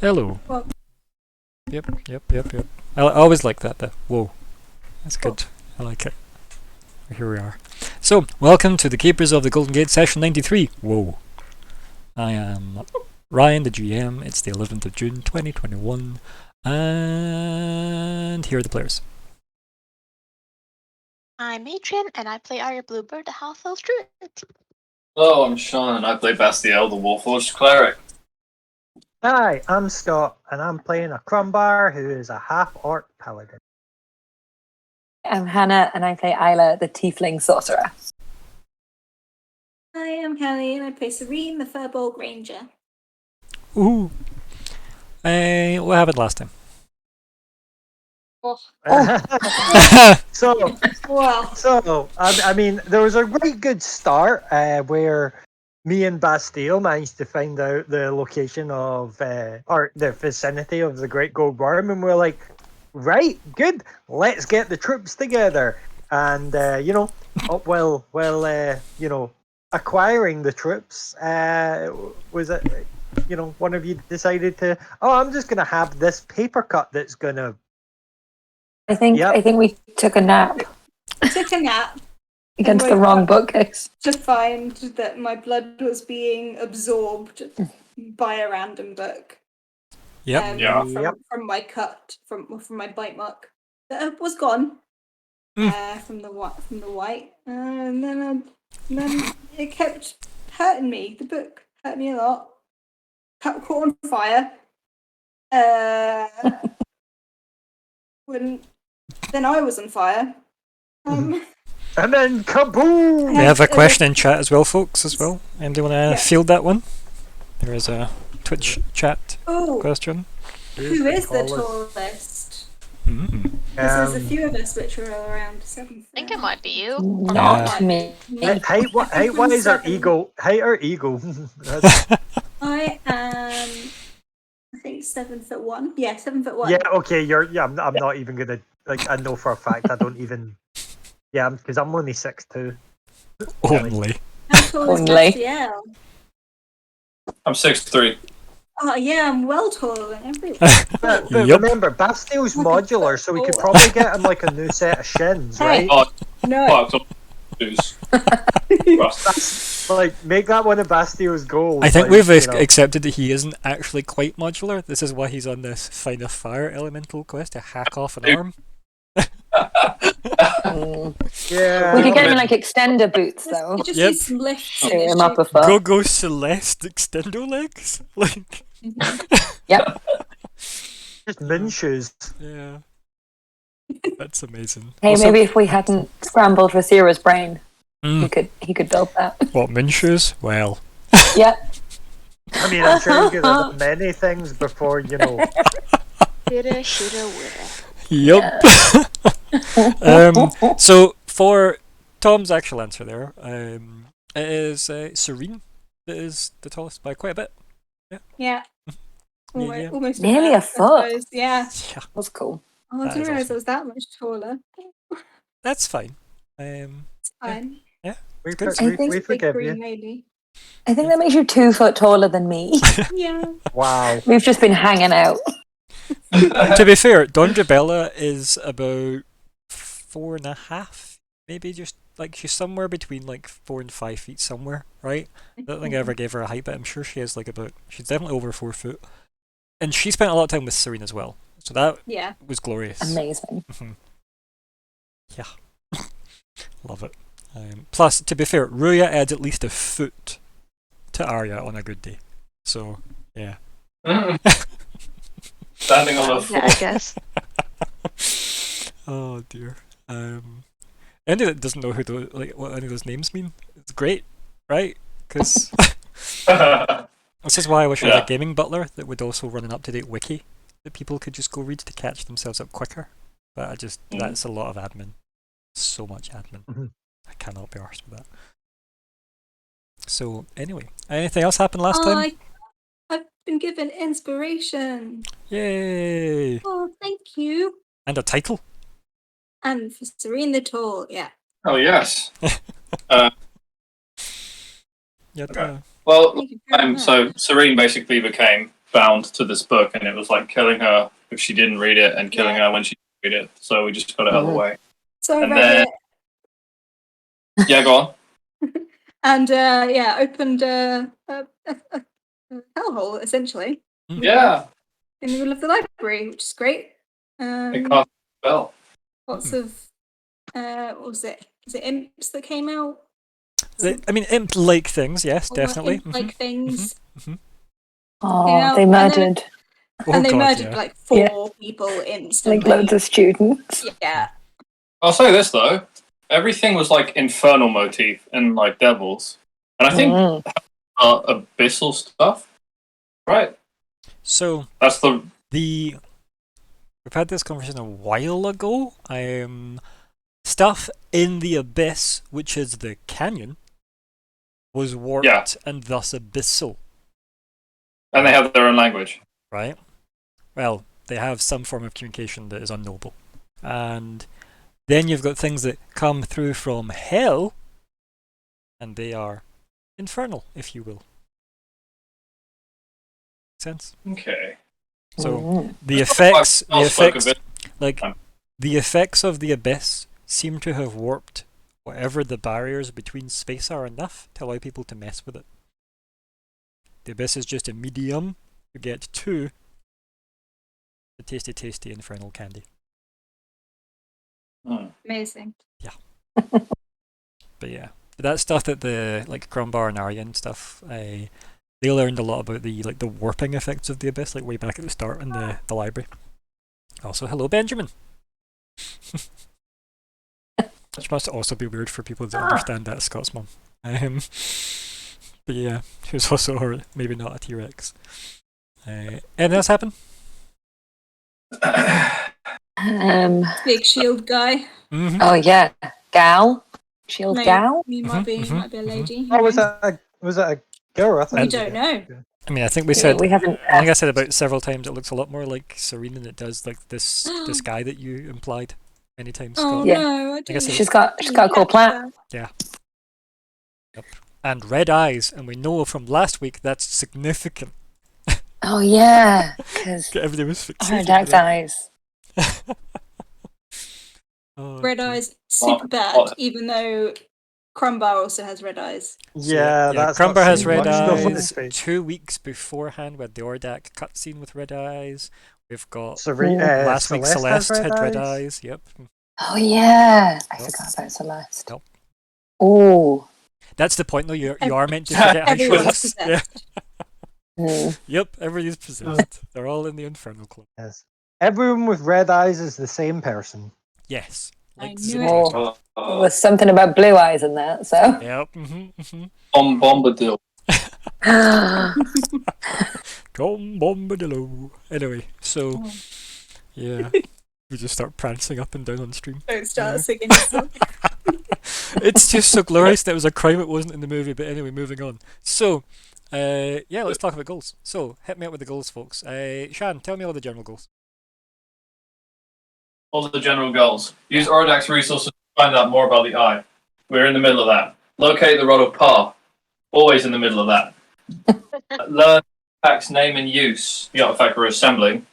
Hello. Well, Yep. I always like that. Whoa, that's cool. good. I like it. Here we are. So, welcome to the Keepers of the Golden Gate, session 93. Whoa. I am Ryan, the GM. It's the 11th of June, 2021. And here are the players. I'm Adrian, and I play Arya Bluebird, the half-elf druid. Hello, I'm Sean, and I play Bastiel, the Warforged Cleric. Hi, I'm Scott, and I'm playing a Crumbar who is a half-orc paladin. I'm Hannah, and I play Isla, the Tiefling Sorcerer. I am Kelly, and I play Serene, the Firbolg Ranger. Ooh. What happened last time? So, Well, I mean, there was a really good start where me and Bastille managed to find out the location of, or the vicinity of the Great Gold Worm, and we're like, right, good, let's get the troops together. And, acquiring the troops, was it, one of you decided to, I'm just going to have this paper cut that's going to. I think we took a nap I took a nap against the wrong bookcase. to find that my blood was being absorbed by a random book. Yep. From my cut, from my bite mark, that was gone. From the white, and then it kept hurting me. The book hurt me a lot. Caught on fire. Then I was on fire. And then kaboom! We have a question in chat as well, folks, as well. Anybody want to field that one? There is a Twitch chat question. Who is the tallest? There's a few of us which are around 7 foot. I think it might be you. Not me. Height-wise or ego? Height or ego? I am, I think 7'1". Yeah, 7'1". Yeah, okay, I'm not even gonna, I know for a fact I don't even, because I'm only 6'2". Only. How tall is Only. Castiel? I'm 6'3". Oh yeah, I'm well taller than everyone. But Yup. remember, Bastille's modular, so we could probably get him like a new set of shins, right? Oh, No. fuck. Jeez. Make that one of Bastille's goals. I think we've accepted that he isn't actually quite modular. This is why he's on this find a fire elemental quest to hack off an arm. Yeah. We could get him in extender boots though. Just Yep. these lifts in Shoot his him up a shape. foot. Go Celeste extendo legs? Yep. Just min shoes. Yeah. That's amazing. Hey, Also, maybe if we hadn't scrambled for Sierra's brain, Mm. he could build that. What, min shoes? Well. Yeah. I mean, I'm sure you could have done many things before, Shoulda, shoulda, woulda. Yep. So for Tom's actual answer there, it is Serene that is the tallest by quite a bit. Yeah. Yeah. Almost Nearly a foot. suppose, yeah. Yeah, That's cool. Oh, I That didn't is realise awesome. I was that much taller. that's fine. It's fine. We Good. I think we Big forgive green you. lady. I think that makes you 2 foot taller than me. Yeah. Wow. We've just been hanging out. To be fair, Dondra is about 4.5, maybe just she's somewhere between 4 and 5 feet somewhere, right? I don't think I ever gave her a height, but I'm sure she is she's definitely over 4 foot. And she spent a lot of time with Serene as well, so that Yeah. was glorious. Amazing. Yeah. Love it. Plus, to be fair, Ruya adds at least a foot to Arya on a good day. So, yeah. Standing on a floor. Yeah, I guess. Oh dear. Anybody that doesn't know what any of those names mean, it's great, right? Because this is why I wish I had a gaming butler that would also run an up-to-date wiki that people could just go read to catch themselves up quicker. But that's a lot of admin. So much admin. Mhm. I cannot be arsed with that. So anyway, anything else happened last time? I've been given inspiration. Yay! Oh, thank you. And a title. And for Serene the Tall, yeah. Oh, yes. Yeah. Okay. Well, Thank you very much. so Serene basically became bound to this book, and it was like killing her if she didn't read it, and killing her when she didn't read it. So we just got it out of the way. So I And read then- Yeah, go on. it, and opened a hellhole essentially. Yeah, In the middle of the library, which is great. it cast a spell. Lots of what was it? Was it imps that came out? I mean, imp-like things, yes, Or definitely. imp-like things. Oh, they and murdered and they God, murdered yeah. like 4 people instantly. like loads of students. Yeah. I'll say this though, everything was like infernal motif and like devils, and I think abyssal stuff, right? So That's the we've had this conversation a while ago. Stuff in the abyss, which is the canyon, was warped and thus abyssal, and they have their own language. right? Well, they have some form of communication that is unknowable. And then you've got things that come through from hell, and they are infernal, if you will. Sense? Okay. So the effects, It. like the effects of the abyss seem to have warped whatever the barriers between space are enough to allow people to mess with it. The abyss is just a medium to get to the tasty, tasty infernal candy. Amazing. But yeah, that stuff that the like Crumbar and Arya and stuff, they learned a lot about the warping effects of the abyss, like way back at the start in the library. Also, hello Benjamin. Which must also be weird for people to understand that Scott's mum. But yeah, she was also maybe not a T-Rex. Anything else happen? Big shield guy. Mm-hmm. Oh yeah, gal, shield gal. He might be a lady. Oh, was that a girl? I thought We it was a don't girl. know. I mean, I think we said. we haven't. I think I said about several times. It looks a lot more like Serene than it does like this guy that you implied many times. Oh Scott. Yeah. no, I guess didn't. She's got a cool plant. And red eyes, and we know from last week that's significant. Oh yeah, because Everything was her fixated dark with it. eyes. Oh, Red dear. eyes, super bad, even though Crumbar also has red eyes. So, Yeah, that's Crumbar not has seen red much stuff on his eyes. face. 2 weeks beforehand, we had the Ordak cutscene with red eyes. We've got Serene, last week Celeste has Celeste had red eyes. Yep. Oh yeah, I Nope. forgot about Celeste. Nope. Oh. That's the point, though. You are meant to forget how she Everyone's looks. Yeah. possessed. Yep. Everybody's possessed. They're all in the Infernal Club. Yes. Everyone with red eyes is the same person. Yes. I Like knew Zip it. Twister. There was something about blue eyes in that, so. Yep. Mm-hmm. Bombadil. Come bombadillo. Anyway, so yeah, we just start prancing up and down on stream. Don't start singing the song. It's just so glorious that it was a crime it wasn't in the movie. But anyway, moving on. So, yeah, let's talk about goals. So, hit me up with the goals, folks. Shan, tell me all the general goals. All the general goals. Use Ordak's resources to find out more about the eye. We're in the middle of that. Locate the rod of Pa. Always in the middle of that. Learn the artifact's name and use. The artifact we're assembling.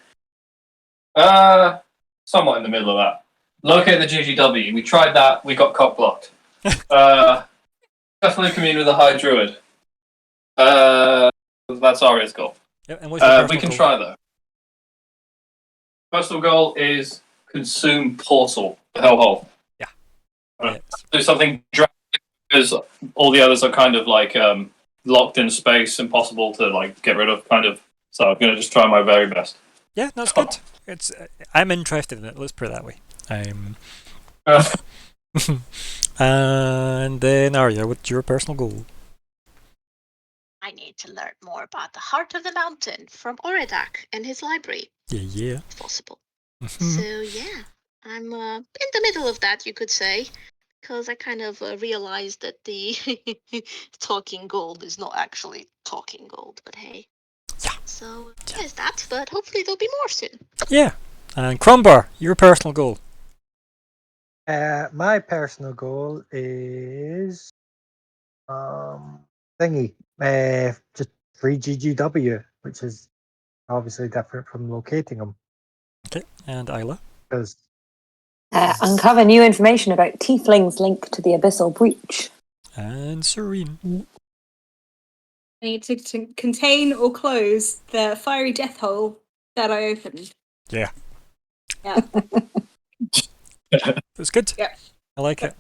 Somewhat in the middle of that. Locate the GGW. We tried that. We got cock blocked. Definitely commune with the High Druid. That's Arya's goal. Yep, and what's your We can personal goal? try though. Personal goal is consume Portal, the hellhole. Yeah. Yes. Do something drastic because all the others are kind of like locked in space, impossible to like get rid of, kind of. So I'm gonna just try my very best. Yeah, that's good. It's I'm interested in it. Let's put it that way. And then Arya, what's your personal goal? I need to learn more about the heart of the mountain from Oridak and his library, Yeah. if possible. Mhm. So yeah, I'm in the middle of that, you could say, because I kind of realized that the talking gold is not actually talking gold, but hey. Yeah. So there's that, but hopefully there'll be more soon. Yeah. And Crumbar, your personal goal. My personal goal is thingy. Just free GGW, which is obviously different from locating them. Okay, and Isla. Because Uncover new information about tieflings linked to the abyssal breach. And Serene. I need to contain or close the fiery death hole that I opened. Yeah. Yeah. It's good. Yep. I like it.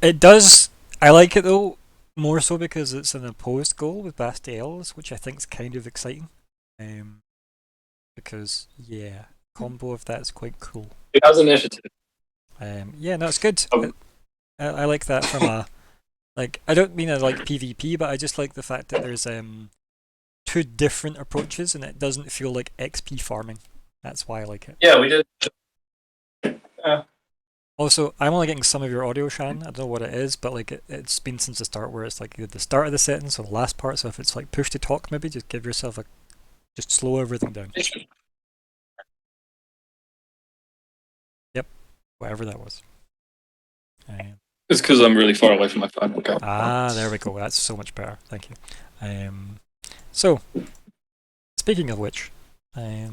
It does. I like it though, more so because it's an opposed goal with Bastiels, which I think is kind of exciting. Because yeah, combo of that is quite cool. It has initiative. Yeah, no, it's good. I like that from a like. I don't mean I like PvP, but I just like the fact that there's two different approaches, and it doesn't feel like XP farming. That's why I like it. Yeah, we did. Also, I'm only getting some of your audio, Shan. I don't know what it is, but like it's been since the start where it's like either the start of the sentence or the last part. So if it's like push to talk, maybe just give yourself just slow everything down. Yep, whatever that was. It's because I'm really far away from my phone. Okay. There we go. That's so much better. Thank you. So, speaking of which, I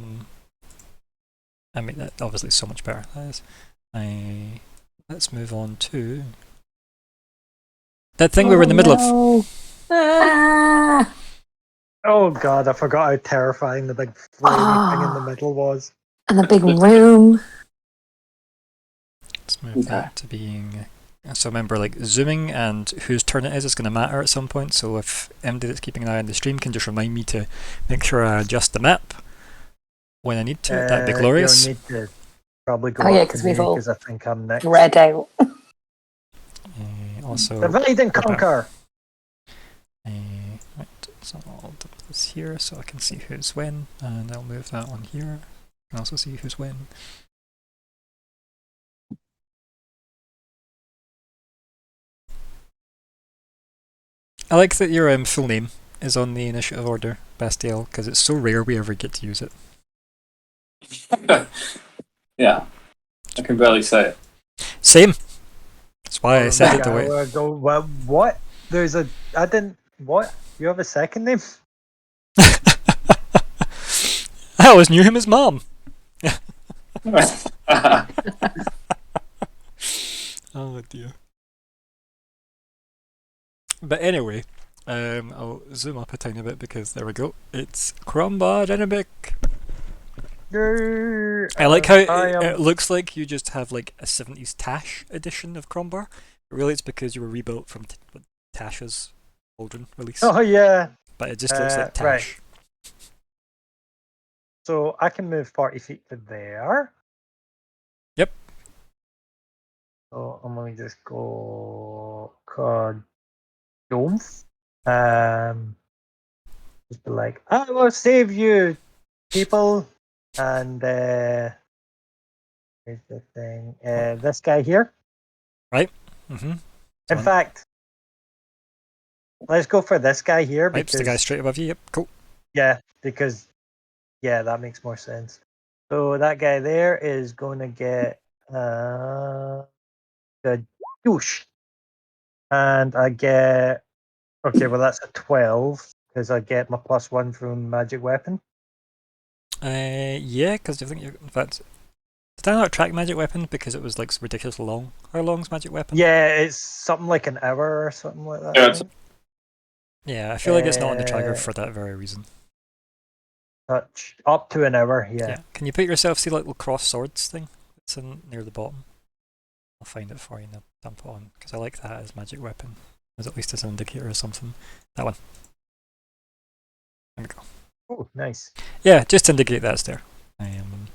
mean that obviously is so much better. That is. Let's move on to that thing we were in the middle of. oh god, I forgot how terrifying the big flamey thing in the middle was. And the big room. Let's move that to being. So remember, like zooming and whose turn it is going to matter at some point. So if MD that's keeping an eye on the stream can just remind me to make sure I adjust the map when I need to, that'd be glorious. You'll need to probably go because we've all I think I'm next. read out. Also, divide and conquer. Right, so I'll do this here so I can see who's when, and I'll move that on here. I can also see who's when. I like that your full name is on the initiative order, Bastiel, because it's so rare we ever get to use it. Yeah, I can barely say it. Same. That's why I said it the way. What? There's a. I didn't. What? You have a second name? I always knew him as Mom. Oh dear. But anyway, I'll zoom up a tiny bit because there we go. It's Crombar Dynamic. I like how it looks like you just have like a 70s Tash edition of Crombar. Really, it's because you were rebuilt from Tash's Aldrin release. Oh yeah. But it just looks like Tash. Right. So I can move 40 feet to there. Yep. So I'm going to just go Domes. Just be like, I will save you, people. And here's the thing. This guy here. Right. Mm-hmm. In fact, let's go for this guy here. Right, because the guy straight above you. Yep, cool. Yeah, because that makes more sense. So that guy there is going to get the douche, and I get well that's a 12 because I get my +1 from magic weapon. Yeah, because I think in fact, did I not track magic weapon because it was like ridiculously long? How long's magic weapon? Yeah, it's something like an hour or something like that. Yeah, right? Yeah, I feel like it's not on the tracker for that very reason. Touch up to an hour. Yeah. Can you put yourself see like little cross swords thing that's in near the bottom? I'll find it for you and I'll dump it on because I like that as magic weapon, as at least as an indicator or something. That one. There we go. Oh, nice. Yeah, just to indicate that's there.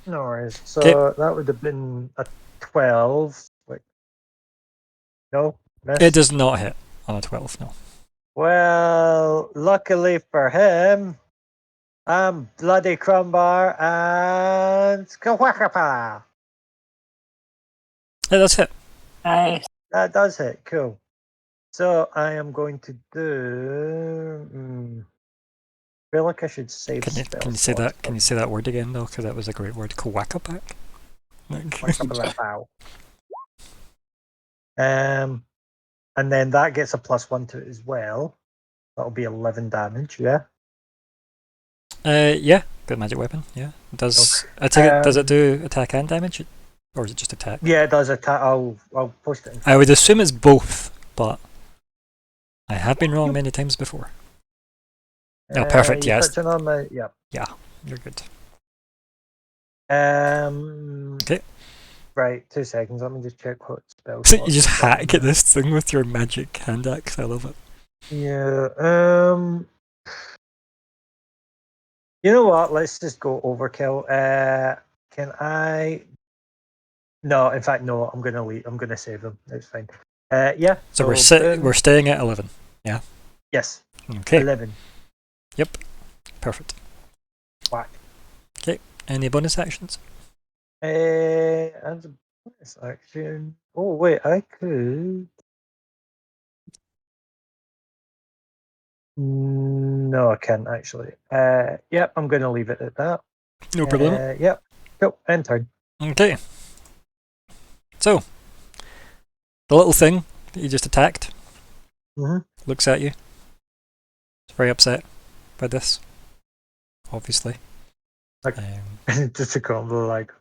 No worries. So that would have been a 12. Like, no, missed. It does not hit on a 12. No. Well, luckily for him, I'm bloody Crumbar and Skawakapa. It does hit. Nice. That does hit. Cool. So I am going to do. I feel like I should save. Can you say that? Can you say that word again though? Because that was a great word. Kawakapak. And then that gets a +1 to it as well. That'll be 11 damage. Yeah. Yeah, good magic weapon. Yeah, does I take it? Does it do attack and damage, or is it just attack? Yeah, it does attack. I'll post it. I would assume it's both, but I have been wrong many times before. Oh, perfect. You Yes. touching on my yeah. Yeah, you're good. Okay. Right, 2 seconds. Let me just check what spell. You just hack at this thing with your magic hand axe. I love it. Yeah. You know what? Let's just go overkill. Can I? No, in fact, no. I'm gonna leave. I'm gonna save them. It's fine. Yeah. So we're boom. we're staying at 11. Yeah. Yes. Okay. 11. Yep. Perfect. Whack. Okay. Any bonus actions? As a bonus action. Oh wait, I could. No, I can't actually. Yep, I'm gonna leave it at that. No problem. Yep. Cool. End turn. Okay. So, the little thing that you just attacked looks at you. It's very upset by this, obviously. Like, just a combo like,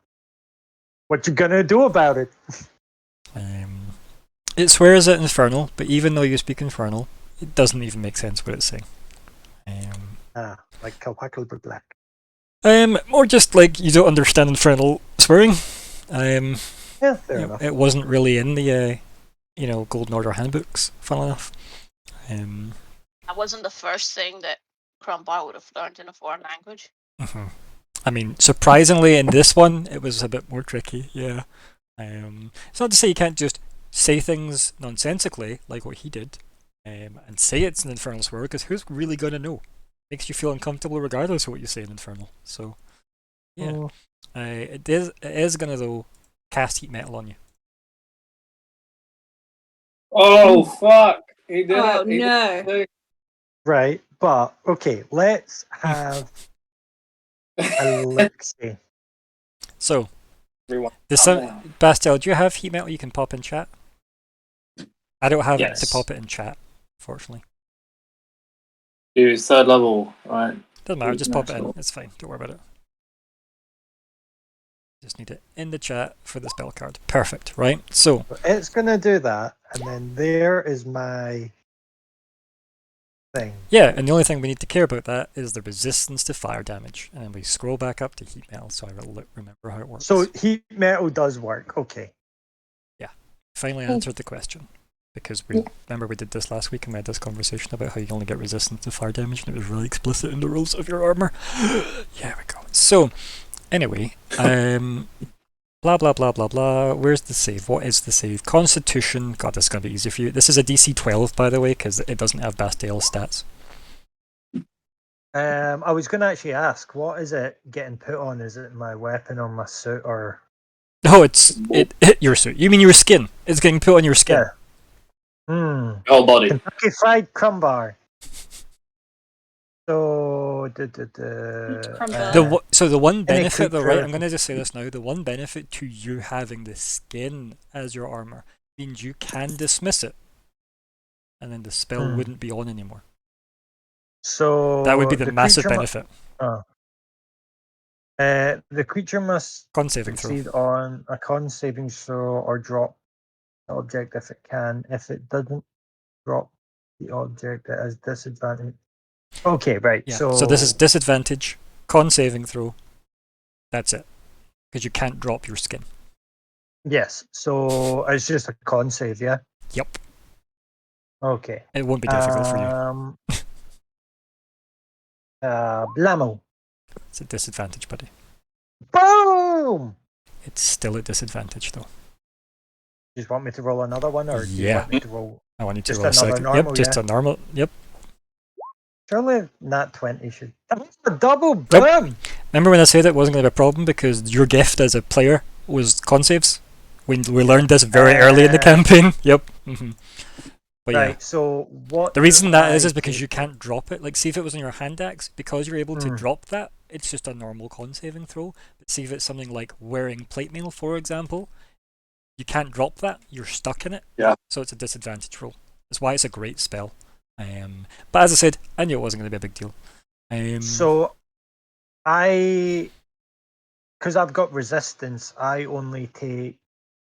what you gonna do about it? It swears at Infernal, but even though you speak Infernal, it doesn't even make sense what it's saying. Like Kalpakal Black. Or just like you don't understand Infernal swearing. Yeah, fair enough. It wasn't really in the Golden Order handbooks, funnily enough. That wasn't the first thing that Crumbar would have learned in a foreign language. I mean, surprisingly, in this one, it was a bit more tricky. Yeah. It's not to say you can't just say things nonsensically like what he did, and say it's an Infernal swear, because who's really gonna know? Makes you feel uncomfortable regardless of what you say in Infernal. So, yeah. It is gonna though cast heat metal on you. Oh fuck! He did Oh it. He no! did it. Right, but okay, let's have a look-see. So, Everyone. Bastel, do you have heat metal you can pop in chat? I don't have it Yes. to pop it in chat, fortunately. Dude, 3rd level, right? Doesn't matter, just pop it in. National. It's fine. Don't worry about it. Just need it in the chat for the spell card. Perfect, right? So It's gonna do that, and then there is my thing. yeah, and the only thing we need to care about that is the resistance to fire damage. And then we scroll back up to heat metal so I remember how it works. So heat metal does work. Okay. Finally answered the question. Because remember we did this last week and we had this conversation about how you only get resistance to fire damage, and it was really explicit in the rules of your armor. Yeah, we go. So, anyway, blah blah blah blah blah. Where's the save? What is the save? Constitution. God, this is gonna be easy for you. This is a DC 12, by the way, because it doesn't have Bastiel's stats. I was gonna actually ask, what is it getting put on? Is it my weapon or my suit or? No, it hit your suit. You mean your skin? It's getting put on your skin. Yeah. Whole body. Kentucky Fried Crumbar. So So the one benefit, though, right? creature. I'm gonna just say this now. The one benefit to you having the skin as your armor means you can dismiss it, and then the spell wouldn't be on anymore. So That would be the massive creature benefit. The creature must Con saving throw. succeed on a con saving throw or drop the object if it can. If it doesn't drop the object, it has disadvantage. Okay, right. Yeah. So So this is disadvantage, con saving throw. That's it, because you can't drop your skin. yes. So it's just a con save, yeah. Yep. Okay. It won't be difficult for you. Blammo. It's a disadvantage, buddy. Boom. It's still a disadvantage, though. Do you want me to roll another one, or do you Yeah. want me to roll? I want you to Just roll a another second. normal, Yep, just yeah? a normal. Yep. Surely nat 20 should. A double boom. Remember when I said it wasn't going to be a problem because your gift as a player was con saves? We learned this very early in the campaign. Yep. But Right. yeah. So what? The reason do that is I because take? you can't drop it. Like, see if it was on your hand axe, because you're able to drop that, it's just a normal con saving throw. But see if it's something like wearing plate mail, for example, you can't drop that. You're stuck in it. Yeah. So it's a disadvantage roll. That's why it's a great spell. But as I said, I knew it wasn't going to be a big deal. So Because I've got resistance, I only take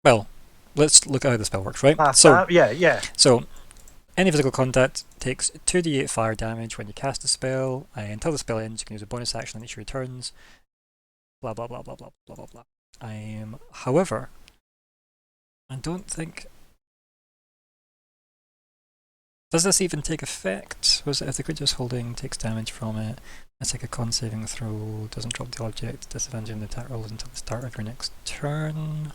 Well, let's look at how the spell works, right? half So, that. Yeah. so any physical contact takes 2d8 fire damage when you cast a spell. Until the spell ends, you can use a bonus action on each of your turns. Blah blah blah blah blah blah blah blah. However, I don't think. Does this even take effect? Was it if the creature's holding takes damage from it? It's like a con saving throw, doesn't drop the object, disadvantage on the attack rolls until the start of your next turn.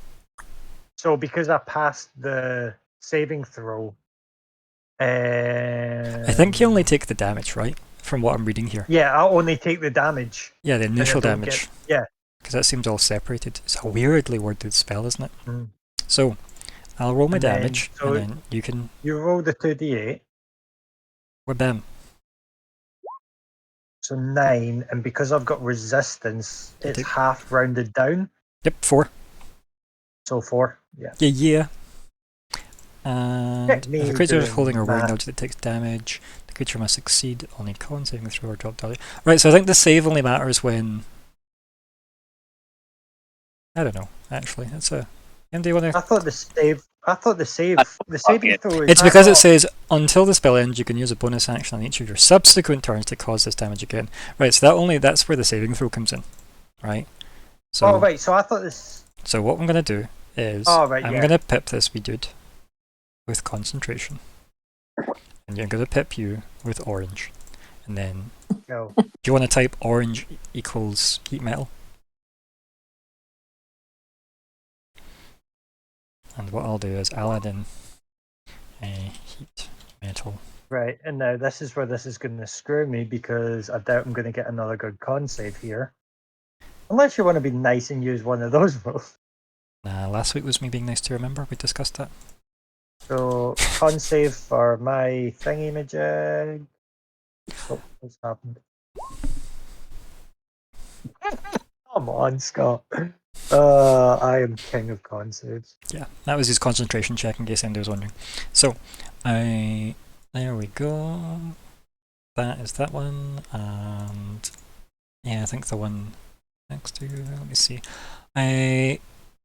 So because I passed the saving throw, I think you only take the damage, right? From what I'm reading here. Yeah, I'll only take the damage. Yeah, the and I initial don't damage. Yeah. Because that seems all separated. It's a weirdly worded spell, isn't it? Mm. So, I'll roll my And then- damage, so and then you can. You roll the 2d8, Well, bam. so 9, and because I've got resistance, You it's take- half rounded down, Yep, 4. so 4. Yeah. Yeah. And Get me if a creature is doing holding or wearing math. an object that takes damage, the creature must succeed on a con saving throw or drop damage. Right, so I think the save only matters when. I don't know, actually. It's a. And do you want I to. thought the saving throw is It's that because it not- says until the spell ends, you can use a bonus action on each of your subsequent turns to cause this damage again. Right, so that's where the saving throw comes in. Right? So, Oh, right, so I thought this. so what I'm going to do is Oh, right, I'm yeah. going to pip this wee dude with concentration. And you're going to pip you with orange. And then, No. do you want to type orange equals heat metal? And what I'll do is I'll add in a heat metal. Right, and now this is where this is going to screw me because I doubt I'm going to get another good con save here. Unless you want to be nice and use one of those both. Nah, last week was me being nice to remember. We discussed that. So, con save for my thingy majig. Oh, what's happened? Come on, Scott. I am king of con saves. Yeah, that was his concentration check in case anybody was wondering. So, there we go. That is that one, and yeah, I think the one next to, let me see.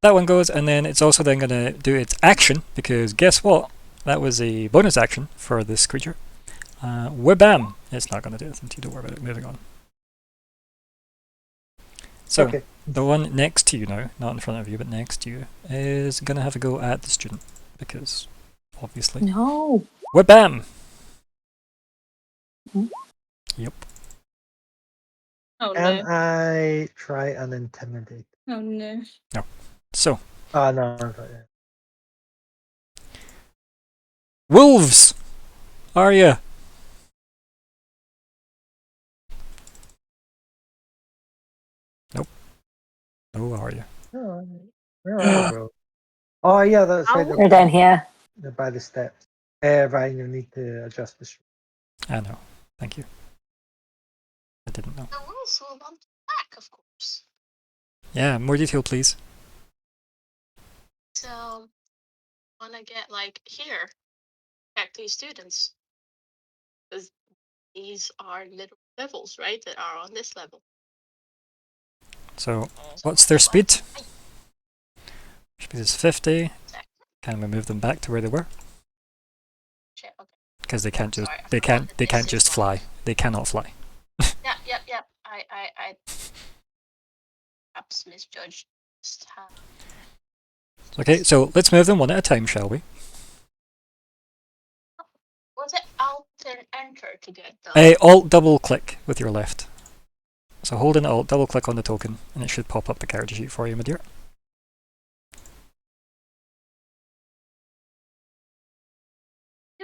That one goes, and then it's also then going to do its action, because guess what? That was a bonus action for this creature. Wabam! It's not going to do anything to you, don't worry about it. Moving on. So, Okay. the one next to you now, not in front of you, but next to you, is going to have a go at the student, because obviously. No. Wabam! Hmm? Yep. Oh Can no. I try and intimidate? Oh no. So, Oh, no. I'm sorry. wolves! Are you? Nope. No, are you? Oh, where are we? Oh, yeah, that's right. They're down here. They're by the steps. Ryan, you need to adjust the stream. I know. Thank you. I didn't know. I also want back, of course. Yeah, more detail, please. So, wanna get like here, back to students, because these are little levels, right? That are on this level. So, So what's their speed? Ay, Speed is 50. sec. Can we move them back to where they were? Shit, okay. Because they can't just Sorry, I they forgot can't that they this can't is just like- fly. They cannot fly. Yep. I perhaps misjudged just how. Okay, so let's move them one at a time, shall we? Was it Alt and Enter to get the? Alt double click with your left. So hold in Alt, double click on the token, and it should pop up the character sheet for you, my dear.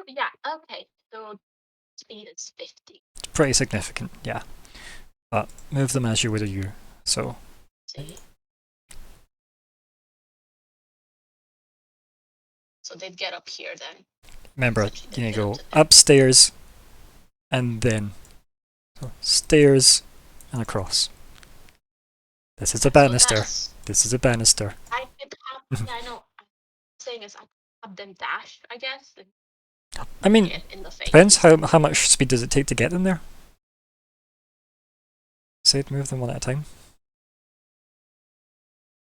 Yeah. Okay. So speed is 50. It's pretty significant, yeah. But move them as you would a U. So See. So they'd get up here then. remember, Essentially, you need they to go built it there. upstairs and then so stairs and across. This is a banister. that's- This is a banister. I could have. Yeah, I know. I'm saying is I could have them dash, I guess, and I mean, get in the face. depends how much speed does it take to get them there. said, move them one at a time.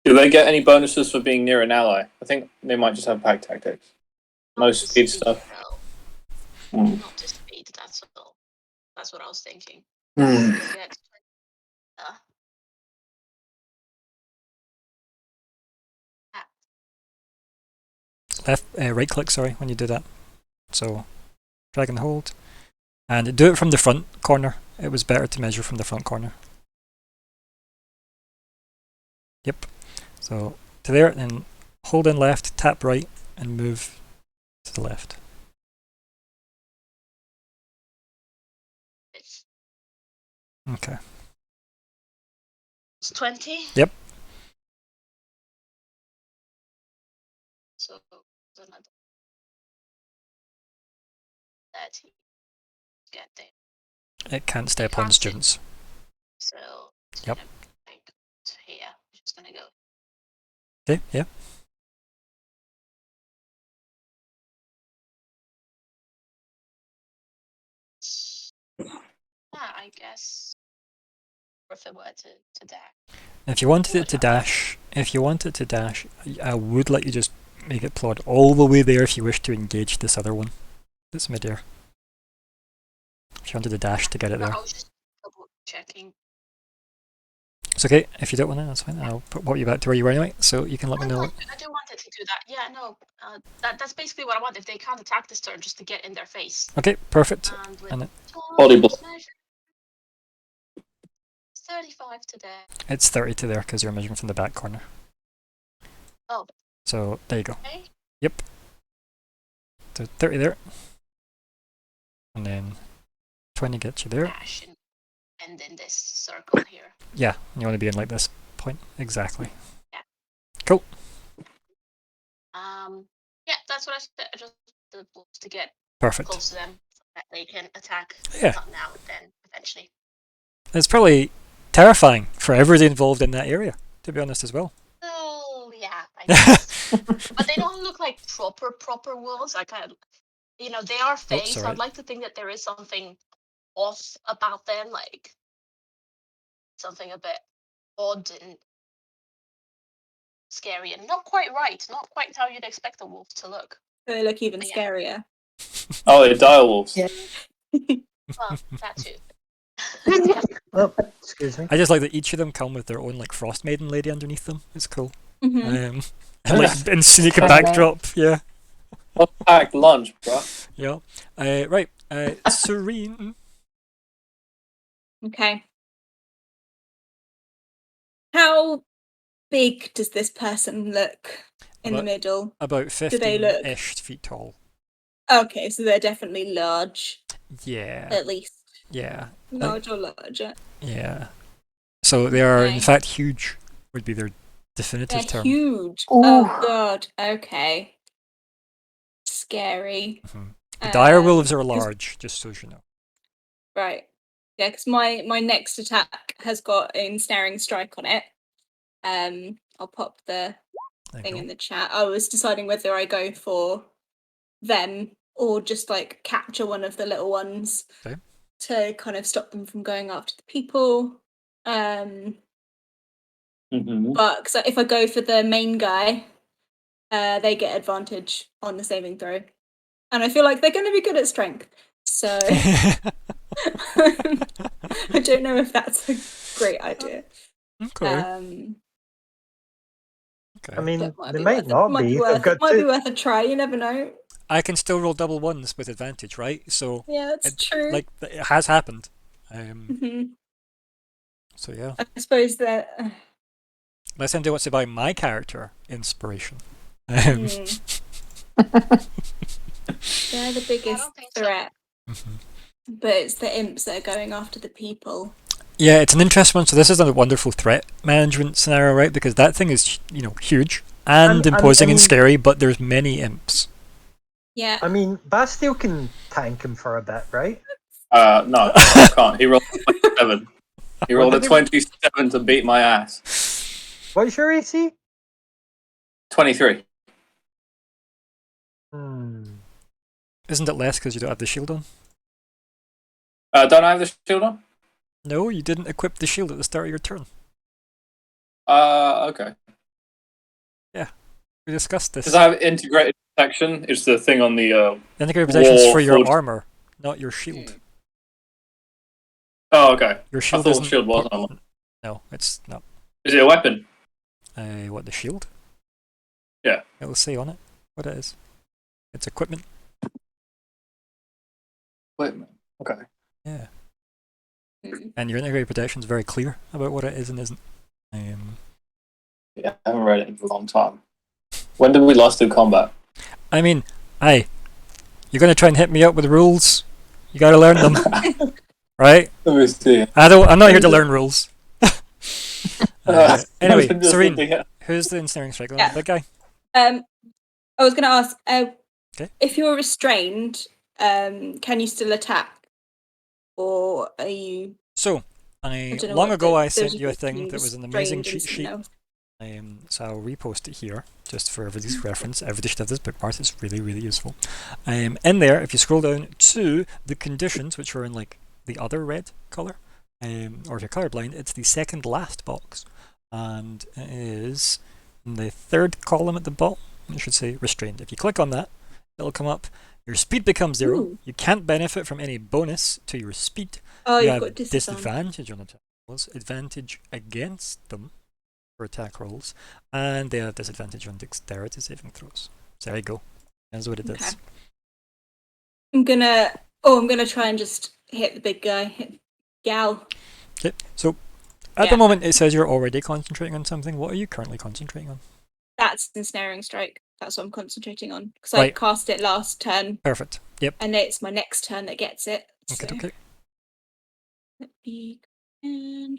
Do they get any bonuses for being near an ally? I think they might just have pack tactics. No Not to speed stuff. No. Hmm. Not to speed, that's all. That's what I was thinking. Hmm. Get, Right click, sorry, when you do that. So, drag and hold. And do it from the front corner. It was better to measure from the front corner. Yep. So, to there, then hold in left, tap right, and move to the left. Okay. It's 20? Yep. So, another 30. Get there. It can't step on Can't sit. students. So, Yep. Like, here. I'm just gonna go. Okay, yeah. Yeah, I guess. Or if it were to dash. If you wanted it to dash, I would let you just make it plod all the way there if you wish to engage this other one that's midair. If you wanted to dash to get it there. I was just double checking. It's okay, if you don't want it, that's fine. I'll pop you back to where you were anyway, so you can let me know. I do want it to do that. Yeah, no. That's basically what I want. If they can't attack this turn, just to get in their face. Okay, perfect. And it, Body block. 35 to there. it's 30 to there because you're measuring from the back corner. Oh. So there you go. Okay. Yep. So 30 there. And then 20 gets you there. Dash and in this circle here. Yeah, you want to be in like this point. Exactly. Yeah. Cool. Yeah, that's what I said. I just the wolves to get Perfect. close to them so that they can attack. Yeah. Not now, then eventually. It's probably terrifying for everybody involved in that area, to be honest as well. Oh yeah, I guess. But they don't look like proper wolves. I kind of, they are fey, so sorry. I'd like to think that there is something off about them, like something a bit odd and scary and not quite right, not quite how you'd expect a wolf to look. They look even Yeah. scarier. Oh, they're dire wolves. Yeah. Well, that too. Oh, excuse me. I just like that each of them come with their own like frost maiden lady underneath them. It's cool. Mhm. And like in scenic Right. backdrop. Yeah. What packed lunch, bro? Yeah. Right. Serene. Okay. How big does this person look in the About- middle? About Do they look? 15-ish feet tall. Okay, so they're definitely large, Yeah. at least. Yeah. Large or larger. Yeah. So they are in Okay. fact huge. Would be their definitive They're term. huge. Ooh. Oh god. Okay. Scary. Mhm. The dire Um, wolves are 'cause- large, just so you know. Right. Yeah, because my next attack has got ensnaring strike on it. I'll pop the There you thing go. in the chat. I was deciding whether I go for them or just like capture one of the little ones Okay. to kind of stop them from going after the people. Mm-hmm. But cause if I go for the main guy, they get advantage on the saving throw, and I feel like they're going to be good at strength. So I don't know if that's a great idea. Okay. I mean, But they might not might be. be They've worth, got might be two. worth a try. You never know. I can still roll double ones with advantage, right? So Yeah, that's true. like it has happened. Mhm. So yeah. I suppose that. Unless anybody wants to buy my character inspiration. Mm. They're the biggest think so. threat, Mhm. but it's the imps that are going after the people. Yeah, it's an interesting one. So this is a wonderful threat management scenario, right? Because that thing is, huge and imposing and scary, but there's many imps. Yeah. I mean, Bastille can tank him for a bit, right? No, I can't. He rolled a 27. He rolled a did he- 27 to beat my ass. What's your AC? 23. Isn't it less because you don't have the shield on? Don't I have the shield on? No, you didn't equip the shield at the start of your turn. Okay. We discussed this. Because I have integrated protection. It's the thing on the. Integrated protection's for your Warforged. armor, not your shield. Oh, okay. Your I shield thought isn't. shield was armor. No, it's not. Is it a weapon? What, the shield? Yeah. It'll say on it what it is. It's equipment. Weapon. Okay. Yeah. Mm. And your integrated protection's very clear about what it is and isn't. Yeah, I haven't read it in a long time. When did we last do combat? I mean, aye. You're gonna try and hit me up with rules. You gotta learn them, right? Let me see. I'm not here to learn rules. Anyway, Just Serene, looking at- who's the ensnaring strike? Yeah. Big guy. I was going to ask, Okay. if you're restrained, can you still attack, or are you? So, I don't know long what ago the- I sent there's you a a thing being that was an amazing cheat restrained sheet. and So I'll repost it here, just for everybody's reference. Everybody should have this bookmarked. It's really, really useful. In there, if you scroll down to the conditions, which are in like the other red color, or if you're colorblind, it's the second last box, and it is in the third column at the bottom. It should say restrained. If you click on that, it'll come up. Your speed becomes 0. Ooh. You can't benefit from any bonus to your speed. Oh, You you've have got disadvantage. disadvantage on attack rolls, advantage against them for attack rolls, and they have disadvantage on dexterity saving throws. So there you go. That's what it Okay. is. I'm gonna try and just hit the big guy, hit gal. Okay, so at the Yeah. moment it says you're already concentrating on something. What are you currently concentrating on? That's ensnaring strike. That's what I'm concentrating on because I Right. cast it last turn, Perfect. Yep. and it's my next turn that gets it. Okay, So okay. let me go in.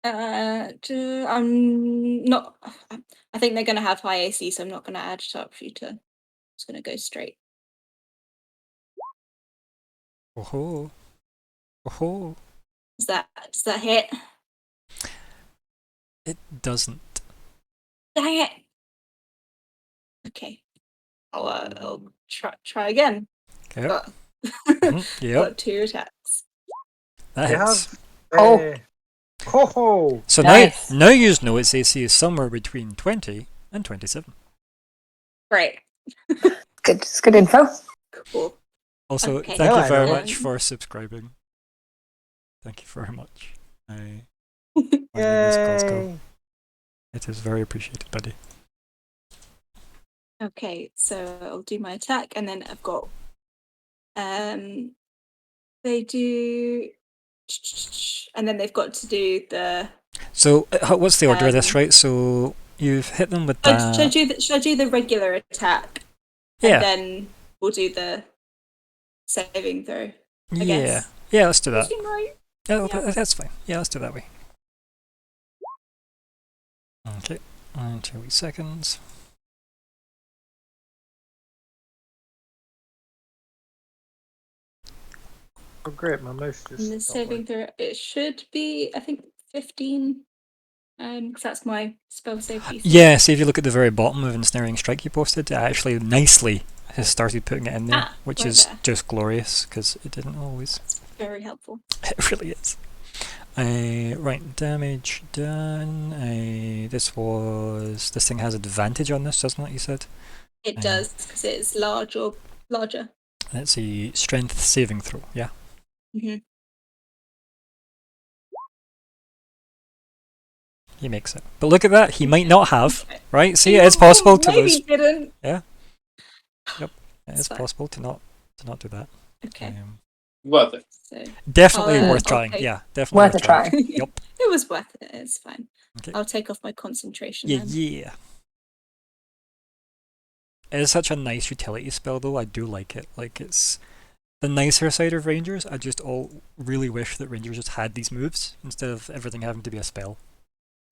I'm not. I think they're going to have high AC, so I'm not going to add it up for you to. I'm just going to go straight. Oh ho. Does that hit? It doesn't. Dang it. Okay. I'll try again. Okay. Got, Yep. got 2 attacks. That You hits. have. Oh. Ho ho! So Nice. now you know its AC is somewhere between 20 and 27. Great. Good. It's good info. Cool. Also, Okay. thank you Yeah, very I know. much for subscribing. Thank you very much. My name is Glasgow. Yay! It is very appreciated, buddy. Okay, so I'll do my attack, and then I've got. They do, and then they've got to do the. So, what's the order of this, Um, right? So, you've hit them with Should that. I do the regular attack? Yeah. And then we'll do the saving throw. I Yeah. guess. Yeah, let's do that. Seem right? Yeah, Yeah. that's fine. Yeah, let's do it that way. Okay. 2 wee seconds. Oh great, my mouse just. And the stopped saving throw, it should be, I think, 15. Because that's my spell save DC. Yeah, see if you look at the very bottom of Ensnaring Strike you posted, it actually nicely has started putting it in there, which right is there. just glorious, because it didn't always. That's very helpful. It really is. Right, damage done. This thing has advantage on this, doesn't it, you said? It does, because it's larger. Let's see, strength saving throw, yeah? Mm-hmm. He makes it. But look at that, he might not have, right? See, it's possible to maybe lose. he didn't. It is fine. possible to not do that. Okay, Worth it. so Definitely I'll, worth I'll trying. take- Yeah, definitely Worth a try. Yep. it was worth it. It's fine. Okay. I'll take off my concentration. Yeah, then. yeah. It is such a nice utility spell, though. I do like it. Like, it's the nicer side of Rangers. I just really wish that Rangers just had these moves instead of everything having to be a spell.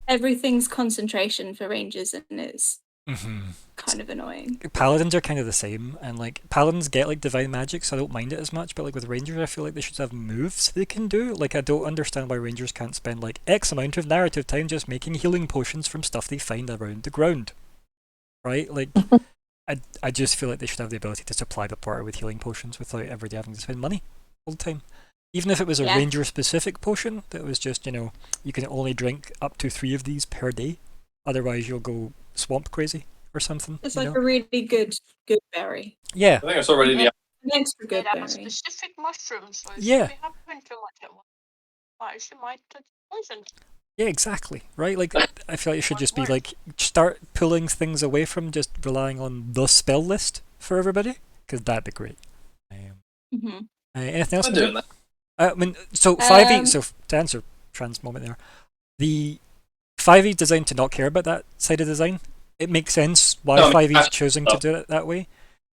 Everything's concentration for rangers, and it's Mm-hmm. kind of annoying. Paladins are kind of the same, and like Paladins get like divine magic, so I don't mind it as much. But like with Rangers, I feel like they should have moves they can do. Like I don't understand why Rangers can't spend like X amount of narrative time just making healing potions from stuff they find around the ground, right? Like I just feel like they should have the ability to supply the party with healing potions without everybody having to spend money all the time. Even if it was a Yeah. ranger-specific potion that was just, you can only drink up to 3 of these per day. Otherwise, you'll go swamp crazy or something. It's you like know? a really good berry. Yeah, I think it's already the. An extra good Made out of berry. specific mushrooms, so it Yeah. shouldn't be happening too much at once. Otherwise, you might touch poison. yeah, exactly. Right? Like, I feel like it should just be Word. like start pulling things away from just relying on the spell list for everybody, because that'd be great. Hmm Anything else? I'm Andrew? doing that. I mean, so 5e. Um, So to answer Tran's moment there, the 5e is designed to not care about that side of design. It makes sense why No, I mean, 5e is that's- choosing to do it that way.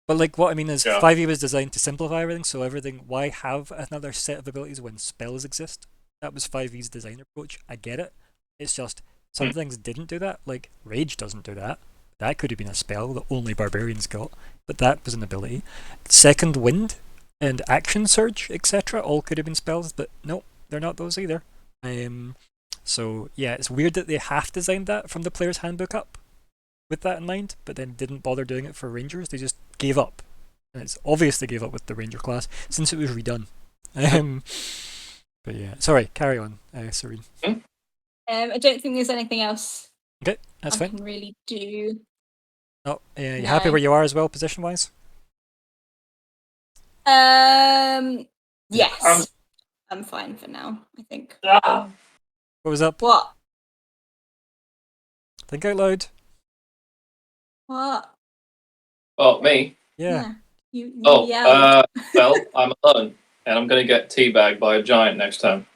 But like what I mean is Yeah. 5e was designed to simplify everything, so why have another set of abilities when spells exist? That was 5e's design approach. I get it. It's just some things didn't do that. Like Rage doesn't do that. That could have been a spell that only barbarians got, but that was an ability. Second Wind and Action Surge, etc., all could have been spells, but no, they're not those either. So yeah, it's weird that they half designed that from the player's handbook up with that in mind, but then didn't bother doing it for Rangers. They just gave up. And it's obvious they gave up with the Ranger class since it was redone. But yeah, sorry, carry on, Serene. I don't think there's anything else Okay, that's I fine. can really do. Oh, yeah, you happy No. where you are as well, position wise? Yes. I'm fine for now, I think. Ah. What was up? What? Think out loud. What? Oh, me. Yeah. You Oh, yelled. well, I'm alone, and I'm gonna get teabagged by a giant next time.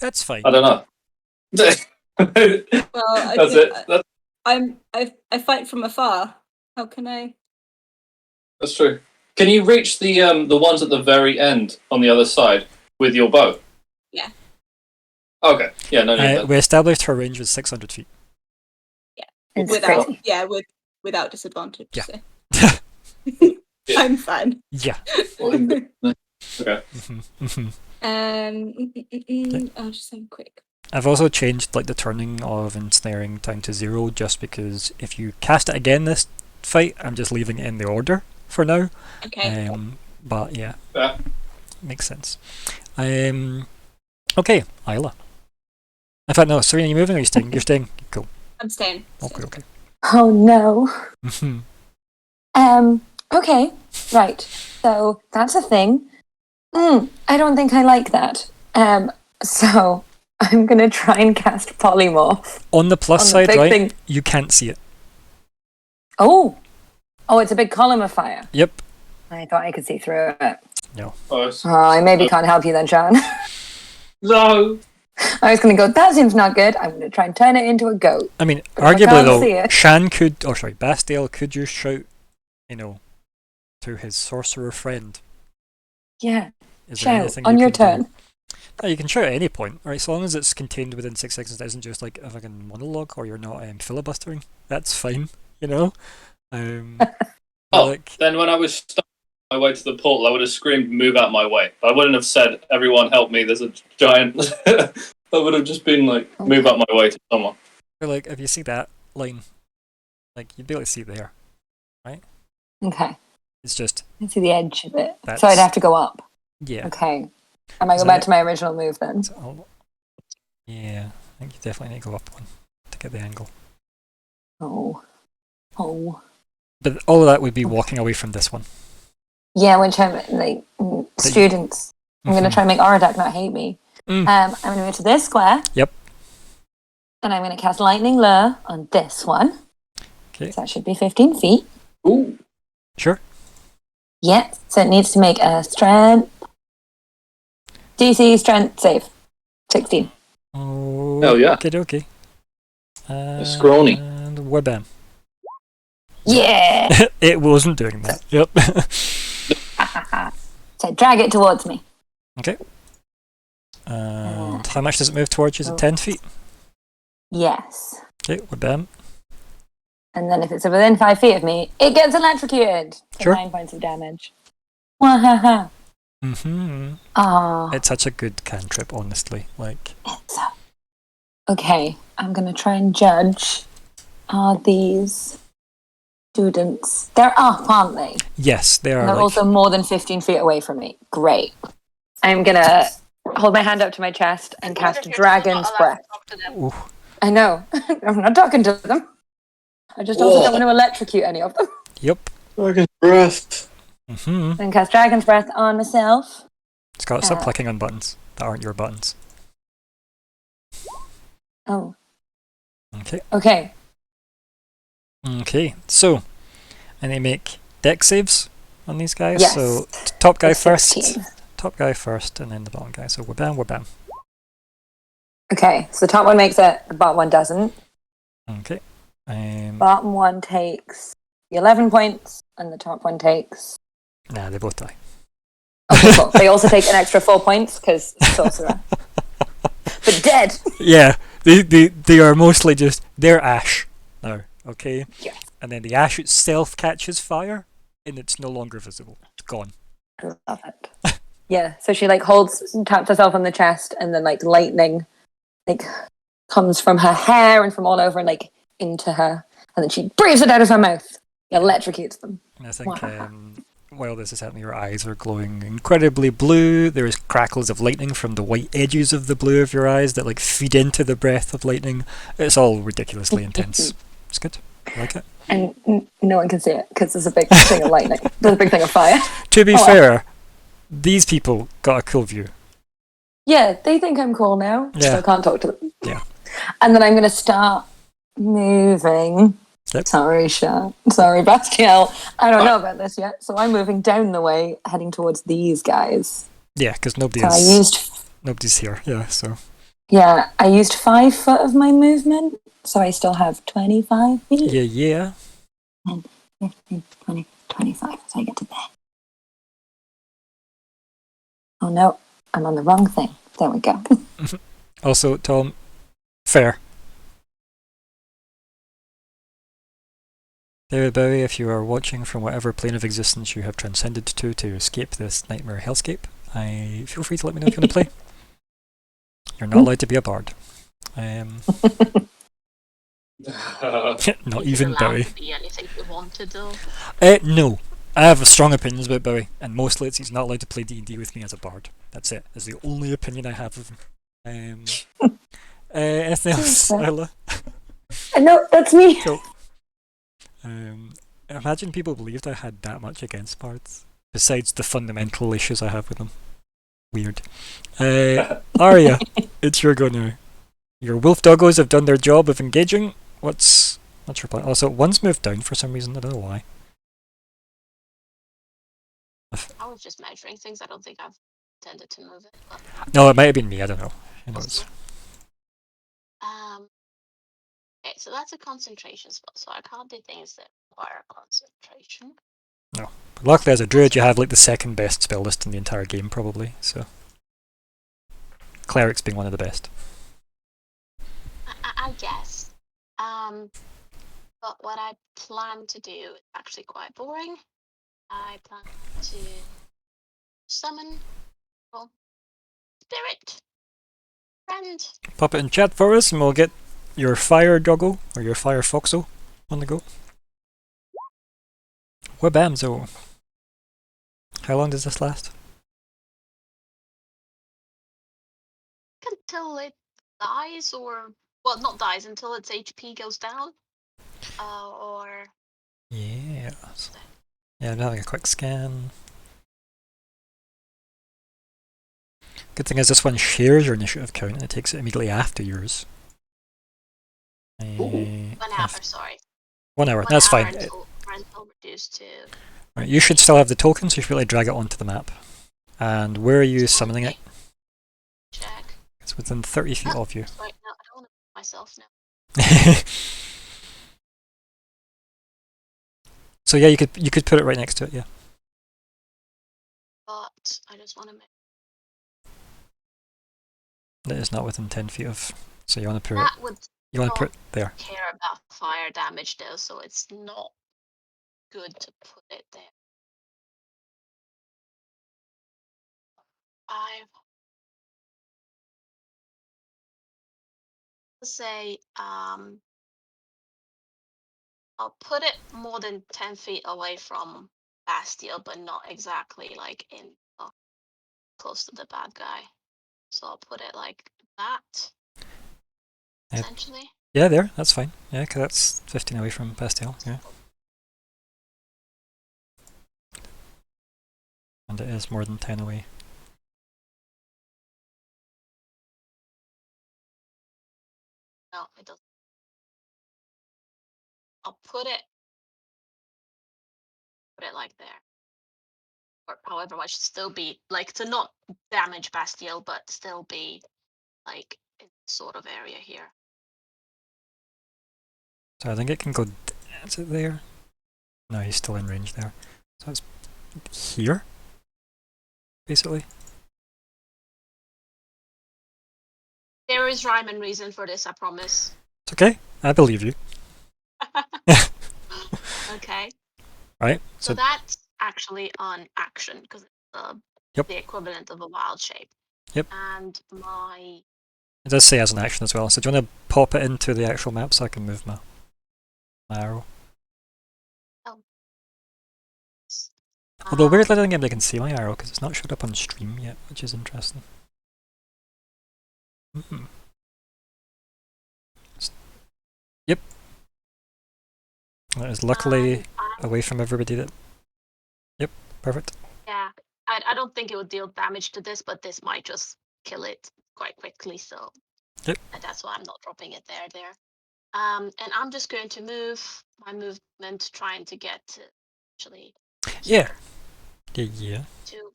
That's fine. I don't know. That's Well, it. I fight from afar. How can I? That's true. Can you reach the ones at the very end on the other side with your bow? Yeah. Okay. Yeah. No need. We established her range was 600 feet. It's Without crazy. without disadvantage. Yeah. So. Yeah. I'm fine. Yeah. Okay. I'll just have a quick. I've also changed like the turning of ensnaring down to 0, just because if you cast it again this fight, I'm just leaving it in the order for now. Okay. But yeah, Yeah. makes sense. Okay, Isla. In fact, no, Serena, you moving or are you staying? You're staying. Cool. I'm staying. Okay. Oh no. Mhm. Okay. Right. So that's a thing. I don't think I like that. So I'm gonna try and cast polymorph. On the plus On the side, big right? thing. You can't see it. Oh, it's a big column of fire. Yep. I thought I could see through it. No. Oh, I maybe can't help you then, Sean. no. I was going to go, that seems not good. I'm going to try and turn it into a goat. I mean, But I arguably can't see though, it. Shan could, Bastille could just shout, to his sorcerer friend. Yeah, Is there shout anything on you your can do? turn. No, you can shout at any point, right? So long as it's contained within 6 seconds, it isn't just like a fucking monologue, or you're not filibustering. That's fine, Oh, like, then when I was stuck on my way to the portal, I would have screamed, "Move out my way!" But I wouldn't have said, "Everyone, help me! There's a giant." I would have just been like, "Move out my way" to someone. or like if you see that line, like you'd be able to see it there. Okay, It's just I see the edge of it. That's- So I'd have to go up. yeah. Okay. I might Is go that back it? to my original move then. Yeah, I think you definitely need to go up one to get the angle. Oh. But all of that would be walking away from this one. Yeah, which I'm like, students. I'm going to Mhm. try and make Oradak not hate me. Mm. I'm going to move to this square. Yep. And I'm going to cast Lightning Lure on this one. Okay. So that should be 15 feet. Ooh. Sure. Yeah, so it needs to make a strength. DC strength save. 16. Oh. Hell yeah. Okay. Scrawny. And webam. Yeah! It wasn't doing that. Yep. So drag it towards me. Okay. And how much does it move towards you? Is it 10 feet? Yes. Okay, webam. And then if it's within 5 feet of me, it gets electrocuted. So Sure. 9 points of damage. Wahaha. Mm-hmm. Ah. It's such a good cantrip, honestly. Like, Okay, I'm going to try and judge. Are these... students. They're up, aren't they? Yes, they And are. they're Like, also more than 15 feet away from me. Great. I'm gonna hold my hand up to my chest and I wonder cast if you're still not Dragon's allowed Breath. to talk to them. ooh, I know. I'm not talking to them. I just also don't want to electrocute any of them. yep. Dragon's breath. Mm-hmm. And cast Dragon's Breath on myself. Scott, stop clicking on buttons that aren't your buttons. Oh. Okay. Okay. Okay. So, and they make deck saves on these guys. Yes. So top guy first. 16. Top guy first, and then the bottom guy. So wabam, wabam. Okay, so the top one makes it, the bottom one doesn't. Okay. Bottom one takes the 11 points, and the top one takes. Nah, they both die. Okay, cool. They also take an extra 4 points because sorcerer. But dead. Yeah, they are mostly just they're ash now. Okay. Yeah. And then the ash itself catches fire, and it's no longer visible. It's gone. I love it. Yeah, so she like taps herself on the chest, and then like lightning, like comes from her hair and from all over and like into her, and then she breathes it out of her mouth. Electrocutes them. And I think while this is happening, your eyes are glowing incredibly blue. There's crackles of lightning from the white edges of the blue of your eyes that like feed into the breath of lightning. It's all ridiculously intense. It's good. I like it. And no one can see it because there's a big thing of lightning. There's a big thing of fire. To be fair, these people got a cool view. Yeah, they think I'm cool now, so Yeah. I can't talk to them. Yeah. And then I'm going to start moving. Yep. Sorry, Sha. Sorry, Bastiel. I don't know about this yet, so I'm moving down the way, heading towards these guys. Yeah, because So nobody's here. Yeah, so I used 5 foot of my movement, so I still have 25 feet. yeah. 15, 20, 25 as I get to there. Oh no, I'm on the wrong thing. There we go. Also, Tom, fair. David Bowie, if you are watching from whatever plane of existence you have transcended to escape this nightmare hellscape, feel free to let me know if you want to play. You're not allowed to be a bard. Not even allowed Bowie. to be anything you wanted, though. No. I have strong opinions about Bowie, and mostly he's not allowed to play D&D with me as a bard. That's it. That's the only opinion I have of him. Anything else, Isla? No, that's me. Cool. Imagine people believed I had that much against bards, besides the fundamental issues I have with them. Weird. Arya, it's your go now. Your wolf doggos have done their job of engaging. What's your plan? Also, one's moved down for some reason. I don't know why. I was just measuring things. I don't think I've intended to move it. But, No, it might have been me. I don't know. Who knows? okay, so that's a concentration spell, so I can't do things that require concentration. No. But luckily, as a druid, you have like the second best spell list in the entire game, probably. So, clerics being one of the best. I guess. But what I plan to do is actually quite boring. I plan to summon spirit friend. Pop it in chat for us, and we'll get your fire doggo or your fire foxo on the go. Wabamzo. How long does this last? Until it dies, or well, not dies, until its HP goes down, or Yeah. Yeah, I'm having a quick scan. Good thing is this one shares your initiative count and it takes it immediately after yours. 1 hour. Sorry. 1 hour. 1 That's hour fine. until reduced to. Right, you should still have the token, so you should be able to drag it onto the map. And where are you summoning it? Check. It's within 30 feet of you. Right, no, I don't want to put myself now. So yeah, you could put it right next to it. Yeah. But I just want to make. It is not within 10 feet of. So you want to put it. That would You want to put it there. care about fire damage though, so it's not good to put it there. I say I'll put it more than 10 feet away from Bastille, but not exactly like in close to the bad guy. So I'll put it like that. Yep. Essentially. Yeah, there. That's fine. Yeah, because that's 15 away from Bastille. Yeah. And it is more than 10 away. No, it doesn't. I'll put it like there. Or however much, still be like to not damage Bastille, but still be like in this sort of area here. So I think it can go. Is it there? No, he's still in range there. So it's here, basically. There is rhyme and reason for this, I promise. It's okay. I believe you. Okay. Right. So that's actually on action because it's the equivalent of a wild shape. Yep. And my. It does say as an action as well. So do you want to pop it into the actual map so I can move my arrow? Although weirdly, I don't think they can see my arrow because it's not showed up on stream yet, which is interesting. Mm-hmm. Yep. That is luckily away from everybody. That. Yep. Perfect. Yeah, I don't think it would deal damage to this, but this might just kill it quite quickly. So. Yep. And that's why I'm not dropping it there. And I'm just going to move my movement, trying to get to actually. Yeah. Yeah. To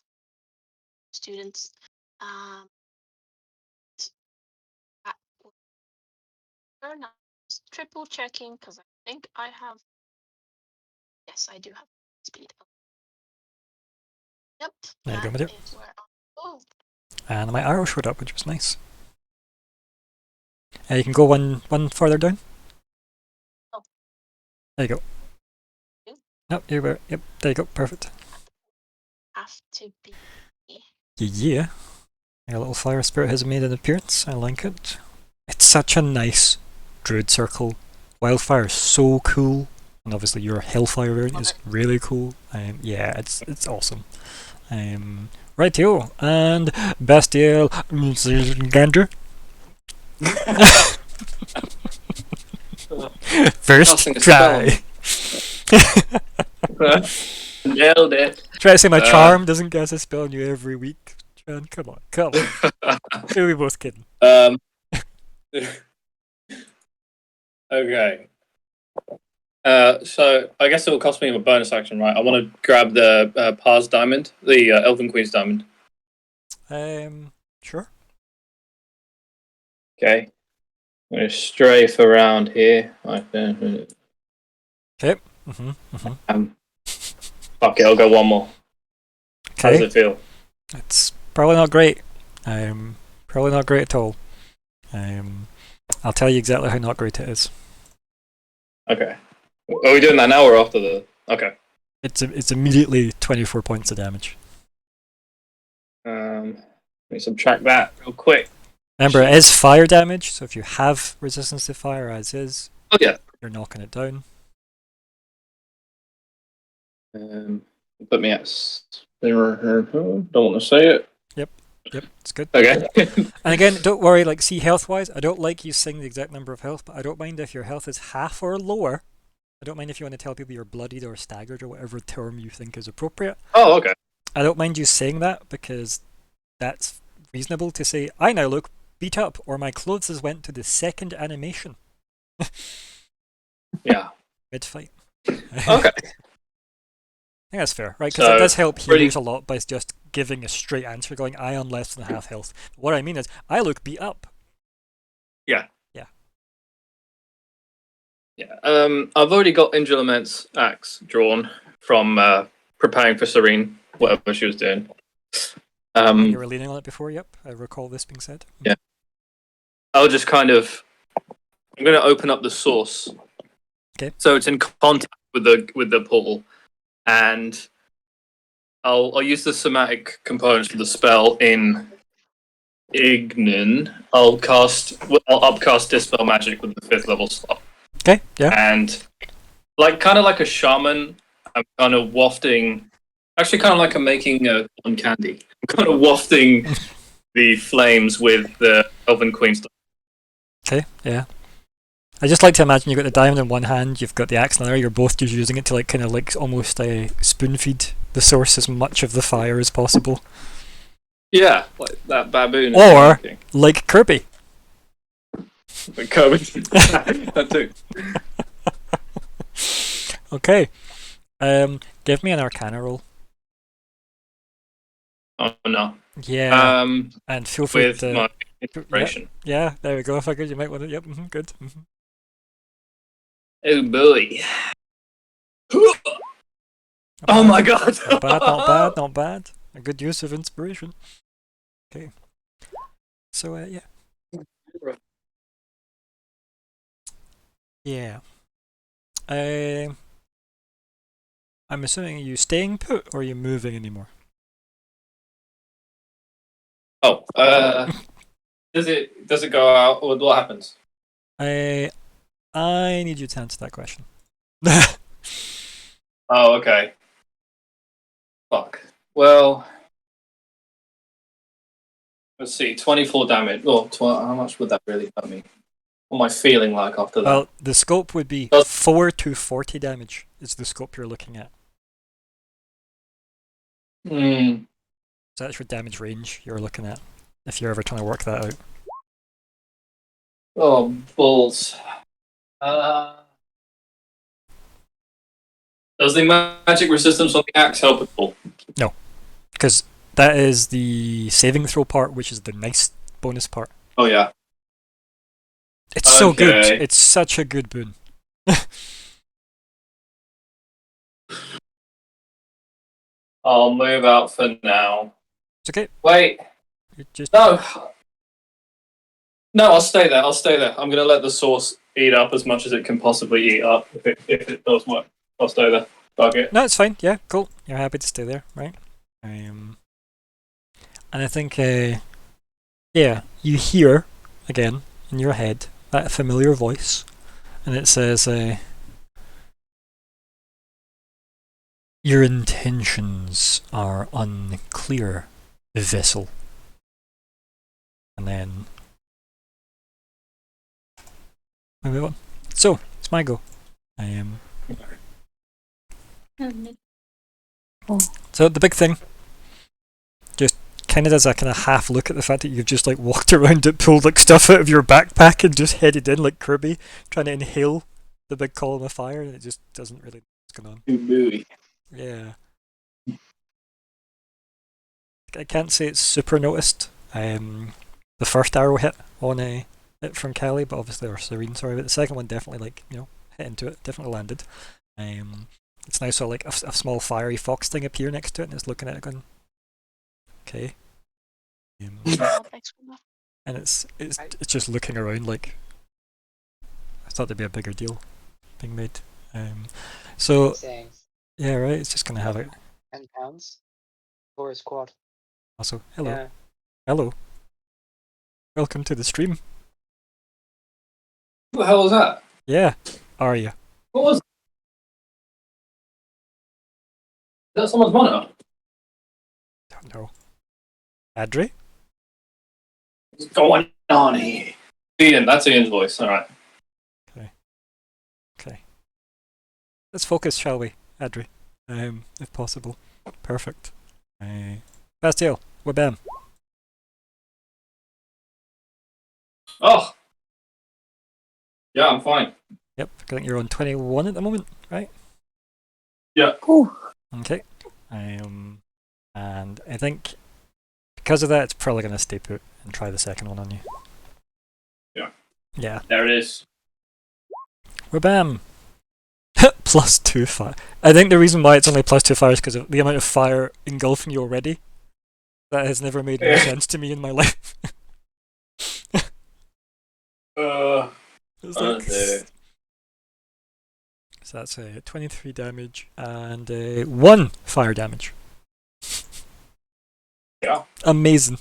students. Just triple checking because I think I have. Yes, I do have speed. Yep. There you go, my dear. Is where I'll go. And my arrow showed up, which was nice. You can go one further down. Oh. There you go. Yep, you were. Yep, there you go. Perfect. Have to be. Yeah. Your little fire spirit has made an appearance. I like it. It's such a nice druid circle. Wildfire is so cool. And obviously your Hellfire variant is really cool. Yeah, it's awesome. Rightio, and Bastille Gander. First try. Nailed it. Try to say my charm doesn't cast a spell on you every week. John, come on. Who are we both kidding? Okay. So I guess it will cost me a bonus action, right? I want to grab the Par's diamond, the Elven Queen's diamond. Sure. Okay. I'm going to strafe around here. Okay. Fuck it, I'll go one more. Okay. How does it feel? It's probably not great. Probably not great at all. I'll tell you exactly how not great it is. Okay. Are we doing that now or after the... Okay. It's immediately 24 points of damage. Let me subtract that real quick. Remember, it is fire damage, so if you have resistance to fire as is, yeah, you're knocking it down. Put me at... Don't want to say it. Yep, it's good. Okay. And again, don't worry, like, see, health-wise, I don't like you saying the exact number of health, but I don't mind if your health is half or lower. I don't mind if you want to tell people you're bloodied or staggered or whatever term you think is appropriate. Oh, okay. I don't mind you saying that because that's reasonable to say, I now look beat up, or my clothes has went to the second animation. Yeah. Mid-fight. Okay. I think that's fair, right? Because it does help healers a lot by just giving a straight answer, going, I am less than half health. What I mean is, I look beat up. Yeah. Yeah. Yeah. I've already got Indralament's axe drawn from preparing for Serene, whatever she was doing. You were leaning on it before, yep. I recall this being said. Yeah. I'll just kind of... I'm going to open up the source. Okay. So it's in contact with the portal. And I'll use the somatic components for the spell in Ignin. I'll upcast Dispel Magic with the 5th level slot. Okay, yeah. And like kind of like a shaman. I'm kind of wafting. Actually, kind of like I'm making cotton candy. I'm kind of wafting the flames with the Elven Queen stuff. Okay, yeah. I just like to imagine you've got the diamond in one hand, you've got the axe in the other, you're both just using it to like kind of like almost spoon feed the source as much of the fire as possible. Yeah, like that baboon. Or like Kirby. Like Kirby. That too. Okay. Give me an Arcana roll. Oh no. Yeah. And feel free With to. my inspiration. Yeah, there we go. I figured you might want to. Yep, good. Oh boy. Not Oh bad. my god. Not bad, not bad, not bad. A good use of inspiration. Okay. So, yeah. Yeah. I'm assuming, are you staying put or are you moving anymore? Oh, does it go out or what happens? I need you to answer that question. Oh, okay. Fuck. Well, let's see. 24 damage. Oh, how much would that really hurt me? What am I feeling like after that? Well, the scope would be 4 to 40 damage is the scope you're looking at. Hmm. So that's your damage range you're looking at, if you're ever trying to work that out. Oh, balls. Does the magic resistance on the axe help at all? No, because that is the saving throw part, which is the nice bonus part. Oh, yeah. It's so good. Okay. It's such a good boon. I'll move out for now. It's okay. Wait. You just No. No, I'll stay there. I'll stay there. I'm going to let the sauce eat up as much as it can possibly eat up. If it does work, I'll stay there. Fuck it. No, it's fine. Yeah, cool. You're happy to stay there, right? And I think, yeah, you hear again in your head that familiar voice, and it says, "Your intentions are unclear, vessel." And then we move on. So it's my go. So the big thing, just kind of does a kind of half look at the fact that you've just like walked around it, pulled like stuff out of your backpack, and just headed in like Kirby, trying to inhale the big column of fire, and it just doesn't really know what's going on. Yeah. I can't say it's super noticed. The first arrow hit on it from Kelly, but obviously, or Serene, sorry, but the second one definitely hit into it, definitely landed. It's now sort of like a small fiery fox thing appear next to it, and it's looking at it going, okay. And it's just looking around like, I thought there'd be a bigger deal being made. So yeah, right. It's just gonna have it. £10 for a squad. Also, hello, Yeah. hello, welcome to the stream. What the hell was that? Yeah, are you? What was? Is that someone's monitor? Don't know. Adri? What's going on here? Ian, that's Ian's voice. All right. Okay. Let's focus, shall we, Adri? If possible. Perfect. Bastiel, Webam. Oh. Yeah, I'm fine. Yep, I think you're on 21 at the moment, right? Yeah. Ooh. Okay. And I think because of that, it's probably going to stay put and try the second one on you. Yeah. Yeah. There it is. Wabam! +2 fire. I think the reason why it's only +2 fire is because of the amount of fire engulfing you already. That has never made more sense to me in my life. It's like, so that's 23 damage and 1 fire damage. Yeah. Amazing.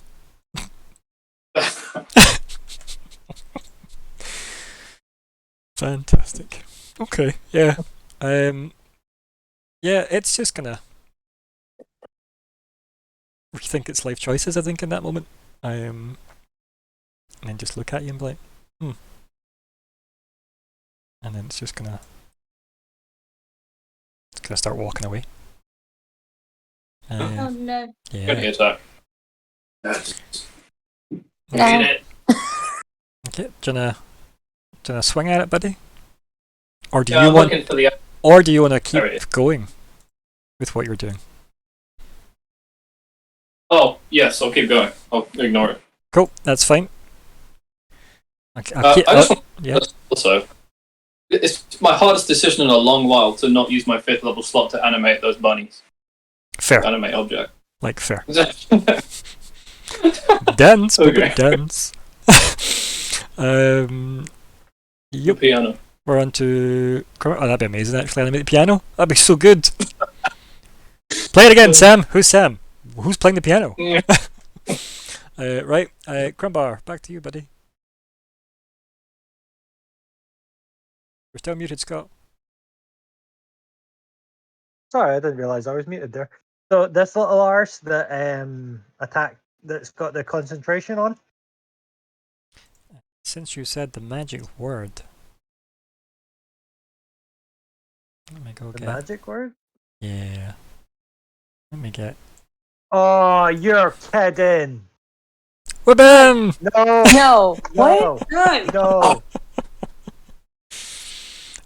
Fantastic. Okay, yeah. Yeah, it's just gonna rethink its life choices, I think, in that moment. And then just look at you and be like, and then it's gonna start walking away. Oh no. Good Yeah. attack. No. Hit it. Okay, do you wanna swing at it, buddy? Or do Yeah, you I'm want looking for the. or do you wanna keep There it is. going with what you're doing? Oh yes, I'll keep going. I'll ignore it. Cool, that's fine. Okay, I just want yeah. also. It's my hardest decision in a long while to not use my 5th level slot to animate those bunnies. Fair. Animate object. Like fair. Dance, Okay. dance. Yep. Piano. We're on to. Oh, that'd be amazing, actually. Animate the piano. That'd be so good. Play it again, Sam. Who's Sam? Who's playing the piano? Right. Crumbar, back to you, buddy. We're still muted, Scott. Sorry, I didn't realise I was muted there. So this little arse that attack that's got the concentration on. Since you said the magic word. Let me go The get. magic word? Yeah. Let me get. Oh, you're kidding. Wabam! No, No. What? no, No. no.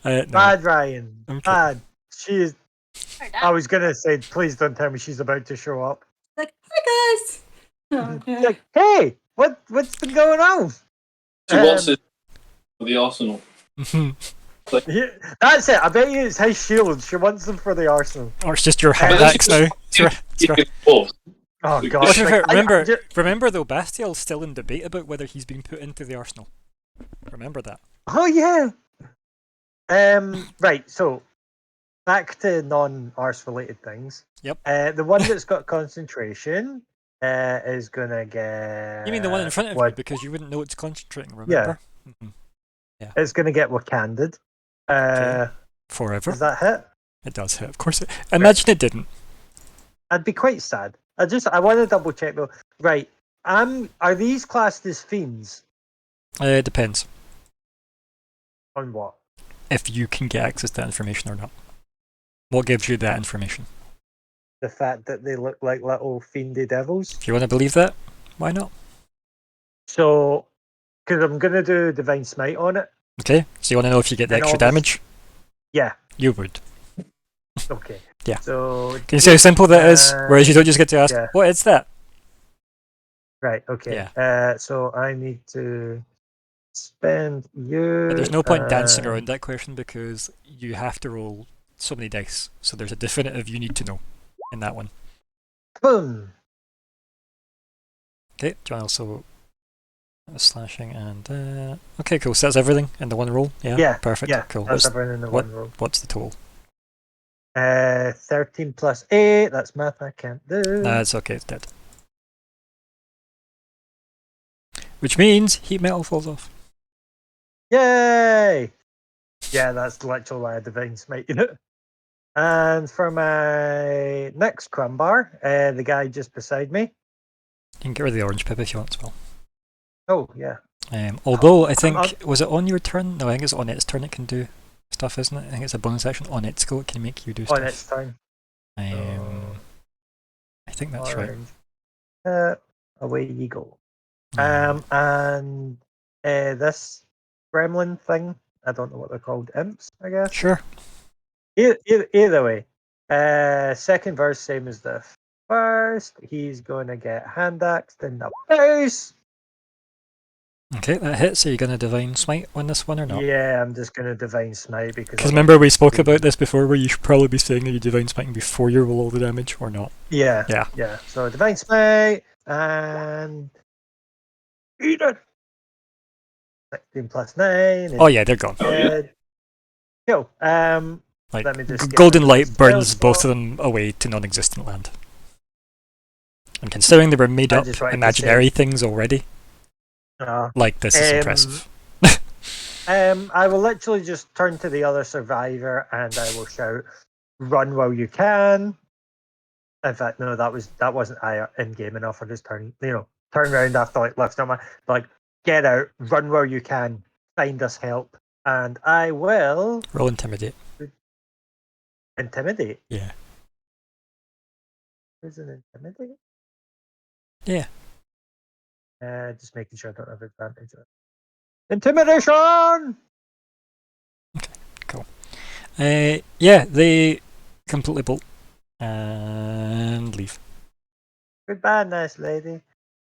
No. Bad, Ryan. Okay. Bad. She's. I was gonna say, please don't tell me she's about to show up. Like, hi guys. Oh, She's no. like, hey, what's been going on? She wants it for the arsenal. Yeah, that's it. I bet you it's his shield. She wants them for the arsenal. Or it's just your But hand then axe she now. just- It's right. Oh Well, gosh! to be fair, like, remember though, Bastiel's still in debate about whether he's been put into the arsenal. Remember that. Oh yeah. Right. So back to non-arse related things. Yep. The one that's got concentration is gonna get. You mean the one in front of you, what? because you wouldn't know it's concentrating, remember? Mhm. It's gonna get Wakanded. Okay. Forever. Does that hit? It does hit, of course. Imagine it didn't. I'd be quite sad. I want to double check though. Right. Are these classed as fiends? It depends On what? if you can get access to that information or not. What gives you that information? The fact that they look like little fiendy devils. If you want to believe that, why not? So, because I'm gonna do divine smite on it. Okay, so you want to know if you get the And extra all this- damage? Yeah. You would. Okay. Yeah. So. Can you see how simple that is? Whereas you don't just get to ask, yeah. what is that? Right. Okay. Yeah. So I need to spend you. But there's no point dancing around that question because you have to roll so many dice. So there's a definitive you need to know in that one. Boom. Okay, do you want also slashing and okay, cool. So that's everything in the one roll. Yeah. Yeah. Perfect. Yeah. Cool. That's everything in the what- one roll. What's the total? 13 plus 8. That's math I can't do. Nah, it's okay. It's dead. Which means heat metal falls off. Yay! Yeah, that's literally why I divine smite it. And for my next crumbar, the guy just beside me. You can get rid of the orange pip if you want as well. Oh yeah. Although I think I'm- was it on your turn? No, I think it's on its turn. It can do stuff, isn't it? I think it's a bonus action on its go. It can make you do stuff. On its turn. I think that's right. Orange. Away you go. Yeah. And this gremlin thing, I don't know what they're called, imps, I guess. Sure. Either way, second verse same as the first. He's going to get hand axed in the face. Okay, that hits. Are you going to divine smite on this one or not? Yeah, I'm just going to divine smite because. Because remember we spoke about this before, where you should probably be saying that you divine smiting before you roll all the damage or not. Yeah. Yeah. Yeah. So divine smite and eat it. 16 plus 9. Oh yeah, they're gone. Oh, yeah. Cool. Like let me just get golden my light spell burns both slot. of them away to non-existent land. And considering they were made I up just wanted to imaginary things already, Uh, like this is Um, impressive. I will literally just turn to the other survivor and I will shout, "Run while you can." In fact, no, that wasn't I in game enough. I just turn around after like lifting up my like, get out, run where you can, find us help, and I will Roll intimidate. intimidate. Yeah. Is it intimidate? Yeah. Just making sure I don't have advantage. Intimidation. Yeah, they completely bolt and leave. Goodbye, nice lady.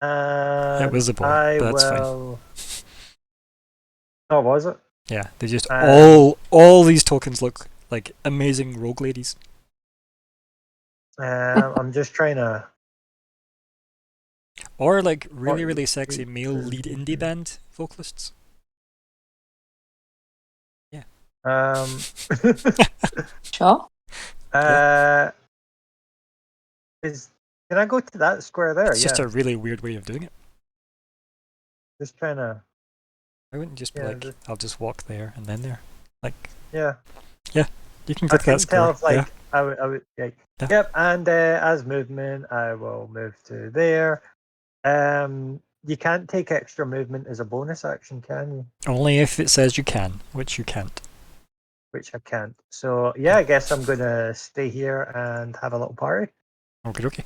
It was a boy, I but that's fine. will. Oh, was it? Yeah, they just Um, all these tokens look like amazing rogue ladies. I'm just trying to. Or like really, What- really sexy male lead indie band vocalists. Um. Sure. Is can I go to that square there? It's just Yeah. a really weird way of doing it. Just trying to. I wouldn't just be Yeah, like, I'll just walk there and then there. Like, Yeah. you can I get to that couldn't tell square. if like I would like. Yeah. Yep. And as movement, I will move to there. You can't take extra movement as a bonus action, can you? Only if it says you can, which you can't. Which I can't. So yeah, I guess I'm gonna stay here and have a little party. Okay, okay.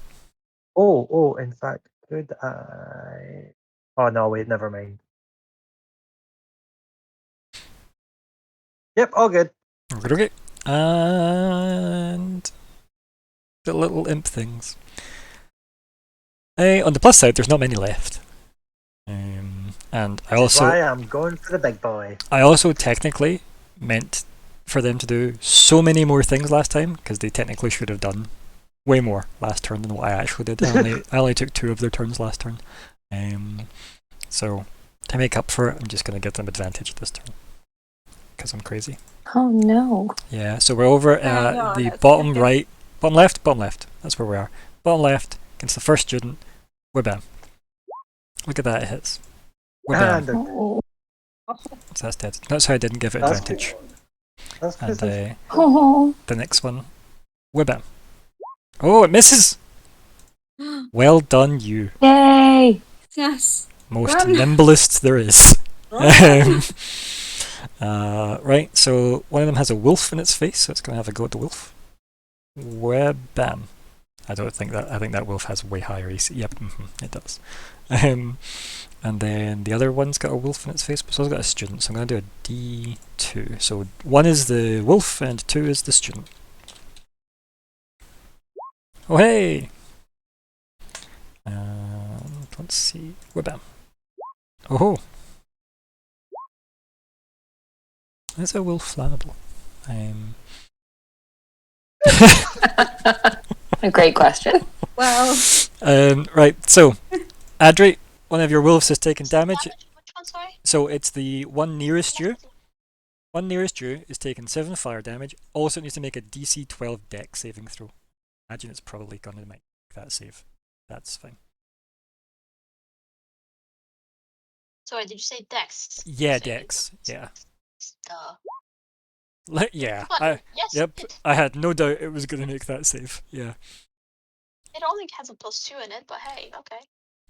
Oh, in fact, could I? Oh no, wait, never mind. Yep, all good. Okay, okay. And the little imp things. On the plus side, there's not many left. And I Which is why also, I'm going for the big boy. technically meant for them to do so many more things last time because they technically should have done way more last turn than what I actually did. I only took 2 of their turns last turn. So to make up for it, I'm just going to give them advantage this turn because I'm crazy. Oh no. Yeah, so we're over at no, the that's bottom okay. right, bottom left. That's where we are. Bottom left against the first student. Webam. Look at that, it hits. And Webam. Oh. So that's dead. That's how I didn't give it That's advantage. that's And because Oh. the next one, webam. Oh, it misses. Well done, you. Yay. Yes. Most Run. nimblest there is. Run. Right, so one of them has a wolf in its face, so it's going to have a go at the wolf. Webam. I think that wolf has way higher AC. Yep, it does. And then the other one's got a wolf in its face, but it's also got a student, so I'm going to do a D2. So 1 is the wolf and 2 is the student. Oh hey! Let's see. Webam. Oh! Is a wolf flammable? A great question. Well, Right, so Adri, one of your wolves has taken damage. Which one, sorry? So it's the one nearest you. One nearest you is taking 7 fire damage. Also, it needs to make a DC 12 dex saving throw. Imagine it's probably going to make that save. That's fine. Sorry, did you say Dex? Yeah, Say Dex. Yeah. Yeah. But yes, Yep. it I had no doubt it was going to make that save. Yeah. only has a +2 in it, but hey, okay.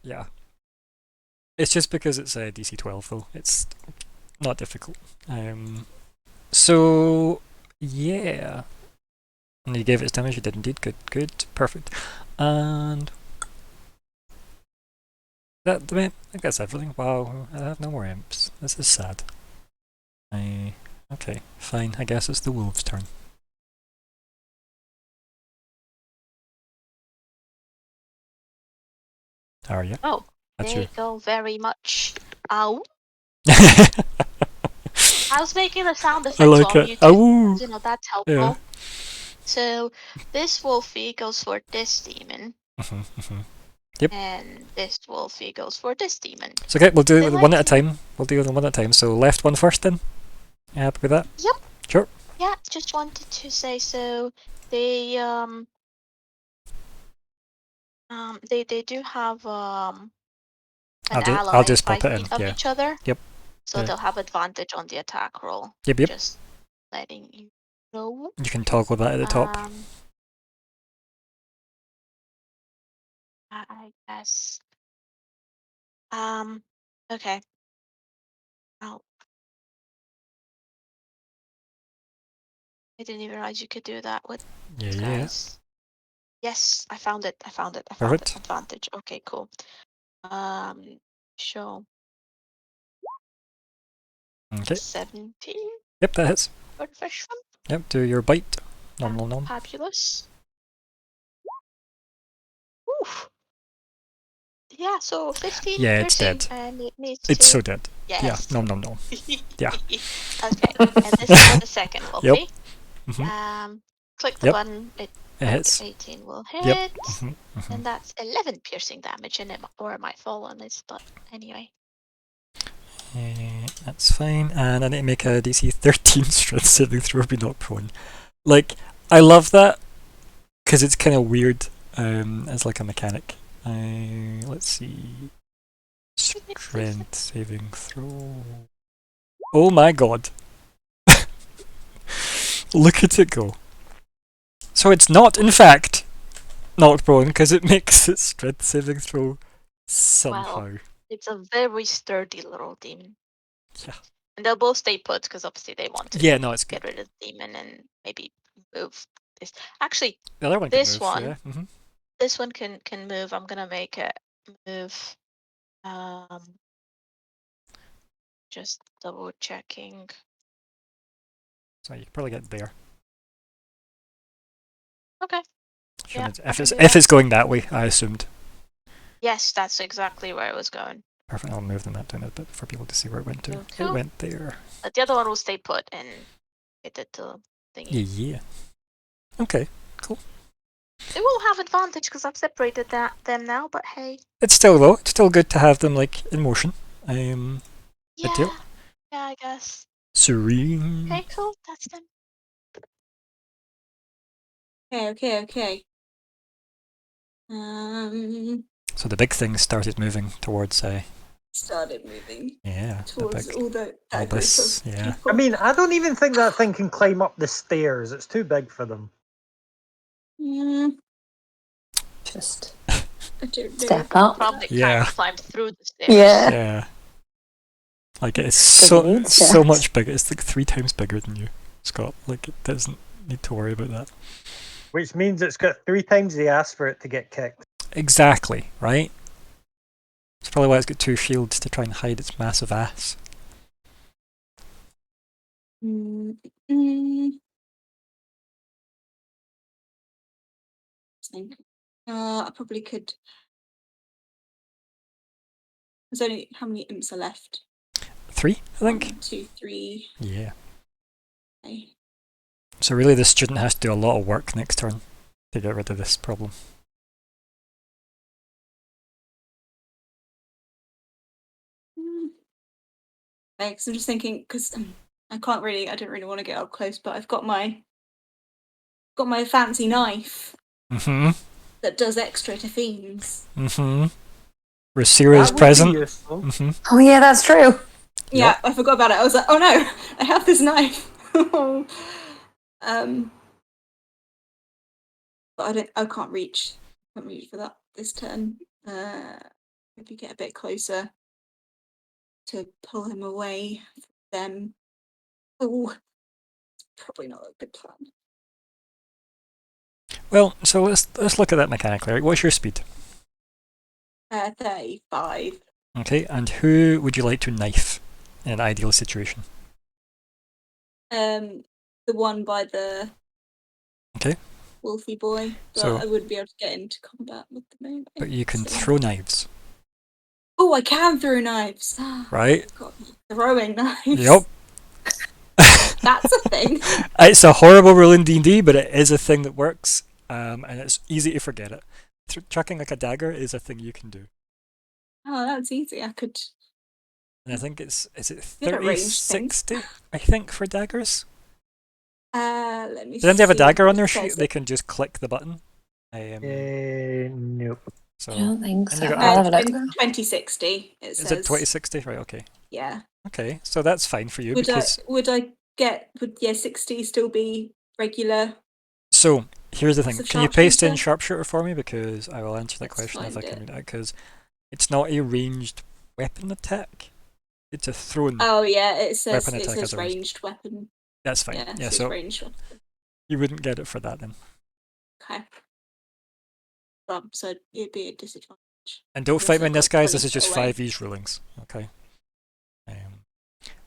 Yeah. It's just because it's a DC 12 though. It's not difficult. So yeah. And you gave it its damage. You did indeed. Good, perfect. And I think that's everything. Wow, I have no more imps. This is sad. Okay, fine. I guess it's the wolves' turn. How are you? Oh, That's they you. go very much. Ow. I was making a sound effect I like on it. YouTube. Ow! You know, that's helpful. Yeah. So this wolfie goes for this demon, Yep. and this wolfie goes for this demon. So okay, we'll do They it one like at a time. We'll do them one at a time. So left one first then. You happy with that? Yep. Sure. Yeah, just wanted to say so. They they do have an ally I'll just 5 pop it in. feet of Yeah. each other. Yep. So Yeah. they'll have advantage on the attack roll. Yep, yep. Just letting you know. You can toggle that at the top. I guess. Okay. Oh. I didn't even realize you could do that with Yeah, these yeah. guys. Yes, I found it. Perfect. Advantage. Okay, cool. Show Okay. 17 Yep, that hits. for the first one. Yep, do your bite. Nom nom nom. Fabulous. Oof. Yeah, so 15 Yeah, it's piercing, dead. and it needs It's to. so dead. Yes. Yeah, nom nom nom. Yeah. Okay, and this is for the second, Yep. okay? Mhm. Click the Yep. button. It hits. 18 will hit, Yep. Mhm, mhm. and that's 11 piercing damage, and it might fall on this, but anyway. That's fine. And I need to make a DC 13 strength saving throw or be knocked prone. Like, I love that because it's kind of weird as like a mechanic. Let's see. Strength saving throw. Oh my god. Look at it go. So it's not, in fact, knocked prone because it makes its strength saving throw somehow. Well, it's a very sturdy little demon. Yeah. And they'll both stay put because obviously they want to Yeah, no, it's good. get rid of the demon and maybe move this. Actually, The other one can this move, one, yeah. this one can move. I'm gonna make it move. Just double checking. So you can probably get there. Okay. Yeah, I If can it's do if that. it's going that way, I assumed. Yes, that's exactly where it was going. Perfect. I'll move the map down a bit for people to see where it went to. Cool, It cool. went there. But the other one will stay put and get it to thingy. Yeah. Okay. Cool. They will have advantage because I've separated them now. But hey. It's still though. It's still good to have them like in motion. Yeah. Ideal. Yeah, I guess. Serene. Okay, cool. That's them. Okay. So the big thing started moving towards. Started moving Yeah. towards all that all group this. of Yeah. people. I mean, I don't even think that thing can climb up the stairs. It's too big for them. Just I don't know. step up. Probably Yeah. climbed through the stairs. Yeah. Yeah. Like it's Doesn't so need much bigger. It's like 3 times bigger than you, Scott. Like it doesn't need to worry about that. Which means it's got 3 times the ass for it to get kicked. Exactly, right? That's probably why it's got 2 shields to try and hide its massive ass. I probably could. There's only how many imps are left? 3, I think. 1, 2, 3. Yeah. Okay. So really, the student has to do a lot of work next turn to get rid of this problem. Because I'm just thinking, because I don't really want to get up close, but I've got my fancy knife that does extra to fiends. Rasira's That would be present. useful. Oh yeah, that's true. Yeah, Yep. I forgot about it. I was like, oh no, I have this knife. But I can't reach. Can't reach for that this turn. Maybe get a bit closer to pull him away from them. Oh, it's probably not a good plan. Well, so let's look at that mechanically. Right? What's your speed? 35. Okay, and who would you like to knife in an ideal situation? The one by the wolfy boy, but So- I wouldn't be able to get into combat with the moment. But you can throw knives, Oh, I can throw knives. right? God, throwing knives. Yep. That's a thing. It's a horrible rule in D&D, but it is a thing that works, and it's easy to forget it. Chucking like a dagger is a thing you can do. Oh, that's easy. I could. And I think is it Good at 30, range 60, I think, for daggers? Let me Does anyone have a see dagger what on their it sheet? says. They can just click the button. Nope. So I don't think and so. you got- I'll have a look. 2060. It is says. it 2060? Right, okay. Yeah. Okay, so that's fine for you Would because. would 60 still be regular? So here's the As thing. a Can you paste in sharpshooter? sharpshooter for me? Because I will answer that Let's question if I find can it. read it out. Because it's not a ranged weapon attack. It's a thrown Oh yeah, it weapon says attack as a ranged. ranged weapon. That's fine. Yeah, Yeah, so it's so ranged weapon. you wouldn't get it for that then. Okay. So it'd be a disadvantage. And don't Unless fight me I've on this, got guys. 20 This is just foot away. 5e's rulings. Okay.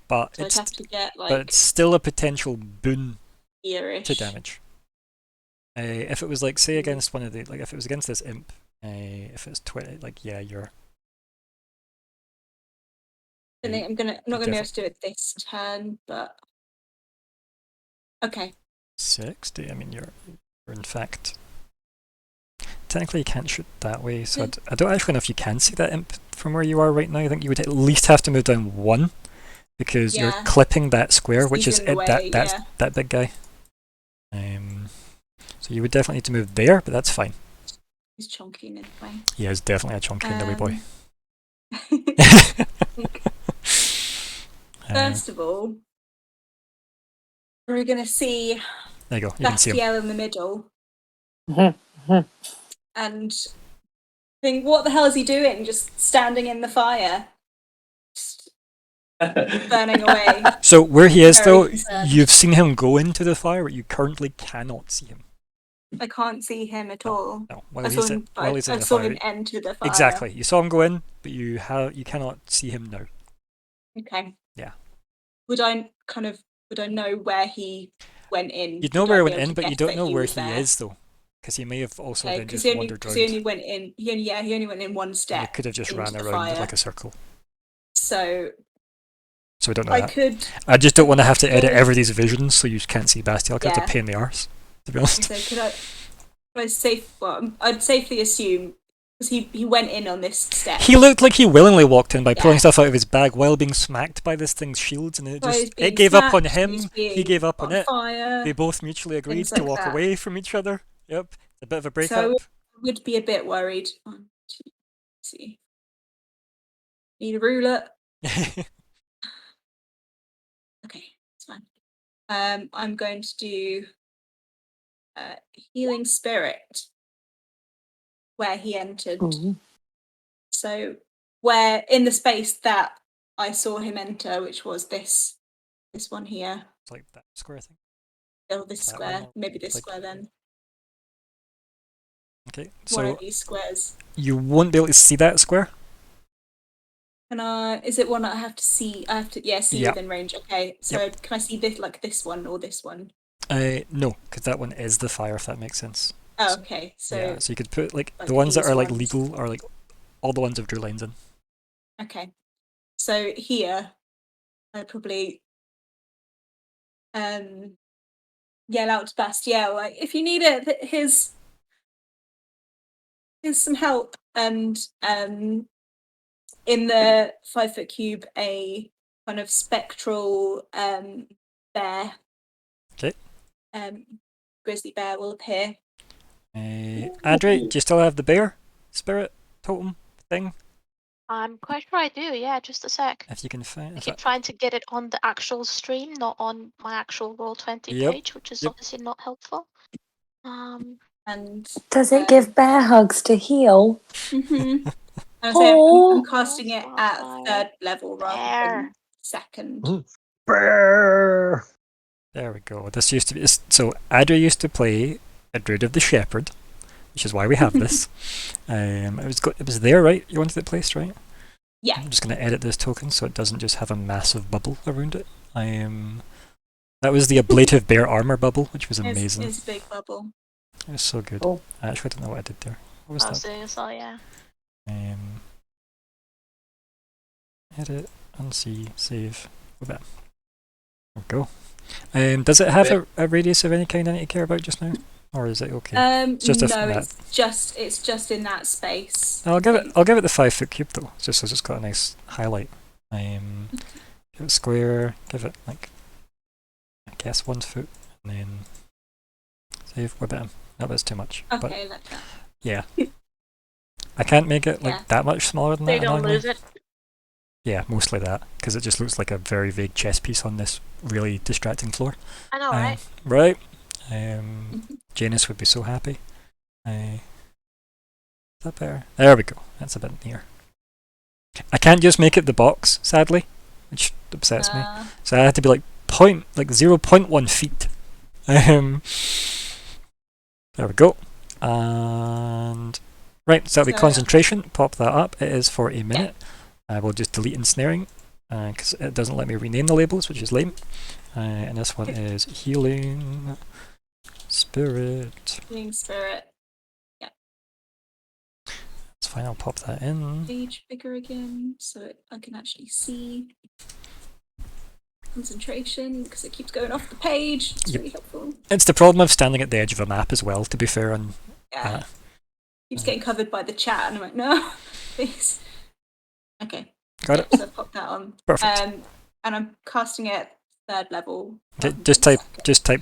But So I'd it's have to get but like it's still a potential boon earish. to damage. If it was like say against one of the if it was against this imp, if it's 20, like yeah, you're. I think I'm not gonna be able to definitely- do it this turn, but okay. 60. I mean, you're in fact. Technically, you can't shoot that way, so I don't actually know if you can see that imp from where you are right now. I think you would at least have to move down 1 because you're Yeah. clipping that square, He's which is in the way, that big guy. So you would definitely need to move there, but that's fine. He's chunky in the way. He is definitely a chunky in the wee boy. First of all, we're gonna see There you go. You can see him. Bastiel in the middle Mhm. and think, what the hell is he doing? Just standing in the fire, just burning away. So where he is, Very though, concerned. you've seen him go into the fire, but you currently cannot see him. I can't see him at all. No, I saw him. while I he's in the saw fire. him enter the fire. Exactly. You saw him go in, but you cannot see him now. Okay. Yeah. Would I know where he went in? You'd know Would where I he be went able in, to but you guess don't that know where was he there? is though, because he may have also then Because just wandered he only around. went in. He only went in one And step. you could have just into ran the around fire. like a circle. So So we don't know I that. could. I just don't want to have to edit could- everybody's visions so you can't see Bastial. Because Yeah. it's a pain in the arse, to be honest. So could I'd safely assume because he went in on this step. He looked like he willingly walked in by pulling Yeah. stuff out of his bag while being smacked by this thing's shields, and So he's being it gave up on smacked, him. he's He being gave up on it. Fire. They both mutually agreed things to like walk that. away from each other. Yep, a bit of a breakup. So I would be a bit worried. 1, 2, see. Need a ruler. Okay, it's fine. I'm going to do healing spirit where he entered. Ooh. So where in the space that I saw him enter, which was this one here. It's like that square thing. Oh, this That square. one, or Maybe this like- square then. Okay, One so of these squares. you won't be able to see that square. Is it one that I have to see? I have to see Yeah. within range. Okay, so can I see this one or this one? No, because that one is the fire. If that makes sense. Oh, okay. So yeah, so you could put like like the ones that these are like ones. legal are like all the ones I've drew lines in. okay. So here, I probably yell out to Bastiel, like, if you need it, here's some help. And in the 5-foot cube, a kind of spectral bear. Okay. Grizzly bear will appear. Adri, do you still have the bear spirit totem thing? I'm quite sure I do. Yeah, just a sec. If you can find. I If keep trying to get it on the actual stream, not on my actual Roll20 Yep, page, which is yep. obviously not helpful. And Does it give bear hugs to heal? I'm Oh. casting it at Fire. 3rd level rather Bear. than 2nd. Brrr. There we go. This used to be so. Adri used to play a Druid of the Shepherd, which is why we have this. It was there, right? You wanted it placed, right? Yeah. I'm just going to edit this token so it doesn't just have a massive bubble around it. That was the ablative bear armor bubble, which was amazing. It's a big bubble. It was so good. Oh. I actually don't know what I did there. What was I was that? doing so, yeah. Edit, unsee, save. Go back. There we go. Does it have a radius of any kind I need to care about just now, or is it okay? It's just a no, map. it's just in that space. I'll give it the 5-foot cube though, just so it's got a nice highlight. Give it square. Give it like I guess 1 foot, and then save. We're better. No, that's too much. But Okay, like that. yeah, I can't make it like Yeah. that much smaller than They that. don't annoyingly. lose it. Yeah, mostly that, because it just looks like a very vague chess piece on this really distracting floor. I know, right? Right. Janus would be so happy. Is that better? There we go. That's a bit near. I can't just make it the box, sadly, which upsets me. So I had to be like 0.1 feet. There we go. And right, so that'll be So- concentration. Pop that up. It is for a minute. I will just delete ensnaring because it doesn't let me rename the labels, which is lame. And this one is healing spirit. Healing spirit. It's fine. I'll pop that in. Page bigger again, so I can actually see concentration because it keeps going off the page. It's Yep. really helpful. It's the problem of standing at the edge of a map as well. To be fair, and Yeah. Keeps getting covered by the chat, and I'm like, no, please. Okay. got it. So I've popped that on. Perfect. And I'm casting it third level. Just type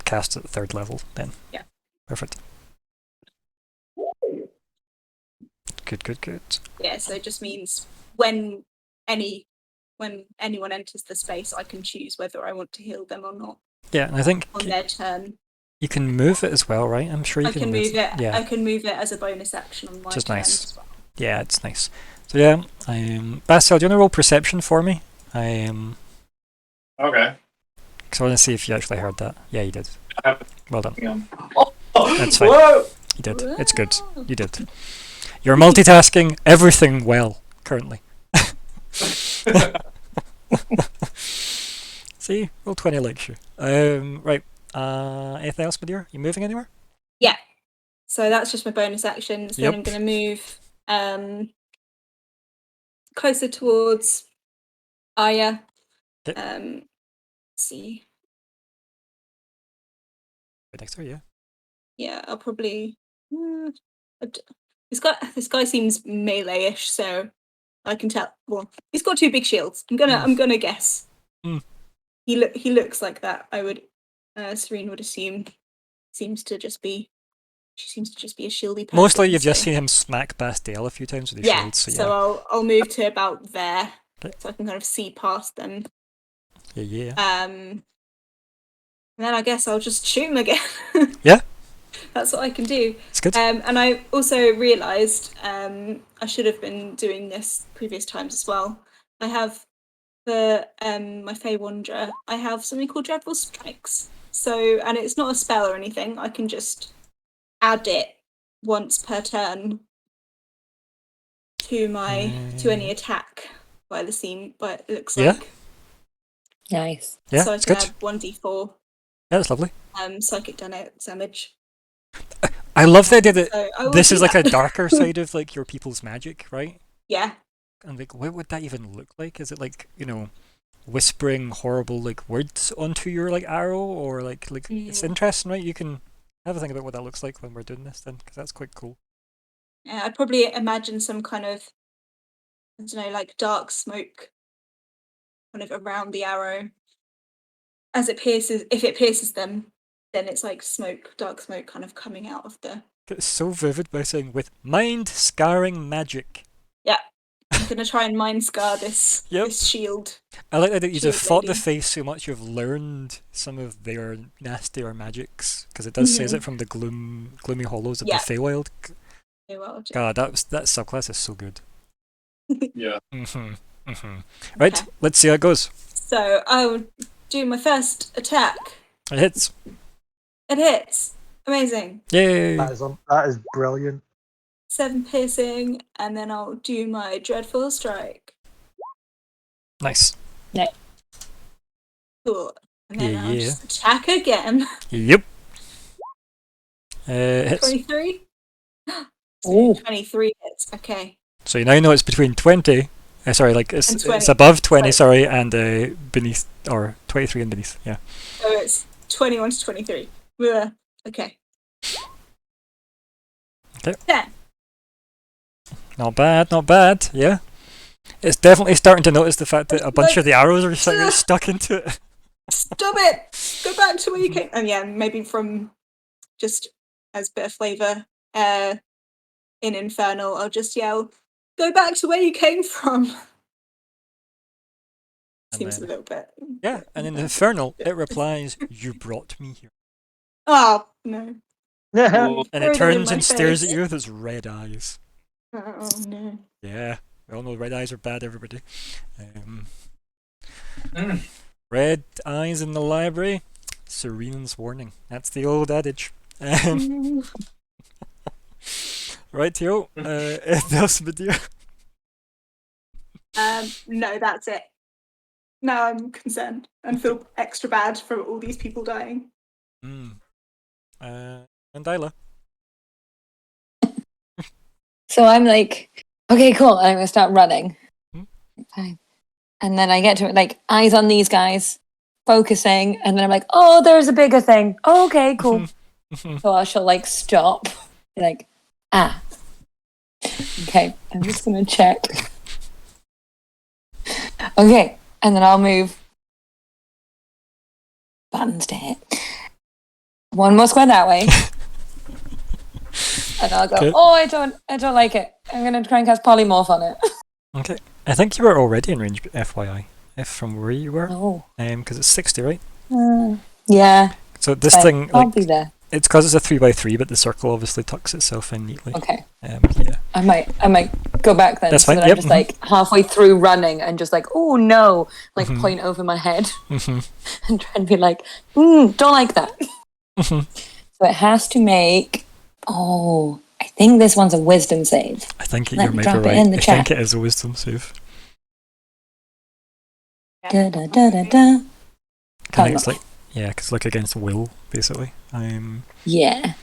cast at the third level then. Yeah. Perfect. Good. Yeah, so it just means when anyone enters the space, I can choose whether I want to heal them or not Yeah, and I think on their turn. you can move it as well, right? I'm sure you I can move it. Yeah, I can move it as a bonus action on my Which is turn nice. as well. yeah, it's nice. So yeah, Bastille, do you want to roll perception for me? Okay. Because I want to see if you actually heard that. Yeah, you did. Well done. That's fine. Whoa! You did. It's good. Whoa. You did. You're multitasking everything well currently. See, roll 20 lecture. Right. Anything else, my dear? You moving anywhere? So that's just my bonus action. So Yep. then I'm going to move closer towards Aya. Okay. Let's see. Right next to her, yeah. Yeah, I'll probably. This guy seems melee-ish, so I can tell. Well, he's got two big shields. I'm gonna guess. Hmm. He looks like that. I would. Serene would assume. She seems to just be a shieldy person. Mostly you've just so- seen him smack Bastille a few times with his Yeah. shields, so So yeah. I'll move to about there, Okay. so I can kind of see past them. Yeah. And then I guess I'll just shoot him again. Yeah. That's what I can do. It's good. And I also realised I should have been doing this previous times as well. I have for my Fey Wanderer, I have something called Dreadful Strikes. So, and it's not a spell or anything. I can just add it once per turn to any attack by the scene. But it looks Yeah. like Nice. Yeah, so I it's can good. add 1d4 Yeah, that's lovely. psychic damage. I love the idea that So I will this do is like a that. darker side of like your people's magic, right? Yeah. And like, what would that even look like? Is it like, whispering horrible like words onto your like arrow, or like it's interesting, right? You can have a think about what that looks like when we're doing this, then, because that's quite cool. Yeah, I'd probably imagine some kind of, I don't know, like dark smoke kind of around the arrow as it pierces. If it pierces them, then it's like dark smoke kind of coming out of the. It's so vivid by saying with mind scarring magic. Yeah, I'm gonna try and mind scar this Yep. this shield. I like that you've Shield fought the lady. face so much you've learned some of their nastier magics, because it does says it from the gloomy hollows of Yeah. the Feywild. Okay, well, God, that subclass is so good. Yeah. Right, Okay. let's see how it goes. So I will do my first attack. It hits. It hits. Amazing. Yay! That is brilliant. 7 piercing, and then I'll do my dreadful strike. Nice. Cool. And then I'll Yeah. just attack again. Yep. Hits. 23? Ooh. 23 hits. Okay. So you now know it's between 20. Sorry, like And it's 20. above 20. Right. Sorry, and beneath, or 23 and beneath. Yeah. So it's 21 to 23. Ugh. Okay. Okay. 10. Not bad. Yeah. It's definitely starting to notice the fact that a bunch of the arrows are stuck into it. Stop it! Go back to where you came. And yeah, maybe from just as a bit of flavour in Infernal, I'll just yell, go back to where you came from. Seems a then, little bit. yeah, and in the Infernal, it replies, "You brought me here." Oh no. Whoa. And Throw it that in turns my and stares at face. you with its red eyes. Oh no. Yeah, we all know red eyes are bad, everybody. Mm. Red eyes in the library, Serene's warning. That's the old adage. Right, Theo. Anything else, Medea? No, that's it. Now I'm concerned and feel extra bad for all these people dying. And Isla. So I'm like, okay, cool. I'm gonna start running. Hmm. Fine. And then I get to it, like eyes on these guys, focusing, and then I'm like, oh, there's a bigger thing. Oh, okay, cool. So I shall like stop. Be like, ah. Okay, I'm just gonna check. Okay, and then I'll move buttons to hit. One more square that way. And I'll go, Okay. oh, I don't like it. I'm gonna try and cast polymorph on it. Okay. I think you were already in range, FYI, if from where you were. Oh. Because it's 60, right? Yeah. So this Fine. thing, I'll like, be there. it's because it's a 3x3, but the circle obviously tucks itself in neatly. Okay. Yeah. I might go back then. That's so fine, that yep, I'm just like halfway through running and just like, oh no, like Mhm. point over my head Mhm. and try and be like, don't like that. Mhm. So it has to make. Oh, I think this one's a wisdom save. I think Let you're me maybe drop it right. in the I chat. think it is a wisdom save. Da da da da da. I think Can't it's look. like, yeah, because like against will, basically. Yeah.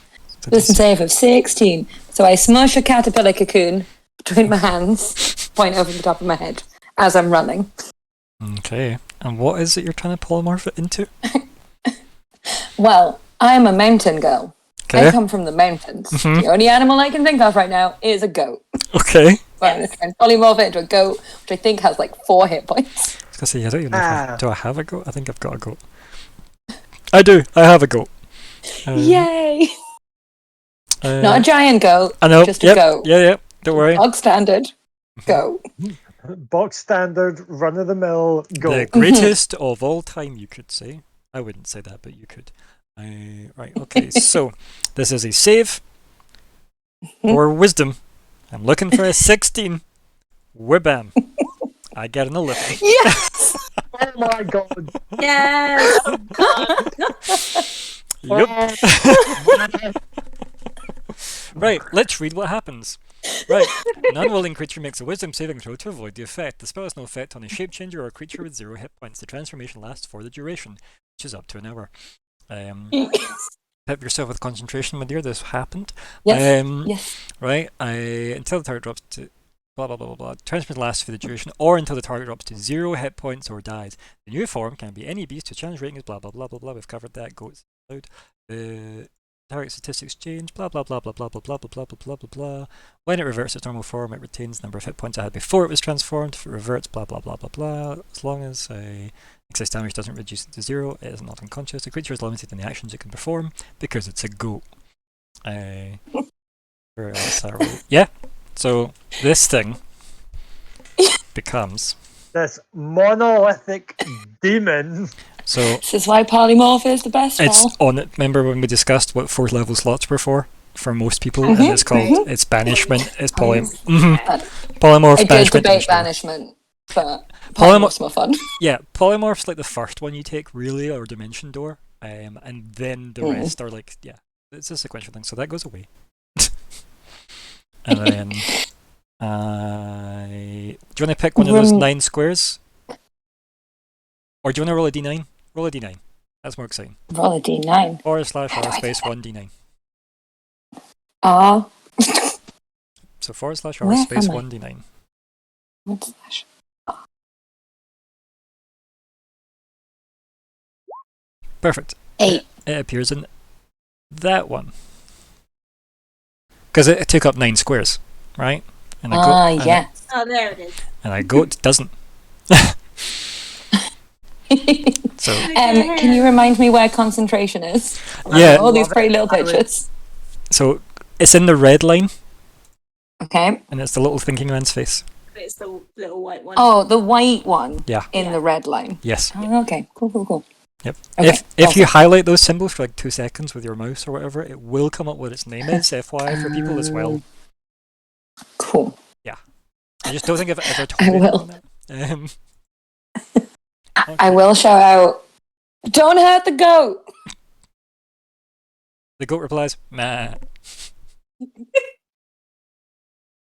So Wisdom just- save of 16. So I smush a caterpillar cocoon between my hands, point over the top of my head as I'm running. Okay. And what is it you're trying to polymorph it into? Well, I'm a mountain girl. I Okay. come from the mountains. Mhm. The only animal I can think of right now is a goat. Okay. So I'm going to try and polymorph it into a goat, which I think has like 4 hit points. I was gonna say, I don't even know if Ah. do I have a goat? I think I've got a goat. I do. I have a goat. Yay! Not a Uh, giant goat, I know. just a Yep. goat. Yeah. Don't worry. Bog standard goat. Box standard, run of the mill, The go. greatest of all time, you could say. I wouldn't say that, but you could. Right. Okay. So this is a save for wisdom. I'm looking for a 16. Wibam. I get an 11. Yes! Oh my god. Yes. Yep. Right, let's read what happens. Right, an unwilling creature makes a wisdom saving throw to avoid the effect. The spell has no effect on a shape changer or a creature with 0 hit points. The transformation lasts for the duration, which is up to an hour. Pip yourself with concentration, my dear. This happened. Yes. Yes. Right, until the target drops to blah blah blah blah blah. Transformation lasts for the duration, or until the target drops to 0 hit points or dies. The new form can be any beast. The challenge rating is blah blah blah blah blah. We've covered that. Goats allowed. The target statistics change. Blah blah blah blah blah blah blah blah blah blah blah blah. When it reverts its normal form, it retains the number of hit points it had before it was transformed. If it reverts, blah blah blah blah blah. As long as excess damage doesn't reduce it to 0, it is not unconscious. The creature is limited in the actions it can perform because it's a goat. Yeah. So this thing becomes This monolithic demon. so. This is why polymorph is the best It's spell. on it. Remember when we discussed what 4th level slots were for most people, and it's called it's banishment. It's polymorph I did banishment. debate Dimensional. banishment, but Polymorph- polymorph's more fun. Yeah, polymorph's like the first one you take, really, or dimension door, and then the rest are like it's a sequential thing. So that goes away, and then do you want to pick one of those 9 squares, or do you want to roll a d9? Roll a d9. That's more exciting. Roll a d9. /r space 1d9. Ah. So /r Where space am I? 1d9. What's that? Perfect. 8. It appears in that one. Because it took up 9 squares, right? And a goat, Yeah. Oh, there it is. and a goat doesn't. So Can you remind me where concentration is? Yeah. All these Love it. pretty little I would- pictures. so it's in the red line, Okay. and it's the little thinking man's face. It's the little white one. Oh, the white one. Yeah. In the red line. Yes. Oh, okay. Cool. Yep. Okay, If you awesome. highlight those symbols for like 2 seconds with your mouse or whatever, it will come up what its name is. FYI for people as well. Cool. I just don't think I've ever told I anyone will. that. I will shout out, don't hurt the goat! The goat replies, "Meh."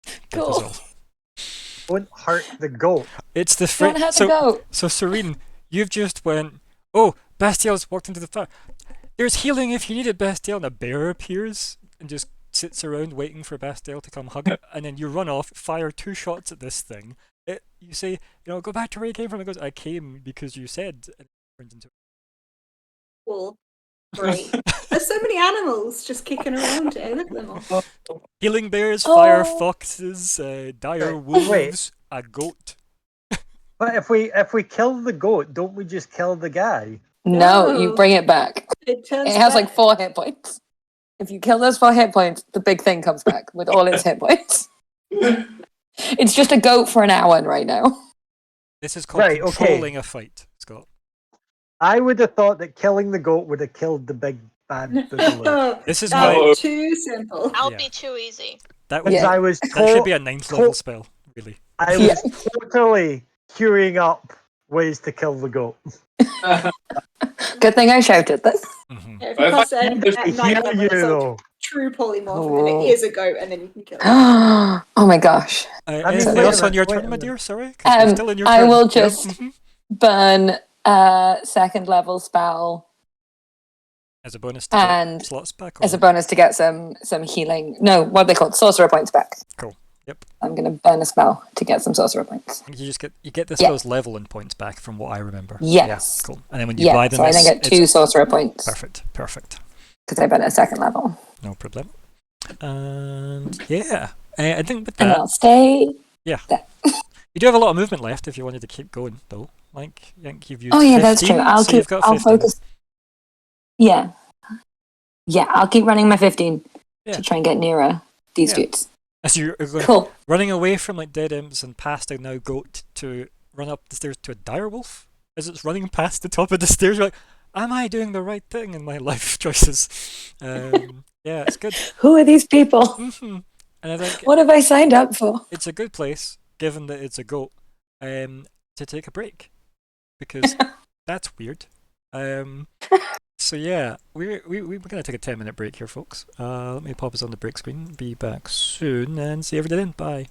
Death is Cool. all. Don't hurt the goat. It's the Don't hurt the goat! So Serene, you've just went, oh, Bastiel's walked into the fire. There's healing if you need it, Bastiel. And a bear appears and just sits around waiting for Bastiel to come hug it. And then you run off, fire 2 shots at this thing. You say, go back to where you came from. It goes, I came because you said. And it turns into Cool. Great. There's so many animals just kicking around here. Look at them all. healing bears, fire Oh. foxes, dire Wait. wolves, a goat. But if we kill the goat, don't we just kill the guy? No, No. you bring it back. It turns It has back. like 4 hit points. If you kill those 4 hit points, the big thing comes back with all its hit points. It's just a goat for an hour right now. This is called Right, okay. controlling a fight, Scott. I would have thought that killing the goat would have killed the big bad boogaloo. Oh, This is that's why too simple. That'll Yeah. be too easy. that Because would Yeah. I was that should be a 9th level spell, really. I Yeah. was totally queuing up ways to kill the goat. Good thing I shouted then. Hmm Yeah, if But you if pass I it remember at I night hear level, you it's like though. true polymorph, and then Oh. it is a goat, and then you can kill it. Oh my gosh. Anything wait a else on minute, your wait a turn, my minute. dear? Sorry, because we're still in your turn. I will Yep, just mhm. burn a 2nd level spell As a bonus to get and slots back. as a or- bonus to get some healing. No, what are they called? Sorcerer points back. Cool. Yep. I'm gonna burn a spell to get some sorcerer points. You just get the Yeah. spell's level and points back from what I remember. Yes. Yeah, cool. And then when you buy Yeah, them, so I then get 2 sorcerer points perfect. because I burn at 2nd level. No problem. And yeah, I think with And that, I'll stay. you there. do have a lot of movement left if you wanted to keep going, though. Like, I think you've used Oh yeah, 15, that's true. so you've got I'll 15. focus. Yeah. Yeah, I'll keep running my 15 Yeah. to try and get nearer these Yeah. dudes. As you're going Cool. running away from like dead imps and past a now goat to run up the stairs to a dire wolf. As it's running past the top of the stairs, you're like, am I doing the right thing in my life choices? Yeah, it's good. Who are these people? Hmm And I think What have I signed up for? it's a good place, given that it's a goat, to take a break. Because that's weird. So yeah, we're gonna take a 10-minute break here, folks. Let me pop us on the break screen. Be back soon and see everybody then. Bye.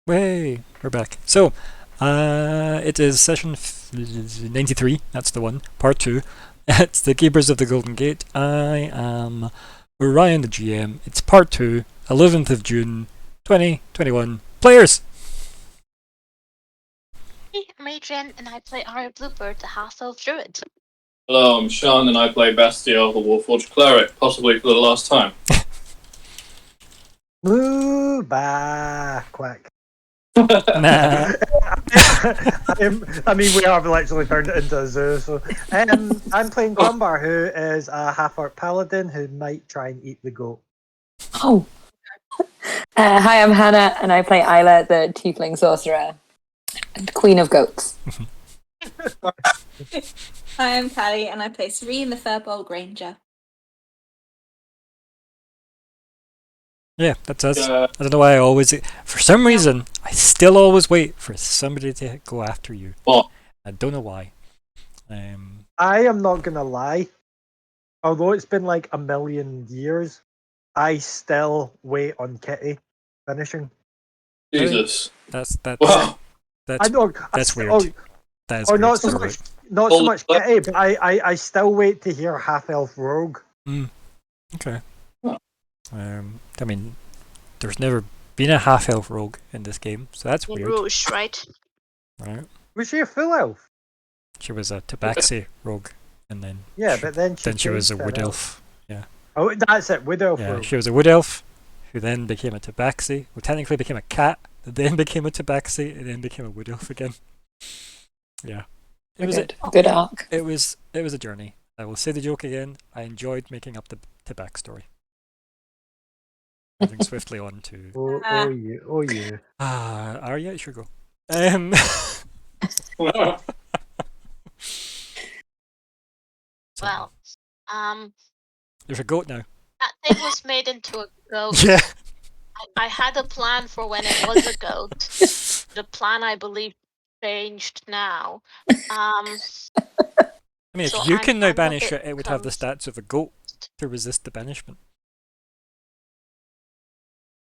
Way, we're back. So, it is session 93. That's the one. Part 2. It's the Keepers of the Golden Gate. I am Orion, the GM. It's part 2, 11th of June, 2021. Players! Hey, I'm Adrian, and I play Arya Bluebird, the half-elf druid. Hello, I'm Sean, and I play Bastiel, the Warforged Cleric, possibly for the last time. Moo back quick. Nah. I mean, we have literally turned it into a zoo. So, I'm playing Gumbar, who is a half-orc paladin who might try and eat the goat. Oh. Hi, I'm Hannah, and I play Isla, the tiefling sorcerer and queen of goats. Hi, I'm Callie, and I play Serene, the Firbolg Ranger. Yeah, that's us. I don't know why I always... For some reason, I still always wait for somebody to go after you. What? I don't know why. I am not gonna lie. Although it's been like a million years, I still wait on Kitty finishing. Jesus. That's Wow. that's Weird. that is Or weird. not so You're much, right. not so much Kitty, but I still wait to hear half elf rogue. Okay. I mean, there's never been a half elf rogue in this game, so that's In weird. Rouge, right? Right? Was she a full elf? She was a tabaxi rogue, and then Yeah, but then she was a changed wood her elf. Yeah. Oh, that's it, wood elf Yeah, rogue. she was a wood elf, who then became a tabaxi, who technically became a cat, that then became a tabaxi, and then became a wood elf again. Yeah. It was Good arc. It was a journey. I will say the joke again. I enjoyed making up the backstory. Moving swiftly on to Oh you. Arya, sure go. Well, There's a goat now. that thing was made into a goat. Yeah. I had a plan for when it was a goat. The plan, I believe, changed now. I mean, if So you can now I'm a banish bit it, it would have the stats of a goat to resist the banishment.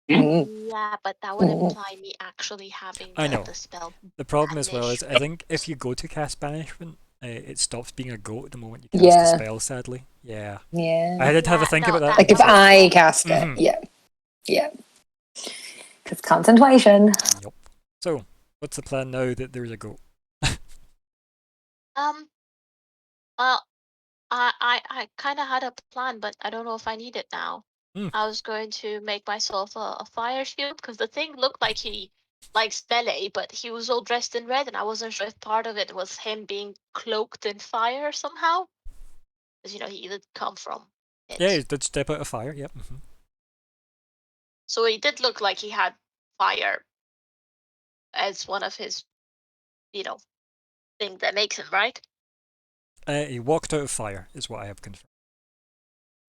Yeah, but that would imply me actually having I know. the spell. The problem as well is, banish. I think if you go to cast banishment, it stops being a goat the moment you cast the spell, sadly. Yeah. Yeah. I did have a think no, about that. Like if was I wrong. cast it, yeah. Because concentration. Yup. So, what's the plan now that there's a goat? Well, I kind of had a plan, but I don't know if I need it now. I was going to make myself a fire shield because the thing looked like he likes melee, but he was all dressed in red, and I wasn't sure if part of it was him being cloaked in fire somehow. Because he did come from it. Yeah, he did step out of fire, yep. So he did look like he had fire as one of his, thing that makes him, right? He walked out of fire, is what I have confirmed.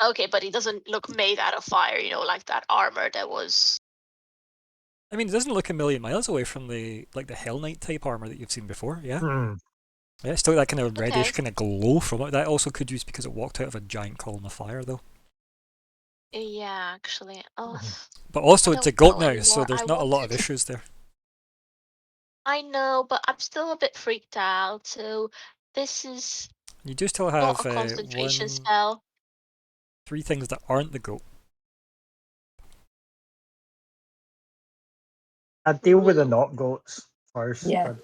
Okay, but he doesn't look made out of fire, like that armor that was... I mean, it doesn't look a million miles away from the Hell Knight type armor that you've seen before, yeah? Yeah, still that kind of reddish kind of glow from it. That also could use because it walked out of a giant column of fire, though. Yeah, actually. Oh, but also, it's a goat now, so anymore. there's not a lot of issues there. I know, but I'm still a bit freaked out. So this is You do still have not a concentration spell. 3 things that aren't the goat. I'd deal with the not goats first. Yeah. I'd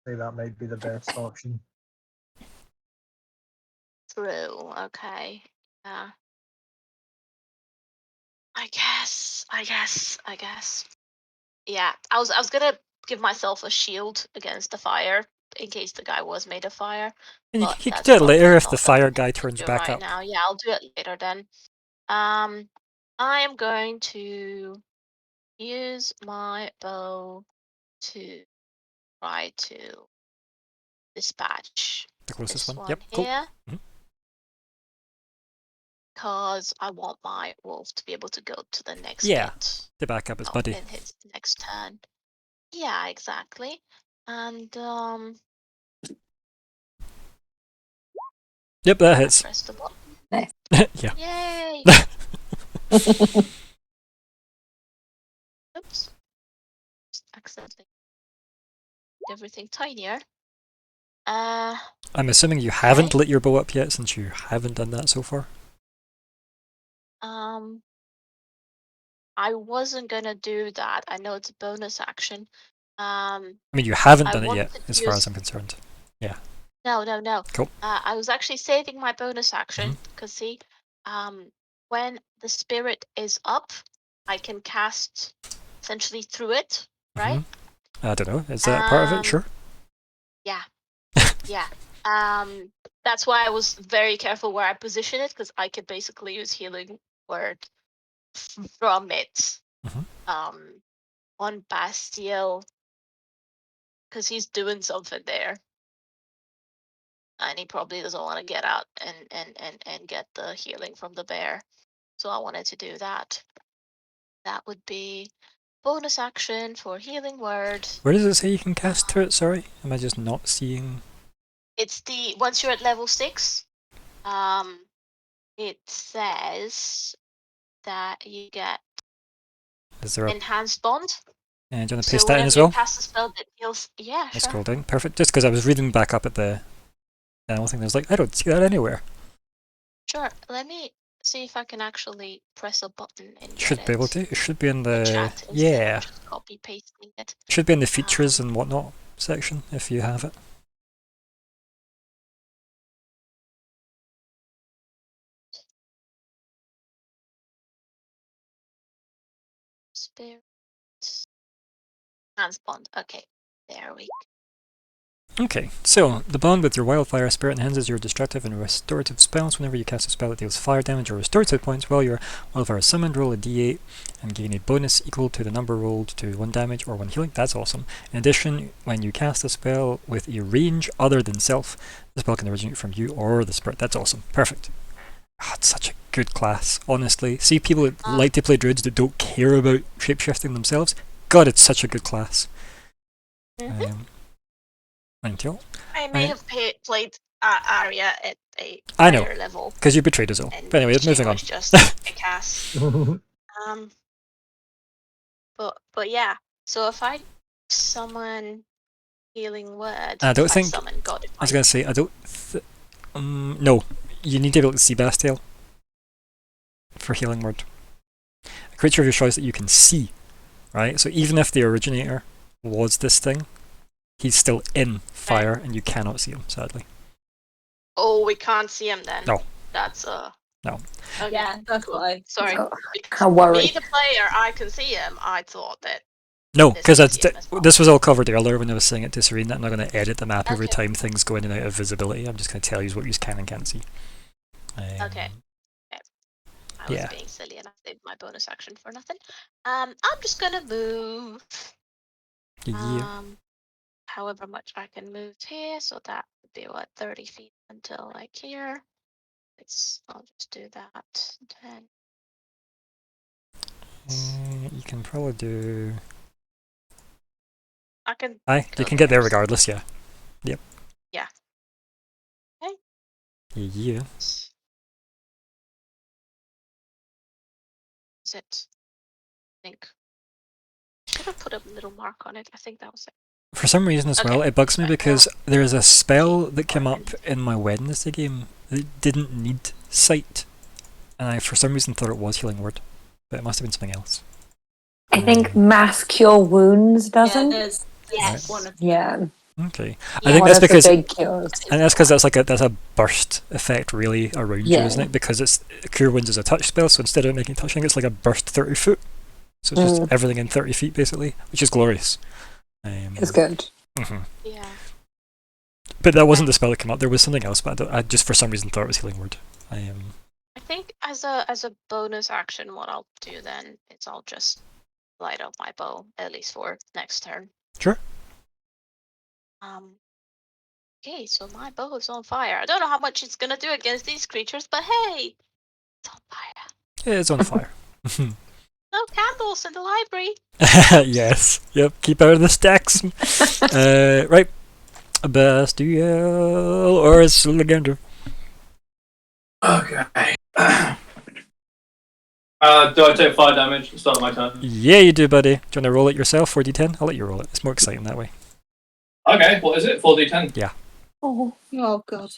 say that might be the best option. True. Okay. Yeah. I guess. Yeah. I was gonna give myself a shield against the fire in case the guy was made of fire. And you But could that's do it later probably if the not fire something guy I can turns do back right up. now. Yeah, I'll do it later then. I am going to use my bow to try to dispatch The closest this one. one Yep, cool. here. Because I want my wolf to be able to go to the next bit. To back up his buddy. In his next turn. Yeah, exactly. And Yep, that hits. press the button. Nice. Yeah. Yay! Oops. Just accidentally everything tinier. I'm assuming you haven't lit your bow up yet, since you haven't done that so far. I wasn't gonna do that. I know it's a bonus action. I mean, you haven't I done it wanted yet, to as far use- as I'm concerned. Yeah. No. Cool. I was actually saving my bonus action Mm-hmm. because see, when the spirit is up, I can cast essentially through it, right? I don't know. Is that part of it? Sure. Yeah. Yeah. That's why I was very careful where I position it because I could basically use healing word from it. On Bastille because he's doing something there. And he probably doesn't want to get out and get the healing from the bear. So I wanted to do that. That would be bonus action for healing word. Where does it say you can cast through it? Sorry, am I just not seeing? It's the once you're at level 6, it says that you get Is there a? enhanced bond. And do you want to So paste that in whenever as you well? cast a spell that deals, yeah, Let's sure. scroll down. Perfect. Just because I was reading back up at the animal thing, I was like, I don't see that anywhere. Sure. Let me see if I can actually press a button and get Should be able to. It should be in the the chat instead yeah. of just copy pasting it. Should be in the features and whatnot section if you have it. Spirit Transpond. Okay, there we go. Okay, so the bond with your wildfire spirit enhances your destructive and restorative spells whenever you cast a spell that deals fire damage or restores hit points while your wildfire is summoned. Roll a d8 and gain a bonus equal to the number rolled to 1 damage or 1 healing. That's awesome. In addition, when you cast a spell with a range other than self, the spell can originate from you or the spirit. That's awesome. Perfect. It's such a good class, honestly. See people that like to play druids that don't care about shapeshifting themselves? God, it's such a good class. Thank you. I may have played Arya at a I know, higher level. because you betrayed us all. But anyway, moving on. She was just a cast. But yeah. So if I summon healing word, I don't if think. I summon God, I was gonna say I don't. No, you need to be able to see Bastille for healing word. A creature of your choice that you can see, right? So even if the originator was this thing, he's still in fire, and you cannot see him, sadly. Oh, we can't see him then. No. That's No. Okay, yeah, that's cool. why. Sorry. How worried. Me, the player, I can see him. I thought that. No, because this was all covered earlier when I was saying it to Serena. I'm not going to edit the map every time things go in and out of visibility. I'm just going to tell you what you can and can't see. Okay. I was being silly and I saved my bonus action for nothing. I'm just gonna move. However much I can move here, so that would be what 30 feet until like here. I'll just do that. 10. You can probably do. I can. You can get there regardless. Yeah. Yep. Yeah. Okay. Yeah. Is it? I think. Should have put a little mark on it. I think that was it. For some reason as well, it bugs me because there's a spell that came up in my Wednesday game that didn't need sight, and I for some reason thought it was healing word, but it must have been something else. I think mass cure wounds doesn't. Yeah, one of them. Yeah. Okay, I think that's because, big cures. and that's because that's a burst effect really around you, isn't it? Because it's cure wounds is a touch spell, so instead of making touching, it's like a burst 30 foot. So it's just everything in 30 feet basically, which is glorious. It's good. Yeah. But that wasn't the spell that came up. There was something else, but I just for some reason thought it was healing word. I think as a bonus action, what I'll do then is I'll just light up my bow at least for next turn. Sure. Okay, so my bow is on fire. I don't know how much it's gonna do against these creatures, but hey, it's on fire. Yeah, it's on fire. No candles in the library. Yes. Yep. Keep out of the stacks. Right. Bastille or Zoogaloo. Okay. Do I take 5 damage at the start of my turn? Yeah, you do, buddy. Do you want to roll it yourself, 4d10? I'll let you roll it. It's more exciting that way. Okay, what is it? 4d10. Oh. Oh god.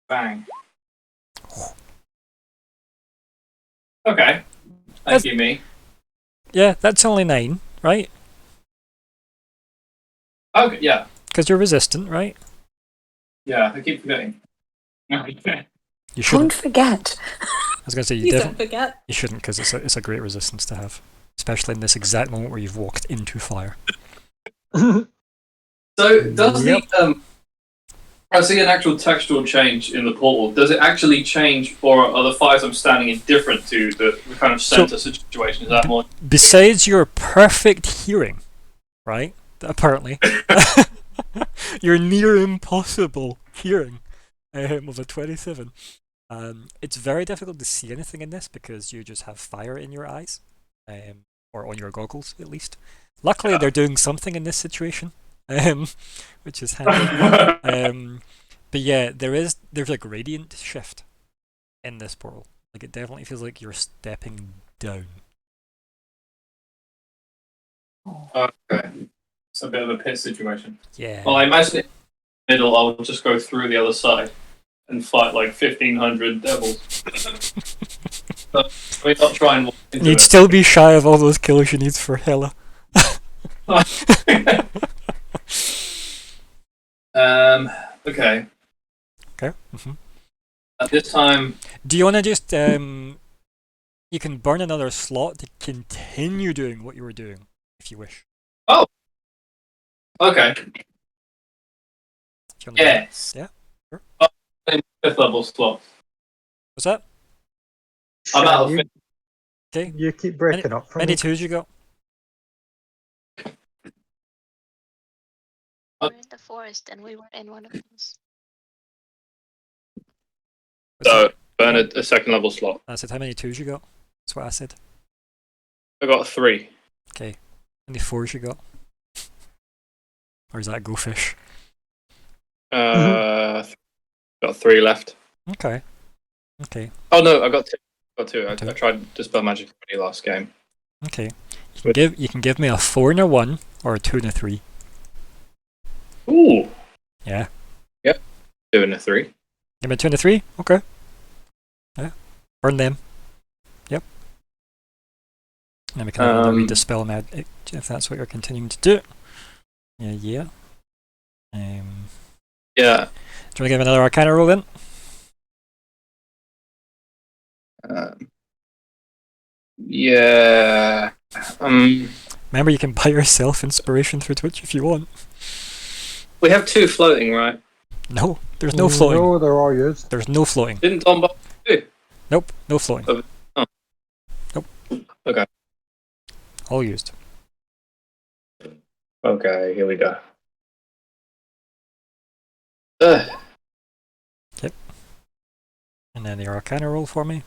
Bang. Okay. Thank you, me. Yeah, that's only 9, right? Okay, yeah. Because you're resistant, right? Yeah, I keep forgetting. Okay. You Don't shouldn't. forget. I was going to say, you Please don't definitely forget. you shouldn't, because it's a great resistance to have. Especially in this exact moment where you've walked into fire. So does Yep. I see an actual textual change in the portal. Does it actually change, or are the fires I'm standing in different to the kind of center situation? Is that more? Besides your perfect hearing, right? Apparently, your near impossible hearing of a 27. It's very difficult to see anything in this because you just have fire in your eyes, or on your goggles at least. Luckily, they're doing something in this situation, which is handy. But yeah, there's a gradient shift in this portal. Like it definitely feels like you're stepping down. Okay. It's a bit of a pit situation. Yeah. Well, I imagine in the middle, I'll just go through the other side and fight like 1,500 devils. But we're not trying into You'd it. still be shy of all those kills you need for Hela. Okay. Okay. At this time, Do you want to just you can burn another slot to continue doing what you were doing, if you wish. okay. If you wanna do that. Yes. Yeah, sure. Fifth level slot. What's that? I'm out of you, fifth. Okay. you keep breaking up for Many me. twos you got? We're in the forest and we were in one of those. What's So that? burn a second level slot. I said how many twos you got? That's what I said. I got 3. Okay. How many fours you or is that go fish? Got 3 left. Okay. Okay. Oh no, I got 2. I Two. tried Dispel Magic already last game. Okay. You can give me a 4 and a 1 or a 2 and a 3. Ooh. Yeah. 2 and a 3. Give me a 2 and a 3? Okay. Yeah. Burn them. Yep. And then we can have another Dispel Magic if that's what you're continuing to do. Yeah. Yeah. Do you want to give another Arcana roll then? Yeah. Remember, you can buy yourself inspiration through Twitch if you want. We have 2 floating, right? No, there's no floating. No, they're all used. There's no floating. Didn't Don buy 2? Nope, no floating. Oh. Nope. Okay. All used. Okay, here we go. Yep. And then the Arcana roll for me.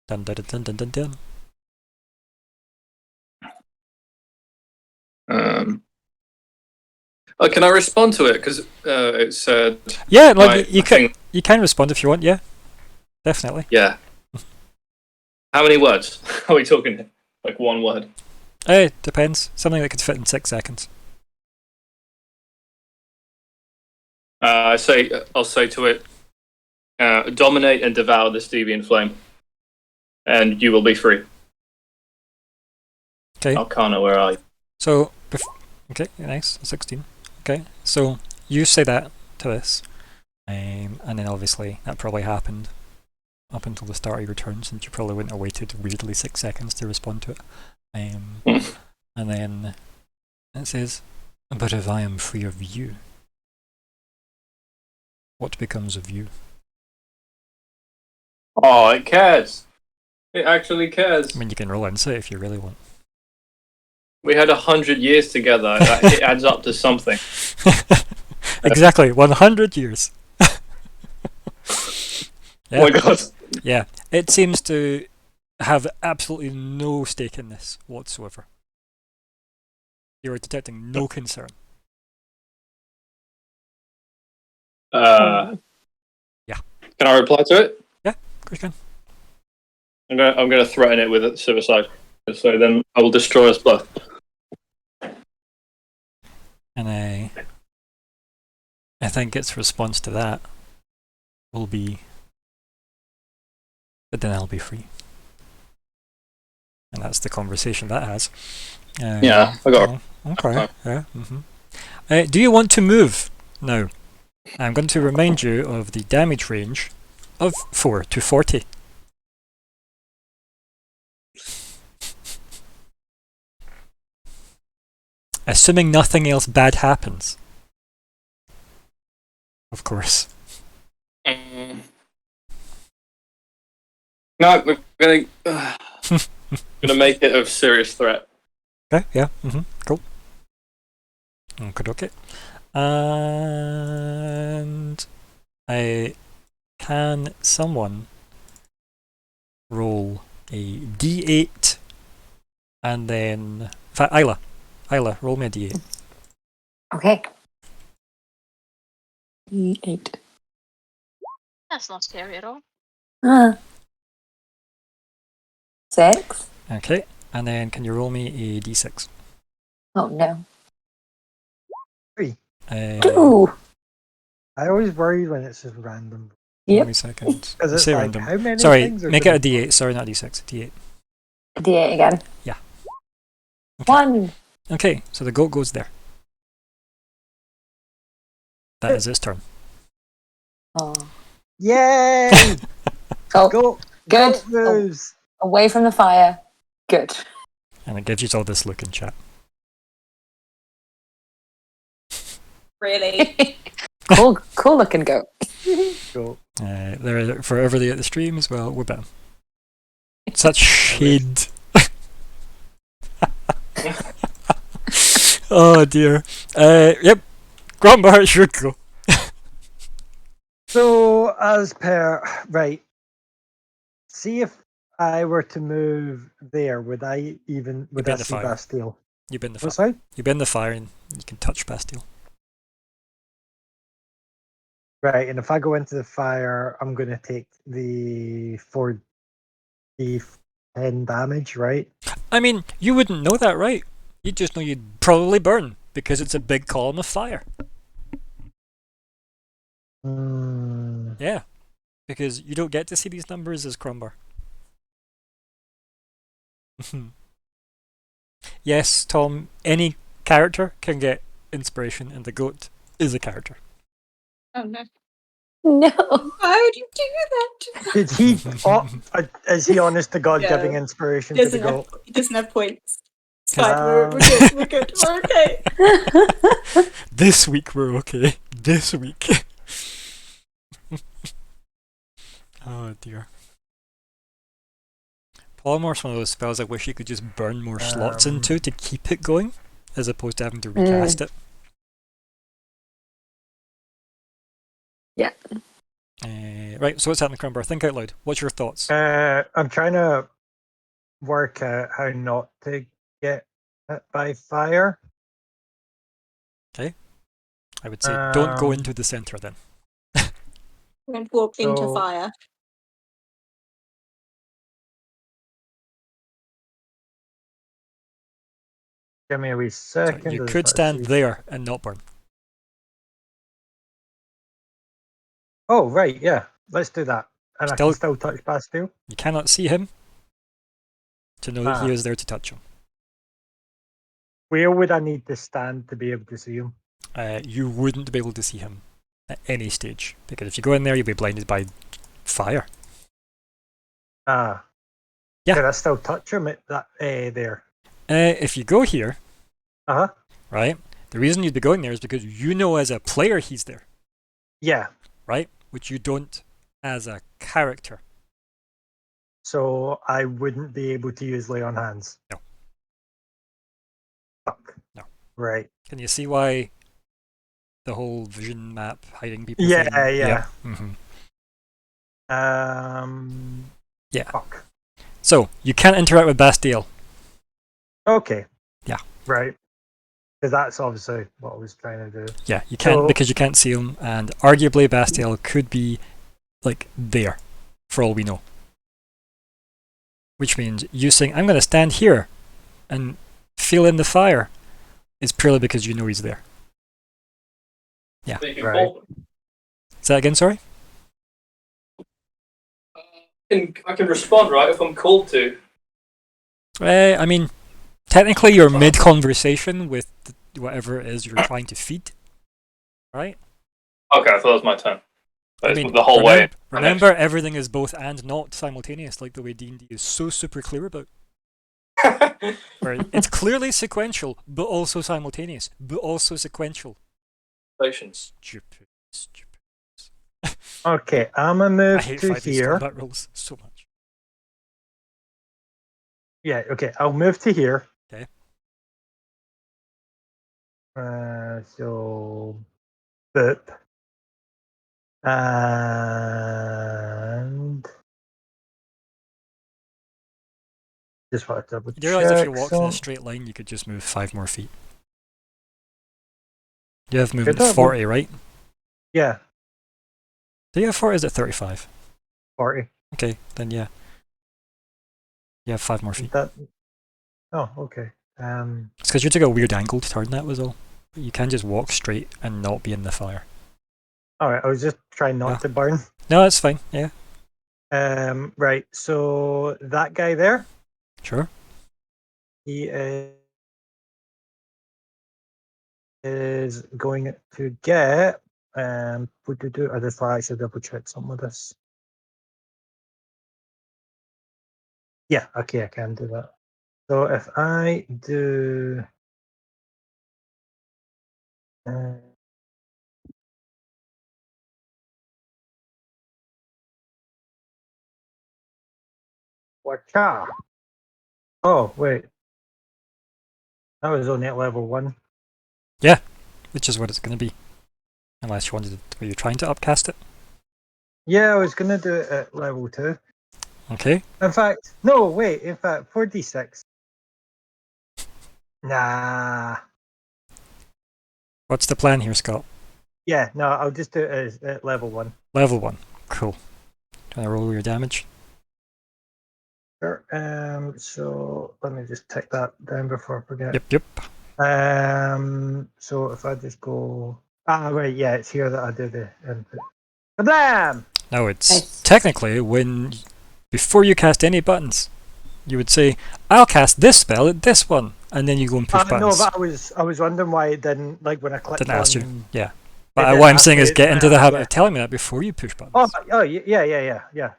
Dun dun dun dun dun dun. Oh, can I respond to it? Because it said. Yeah, like Right, you I can think- you can respond if you want. Yeah, definitely. Yeah. How many words are we talking? Like 1 word. Depends. Something that could fit in 6 seconds. I'll say to it, dominate and devour this deviant flame, and you will be free. Okay. Arcana, where are you? So, okay, nice. 16. Okay, so you say that to this, and then obviously that probably happened up until the start of your turn, since you probably wouldn't have waited weirdly 6 seconds to respond to it. And then it says, "But if I am free of you, what becomes of you?" Oh, it cares. It actually cares. I mean, you can roll insight if you really want. We had 100 years together. It adds up to something. Exactly, 100 years. Oh my god. Yeah, it seems to have absolutely no stake in this whatsoever. You are detecting no concern. Yeah. Can I reply to it? Of course you can. I'm gonna threaten it with suicide. So then I will destroy us both. And I think its response to that will be, but then I'll be free. And that's the conversation that has. Yeah, I got okay. Yeah. Do you want to move now? I'm going to remind you of the damage range of 4 to 40. Assuming nothing else bad happens. Of course. No, we're gonna make it a serious threat. Okay, yeah, cool. Okay. And can someone roll a d8 and then... In fact, Isla, roll me a d8. Okay. D8. That's not scary at all. 6. Okay, and then can you roll me a d6? Oh no. 3. Ooh. I always worry when it's just random. Give Yep. me a second. Because it's Say like, random. how many Sorry, things are make it a gonna- d8. Sorry, not a d6. D8. D8 again. Yeah. Okay. 1. Okay, so the goat goes there. That is its turn. Oh. Yay! Oh, Go! good. Goat moves! Away from the fire. Good. And it gives you all this look in chat. Really? Cool looking goat. Go. They're for everybody at the stream as well. We're bad. Such shade. Oh dear. Yep. Grandma, it's your go. So, as per... Right. See if I were to move there, would I even... Would be I in the see fire. Bastille? You've been the What's fire. that? You've been the fire, and you can touch Bastille. Right, and if I go into the fire, I'm going to take the 10 damage, right? I mean, you wouldn't know that, right? You'd just know you'd probably burn because it's a big column of fire. Yeah, because you don't get to see these numbers as Crumbar. Yes, Tom, any character can get inspiration, and the goat is a character. Oh no. No. Why would you do that? Did he... is he honest to God Yeah. giving inspiration to the goat? He doesn't have points. It's Can- fine. We're good. We're good. We're okay. This week we're okay. This week. Oh dear. Polymorph's one of those spells I wish you could just burn more slots into to keep it going, as opposed to having to recast it. Yeah. Right, so what's happening, Crumbar? Think out loud. What's your thoughts? I'm trying to work out how not to get hit by fire. I would say don't go Um, into the centre then. Don't walk into So- fire. Give me a wee So second. you as could I stand see- there and not burn. Oh, right, yeah. Let's do that. And I Still- can still touch Bastille. You cannot see him to know that he Ah. is there to touch him. Where would I need to stand to be able to see him? You wouldn't be able to see him at any stage, because if you go in there, you'll be blinded by fire. Ah. Yeah. Can I still touch him at that there? If you go here, Uh-huh. right, the reason you'd be going there is because you know as a player he's there, Yeah. right? Which you don't as a character. So I wouldn't be able to use lay on hands. No. Fuck. No. Right. Can you see why the whole vision map hiding people Yeah, thing? yeah. Mm-hmm. Yeah. Fuck. So, you can't interact with Bastille. Okay. Yeah. Right. Because that's obviously what I was trying to do. Yeah, you can't So- because you can't see him, and arguably Bastille could be like there, for all we know. Which means you saying, I'm going to stand here and feel in the fire, is purely because you know he's there. Yeah. So you can Right. fold them. Say that again, sorry? I can respond, right, if I'm called to. I mean, technically you're mid-conversation with whatever it is you're trying to feed, right? Okay, I thought it was my turn. But I it's mean, the whole way. remember, everything is both and not simultaneous, like the way D&D is so super clear about. Where it's clearly sequential, but also simultaneous, but also sequential. Patience. Stupid, stupid. Okay, I'm gonna I move hate to 5e here. combat rules so much. Yeah, okay, I'll move to here. Okay. So boop. And just want to double You do realize if you check. walked in a straight line, you could just move 5 more feet. You have movement that? 40, right? Yeah, Do you have 40? Is it 35? 40. Okay, then yeah. You have 5 more feet. That. Oh, okay. It's because you took a weird angle to turn, that was all. But you can just walk straight and not be in the fire. All right. I was just trying not to burn. No, that's fine, yeah. Right. So that guy there, Sure. he is going to get. I just thought I should double check some of this. Yeah. Okay, I can do that. So if I do. Wacha. Oh, wait. That was only at level 1. Yeah, which is what it's going to be. Unless you wanted to, were you trying to upcast it? Yeah, I was going to do it at level 2. Okay. In fact, no, wait. In fact, 4d6. Nah. What's the plan here, Scott? Yeah, no, I'll just do it at level 1. Level 1. Cool. Do you want to roll your damage? Sure. So let me just take that down before I forget. Yep. So if I just go. Right, yeah, it's here that I do the input. Kablam! Now it's Nice. technically when, before you cast any buttons, you would say, I'll cast this spell at this one. And then you go and push No, buttons. but I was wondering why it didn't, like when I clicked Didn't ask you. on. Yeah. It But didn't what I'm ask saying me is get when into I- the habit yeah. of telling me that before you push buttons. Yeah.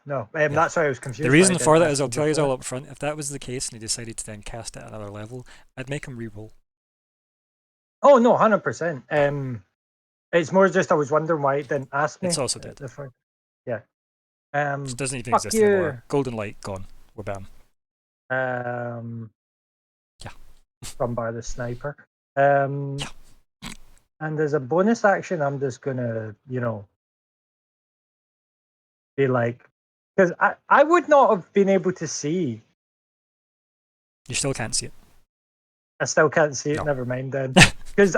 No, that's why I was confused. The why reason it for didn't that ask is I'll me tell you before. all up front. If that was the case and he decided to then cast it at another level, I'd make him re-roll. Oh no, 100%. It's more just I was wondering why it didn't ask me. It's also dead. Yeah. It doesn't even fuck exist you. anymore. Golden light gone. We're bam. Yeah. From by the sniper. Yeah. And as a bonus action, I'm just gonna, be like, because I would not have been able to see. You still can't see it. I still can't see it. No. Never mind then. Because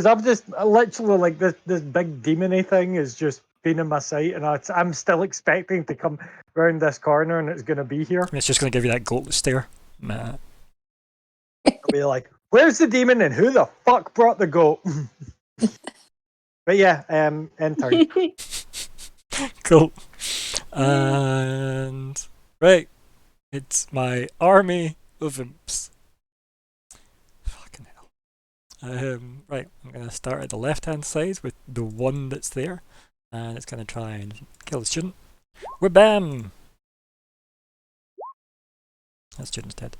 I'm just literally like this big demony thing is just been in my sight, and I'm still expecting to come round this corner, and it's gonna be here. It's just going to give you that goat stare. I'll be like, "Where's the demon, and who the fuck brought the goat?" But yeah, end turn. Cool. And right, it's my army of imps. Fucking hell. Right, I'm gonna start at the left-hand side with the one that's there, and it's gonna try and kill the student. We're bam. That student's dead.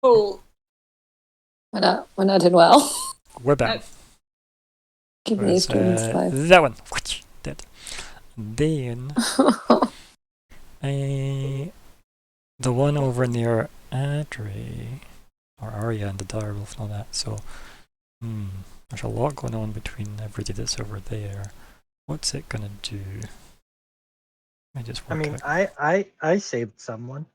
Cool. We're not doing well. We're bam. Keeping these students alive. That one. Dead. Then the one over near Adri, or Arya and the direwolf and all that. So, there's a lot going on between everybody that's over there. What's it gonna do? I just I work mean, out. I saved someone.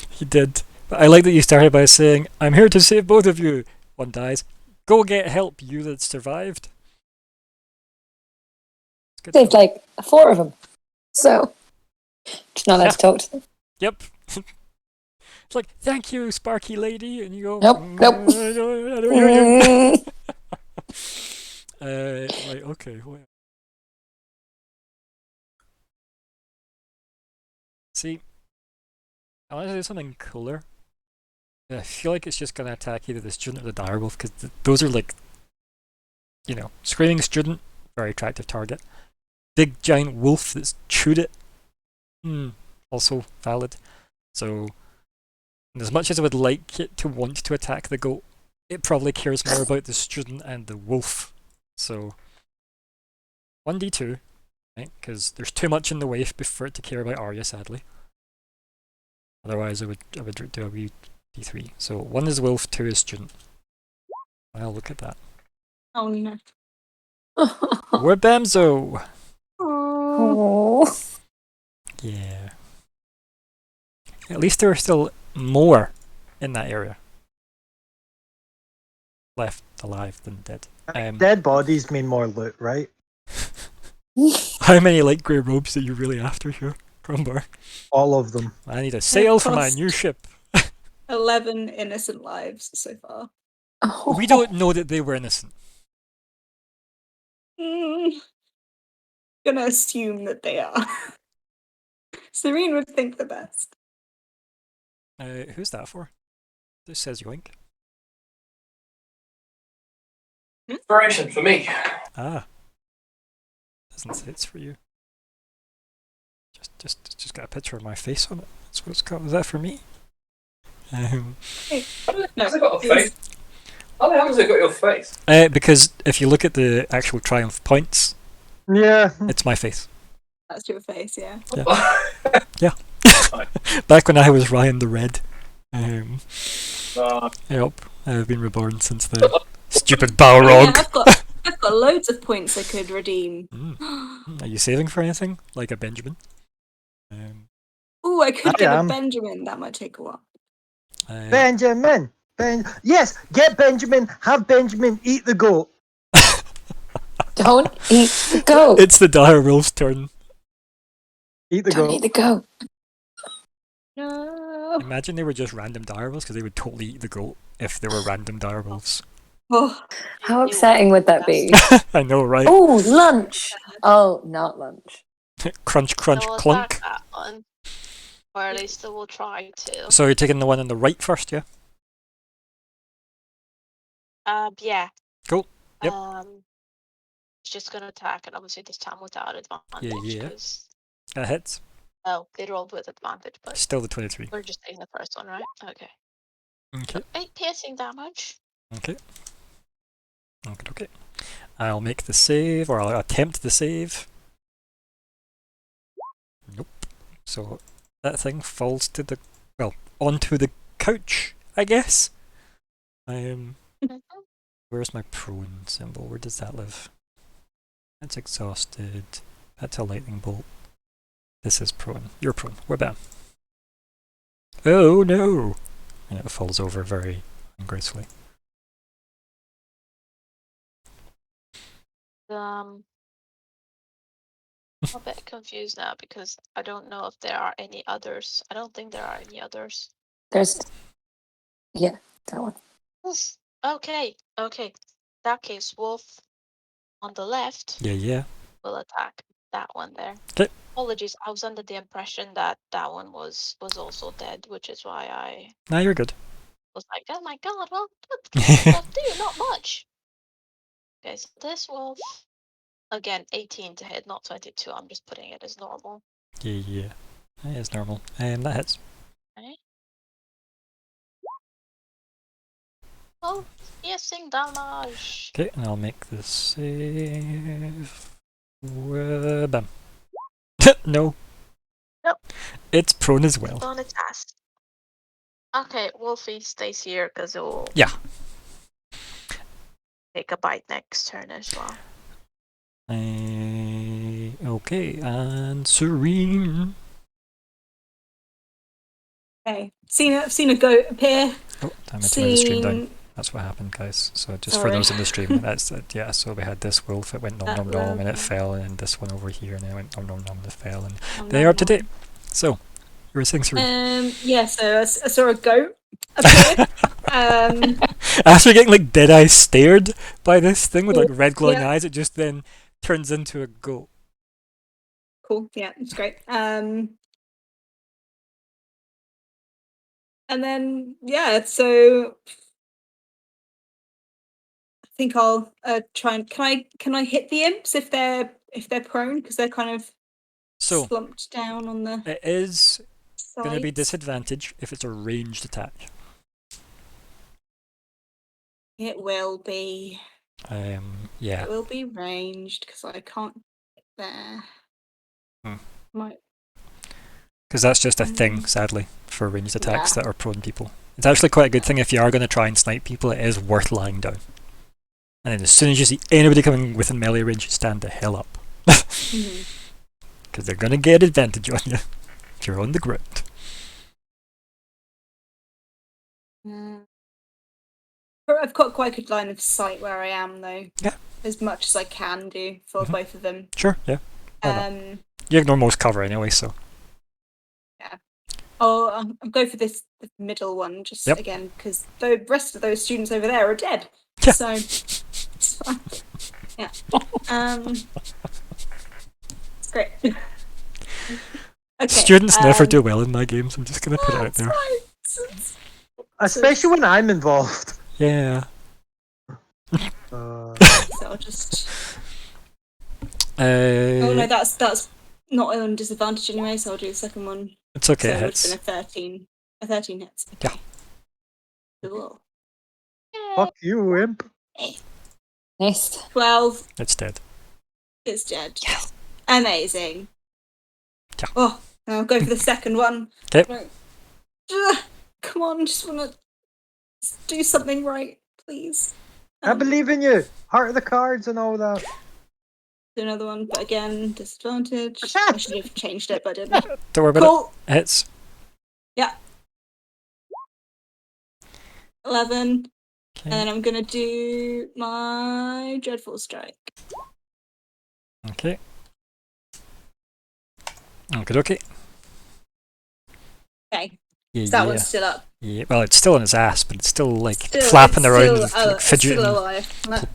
He did, but I like that you started by saying, "I'm here to save both of you." One dies. Go get help, you that survived. It's good Saved stuff. like 4 of them. So, just not allowed to talk to them. Yep. It's like, thank you, Sparky lady, and you go, Nope, nope. I don't hear you. Right, okay. See, I want to do something cooler. I feel like it's just going to attack either the student or the direwolf, because those are like, you know, screaming student, very attractive target. Big giant wolf that's chewed it, also valid. So, as much as I would like it to want to attack the goat, it probably cares more about the student and the wolf. So, 1d2, right? Because there's too much in the way for it to care about Arya, sadly. Otherwise, I would do a wee d3. So 1 is wolf, 2 is student. Well, look at that. Oh no. We're Bamzo! Oh. Yeah. At least there are still more in that area left alive than dead. Dead bodies mean more loot, right? How many light grey robes are you really after here, Crumbar? All of them. I need a sail for my cost- new ship. 11 innocent lives so far. We don't know that they were innocent. Gonna assume that they are. Serene would think the best. Who's that for? This says yoink. Inspiration for me. Ah. Doesn't say it's for you. Just got a picture of my face on it. That's what it's called. Is that for me? Has it got a face? How the hell has it got your face? Because if you look at the actual triumph points, Yeah. it's my face. That's your face, yeah. Back when I was Ryan the Red. Uh, Yep, I've been reborn since then. Stupid Balrog! Yeah, I've got loads of points I could redeem. Are you saving for anything? Like a Benjamin? Ooh, I could I get am. a Benjamin. That might take a while. Benjamin. Yes, get Benjamin. Have Benjamin eat the goat. Don't eat the goat. It's the dire wolf's turn. Eat the Don't goat. eat the goat. No. Imagine they were just random dire wolves, because they would totally eat the goat if they were random dire wolves. Oh, How upsetting would that be? I know, right? Oh, lunch. Oh, not lunch. Crunch, crunch, So we'll clunk. attack that one. Or at least we'll try to. So you're taking the one on the right first, yeah? Yeah. Cool. Yep. It's just gonna attack, and obviously this time without advantage. Yeah. 'Cause- That hits. Oh, they rolled with advantage, but Still the 23. we're just taking the first one, right? Okay. Okay. 8 piercing damage. Okay. Okay. I'll make the save, or I'll attempt the save. Nope. So that thing falls to the, well, onto the couch, I guess. Where's my prone symbol? Where does that live? That's exhausted. That's a lightning bolt. This is prone. You're prone. We're bam. Oh no! And it falls over very ungracefully. I'm a bit confused now because I don't know if there are any others. I don't think there are any others. There's. Yeah, that one. Okay. In that case, Wolf on the left Yeah. will attack that one there. 'Kay. Apologies, I was under the impression that that one was also dead, which is why I Nah, you're good. was like, oh my god, well, what can Wolf do? Not much. Okay, so this Wolf, again, 18 to hit, not 22. I'm just putting it as normal. Yeah. That is normal. That hits. Okay. Oh, piercing damage. Okay, and I'll make the save. Bam. No. Nope. It's prone as well. On its ass. Okay, Wolfie stays here because it will Yeah. take a bite next turn as well. Okay, and Serene. okay. I've seen a goat appear. Oh, damn it, turn the stream down. Seen That's what happened, guys. So just for Sorry. those in the stream, that's it. Yeah, so we had this wolf, it went nom That nom nom, and it wolf. fell, and then this one over here, and then it went nom nom nom, and it fell, and they are up to date. So, were saying, Serene? Yeah, so I saw a goat appear. After getting like dead-eye stared by this thing with like red glowing Yeah. eyes, it just then turns into a goat. Cool, yeah, it's great. And then yeah, so I think I'll try and can I hit the imps if they're prone, because they're kind of So slumped down on the it is going to be sides. disadvantage if it's a ranged attack. It will be. Yeah. It will be ranged because I can't get there. Might. Because that's just a thing, sadly, for ranged attacks Yeah. that are prone people. It's actually quite a good thing if you are going to try and snipe people, it is worth lying down. And then as soon as you see anybody coming within melee range, stand the hell up. Because they're going to get advantage on you if you're on the ground. I've got quite a good line of sight where I am, though. Yeah. As much as I can do for both of them. Sure, yeah. Why not? You ignore most cover anyway, so. I'll go for the middle one, just again, because the rest of those students over there are dead. Yeah. So, it's fine. Yeah. It's great. Okay, Students never do well in my games, I'm just going to put it out there. Especially when I'm involved. Yeah. So I'll just. Oh no, that's not on disadvantage anyway. So I'll do the second one. It's okay, So it it's hits. been a 13. A 13 hits. Yeah. Cool. Fuck you, imp. Nice. 12. It's dead. It's dead. Yes. Amazing. Yeah. Oh, I'll go for the second one. Okay. Come on, just want to do something right, please. I believe in you. Heart of the cards and all that. Do another one, but again, disadvantage. I should have changed it, but I didn't. Don't worry about Cool. it. Hits. Yeah. 11. Okay. And then I'm going to do my Dreadful Strike. Okay. Okay. Okay. Yeah, So that one's still up. Yeah, well, it's still on his ass, but it's still like Still- flapping it's around, still, like, fidgeting. It's still alive. Like,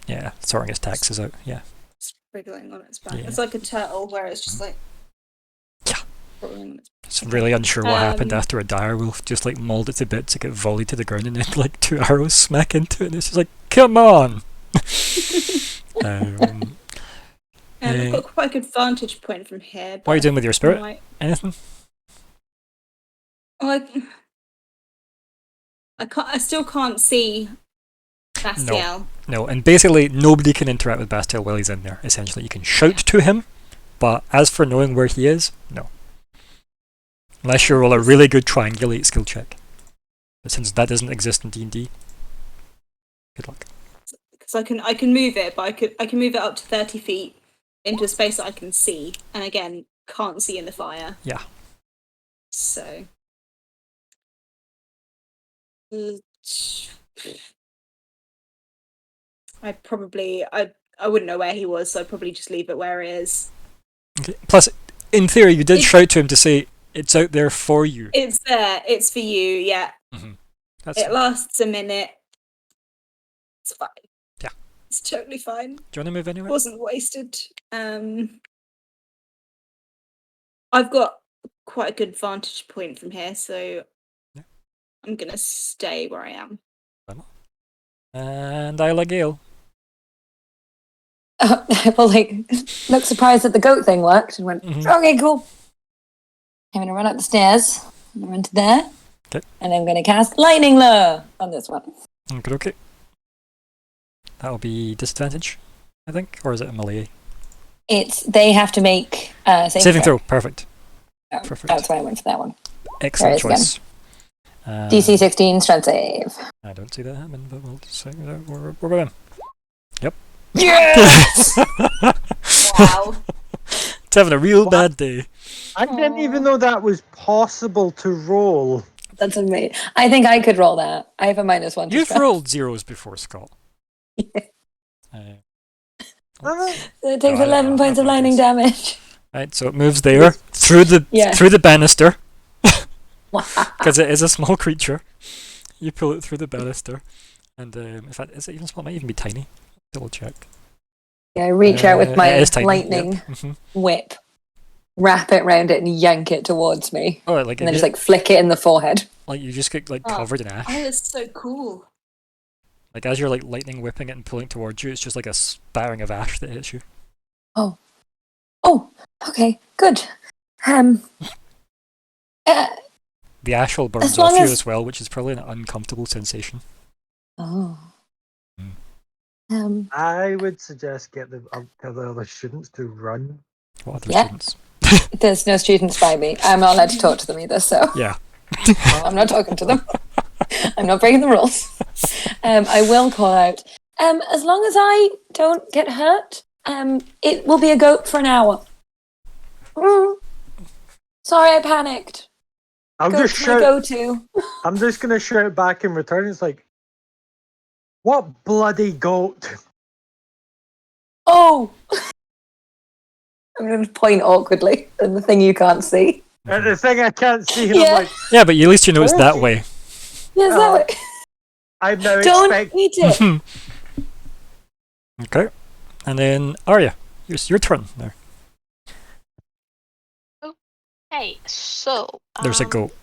Yeah, sorting his taxes out. Yeah. wriggling on its back. Yeah. It's like a turtle where it's just like. Yeah. wriggling on its It's really unsure what happened after a dire wolf just like mauled it to bits, it got volleyed to the ground, and then like 2 arrows smack into it, and it's just like, come on! I've got quite a good vantage point from here. What are you doing with your spirit? Right. Anything? Oh, I can't. I still can't see Bastiel. No, and basically nobody can interact with Bastiel while he's in there, essentially. You can shout to him, but as for knowing where he is, no. Unless you roll a really good triangulate skill check. But since that doesn't exist in D&D, good luck. Because I can move it, but I can move it up to 30 feet into a space that I can see, and again can't see in the fire. Yeah. So. I wouldn't know where he was, so I'd probably just leave it where it is. Okay. Plus, in theory, you did shout to him to say, it's out there for you. It's there. It's for you, yeah. That's It lasts a minute. It's fine. Yeah. It's totally fine. Do you want to move anywhere? It wasn't wasted. I've got quite a good vantage point from here, so I'm going to stay where I am. And Isla Gale. Well, like, looked surprised that the goat thing worked and went, okay, cool. I'm going to run up the stairs and run to there. Okay. And I'm going to cast Lightning Lure on this one. Okay. That'll be disadvantage, I think, or is it a melee? They have to make saving throw. Perfect. Perfect. That's why I went for that one. Excellent choice. DC 16 strength save. I don't see that happen, but we'll say that we're with him. Yep. Yes! Wow. It's having a real bad day. I didn't even know that was possible to roll. That's amazing. I think I could roll that. I have a -1. You've rolled zeros before, Scott. So it takes 11 points of lightning damage. Right, so it moves there through the banister, Because it is a small creature. You pull it through the banister, and in fact, is it even small? It might even be tiny. Double check. Yeah, I reach out with It my is tiny, lightning yep. Mhm. whip, wrap it round it, and yank it towards me, Oh, like and then just like flick it in the forehead. like you just get like Oh. covered in ash. Oh, that's so cool. Like as you're like lightning whipping it and pulling it towards you, it's just like a spattering of ash that hits you. Oh, okay, good. The ash will burn As long off you as- as well, which is probably an uncomfortable sensation. Oh. Mm. I would suggest tell the other students to run. What other Yeah. students? There's no students by me. I'm not allowed to talk to them either, so Yeah. I'm not talking to them. I'm not breaking the rules. I will call out. As long as I don't get hurt, it will be a goat for an hour. Sorry, I panicked. I'll Goat's just my shout. go-to. I'm just gonna shout back in return. It's like, what bloody goat? Oh! I'm going to point awkwardly at the thing you can't see. And the thing I can't see, and Yeah. I'm like, Yeah, but at least you know it's that Oh. way. Yes, that way. I'm now Don't expecting. eat it. Okay. And then Arya, it's your turn now. Hey, so There's a goat.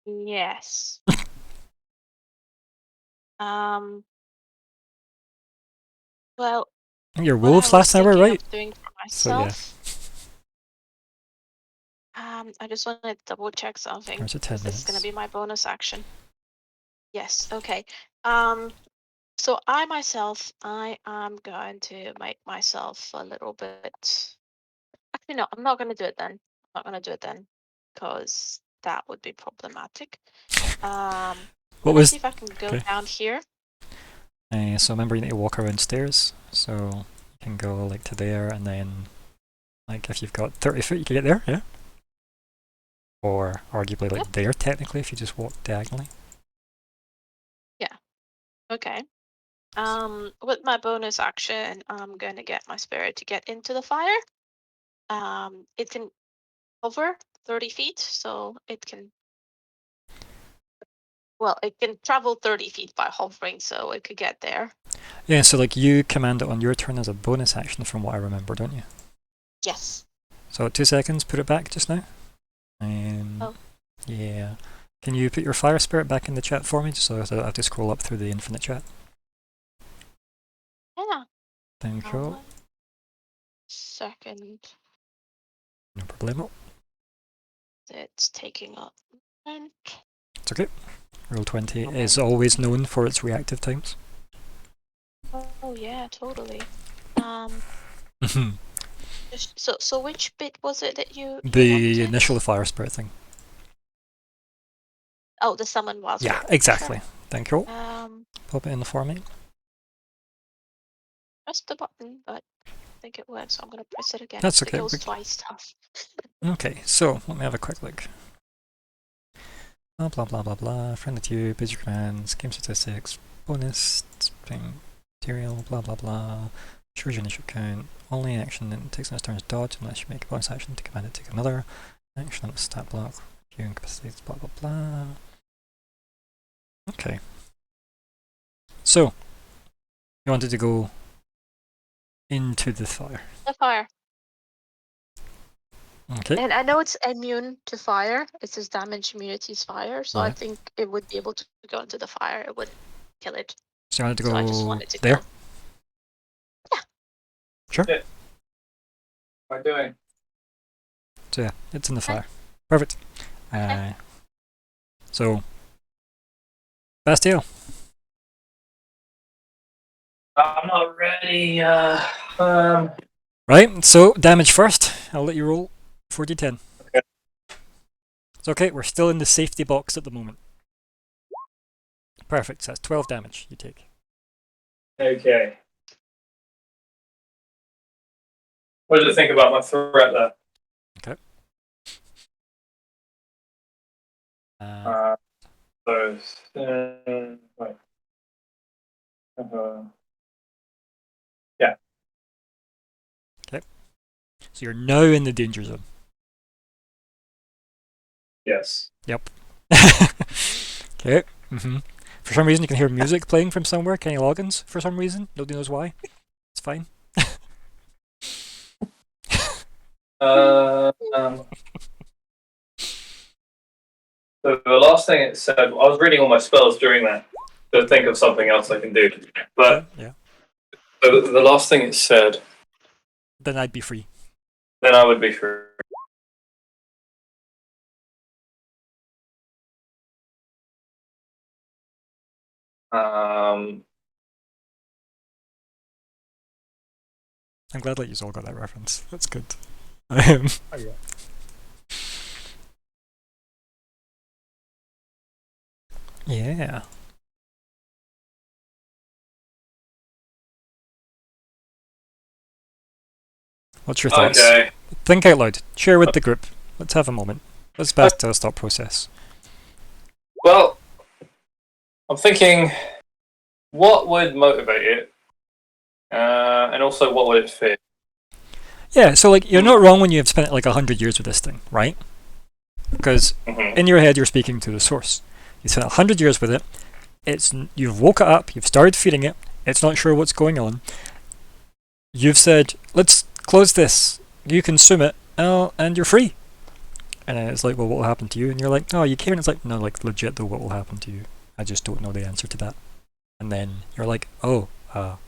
Yes. Well, Your what wolves I was last hour, thinking right? of doing for So, yeah. myself. I just wanted to double check something. Or is it 10 This is gonna minutes? be my bonus action. Yes. Okay. So I myself, I am going to make myself a little bit. Actually, no, I'm not gonna do it then. I'm not gonna do it then, because that would be problematic. What Let me was? see if I can go okay. down here. So remember, you need to walk around stairs. So you can go like to there, and then like if you've got 30 foot, you can get there, yeah. Or arguably like there, technically, if you just walk diagonally. Okay. With my bonus action, I'm gonna get my spirit to get into the fire. It can hover 30 feet, so it can. Well, it can travel 30 feet by hovering, so it could get there. Yeah, so like you command it on your turn as a bonus action, from what I remember, don't you? Yes. So 2 seconds, put it back just now. Oh. Yeah. Can you put your fire spirit back in the chat for me, just so I don't have to scroll up through the infinite chat? Yeah. Thank you. 1 second. No problemo. It's taking up. It's okay. Roll 20 Okay. is always known for its reactive times. Oh yeah, totally. So which bit was it that you The wanted? initial fire spirit thing. Oh, the summon wild Yeah, spirit. exactly. Thank you. Sure. Pop it in the format. Press the button, but I think it works, so I'm gonna press it again. That's It okay. goes twice tough. Okay, so let me have a quick look. Blah blah blah blah blah. Friendly tube, basic commands, game statistics, bonus, thing, material, blah blah blah. Choose your initial count. Only action that takes its turn is dodge unless you make a bonus action to command it to take another action on the stat block. View incapacitates, blah blah blah. Okay. So you wanted to go into the fire. The fire. Okay. And I know it's immune to fire. It says damage immunity is fire, so I Yeah. think it would be able to go into the fire. It wouldn't kill it. So you wanted to So go I just wanted to there? go. Yeah. Sure. Yeah. What am I doing? So yeah, it's in the fire. Perfect. Okay. So Bastille. I'm not ready. Right, so damage first. I'll let you roll 4d10. Okay. It's okay, we're still in the safety box at the moment. Perfect, so that's 12 damage you take. Okay. What did you think about my threat there? Okay. Wait. Yeah. So you're now in the danger zone. Yes. Yep. Okay. For some reason, you can hear music playing from somewhere. Kenny Loggins, for some reason. Nobody knows why. It's fine. So the last thing it said, I was reading all my spells during that to think of something else I can do. But Yeah. the last thing it said, Then I'd be free. then I would be free. I'm glad that you all got that reference. That's good. Oh, yeah. Yeah. What's your thoughts? Okay. Think out loud. Share with the group. Let's have a moment. Let's best tell us thought process. Well, I'm thinking, what would motivate it, and also what would it fear? Yeah, so like you're not wrong when you have spent like 100 years with this thing, right? Because in your head you're speaking to the source. You spent 100 years with it. You've woke it up. You've started feeding it. It's not sure what's going on. You've said, let's close this. You consume it, and you're free. And then it's like, well, what will happen to you? And you're like, oh, you care? And it's like, no, like legit though, what will happen to you? I just don't know the answer to that. And then you're like, oh, I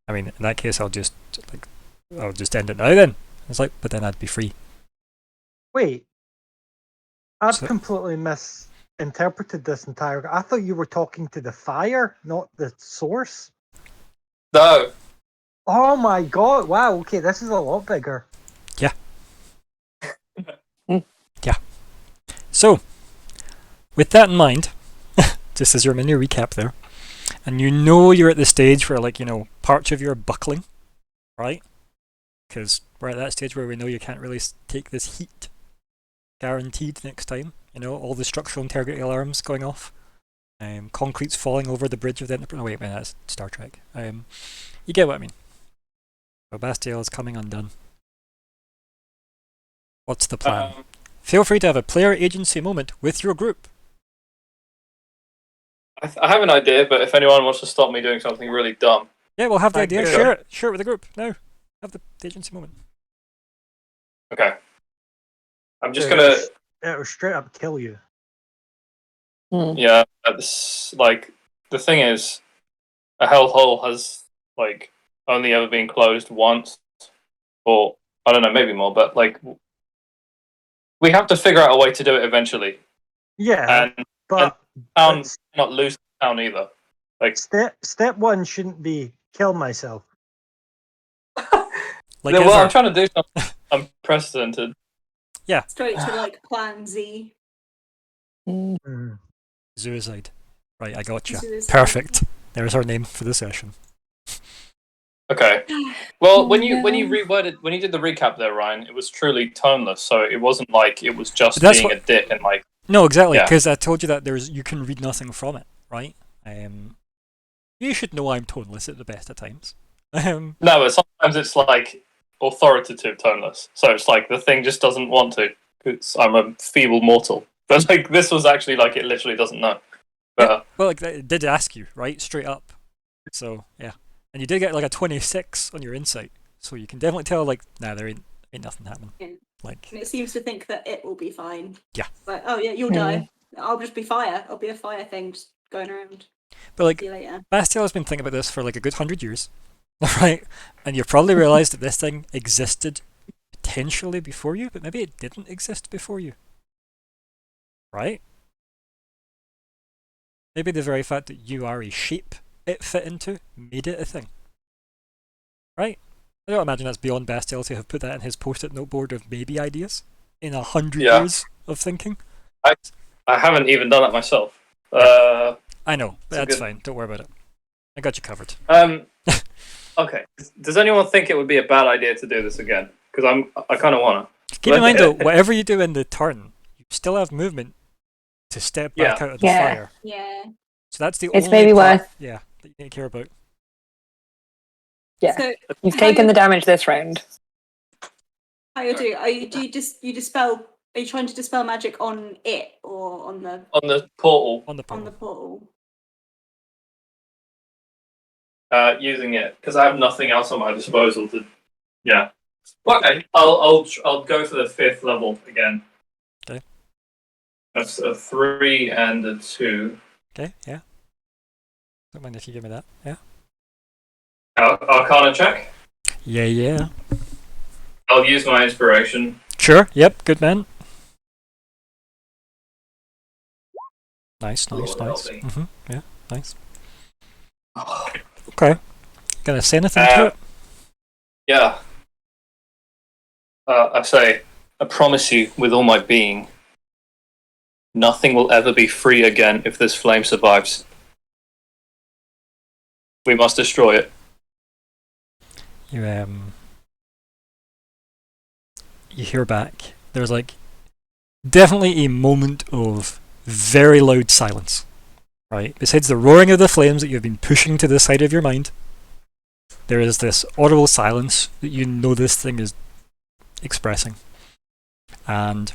mean, in that case, I'll just end it now then. It's like, but then I'd be free. Wait, I've So- completely misinterpreted this entire. I thought you were talking to the fire, not the source. No. Oh my god! Wow. Okay, this is a lot bigger. So, with that in mind, just as your mini recap there, and you know you're at the stage where, like, you know, parts of you are buckling, right? Because we're at that stage where we know you can't really take this heat guaranteed next time. You know, all the structural integrity alarms going off. Concrete's falling over the bridge of the Enterprise. No, wait, man, that's Star Trek. You get what I mean. So Bastiel is coming undone. What's the plan? Feel free to have a player agency moment with your group. I have an idea, but if anyone wants to stop me doing something really dumb. Yeah, we'll have the Thank idea. you. Share it with the group now. Have the agency moment. Okay. I'm just gonna. It'll straight up kill you. Yeah, it's like the thing is, a hellhole has like only ever been closed once, or I don't know, maybe more. But like, we have to figure out a way to do it eventually, Yeah, and but town not lose the town either. Like, step one shouldn't be kill myself. Like well, ever. I'm trying to do something unprecedented. Straight to like Plan Z. Mm. Suicide. Right, I gotcha. Suicide. Perfect. There's our name for the session. Okay. Well, when you did the recap there, Ryan, it was truly toneless. So it wasn't like it was just That's being what- a dick and like. No, exactly, Yeah. because I told you that you can read nothing from it, right? You should know I'm toneless at the best of times. No, but sometimes it's like authoritative toneless. So it's like the thing just doesn't want to. I'm a feeble mortal. But like this was actually like it literally doesn't know. But Well, like it did ask you, right? Straight up. So, yeah. And you did get like a 26 on your insight. So you can definitely tell, like, nah, there ain't nothing happening. Yeah. Like, And it seems to think that it will be fine. Yeah. It's like, oh yeah, you'll die. I'll just be fire. I'll be a fire thing just going around. but like, See you later. Bastiel has been thinking about this for like a good 100 years, right? And you've probably realized that this thing existed potentially before you, but maybe it didn't exist before you. Right? Maybe the very fact that you are a shape it fit into made it a thing. Right? I don't imagine that's beyond Bastiel to have put that in his post-it noteboard of maybe ideas in 100 Yeah. years of thinking. I haven't even done that myself. I know, but It's a that's good- fine. Don't worry about it. I got you covered. Okay. Does anyone think it would be a bad idea to do this again? Because I kind of wanna. Keep in mind though, whatever you do in the turn, you still have movement to step back out of the Yeah. fire. Yeah. So that's the It's only maybe part, worth- yeah, that you need to care about. Yeah. So You've how taken you- the damage this round. How you do? Do you dispel Are you trying to dispel magic on it or on the portal? On the on the portal. portal? Using it because I have nothing else on my disposal to. Yeah. Okay. I'll go for the 5th level again. Okay. That's a 3 and a 2. Okay, yeah. Don't mind if you give me that. Yeah. Arcana check. Yeah. I'll use my inspiration. Sure. Yep. Good man. Nice. Lord help me. Yeah. Nice. Okay. Gonna say anything to it? Yeah. I say, I promise you, with all my being, nothing will ever be free again if this flame survives. We must destroy it. You hear back. There's like definitely a moment of very loud silence. Right? Besides the roaring of the flames that you've been pushing to the side of your mind, there is this audible silence that you know this thing is expressing. And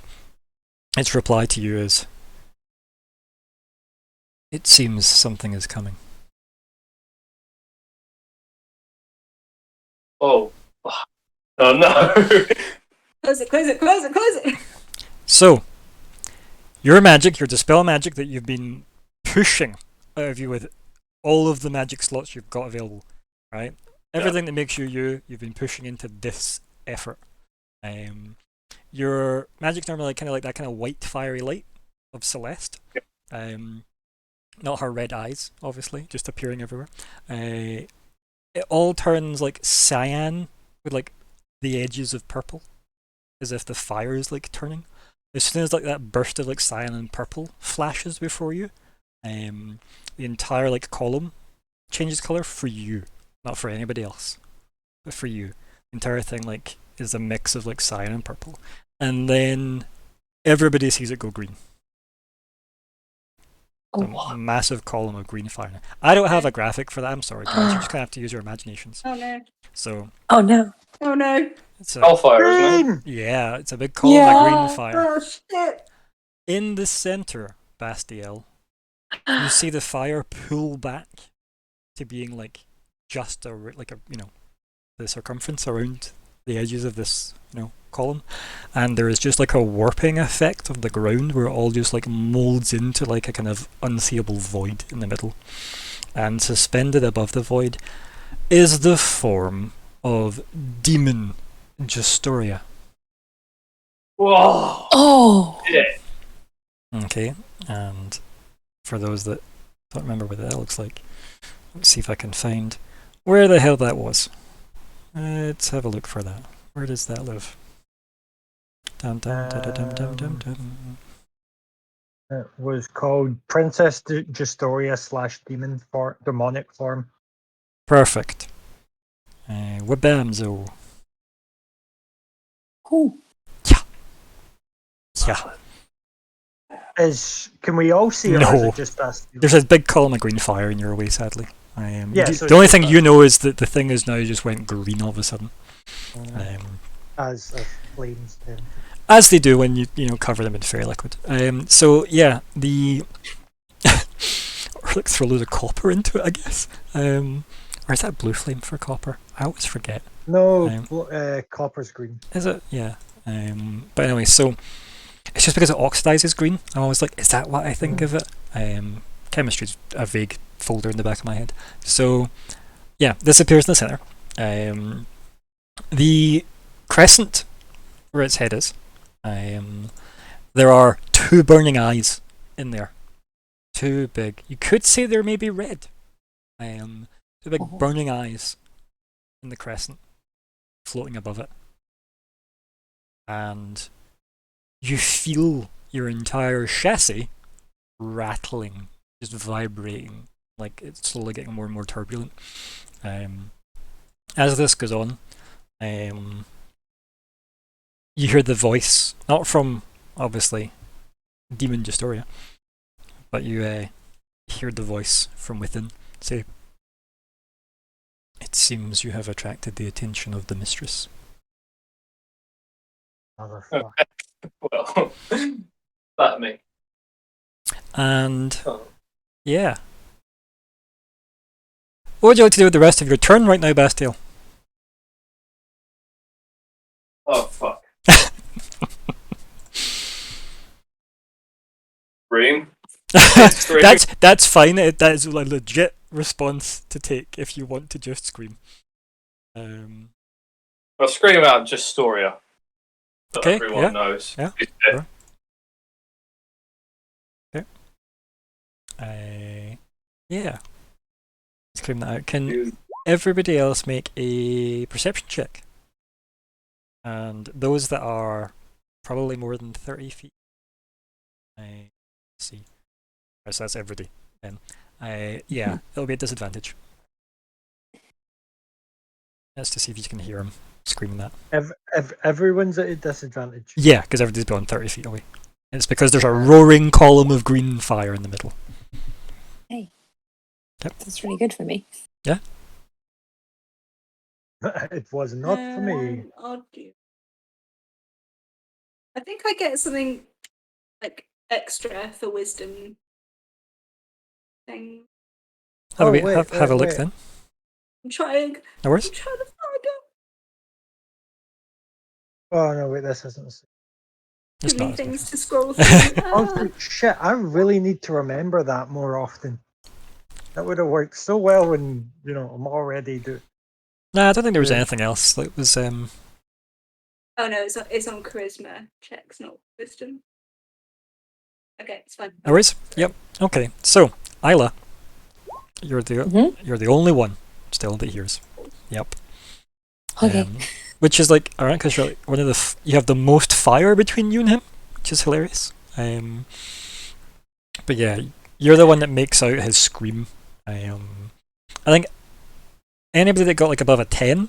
its reply to you is, "It seems something is coming." Oh. Oh no! Close it! So, your magic, your dispel magic that you've been pushing out of you with all of the magic slots you've got available, right? Everything that makes you you, you've been pushing into this effort. Your magic's normally kind of like that kind of white fiery light of Celeste. Not her red eyes, obviously, just appearing everywhere. It all turns like cyan with like the edges of purple, as if the fire is like turning. As soon as like that burst of like cyan and purple flashes before you, the entire like column changes color for you, not for anybody else, but for you. The entire thing like is a mix of like cyan and purple, and then everybody sees it go green. A massive column of green fire. I don't have a graphic for that. I'm sorry, guys. You're just gonna have to use your imaginations. Oh no! So. Oh no! Oh no! It's a Hellfire, isn't it? Yeah, it's a big column of green fire. Oh shit! In the center, Bastiel, you see the fire pull back to being like just the circumference around the edges of this column, and there is just like a warping effect of the ground where it all just like molds into like a kind of unseeable void in the middle, and suspended above the void is the form of demon Justoria. Whoa! Oh! Yeah. Okay, and for those that don't remember what that looks like, let's see if I can find where the hell that was. Let's have a look for that. Where does that live? Dum dum dum dum dum dum dum. It was called Princess Justoria / demonic form. Perfect. Wabamzo. Cool. Yeah. Can we all see it, or is it just us? There's a big column of green fire in your way, sadly. So the only thing you know is that the thing is now just went green all of a sudden. As flames do. As they do when you cover them in fairy liquid. So yeah, or like throw a load of copper into it, I guess. Or is that blue flame for copper? I always forget. No, copper's green. Is it? Yeah. But anyway, so it's just because it oxidizes green. I'm always like, is that what I think of it? Chemistry's a vague folder in the back of my head. So yeah, this appears in the center. The crescent where its head is, there are 2 burning eyes in there. 2 big. You could say they're maybe red. 2 big burning eyes in the crescent, floating above it. And you feel your entire chassis rattling, just vibrating, like it's slowly getting more and more turbulent. As this goes on, you hear the voice, not from, obviously, Demon Justoria, but you hear the voice from within say, "It seems you have attracted the attention of the mistress." Motherfucker. Well, that me. And Oh. yeah. What would you like to do with the rest of your turn right now, Bastille? Oh fuck. Scream. Scream. That's fine. That is a legit response to take if you want to just scream. I'll scream out just Storia. So Okay, everyone yeah, knows. yeah, He's dead. sure. Okay. Yeah. Scream that out. Can everybody else make a perception check? And those that are probably more than 30 feet. I see. So that's everybody then. Yeah, it'll be a disadvantage. That's to see if you can hear him screaming that. Everyone's at a disadvantage. Yeah, because everybody's beyond 30 feet away. It's because there's a roaring column of green fire in the middle. Hey. Yep. That's really good for me. Yeah. It was not for me. I'll do. I think I get something like extra for wisdom thing. Have Oh, a, wait, have a look wait. then. I'm trying. No worries. I'm trying to find out. Oh no, wait, this isn't. It's Too not many as things big. to scroll through. Oh shit! I really need to remember that more often. That would have worked so well when I'm already doing. Nah, I don't think there was Yeah. anything else. It was Oh no, it's on charisma checks, not wisdom. Okay, it's fine. no worries. Yep. Okay. So, Isla, you're the only one still that hears. Yep. Okay. Which is like, alright, because you're like one of the you have the most fire between you and him, which is hilarious. But yeah, you're the one that makes out his scream. I think anybody that got like above a 10,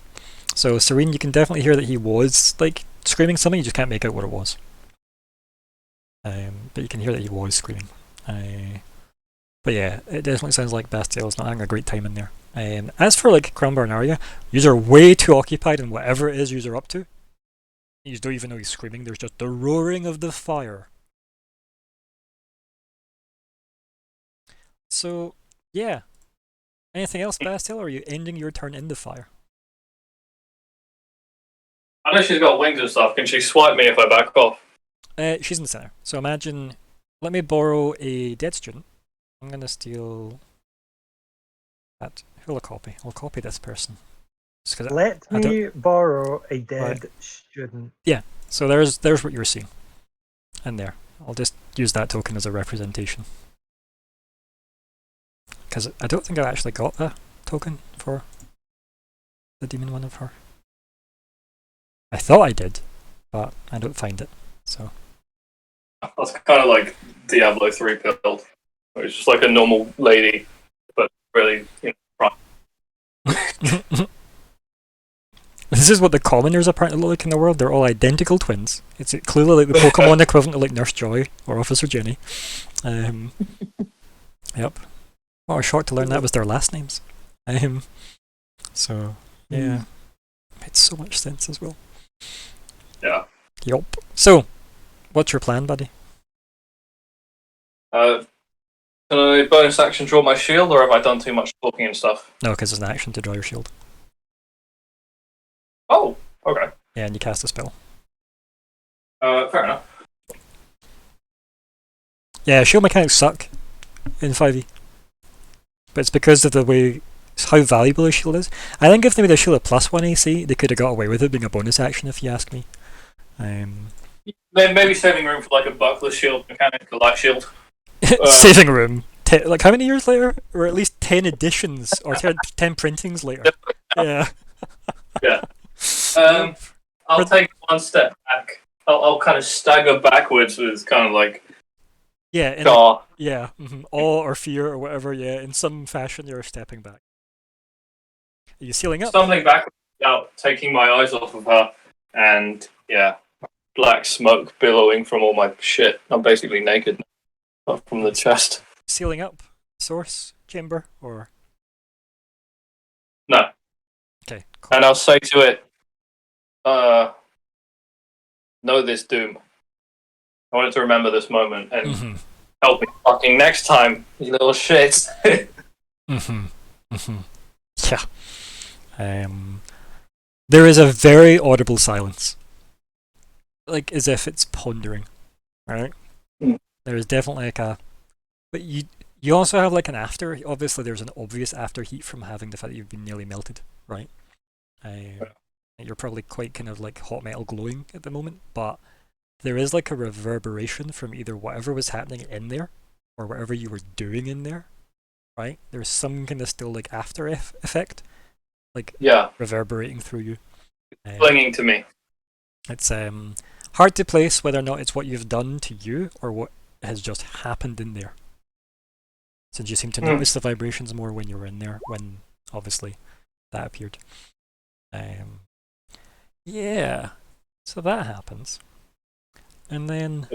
so Serene, you can definitely hear that he was like screaming something. You just can't make out what it was. But you can hear that he was screaming. But yeah, it definitely sounds like Bastille's not having a great time in there. As for like Crumbar and Arya, yous are way too occupied in whatever it is yous are up to. You don't even know he's screaming. There's just the roaring of the fire. So yeah. Anything else, Bastille, or are you ending your turn in the fire? I know she's got wings and stuff. Can she swipe me if I back off? She's in the center. So imagine. Let me borrow a dead student. I'm gonna steal that. Who'll I copy? I'll copy this person. Let me borrow a dead student. Yeah. So there's what you're seeing. And there. I'll just use that token as a representation. Because I don't think I actually got a token for the demon one of her. I thought I did, but I don't find it. So That's kind of like Diablo 3 build. It's just like a normal lady, but really, this is what the commoners apparently look like in the world. They're all identical twins. It's clearly like the Pokemon equivalent of like Nurse Joy or Officer Jenny. Yep. Oh, I was shocked to learn that was their last names. So yeah, made so much sense as well. Yeah. Yup. So, what's your plan, buddy? Can I bonus action draw my shield, or have I done too much talking and stuff? No, because there's an action to draw your shield. Oh, okay. Yeah, and you cast a spell. Fair enough. Yeah, shield mechanics suck in 5e. But it's because of the way how valuable a shield is. I think if they made a shield a +1 AC, they could have got away with it being a bonus action, if you ask me. Maybe saving room for like a buckler shield mechanic, a light shield. Saving room. Like how many years later? Or at least 10 editions or 10 printings later. Yeah. Yeah. I'll take one step back. I'll kind of stagger backwards with kind of like yeah, awe. Yeah, awe or fear or whatever. Yeah, in some fashion you're stepping back. Are you sealing up? Stumbling backwards without taking my eyes off of her, and yeah, black smoke billowing from all my shit. I'm basically naked up from the chest. Sealing up? Source? Chamber? Or? No. Okay, cool. And I'll say to it, know this doom. I wanted to remember this moment and Mm-hmm. help me fucking next time, you little shits. Mm-hmm. Mm-hmm. Yeah. There is a very audible silence, like as if it's pondering. Right. Mm. There is definitely like a, but you also have like an after. Obviously, there's an obvious after heat from having the fact that you've been nearly melted. Right. You're probably quite kind of like hot metal glowing at the moment, but there is like a reverberation from either whatever was happening in there or whatever you were doing in there, right? There's some kind of still like after effect, like Yeah, reverberating through you. clinging to me. It's hard to place whether or not it's what you've done to you or what has just happened in there. Since you seem to notice the vibrations more when you were in there, when obviously that appeared. Yeah, so that happens. And then,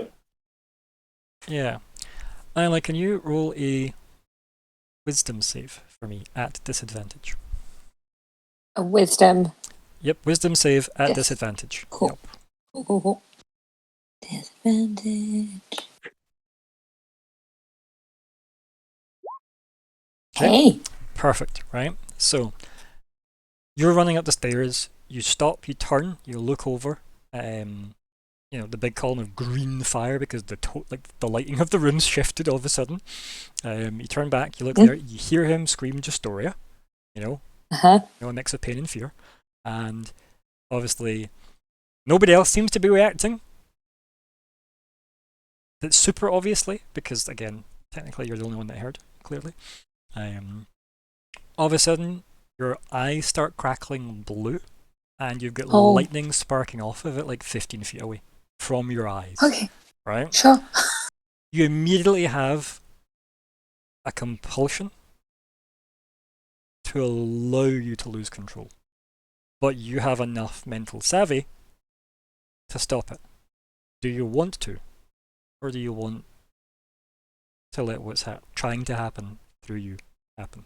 yeah. Isla, can you roll a wisdom save for me at disadvantage? A wisdom. Yep, wisdom save at Yes. disadvantage. Cool. Yep. Cool. Disadvantage. Hey. Perfect, right? So, you're running up the stairs, you stop, you turn, you look over, you know, the big column of green fire because the lighting of the room's shifted all of a sudden. You turn back, you look there, you hear him scream Justoria, you know, Uh-huh. a mix of pain and fear. And obviously, nobody else seems to be reacting. That's super obviously, because again, technically you're the only one that heard, clearly. All of a sudden, your eyes start crackling blue, and you've got lightning sparking off of it like 15 feet away from your eyes. Okay. Right? Sure. You immediately have a compulsion to allow you to lose control. But you have enough mental savvy to stop it. Do you want to? Or do you want to let what's trying to happen through you happen?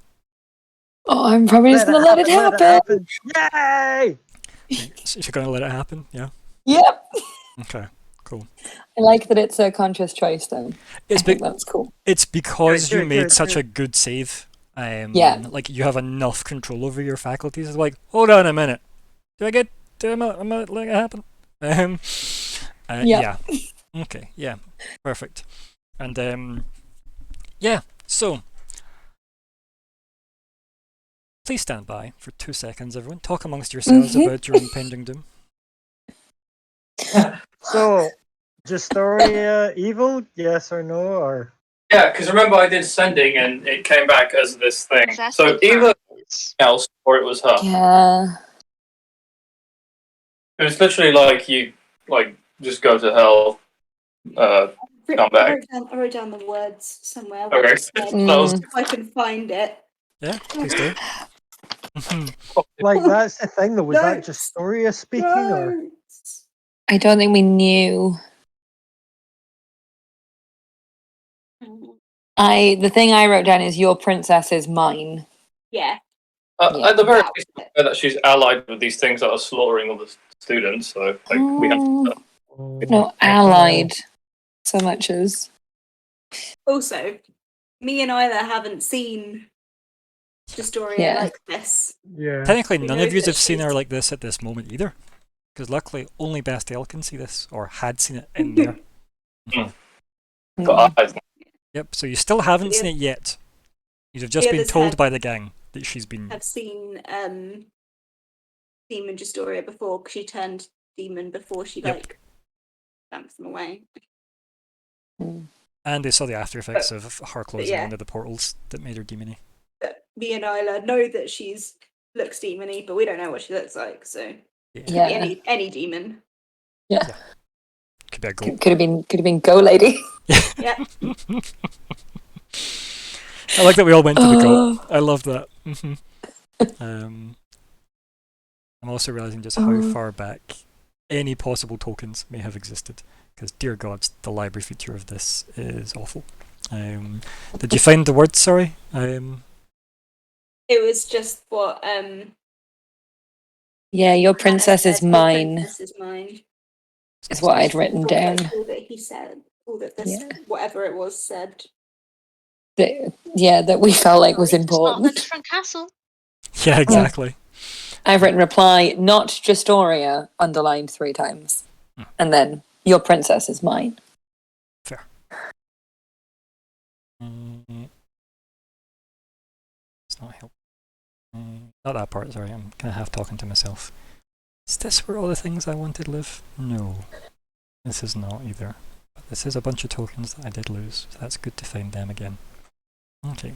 Oh, I'm probably just gonna let it happen. Yay! So you're going to let it happen? Yeah? Yep. Okay, cool. I like that it's a conscious choice then. I It's think that's cool. It's because Good, you made good, such good. a good save. Yeah. Like you have enough control over your faculties. It's like, hold on a minute. Am I letting it happen? Yeah. Okay, yeah. Perfect. And yeah, so please stand by for 2 seconds, everyone. Talk amongst yourselves about your impending doom. So, Justoria evil? Yes or no? Or Yeah, because remember I did sending and it came back as this thing. That's So the either purpose. else or it was her. Yeah. It was literally like you just go to hell. Come back. I wrote down the words somewhere. Okay. If I can find it. Yeah, please do. like that's the thing though. Was that Notes. Justoria speaking or? Notes. I don't think we knew. The thing I wrote down is your princess is mine. Yeah. Yeah. At the very least, we know that she's allied with these things that are slaughtering all the students. So we have. No, allied so much as. Also, me and Isla haven't seen Justoria like this. Yeah. Technically, We none know of you that have seen she's- her like this at this moment either. Because luckily, only Bastiel can see this, or had seen it in there. Got eyes. Yep, so you still haven't The seen it yet. You've just the been others told by the gang that she's been. Have seen Demon Justoria before because she turned demon before she Yep. danced them away. And they saw the after effects of her closing yeah. one of the portals that made her demony. But me and Isla know that she's looks demony, but we don't know what she looks like. So Yeah. any demon. Yeah. Could be a goat. Could have been Go Lady. Yeah. I like that we all went to the goat. I love that. I'm also realizing just how far back any possible tokens may have existed. Because, dear God, the library feature of this is awful. Did you find the word? Sorry. It was just what Yeah, your princess is Your mine. princess is mine. Is what I'd written down. All that he said, all that this, Yeah. whatever it was, said. That we felt like was It's not a important. different castle. Yeah, exactly. I've written reply, not Justoria, underlined 3 times. Hmm. And then, your princess is mine. Fair. It's not help. Not that part, sorry. I'm kind of half talking to myself. Is this where all the things I wanted live? No. This is not either. But this is a bunch of tokens that I did lose, so that's good to find them again. Okay.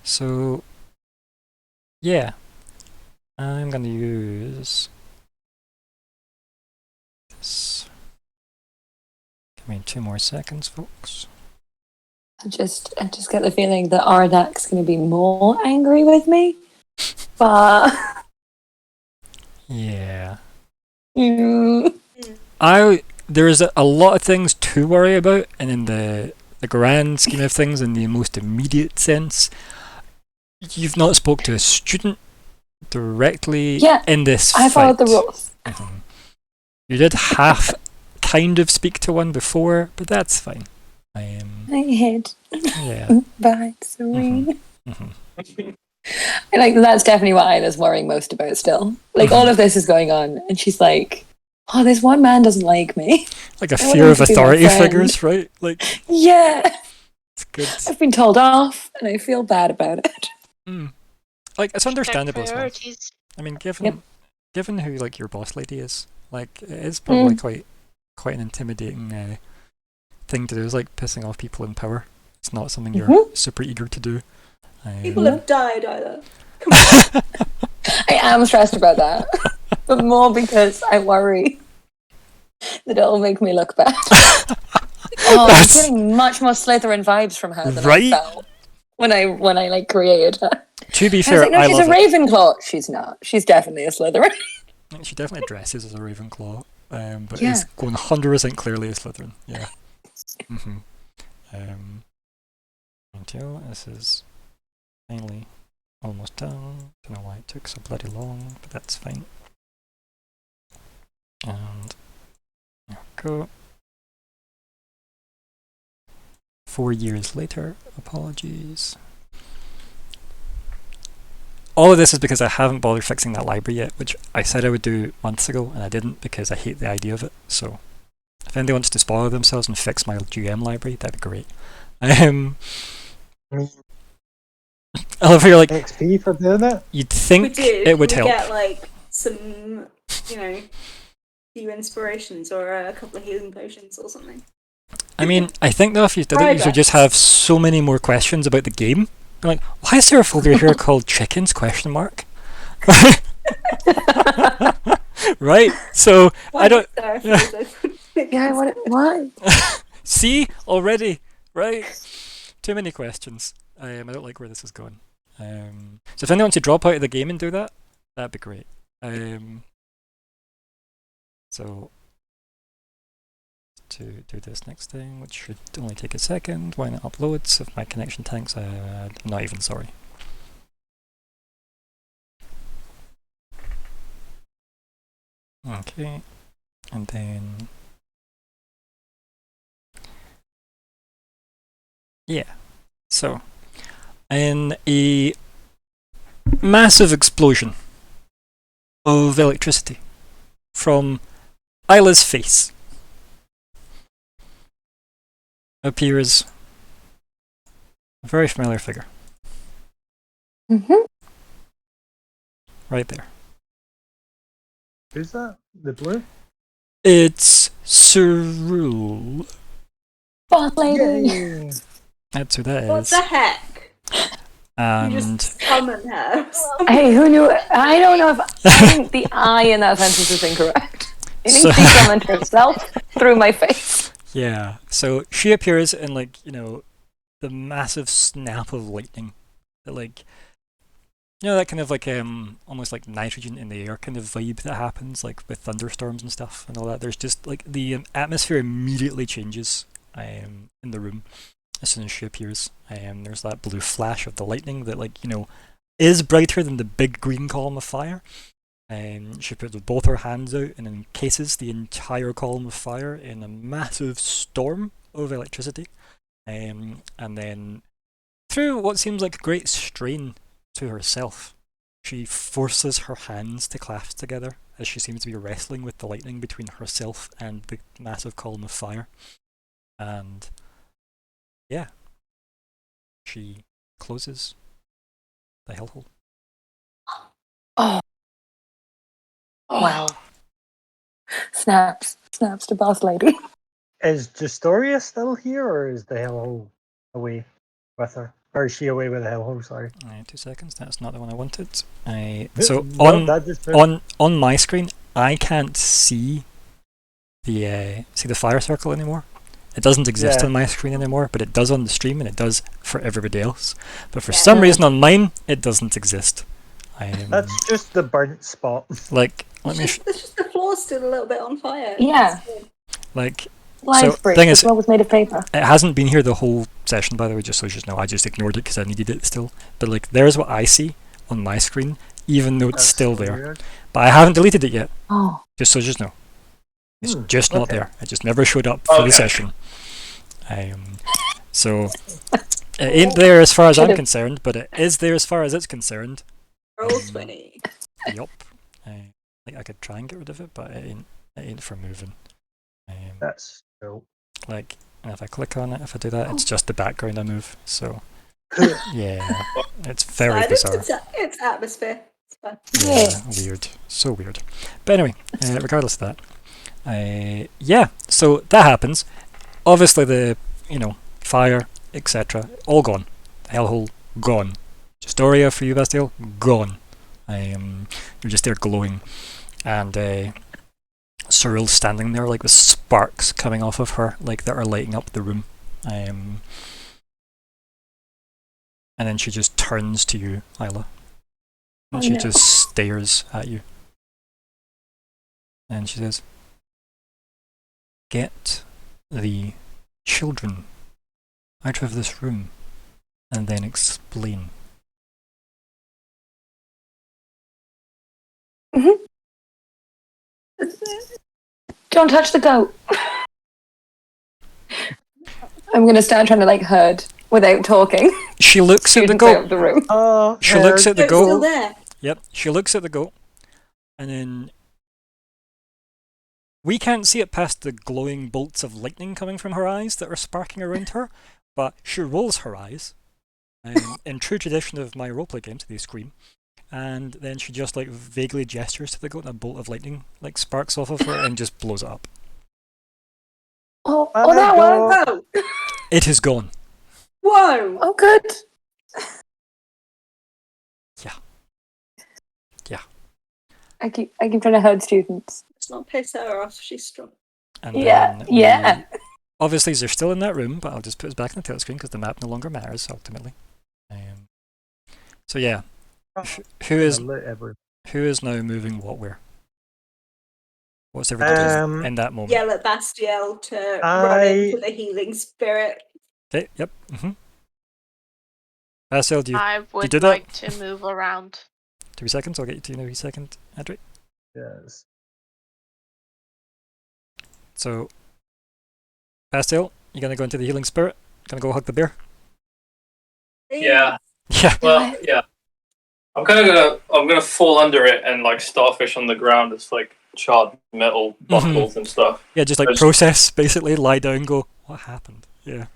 So, yeah. I'm going to use this. Give me 2 more seconds, folks. I just get the feeling that Ardak's going to be more angry with me. But... Yeah. Mm. There's a lot of things to worry about, and in the grand scheme of things, in the most immediate sense, you've not spoke to a student directly in this fight. I followed the rules. Mm-hmm. You did half kind of speak to one before, but that's fine. I hid. Yeah. Behind Serene. Mm-hmm. Like, that's definitely what Isla's worrying most about still. Like, all of this is going on, and she's like, oh, this one man doesn't like me. Like a fear of authority figures, right? Like, yeah. It's good. I've been told off, and I feel bad about it. Mm. Like, it's understandable as well. Priorities. I mean, given who, like, your boss lady is, like, it is probably quite an intimidating thing to do. It's like pissing off people in power. It's not something you're super eager to do. People have died either. I am stressed about that, but more because I worry that it'll make me look bad. I'm getting much more Slytherin vibes from her than I felt when I like created her. To be fair, I was like, no, she's a Ravenclaw. She's not. She's definitely a Slytherin. She definitely dresses as a Ravenclaw, but is 100% clearly a Slytherin. Yeah. Mm-hmm. Until this is finally almost done. Don't know why it took so bloody long, but that's fine. And there we go. 4 years later, apologies. All of this is because I haven't bothered fixing that library yet, which I said I would do months ago, and I didn't because I hate the idea of it. So, if anybody wants to spoil themselves and fix my GM library, that'd be great. I love how you're like XP for doing it. You'd think it would help. Get like some, few inspirations or a couple of healing potions or something. I mean, I think though if you did it, you should just have so many more questions about the game. You're like, why is there a folder here called chickens? ? Right? So I don't. Yeah, what? See already, right? Too many questions. I don't like where this is going. So if anyone wants to drop out of the game and do that, that'd be great. So to do this next thing, which should only take a second, when it uploads, if my connection tanks, I'm not even sorry. Okay, and then so in a massive explosion of electricity from Isla's face appears a very familiar figure. Right there. Who's that? The blue? It's Cyril. Boss lady. That's who that is. What the heck? And you just summon her. Hey, who knew? I don't know if I think the I in that sentence is incorrect. I think she summoned herself through my face. Yeah, so she appears in the massive snap of lightning that that kind of almost like nitrogen in the air kind of vibe that happens with thunderstorms and stuff and all that. There's just the atmosphere immediately changes in the room as soon as she appears. There's that blue flash of the lightning that is brighter than the big green column of fire. She puts both her hands out and encases the entire column of fire in a massive storm of electricity. And then, through what seems like great strain to herself, she forces her hands to clasp together as she seems to be wrestling with the lightning between herself and the massive column of fire. And yeah, she closes the hellhole. Oh. Wow. Snaps to boss lady. Is Justoria still here, or is the hellhole away with her? Or is she away with the hellhole? Sorry. 2 seconds. That's not the one I wanted. So No, that just moved. on my screen, I can't see the fire circle anymore. It doesn't exist Yeah. on my screen anymore, but it does on the stream and it does for everybody else. But for some reason on mine, it doesn't exist. That's just the burnt spot. Like, let me. It's just the floor's still a little bit on fire. Yeah. Like, Live so break. thing The is, floor was made of paper. it hasn't been here the whole session, by the way, just so you know. I just ignored it because I needed it still. But like, there's what I see on my screen, even though it's That's still so there. weird. But I haven't deleted it yet, Oh. just so you know. It's Hmm, just not okay. there. It just never showed up for the Okay. session. So it ain't there as far as I'm Should've- concerned, but it is there as far as it's concerned. Roll 20. Yup. Like I could try and get rid of it, but it ain't for moving. That's cool. Like, and if I click on it, if I do that, it's just the background I move. So yeah, it's very Fine, bizarre. It's atmosphere. It's fine. Yeah, weird. So weird. But anyway, regardless of that, yeah, so that happens. Obviously the, fire, etc., all gone. The hellhole, gone. Justoria for you, Bastille, gone. You're just there glowing. And Cyril's standing there like with sparks coming off of her, like that are lighting up the room. And then she just turns to you, Isla. And she just stares at you. And she says, "Get the children out of this room and then explain." Don't touch the goat. I'm gonna start trying to like herd without talking. She looks at the Students out goat. of the room. Oh, She looks at the It's still goat. there. Yep, she looks at the goat. And then we can't see it past the glowing bolts of lightning coming from her eyes that are sparking around her, but she rolls her eyes. In true tradition of my roleplay games, they scream. And then she just like vaguely gestures to the goat and a bolt of lightning like sparks off of her and just blows it up. Oh, Oh, that that worked. Oh, It is gone. whoa! Oh, good. Yeah. I keep trying to herd students. Let's not piss her off. She's strong. And Yeah, then yeah. obviously they're still in that room, but I'll just put us back in the title screen because the map no longer matters ultimately. So yeah, who is now moving what where? What's everybody doing in that moment? Yell at Bastiel to I- run into the healing spirit. Okay, yep. Marcel, do you I would do that? like to move around. 2 seconds? I'll get you to in a wee second, Andrew. Yes. So, Pastel, you gonna go into the healing spirit? Gonna go hug the bear? Yeah. Yeah. Well, yeah. I'm gonna fall under it and like starfish on the ground. It's like charred metal buckles and stuff. Yeah, just like Just- process, basically, lie down, go, what happened? Yeah.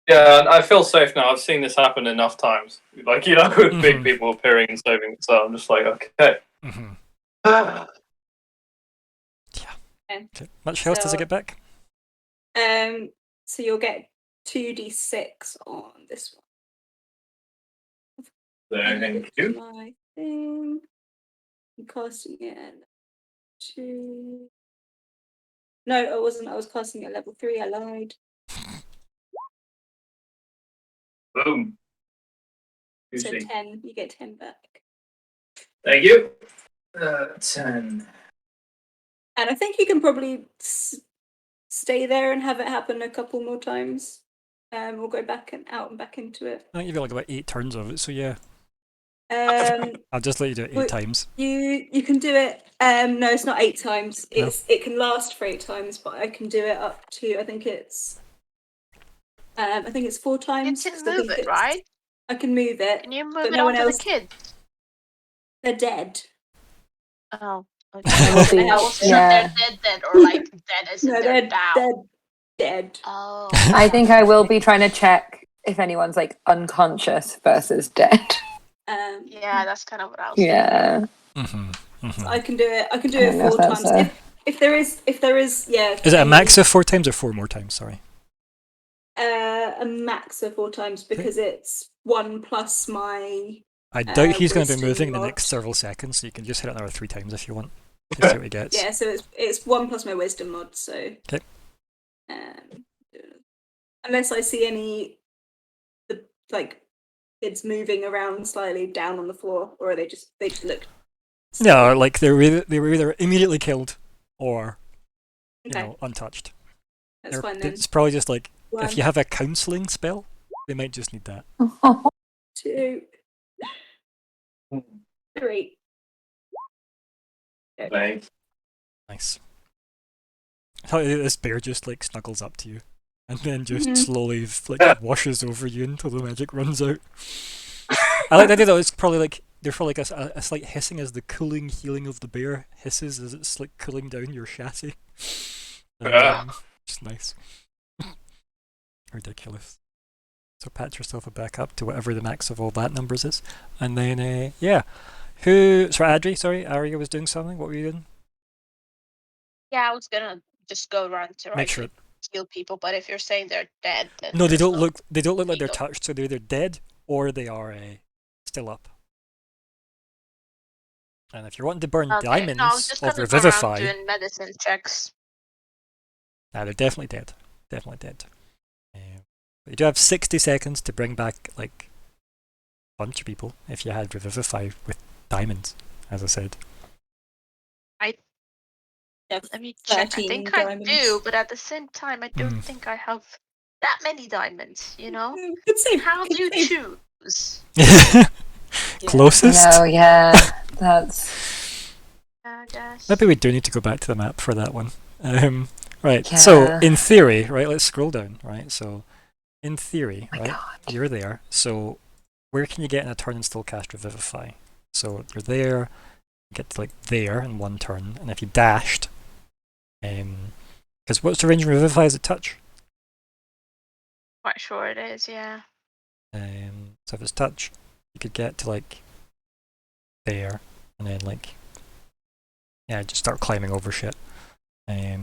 Yeah, and I feel safe now. I've seen this happen enough times. Like, with big Mhm. people appearing and saving. So I'm just like, okay. Mm-hmm. Ah. Okay. Much health does it So- get back? So you'll get 2d6 on this one. Thank you. My thing. I'm casting it at 2. No, I wasn't. I was casting it at level 3. I lied. Boom. So Juicy. 10. You get 10 back. Thank you. 10. And I think you can probably stay there and have it happen a couple more times. We'll go back and out and back into it. I think you've got like about 8 turns of it, so yeah. I'll just let you do it 8 Wait, times. You can do it. No, it's not 8 times. No. It can last for 8 times, but I can do it up to I think it's 4 You times. can 'cause I move think it, right? I can move it, Can you move but it no one onto the else. kids? They're dead. Oh, okay. I will be. I wasn't sure if Yeah. they're dead or like dead as in No, they're they're down. dead. Oh. I think I will be trying to check if anyone's like unconscious versus dead. Yeah, that's kind of what I was thinking. Yeah. So I can do it. I can do I it don't know if 4 that's times. If there is, yeah. Is it a max of 4 times or 4 more times? Sorry. A max of 4 times because it's 1 plus my. I doubt he's going to be wisdom moving in the mod. next several seconds, so you can just hit it another 3 times if you want. To see what he gets. Yeah, so it's 1 plus my wisdom mod. So. Okay. Unless I see any, kids moving around slightly down on the floor, or they just look. No, like they were either immediately killed or untouched. That's fine then. It's probably just like 1, if you have a counselling spell, they might just need that. 2, 3. Okay. Nice. This bear just like snuggles up to you, and then just slowly like washes over you until the magic runs out. I like the idea though. It's probably like there's probably like a slight hissing as the cooling healing of the bear hisses as it's like cooling down your chassis. Just nice. Ridiculous. So patch yourself back up to whatever the max of all that numbers is, and then yeah. Sorry, Aria was doing something. What were you doing? Yeah, I was gonna just go around to Make sure. kill people, but if you're saying they're dead, then No, they there's don't look. They don't look like they're need of- touched. So they're either dead or they are still up. And if you're wanting to burn Okay, diamonds no, I was just of gonna go around revivify, doing medicine checks. they're definitely dead. Definitely dead. But you do have 60 seconds to bring back like a bunch of people if you had revivify with diamonds, as I said. Let me check. I 13 think diamonds. I do, but at the same time, I don't think I have that many diamonds. You know? Good save. How do you Good save. choose? Closest? No, yeah, that's. I guess. Maybe we do need to go back to the map for that one. Right, so Yeah. in theory, right, let's scroll down, right? So in theory, My right, God. you're there. So where can you get in a turn and still cast Revivify? So you're there, you get to like there in 1 turn, and if you dashed, because what's the range of Revivify? Is it touch? Quite sure it is, yeah. So if it's touch, you could get to like there, and then like just start climbing over shit.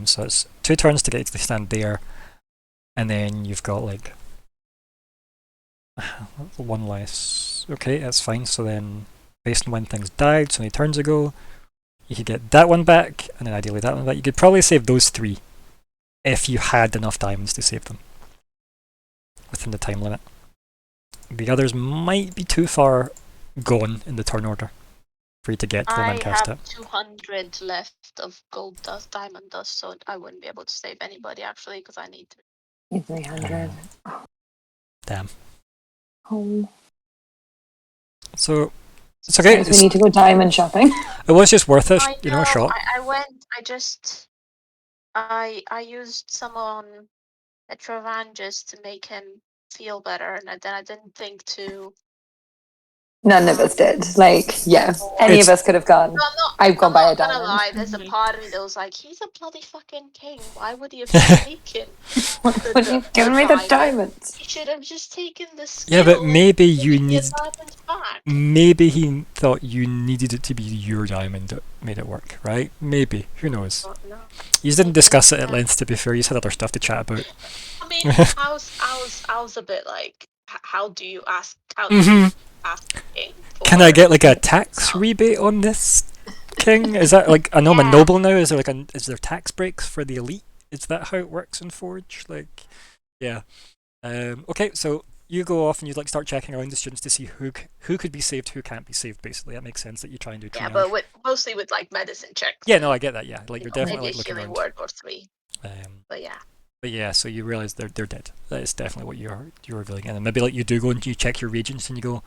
So it's 2 turns to get to stand there, and then you've got like 1 less. Okay, that's fine. So then, based on when things died, so many turns ago, you could get that one back, and then ideally that one back. You could probably save those 3 if you had enough diamonds to save them within the time limit. The others might be too far gone in the turn order for you to get to them and I cast have it. 200 left of gold dust, diamond dust, so I wouldn't be able to save anybody actually because I need to. 300. Damn. Oh. So it's okay. Guys, we need to go diamond shopping. It was just worth it, I you know, a shot. I used some on Metrovan just to make him feel better, and then I didn't think to. None of us did. Like, yeah, any It's- of us could have gone. I've gone by a I'm not gonna diamond. lie, there's a part of me that was like, he's a bloody fucking king. Why would he have taken? Would you give me the diamonds? He should have just taken the Yeah, but skill maybe to you get need. the diamonds back. Maybe he thought you needed it to be your diamond that made it work, right? Maybe. Who knows? No. You didn't discuss it at length, to be fair. You had other stuff to chat about. I mean, I was a bit like, how do you ask? How do you ask the king Can I get like a for tax stuff? rebate on this king? Is that like I know I'm a noble now? Is there like is there tax breaks for the elite? Is that how it works in Forge? Like, yeah. Okay, so you go off and you like start checking around the students to see who could be saved, who can't be saved. Basically, that makes sense that you try and do. Yeah, triage. but mostly with like medicine checks. Yeah, no, I get that. Yeah, like You you're know, definitely maybe like a looking healing around. word or 3. But yeah. But yeah, so you realize they're dead. That is definitely what you're revealing. And then maybe like you do go and you check your reagents and you go,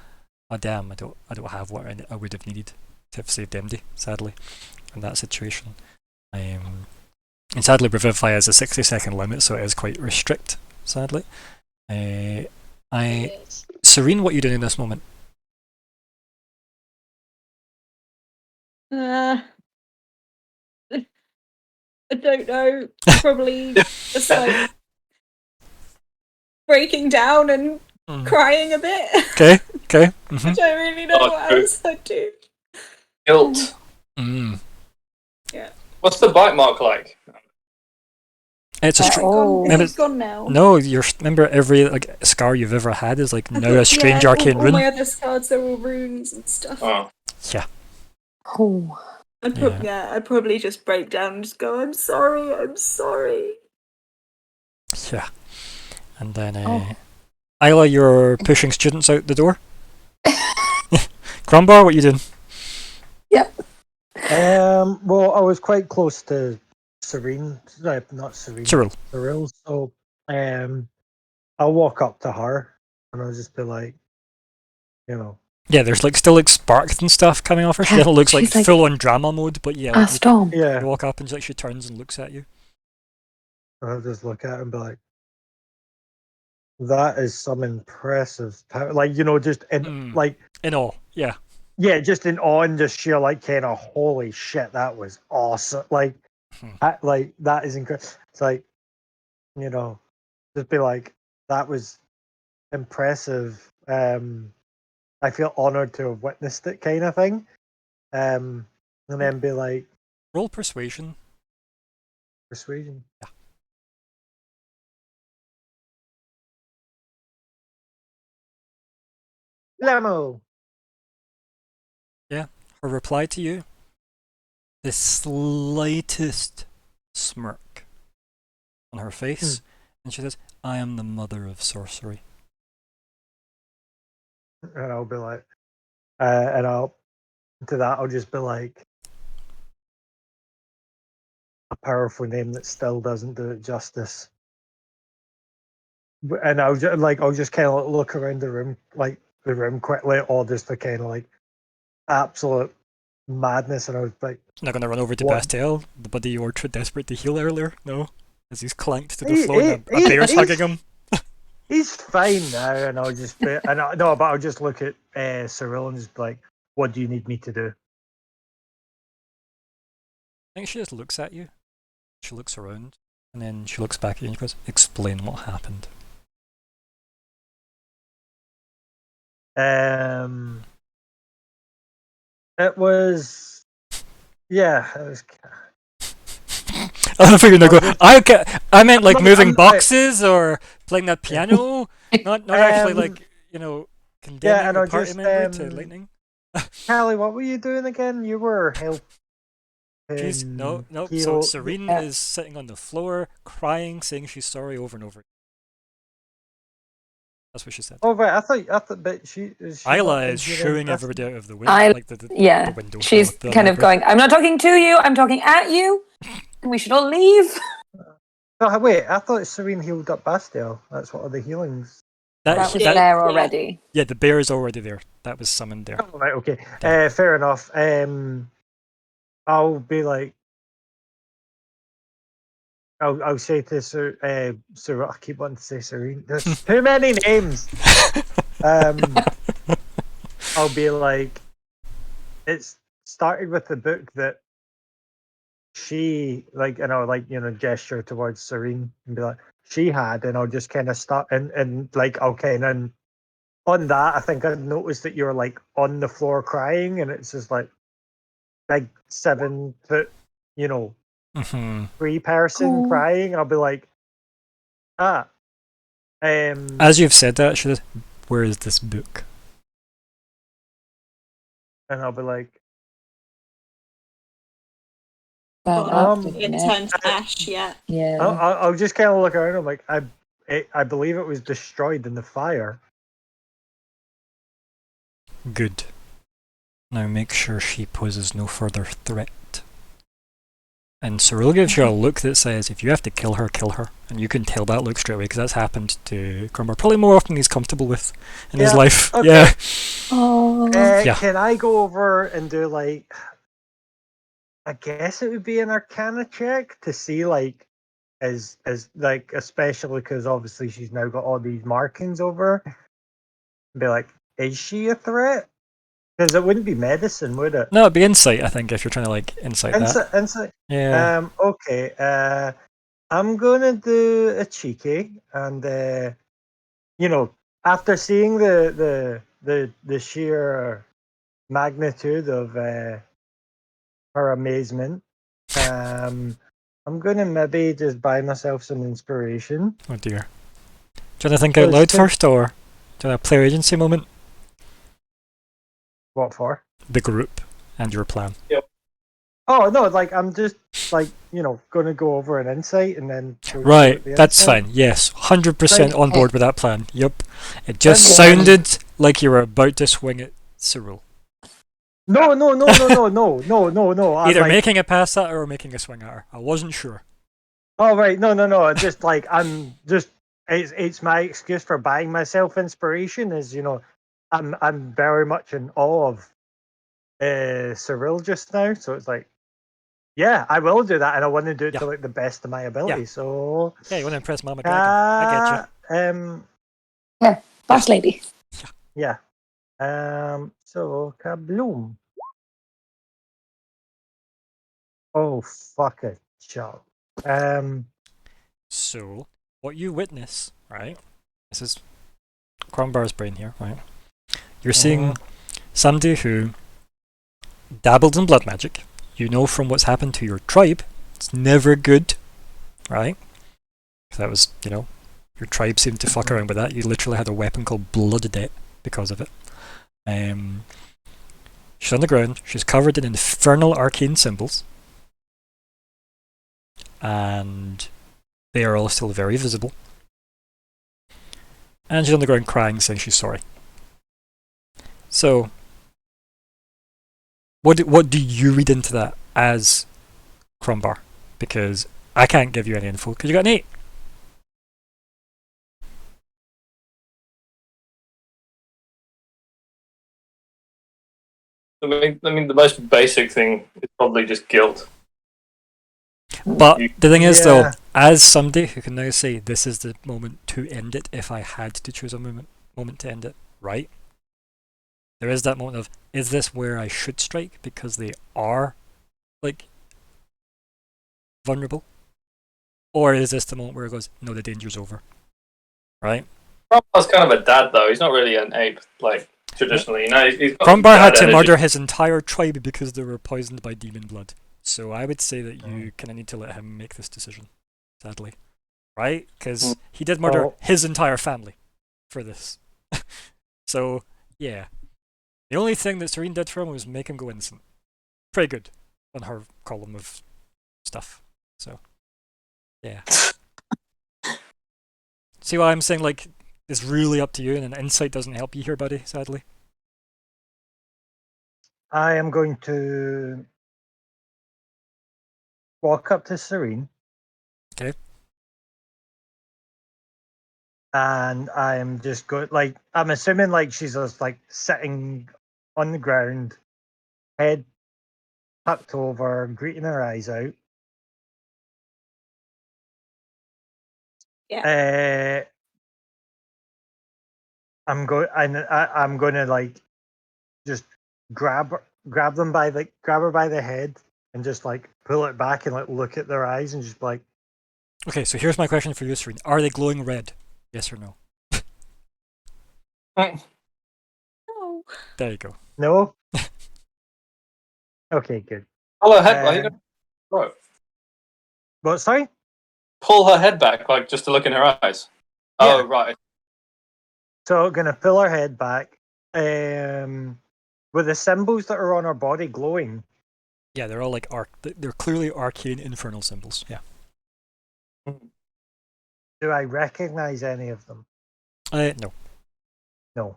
oh damn, I don't have what I would have needed to have saved MD, sadly, in that situation. And sadly, Revivify has a 60-second limit, so it is quite restrict, sadly. Serene, what are you doing in this moment? I don't know. Probably just like breaking down and crying a bit. Okay. I don't really know what else I'd do. Guilt. Yeah. What's the bite mark like? It's a It's gone now. No, remember every like scar you've ever had is like now a strange arcane rune. All my other scars are all runes and stuff. Oh. Yeah. Oh. I'd probably just break down and just go, I'm sorry. Yeah. And then Isla, you're pushing students out the door. Crumbar, what are you doing? Yep. Well, I was quite close to Serene, not Serene. Cyril. So, I'll walk up to her and I'll just be like, Yeah, there's like still like sparks and stuff coming off her. She definitely looks like full on drama mode, but yeah. Like, Storm. You walk up and she turns and looks at you. I'll just look at her and be like, that is some impressive power. Like, just in awe, yeah. Yeah, just in awe and just sheer like kind of holy shit, that was awesome. Like, that is incredible. It's like, just be like, that was impressive. I feel honored to have witnessed it, kind of thing. And then be like, roll persuasion. Persuasion. Yeah. Lemo. Yeah. Her reply to you, the slightest smirk on her face, and she says, I am the mother of sorcery. And I'll be like, I'll just be like, a powerful name that still doesn't do it justice. And I'll just kind of look around the room quickly, all just to kind of like absolute madness. And I was like, not going to run over to Bastille, the buddy you were too desperate to heal earlier. No, as he's clanked to the floor and a bear's hugging him. He's fine now, and I'll just be, but I'll just look at Cyril and just be like, what do you need me to do? I think she just looks at you. She looks around, and then she looks back at you and she goes, explain what happened. It was, yeah, it was. I don't figure go. I meant like moving boxes or playing that piano, not actually like condemning a party member to lightning. Callie, what were you doing again? You were helping. No. So Serene is sitting on the floor, crying, saying she's sorry over and over. That's what she said. Oh right, I thought, but Isla is shooing everybody out of the window, the window. She's kind of going, I'm not talking to you, I'm talking at you, and we should all leave. Oh, wait, I thought Serene healed up Bastille. That's what are the healings. That was there already. Yeah, the bear is already there. That was summoned there. Oh, right, okay. Fair enough. I'll be like, I'll say to Sir, I keep wanting to say Serene. There's too many names. I'll be like, it's started with the book that she gesture towards Serene and be like, she had, and I'll just kind of start and like I'll kind of on that. I think I noticed that you're like on the floor crying, and it's just like big 7 foot, 3-person crying. I'll be like, as you've said that, she says, where is this book? And I'll be like, it turned to ash, yeah. I'll just kind of look around. I'm like, I believe it was destroyed in the fire. Good. Now make sure she poses no further threat. And Cyril gives you a look that says, if you have to kill her, kill her. And you can tell that look straight away, because that's happened to Crumbar probably more often than he's comfortable with in his life. Okay. Yeah. Oh. Yeah. Can I go over and do like, I guess it would be an Arcana check to see like, as like, especially because obviously she's now got all these markings over her. Be like, is she a threat? Because it wouldn't be medicine, would it? No, it'd be insight, I think, if you're trying to like insight that. Insight. Yeah. Okay. I'm gonna do a cheeky, and you know, after seeing the sheer magnitude of her amazement, I'm gonna maybe just buy myself some inspiration. Oh dear. Do you want to think out loud first, or do you want a player agency moment? What for? The group and your plan. Oh no, like I'm just like, you know, gonna go over an insight and then Right, that's fine. Yes, 100% on board with that plan. Yep. It just sounded like you were about to swing at Cyril. No. Either making a pass at her or making a swing at her. I wasn't sure. Oh right, no. Just like I'm just it's my excuse for buying myself inspiration. Is, you know, I'm very much in awe of Cyril just now. So it's like, yeah, I will do that, and I want to do it to like the best of my ability. So yeah, you want to impress Mama Dragon? I get you. Yeah, boss lady. Yeah. So kabloom. Oh fuck it, chop. So what you witness, right? This is Crumbar's brain here, right? You're seeing somebody who dabbled in blood magic. You know from what's happened to your tribe, it's never good, right? That was, you know, your tribe seemed to fuck around with that. You literally had a weapon called Blood Debt because of it. She's on the ground. She's covered in infernal arcane symbols, and they are all still very visible. And she's on the ground crying, saying she's sorry. So, what do you read into that as Crumbar? Because I can't give you any info because you got an 8. I mean, the most basic thing is probably just guilt. But the thing is, though, as somebody who can now say this is the moment to end it, if I had to choose a moment to end it, right? There is that moment of, is this where I should strike because they are, like, vulnerable? Or is this the moment where it goes, no, the danger's over, right? Crumbar's kind of a dad, though. He's not really an ape, like, traditionally. You know, he's got Crumbar had to energy. murder his entire tribe because they were poisoned by demon blood. So I would say that you kind of need to let him make this decision, sadly. Right? Because he did murder his entire family for this. So, yeah. The only thing that Serene did for him was make him go innocent. Pretty good on her column of stuff. So, yeah. See why I'm saying, like, it's really up to you, and an insight doesn't help you here, buddy, sadly. I am going to walk up to Serene. Okay. And I'm just going, like, I'm assuming like she's just like sitting on the ground, head tucked over, greeting her eyes out. Yeah. I'm going to like just grab them by grab her by the head and just like pull it back and like look at their eyes and just like. Okay, so here's my question for you, Serene. Are they glowing red? Yes or no? No. There you go. No. Okay, good. Pull her head back. Right. What? Sorry. Pull her head back, like just to look in her eyes. Yeah. Oh, right. So gonna pull her head back. With the symbols that are on her body glowing. Yeah, they're all like they're clearly arcane infernal symbols. Yeah. Do I recognize any of them? No. No.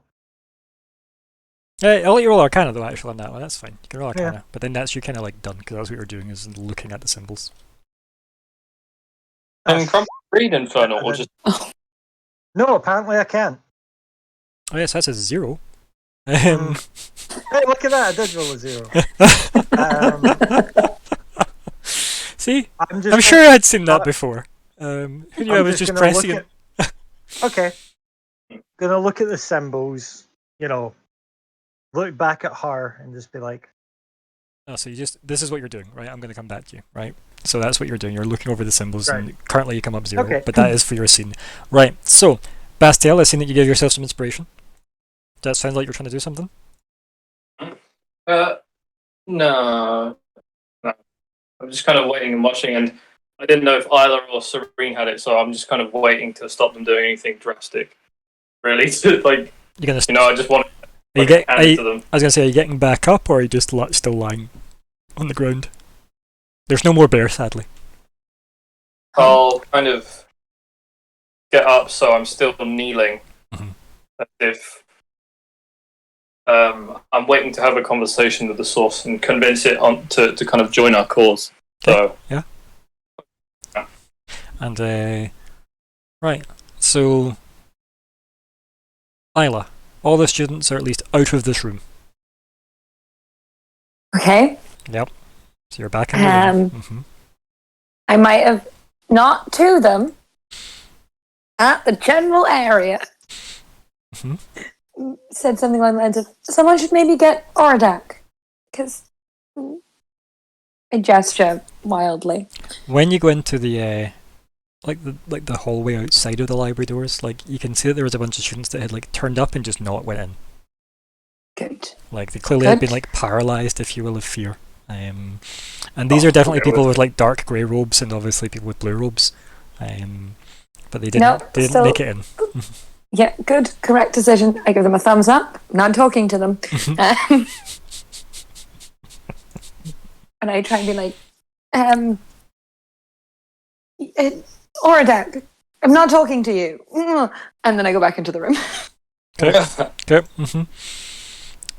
I'll let you roll Arcana though. Actually, on that one, that's fine. You can roll Yeah. Arcana, but then that's you kind of like done because that's what you're doing is looking at the symbols. And Crumble read Infernal, or just No, apparently I can't. Oh yes, that's a 0. Hey, look at that! I did roll a 0. See, I'm I'm sure I'd seen that before. Who knew I was just gonna pressing look it? Okay. Gonna look at the symbols, look back at her and just be like, Oh, so this is what you're doing, right? I'm going to come back to you, right? So that's what you're doing. You're looking over the symbols, Right. and currently you come up 0, Okay. but that is for your scene. Right, so, Bastiel, I've seen that you gave yourself some inspiration. Does that sound like you're trying to do something? no. I'm just kind of waiting and watching, and I didn't know if Isla or Serene had it, so I'm just kind of waiting to stop them doing anything drastic. Really, like You're gonna. I just want Are you to get, hand it to them. I was going to say, are you getting back up, or are you just still lying on the ground? There's no more bear, sadly. I'll kind of get up, so I'm still kneeling, Mhm. as if I'm waiting to have a conversation with the source and convince it to kind of join our cause. So And, right, so, Isla, all the students are at least out of this room. Okay. Yep. So you're back in the room. Mhm. I might have not to them at the general area. Mhm. Said something along the lines of someone should maybe get Ordak because I gesture wildly. When you go into the the hallway outside of the library doors, like you can see that there was a bunch of students that had like turned up and just not went in. Good. Like they clearly had been Good. like paralyzed, if you will, of fear. And these are definitely people with like dark grey robes and obviously people with blue robes. But they didn't still- make it in. Yeah, good, correct decision. I give them a thumbs up. Not talking to them. And I try and be like, Ordak, I'm not talking to you. And then I go back into the room.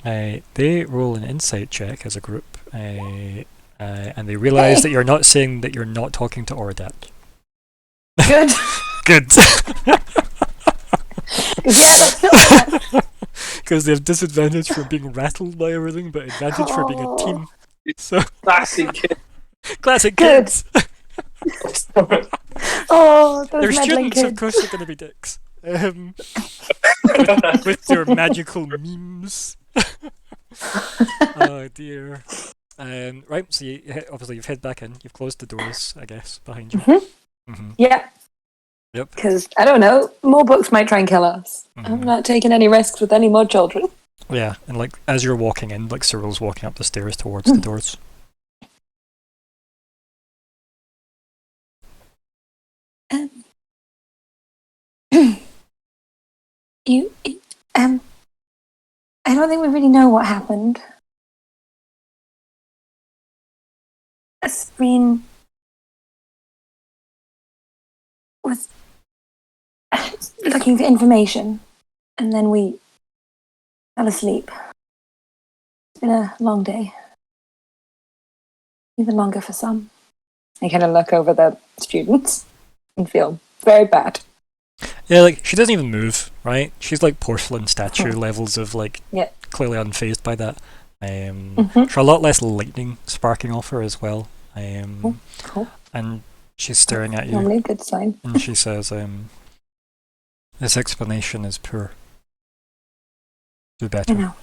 Okay. They roll an insight check as a group, and they realise that you're not saying that you're not talking to Ordat. Good. Good. Yeah, that's not Because they have disadvantage for being rattled by everything, but advantage for being a team. So classic kid. classic Good. kids. Oh, those Their meddling students, of kids. course, are going to be dicks. With their magical memes. Oh dear. Right, so obviously you've head back in. You've closed the doors, I guess, behind you. Mm-hmm. Yeah. Yep. Because, I don't know, more books might try and kill us. I'm not taking any risks with any more children. Yeah, and like as you're walking in, like Cyril's walking up the stairs towards the doors. I don't think we really know what happened. Serene was looking for information, and then we fell asleep. It's been a long day. Even longer for some. I kind of look over the students and feel very bad. Yeah, like she doesn't even move, right? She's like porcelain statue levels of like clearly unfazed by that. There's a lot less lightning sparking off her as well. Cool. And she's staring at you. Normally a good sign. And she says, "This explanation is poor. Do better." I know.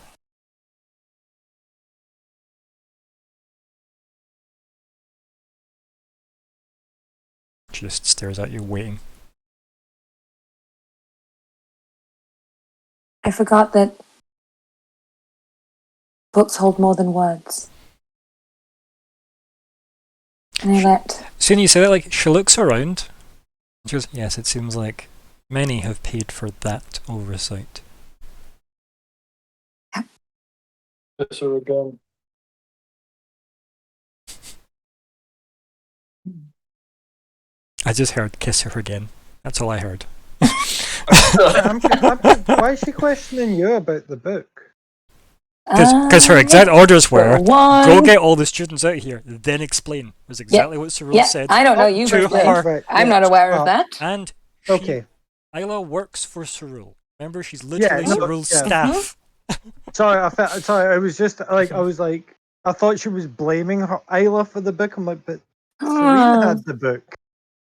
She just stares at you, waiting. I forgot that books hold more than words. And I let... Soon you say that, like, she looks around. She goes, "Yes, it seems like many have paid for that oversight." Kiss her again. I just heard "kiss her again." That's all I heard. why is she questioning you about the book? Because her exact orders were, the one. go get all the students out here, then explain. Was exactly what Cyril Yeah, said. I don't know. You've to explained. her. Right, I'm yeah. not aware of that. And Okay. Isla works for Cyril. Remember, she's literally no, Cyril's yeah. staff. Sorry, I was just like, I thought she was blaming her Isla for the book. I'm like, but Serena had the book.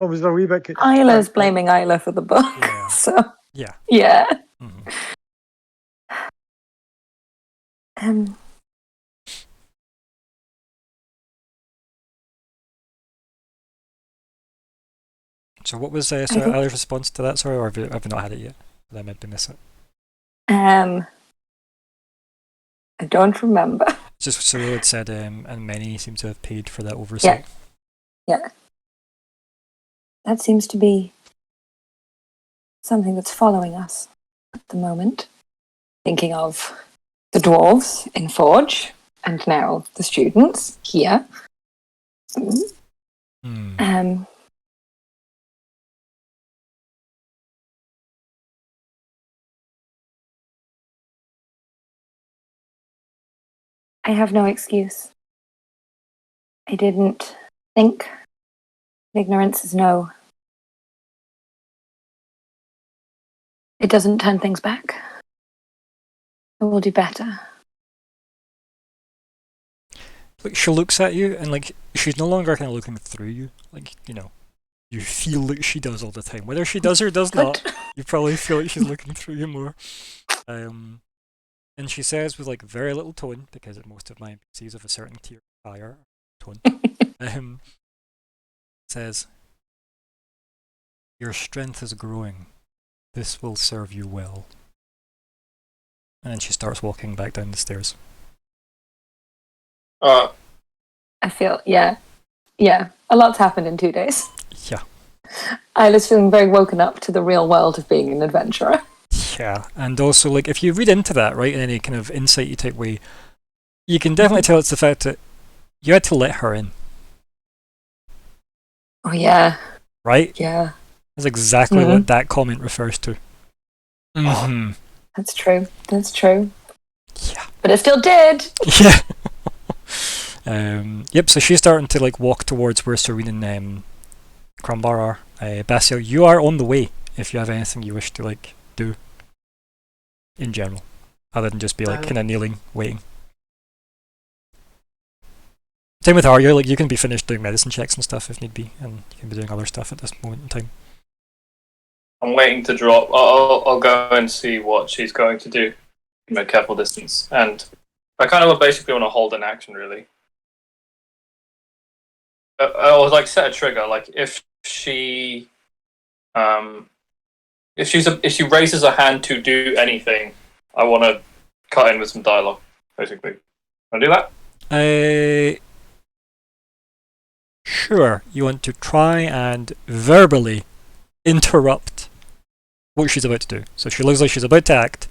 I was a wee bit. Isla's blaming Isla for the book. Yeah. So Yeah. yeah. Mhm. So what was Isla's response to that? Sorry, or have we not had it yet? I meant to miss it. I don't remember. Just Cyril had said, and many seem to have paid for that oversight. Yeah. That seems to be something that's following us at the moment. Thinking of the dwarves in Forge, and now the students here. I have no excuse. I didn't think. Ignorance is no. It doesn't turn things back. I will do better. Like, she looks at you and like she's no longer kind of looking through you. Like, you feel like she does all the time. Whether she does or does not, you probably feel like she's looking through you more. And she says with like very little tone, because most of my NPCs of a certain tier higher tone, says, "Your strength is growing. This will serve you well." And then she starts walking back down the stairs. I feel, yeah. A lot's happened in 2 days. Yeah. Isla's feeling very woken up to the real world of being an adventurer. Yeah, and also, like, if you read into that, right, in any kind of insight-y type way, you can definitely tell it's the fact that you had to let her in. Oh, yeah. Right? Yeah. That's exactly what that comment refers to. Mm-hmm. That's true. Yeah. But it still did! Yeah. Yep, so she's starting to, like, walk towards where Serene and Crumbar are. Basil, you are on the way, if you have anything you wish to, like, do. In general, other than just be like kind of kneeling, waiting. Same with Arya, like you can be finished doing medicine checks and stuff if need be, and you can be doing other stuff at this moment in time. I'm waiting to drop. I'll go and see what she's going to do from a careful distance, and I kind of basically want to hold an action really. I was like set a trigger, like if she raises a hand to do anything, I want to cut in with some dialogue, basically. Want to do that? Sure. You want to try and verbally interrupt what she's about to do. So she looks like she's about to act.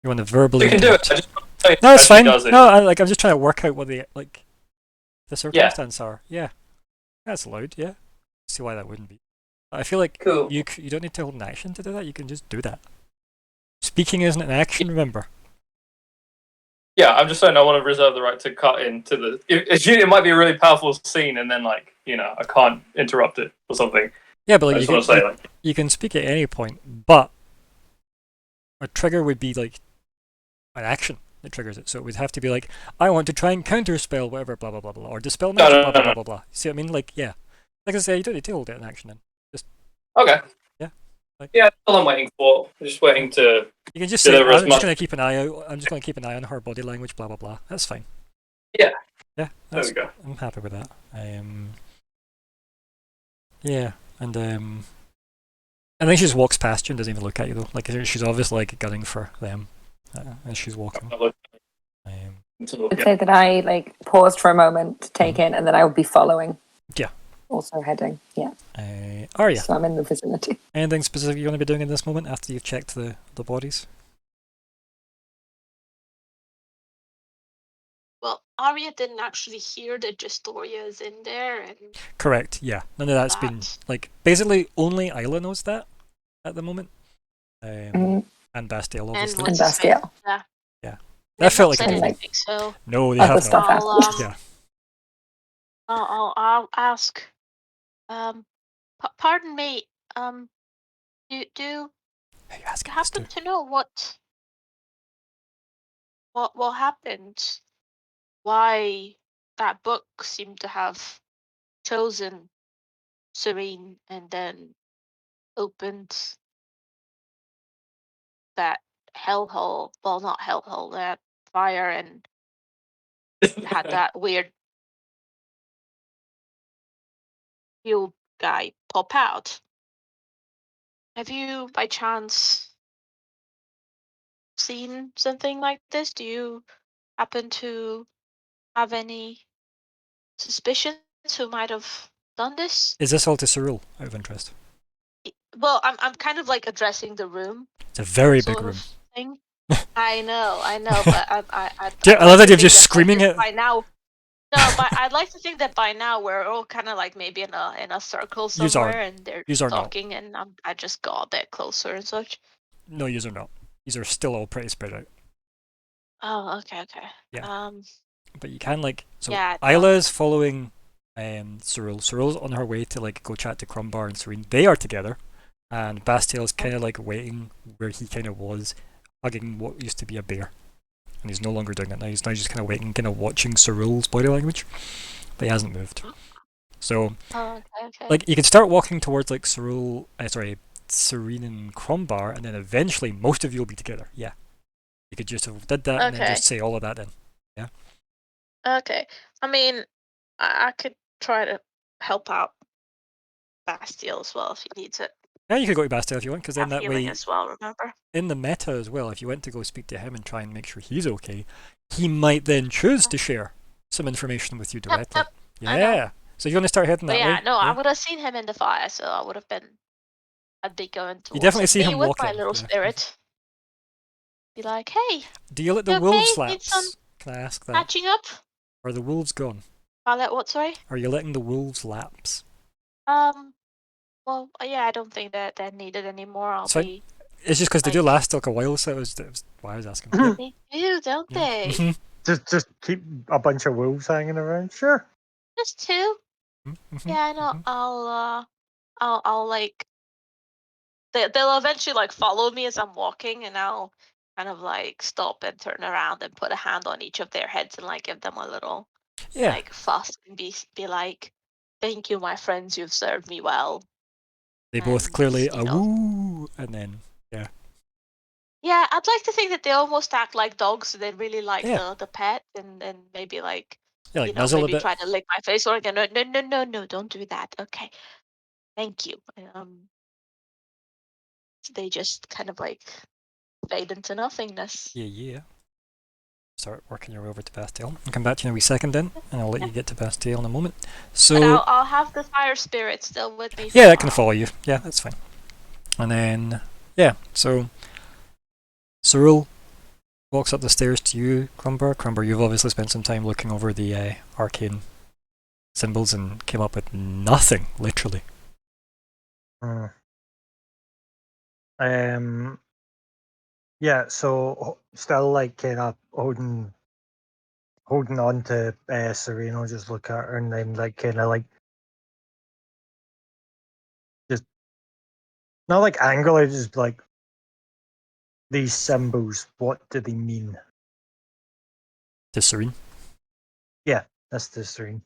You want to verbally You can interrupt. do it. I just want to say No, it's fine. does it. No, I'm just trying to work out what the circumstances are. Yeah. That's allowed, yeah. See why that wouldn't be. I feel like cool. You don't need to hold an action to do that, you can just do that. Speaking isn't an action, remember? Yeah, I'm just saying I want to reserve the right to cut into the... It might be a really powerful scene and then, like, I can't interrupt it or something. Yeah, but like, you can speak at any point, but a trigger would be, like, an action that triggers it. So it would have to be like, I want to try and counterspell whatever, blah, blah, blah, blah, or dispel magic, blah, blah, blah, blah, blah. See what I mean? Like, yeah. Like I say, you don't need to hold it in action then. Just... Okay. Yeah. Like, yeah, that's all I'm waiting for. I'm just waiting to... You can just say, I'm just going to keep an eye out. I'm just going to keep an eye on her body language, blah, blah, blah. That's fine. Yeah. Yeah. There we go. I'm happy with that. Yeah, and then she just walks past you and doesn't even look at you though. Like she's obviously like gunning for them as she's walking. I'd say that I like paused for a moment to take in, and then I would be following. Yeah. Also heading. Yeah. Arya. So I'm in the vicinity. Anything specific you want to be doing in this moment after you've checked the bodies? Well, Arya didn't actually hear that Justoria is in there, and correct. Yeah, none of that's been like basically only Isla knows that at the moment, and Bastiel obviously. And Bastiel. Yeah. Yeah. That They've felt not like said a And, like, anything, so no, they other have stuff not. I'll Yeah. I'll ask. Pardon me. Do you Who you asking this happen to? to know what happened? Why that book seemed to have chosen Serene and then opened that hellhole? Well, not hellhole. That fire and had that weird shield guy pop out. Have you, by chance, seen something like this? Do you happen to have any suspicions who might have done this? Is this all to Cyril, out of interest? Well, I'm kind of like addressing the room, It's a very big sort room. of thing. I know, but I I'd love like that to you're think just that screaming it. by now. No, but I'd like to think that by now we're all kind of like maybe in a circle Yous aren't. somewhere, and they're Yous are not. talking, and I just got a bit closer and such. No, yous are not. Yous are still all pretty spread out. Oh, okay. Yeah. But you can so Yeah, Isla no. is following Cyril. Cyril's on her way to go chat to Crumbar and Serene. They are together. And Bastiel's kind of waiting where he kind of was, hugging what used to be a bear. And he's no longer doing that now. He's now just kind of waiting, kind of watching Cyril's body language. But he hasn't moved. So, Oh, okay. you can start walking towards Cyril, Serene and Crumbar, and then eventually most of you will be together. Yeah. You could just have did that and then Okay. just say all of that then. Yeah. Okay. I mean, I could try to help out Bastiel as well if he needs it. Yeah, you could go to Bastiel if you want, because then Have that healing way, as well, remember? in the meta as well, if you went to go speak to him and try and make sure he's okay, he might then choose to share some information with you directly. Yep, I know. Yeah. So you want to start heading But that yeah, way? no, I would have seen him in the fire, so I'd be going You towards definitely him. see Me him with my walking. little Yeah. spirit. Be like, hey, Do you let the you okay? wolves Need some lapse? Can I ask that? patching up? Are the wolves gone? I'll let what, sorry? Are you letting the wolves lapse? Well, yeah, I don't think that they're needed anymore. I'll It's fine. be It's just because they do like, last a while, so that was why I was asking. Yep. they do, don't Yeah. they? Mhm. Just keep a bunch of wolves hanging around. Sure. Just two. Mhm. Yeah, I know. Mhm. I'll like they'll eventually follow me as I'm walking, and I'll kind of stop and turn around and put a hand on each of their heads and give them a little Yeah. fuss and be like, "Thank you, my friends. You've served me well." They both And clearly you know, woo, and then yeah, I'd like to think that they almost act like dogs. So they really like yeah, the pet, and maybe yeah, nuzzle a maybe bit. try to lick my face or again. No, don't do that. Okay, thank you. They just kind of fade into nothingness. Yeah. Start working your way over to Bastille. I'll come back to you in a wee second then, and I'll let you get to Bastille in a moment. But So I'll have the fire spirit still with me. yeah, that can follow you. Yeah, that's fine. And then yeah, so Cyril walks up the stairs to you, Crumbar. Crumbar, you've obviously spent some time looking over the arcane symbols and came up with nothing, literally. Yeah, so still kind of holding on to Sereno, just look at her and then kind of just not angrily, just these symbols, what do they mean? To Serene. Yeah, that's the Serene.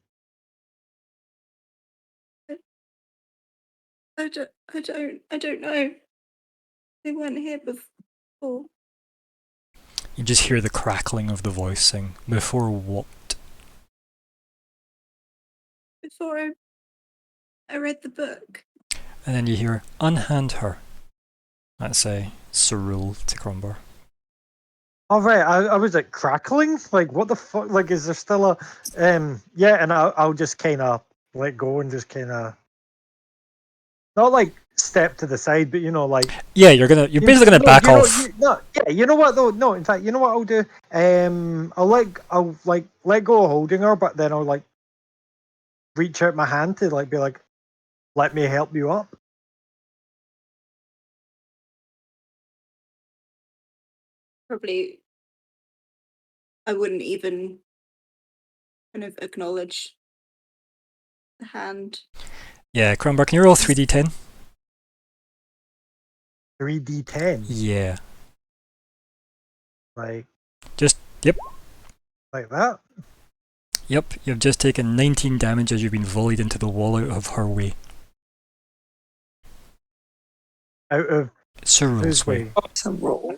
I don't know. They weren't here before. You just hear the crackling of the voice saying, "Before what?" Before I read the book. And then you hear, "Unhand her." That's Cyril to Crumbar. Oh right, I was crackling. What the fuck? Is there still a yeah? And I'll just kind of let go and just kind of not step to the side, but Yeah, you're basically gonna back off. Yeah, you know what though? No, in fact, you know what I'll do? I'll let go of holding her, but then I'll reach out my hand to be like, let me help you up. Probably I wouldn't even kind of acknowledge the hand. Yeah, Crumbar, can you roll 3d10? 3d10. Yeah. Like Yep. like that. Yep, you've just taken 19 damage as you've been volleyed into the wall out of her way. Out of Cyril's whose way. way? It's a roll.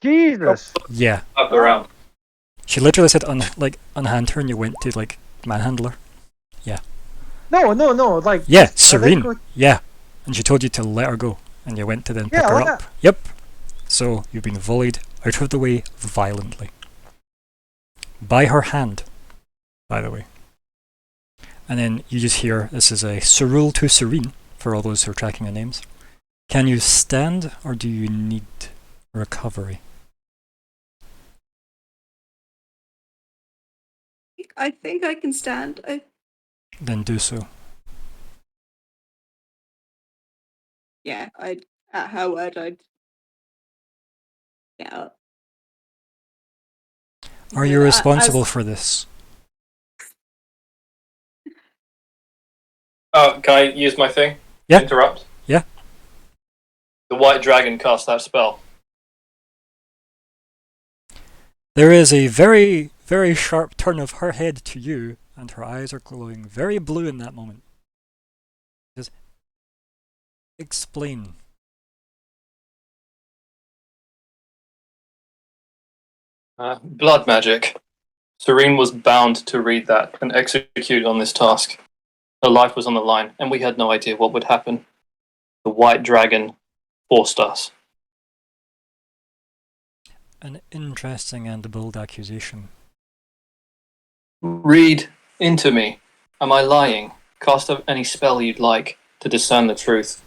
Jesus. Yeah. Up around. She literally said unhand her and you went to like manhandle her. No. Like Yeah, I didn't Serene. go- Yeah. And she told you to let her go. And you went to then pick Yeah, her like up. Yep. So you've been volleyed out of the way violently. By her hand, by the way. And then you just hear, this is a Cyril to Serene, for all those who are tracking the names. Can you stand, or do you need recovery? I think I can stand. Then do so. Yeah, at her word, I'd get up. Are you But responsible for this? Oh, can I use my thing? Yeah. Interrupt? Yeah. The white dragon cast that spell. There is a very, very sharp turn of her head to you, and her eyes are glowing very blue in that moment. Just explain. Blood magic. Serene was bound to read that and execute on this task. Her life was on the line, and we had no idea what would happen. The white dragon forced us. An interesting and bold accusation. Read into me. Am I lying? Cast any spell you'd like to discern the truth.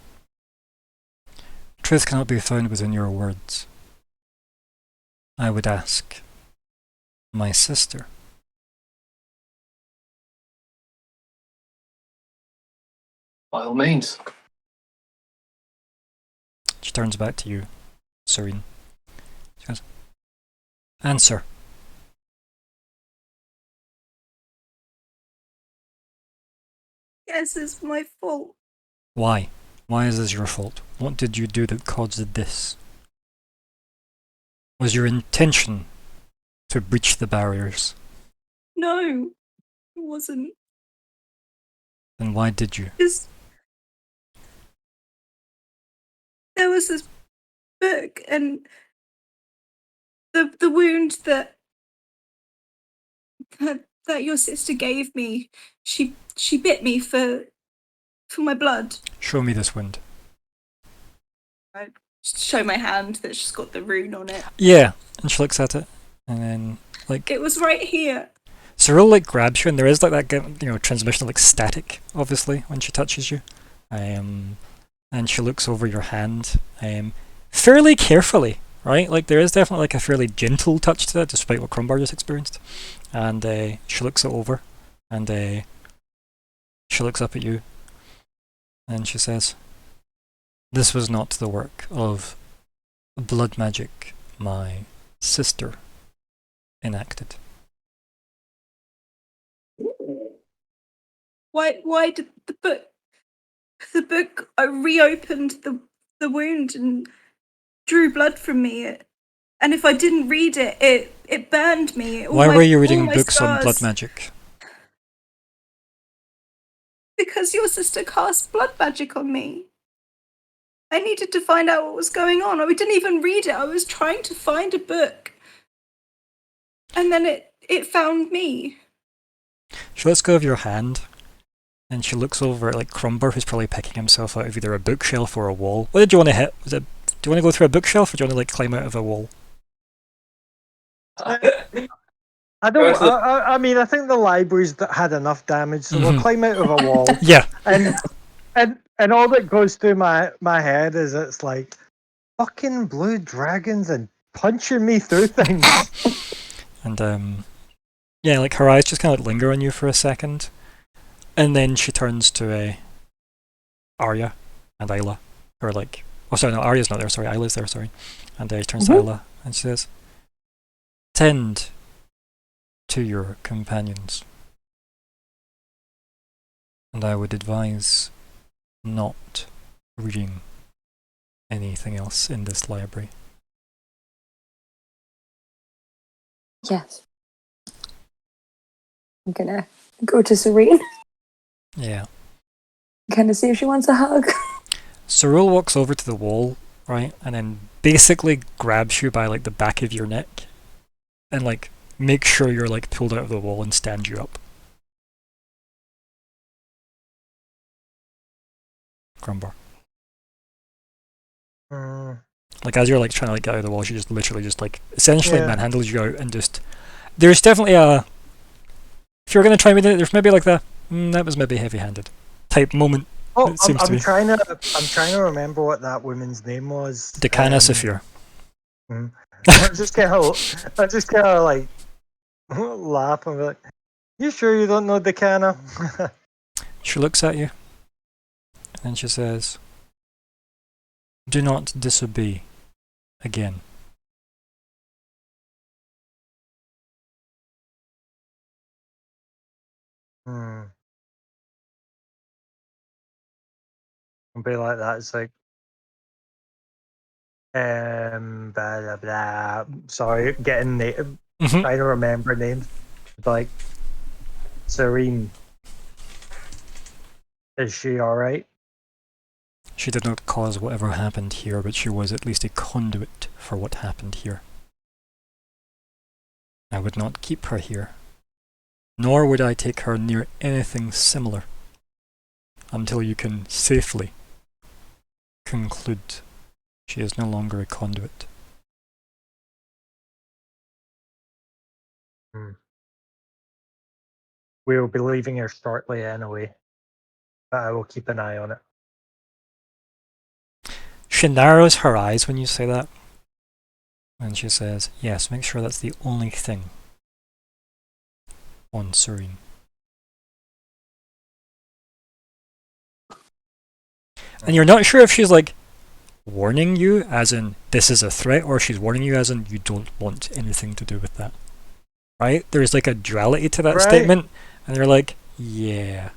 Truth cannot be found within your words. I would ask my sister. By all means. She turns back to you, Serene. She goes, answer. Yes, it's my fault. Why? Why is this your fault? What did you do that caused this? Was your intention to breach the barriers? No, it wasn't. Then why did you? Just there was this book and the wound that your sister gave me. She bit me for my blood. Show me this wound. Just show my hand that she's got the rune on it. Yeah, and she looks at it, and then like It was right here. Cyril like grabs you, and there is like that transmission of like static, obviously, when she touches you. And she looks over your hand, fairly carefully, right? Like there is definitely like a fairly gentle touch to it, despite what Crumbar just experienced. And she looks it over, and she looks up at you, and she says, "This was not the work of blood magic my sister enacted." Why did the book I reopened the wound and drew blood from me, and if I didn't read it, it burned me. Why were you reading all my books on blood scars. magic? Because your sister cast blood magic on me. I needed to find out what was going on. I didn't even read it. I was trying to find a book. And then it found me. She lets go of your hand, and she looks over at like Crumbar, who's probably picking himself out of either a bookshelf or a wall. What did you want to hit? Do you want to go through a bookshelf, or do you want to like climb out of a wall? I don't. I mean, I think the library's had enough damage, so we'll climb out of a wall. Yeah. And all that goes through my head is it's like fucking blue dragons and punching me through things. And yeah, like her eyes just kind of like linger on you for a second, and then she turns to Arya and Isla, who are like, oh sorry, no, Arya's not there. Sorry, Isla's there. Sorry, and she turns to Isla and she says, "Tend to your companions. And I would advise not reading anything else in this library. Yes. I'm gonna go to Serene. Yeah. Kind of see if she wants a hug. Cyril walks over to the wall, right, and then basically grabs you by like the back of your neck and like makes sure you're like pulled out of the wall and stands you up. Grumbar. Like as you're like trying to like get out of the wall, she just literally just like essentially manhandles you out and just. There's definitely a. If you're gonna try me, there's maybe like the that was maybe heavy-handed type moment. Oh, seems to I'm be. trying to remember what that woman's name was. Decana Saphir. I just kind of like laugh and be like, "You sure you don't know Decana?" She looks at you, and then she says, "Do not disobey again." And be like that. It's like, blah, blah, blah. Sorry, getting trying to remember names. Like, Serene. Is she alright? She did not cause whatever happened here, but she was at least a conduit for what happened here. I would not keep her here, nor would I take her near anything similar until you can safely conclude she is no longer a conduit. We will be leaving her shortly anyway, but I will keep an eye on it. She narrows her eyes when you say that, and she says, "Yes, make sure that's the only thing on Serene." And you're not sure if she's like warning you as in this is a threat, or she's warning you as in you don't want anything to do with that. Right? There's like a duality to that statement, and you're like, yeah.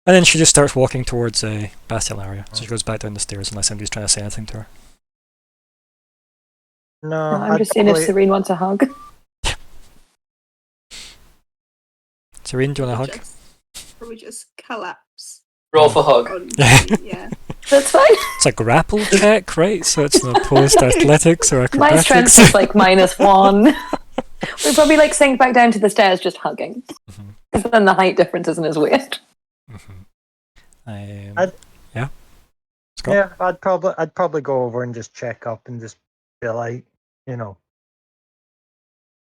And then she just starts walking towards Bastilaria. So she goes back down the stairs unless somebody's trying to say anything to her. No, I'm just seeing if Serene wants a hug. Serene, do you want a hug? Probably just collapse. Roll for hug. Yeah. That's fine. It's a grapple check, right? So it's an opposed athletics or acrobatics. My strength is like -1. We probably like sink back down to the stairs just hugging. Because then the height difference isn't as weird. Yeah. Scott? Yeah, I'd probably go over and just check up and just be like,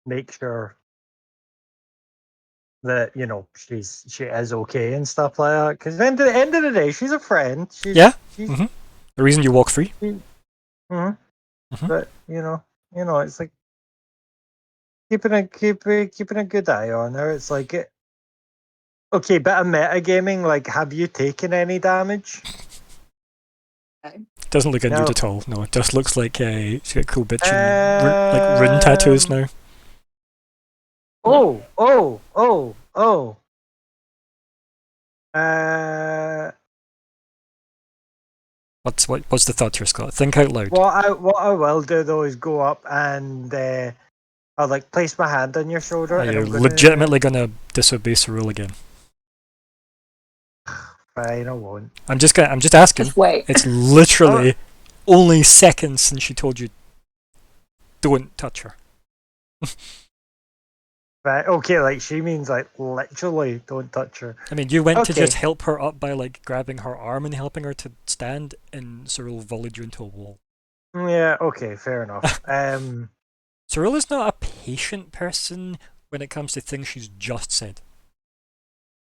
make sure that she is okay and stuff like that. Because at the end of the day, she's a friend. The reason you walk free. But it's like keeping a good eye on her. It's like okay, bit of metagaming. Like, have you taken any damage? Doesn't look injured at all. No, it just looks like she's got cool bitch and like rune tattoos now. Oh. What's the thought here, Scott? Think out loud. What I will do though is go up and I'll like place my hand on your shoulder. Are you legitimately gonna disobey Cyril again? Fine, I won't. I'm just asking. Just wait. It's literally only seconds since she told you don't touch her. Right, okay, like she means like literally don't touch her. I mean, you went to just help her up by like grabbing her arm and helping her to stand, and Cyril volleyed you into a wall. Yeah, okay, fair enough. Cyril is not a patient person when it comes to things she's just said.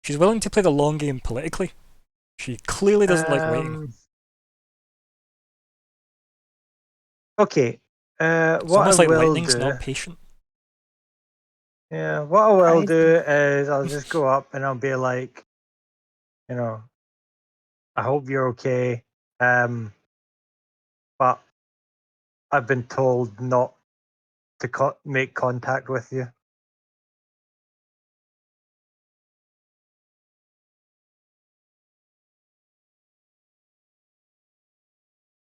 She's willing to play the long game politically. She clearly doesn't like waiting. Okay. It's almost like lightning's not patient. Yeah, what I will do is I'll just go up and I'll be like, I hope you're okay. But I've been told not to make contact with you.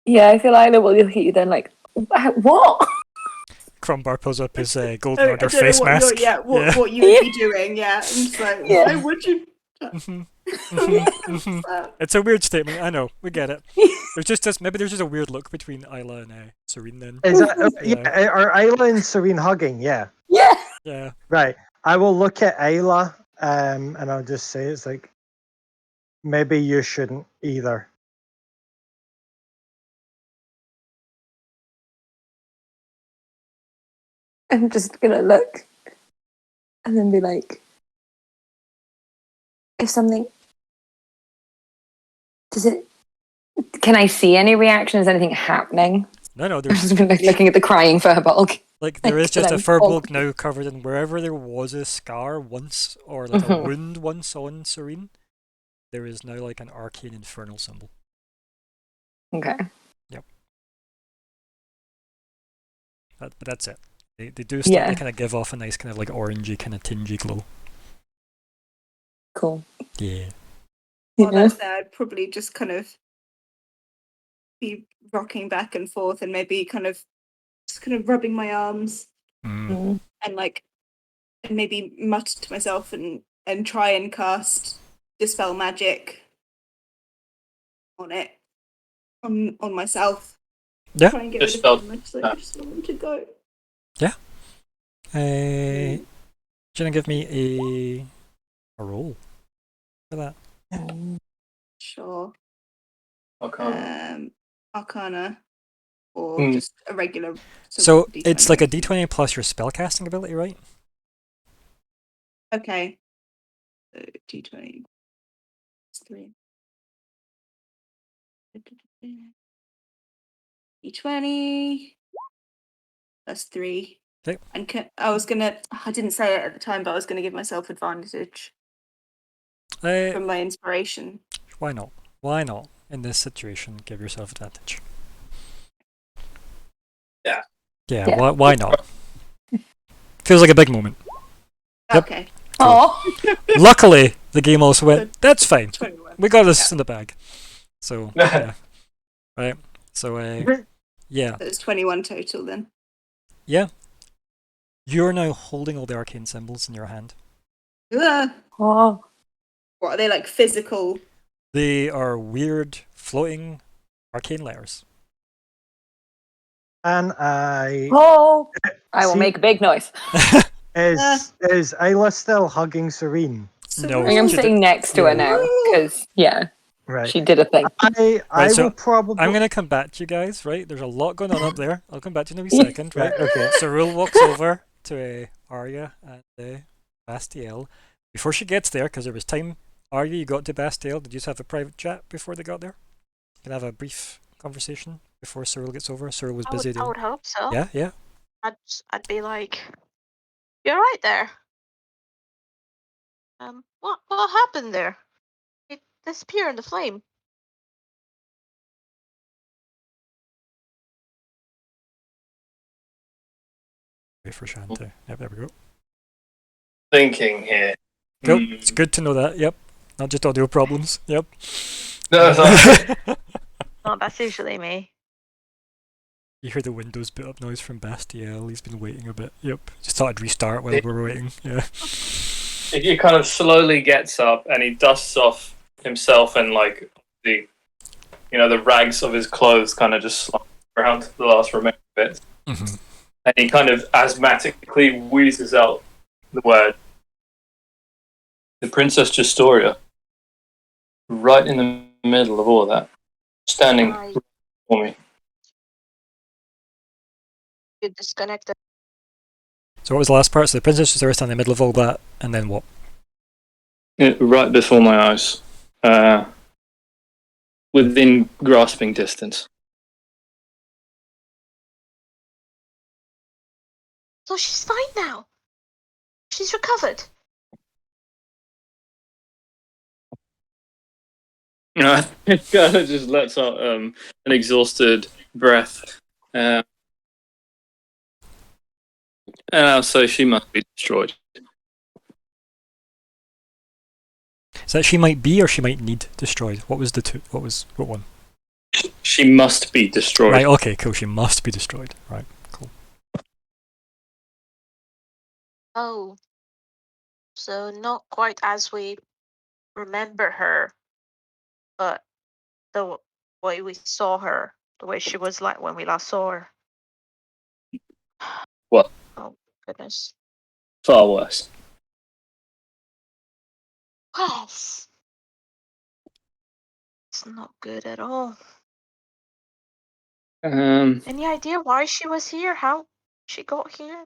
Yeah, I feel like Isla will look at you then like, what? Crumbar pulls up his Golden I Order don't know face what mask. what you would be doing. Yeah, I'm just like, Yeah. why would you? Mhm. It's a weird statement. I know. We get it. There's just this. Maybe there's just a weird look between Isla and Serene. Then. Is that Yeah. Are Isla and Serene hugging? Yeah. Yeah. Yeah. Right. I will look at Isla, and I'll just say it's like, maybe you shouldn't either. I'm just gonna look and then be like, if something can I see any reaction? Is anything happening? No, I'm there's just like looking at the crying Furbolg. like there is just a Furbolg now covered in wherever there was a scar once or like a wound once on Serene. There is now like an arcane infernal symbol. Okay. Yep. But that's it. They do start to Yeah. kind of give off a nice kind of like orangey kind of tingy glow. Cool. Yeah. While Yeah. that's there, I'd probably just kind of be rocking back and forth and maybe kind of rubbing my arms Mm. and like and maybe mutter to myself and try and cast dispel magic on it on myself. Yeah. Try and get rid Dispel- of them. I just want them to go. Do you wanna give me a roll for that? Sure. Okay. Arcana or just a regular. So D20. it's like a d20 plus your spellcasting ability, right? Okay. So D20. It's 3. D20. That's 3. Okay. And I didn't say it at the time, but I was gonna give myself advantage from my inspiration. Why not? Why not? In this situation, give yourself advantage. Yeah. Yeah. Yeah. Why not? Feels like a big moment. Yep. Okay. Oh. Luckily, the game also went. That's fine. 21. We got this in the bag. So yeah. Right. So yeah. So it's 21 total then. Yeah. You're now holding all the arcane symbols in your hand. Ugh. Oh. What are they, like physical? They are weird floating arcane letters. And I Oh. I will See- make a big noise. is Isla still hugging Serene? No, I think I'm she sitting next to her now because Right. she did a thing. I Right, so will probably. I'm gonna come back to you guys, right? There's a lot going on up there. I'll come back to you in a wee second, right? Right. Okay. Cyril walks over to Arya and Bastiel. Before she gets there, because there was time, Arya, you got to Bastiel. Did you just have a private chat before they got there? Can I have a brief conversation before Cyril gets over? Cyril was busy I doing. would hope so. Yeah, yeah. I'd be like, "You're right there. What happened there? It disappeared in the flame." Wait for Shante. Yep, there we go. Thinking here. Cool. It's good to know that. Yep. Not just audio problems. Yep. No, sorry. Oh, that's usually me. You hear the Windows boot up noise from Bastiel. He's been waiting a bit. Yep. Just thought I'd restart while we were waiting. Yeah. He kind of slowly gets up and he dusts off himself and like the rags of his clothes kind of just slide around the last remaining bits. Mm-hmm. And he kind of asthmatically wheezes out the word. The Princess Justoria. Right in the middle of all of that. Standing Right. for me. You disconnected. So what was the last part? So the princess was there standing in the middle of all that, and then what? Right before my eyes. Within grasping distance. So she's fine now. She's recovered. It kind of just lets out an exhausted breath. And I'll say she must be destroyed. Is that she might be or she might need destroyed? What was the two? What one? She must be destroyed. Right. Okay. Cool. She must be destroyed. Right. Cool. Oh, so not quite as we remember her, but the way we saw her, the way she was like when we last saw her. What? Oh goodness. Far worse. Yes. It's not good at all. Um, Any idea why she was here? How she got here?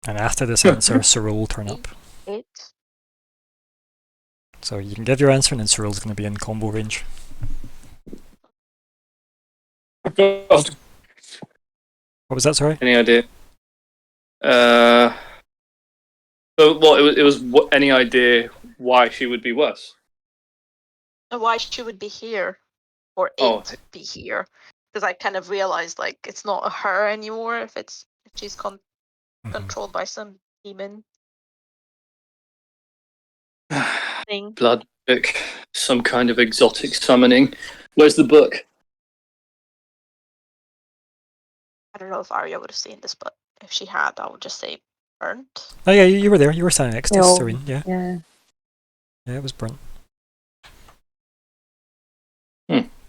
And after this answer, Cyril will turn up. It. So you can give your answer, and then Cyril's going to be in combo range. God. What was that? Sorry. Any idea? So what? It was any idea why she would be worse? And why she would be here, or Oh. it be here? Because I kind of realized like it's not her anymore. If she's controlled by some demon thing. Blood magic, some kind of exotic summoning. Where's the book? I don't know if Arya would have seen this, but if she had, I would just say burnt. Oh yeah, you were there. You were standing next to No. Serene. Yeah. Yeah. Yeah, it was burnt.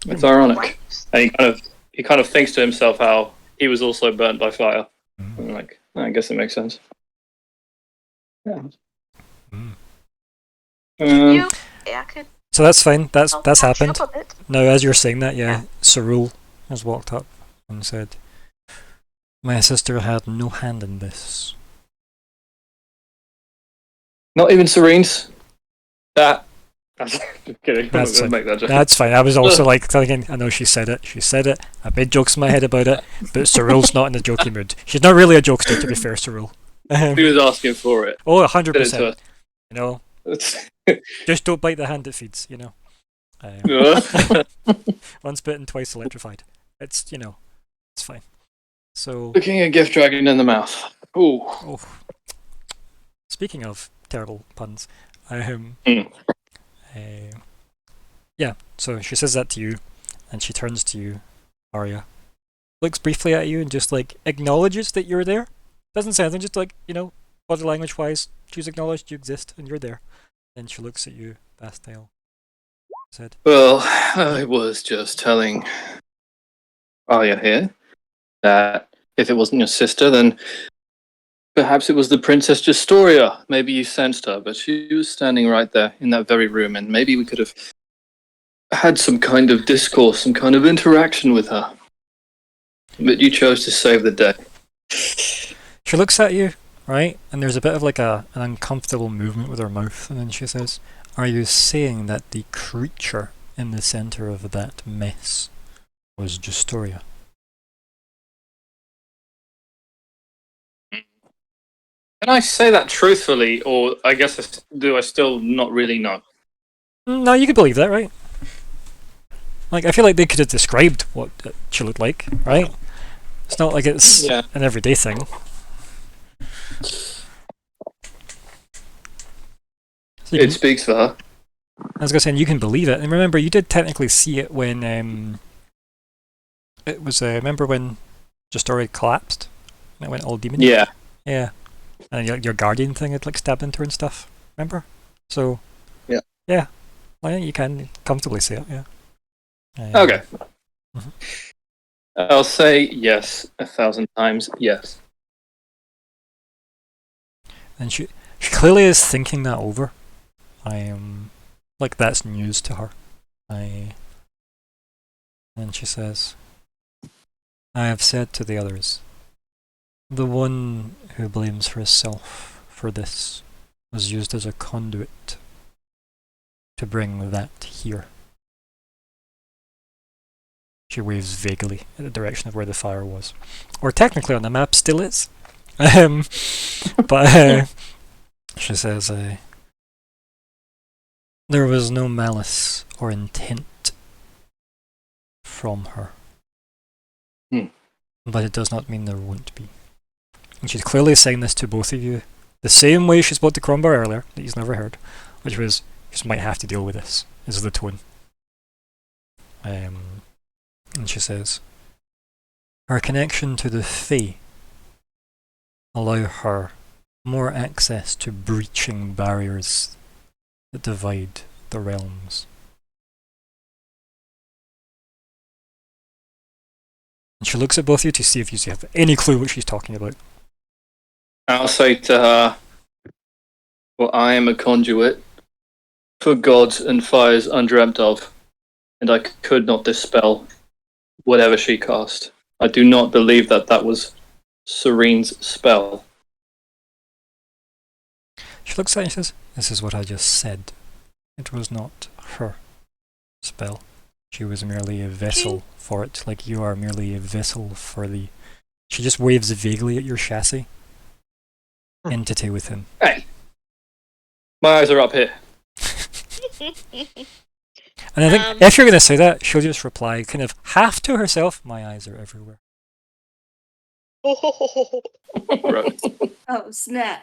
It's ironic. Right. And he kind of thinks to himself how he was also burnt by fire. Mm. And like, I guess it makes sense. Yeah. Mm. Yeah, I could. So that's fine. That's I'll catch happened. up a bit. Now, as you're saying that, yeah, Cyril has walked up and said, "My sister had no hand in this." Not even Serene's. That's just kidding. I'm That's not fine. gonna make that joke. That's fine. I was also like thinking, I know she said it. She said it. I made jokes in my head about it, but Cyril's not in the jokey mood. She's not really a jokester, to be fair, Cyril. He was asking for it. Oh, Did it 100%. You know, to just don't bite the hand that feeds. You know, us. once bitten, twice electrified. It's it's fine. So, Looking a gift dragon in the mouth. Ooh. oh, speaking of terrible puns, Mm. yeah. So she says that to you, and she turns to you, Arya, looks briefly at you, and just like acknowledges that you're there. Doesn't say anything, just like body language wise, she's acknowledged you exist and you're there. Then she looks at you, Bastille. Said, Well, I was just telling Arya here that if it wasn't your sister, then perhaps it was the Princess Justoria. Maybe you sensed her, but she was standing right there in that very room, and maybe we could have had some kind of discourse, some kind of interaction with her. But you chose to save the day. she looks at you, right? And there's a bit of like an uncomfortable movement with her mouth, and then she says, "Are you saying that the creature in the center of that mess was Justoria?" Can I say that truthfully, or I guess do I still not really know? No, you could believe that, right? Like, I feel like they could have described what she looked like, right? It's not like it's Yeah. an everyday thing. So you It can, speaks for her. I was gonna say, you can believe it. And remember, you did technically see it when it was. Remember when Justoria collapsed and it went all demon? Yeah. Yeah. And your guardian thing had like stabbed into her and stuff. Remember? So. Yeah. Yeah. Well, yeah, you can comfortably say it. Yeah. Okay. Mhm. I'll say yes 1,000 times. Yes. And she clearly is thinking that over. I am like that's news to her. And she says, "I have said to the others, the one who blames herself for this was used as a conduit to bring that here." She waves vaguely in the direction of where the fire was, or technically on the map still is. But she says, "There was no malice or intent from her. Hmm. But it does not mean there won't be. And she's clearly saying this to both of you. The same way she spoke to Crombar earlier, that he's never heard, which was, you just might have to deal with this, is the tone. And she says, her connection to the Fae allow her more access to breaching barriers that divide the realms. And she looks at both of you to see if you have any clue what she's talking about. I'll say to her, well, I am a conduit for gods and fires undreamt of, and I could not dispel whatever she cast. I do not believe that that was Serene's spell. She looks at you and says, this is what I just said. It was not her spell. She was merely a vessel for it, like you are merely a vessel for the... She just waves vaguely at your chassis. Entity within. Hey! My eyes are up here. And I think if you're going to say that, she'll just reply kind of half to herself, my eyes are everywhere. Right. Oh snap!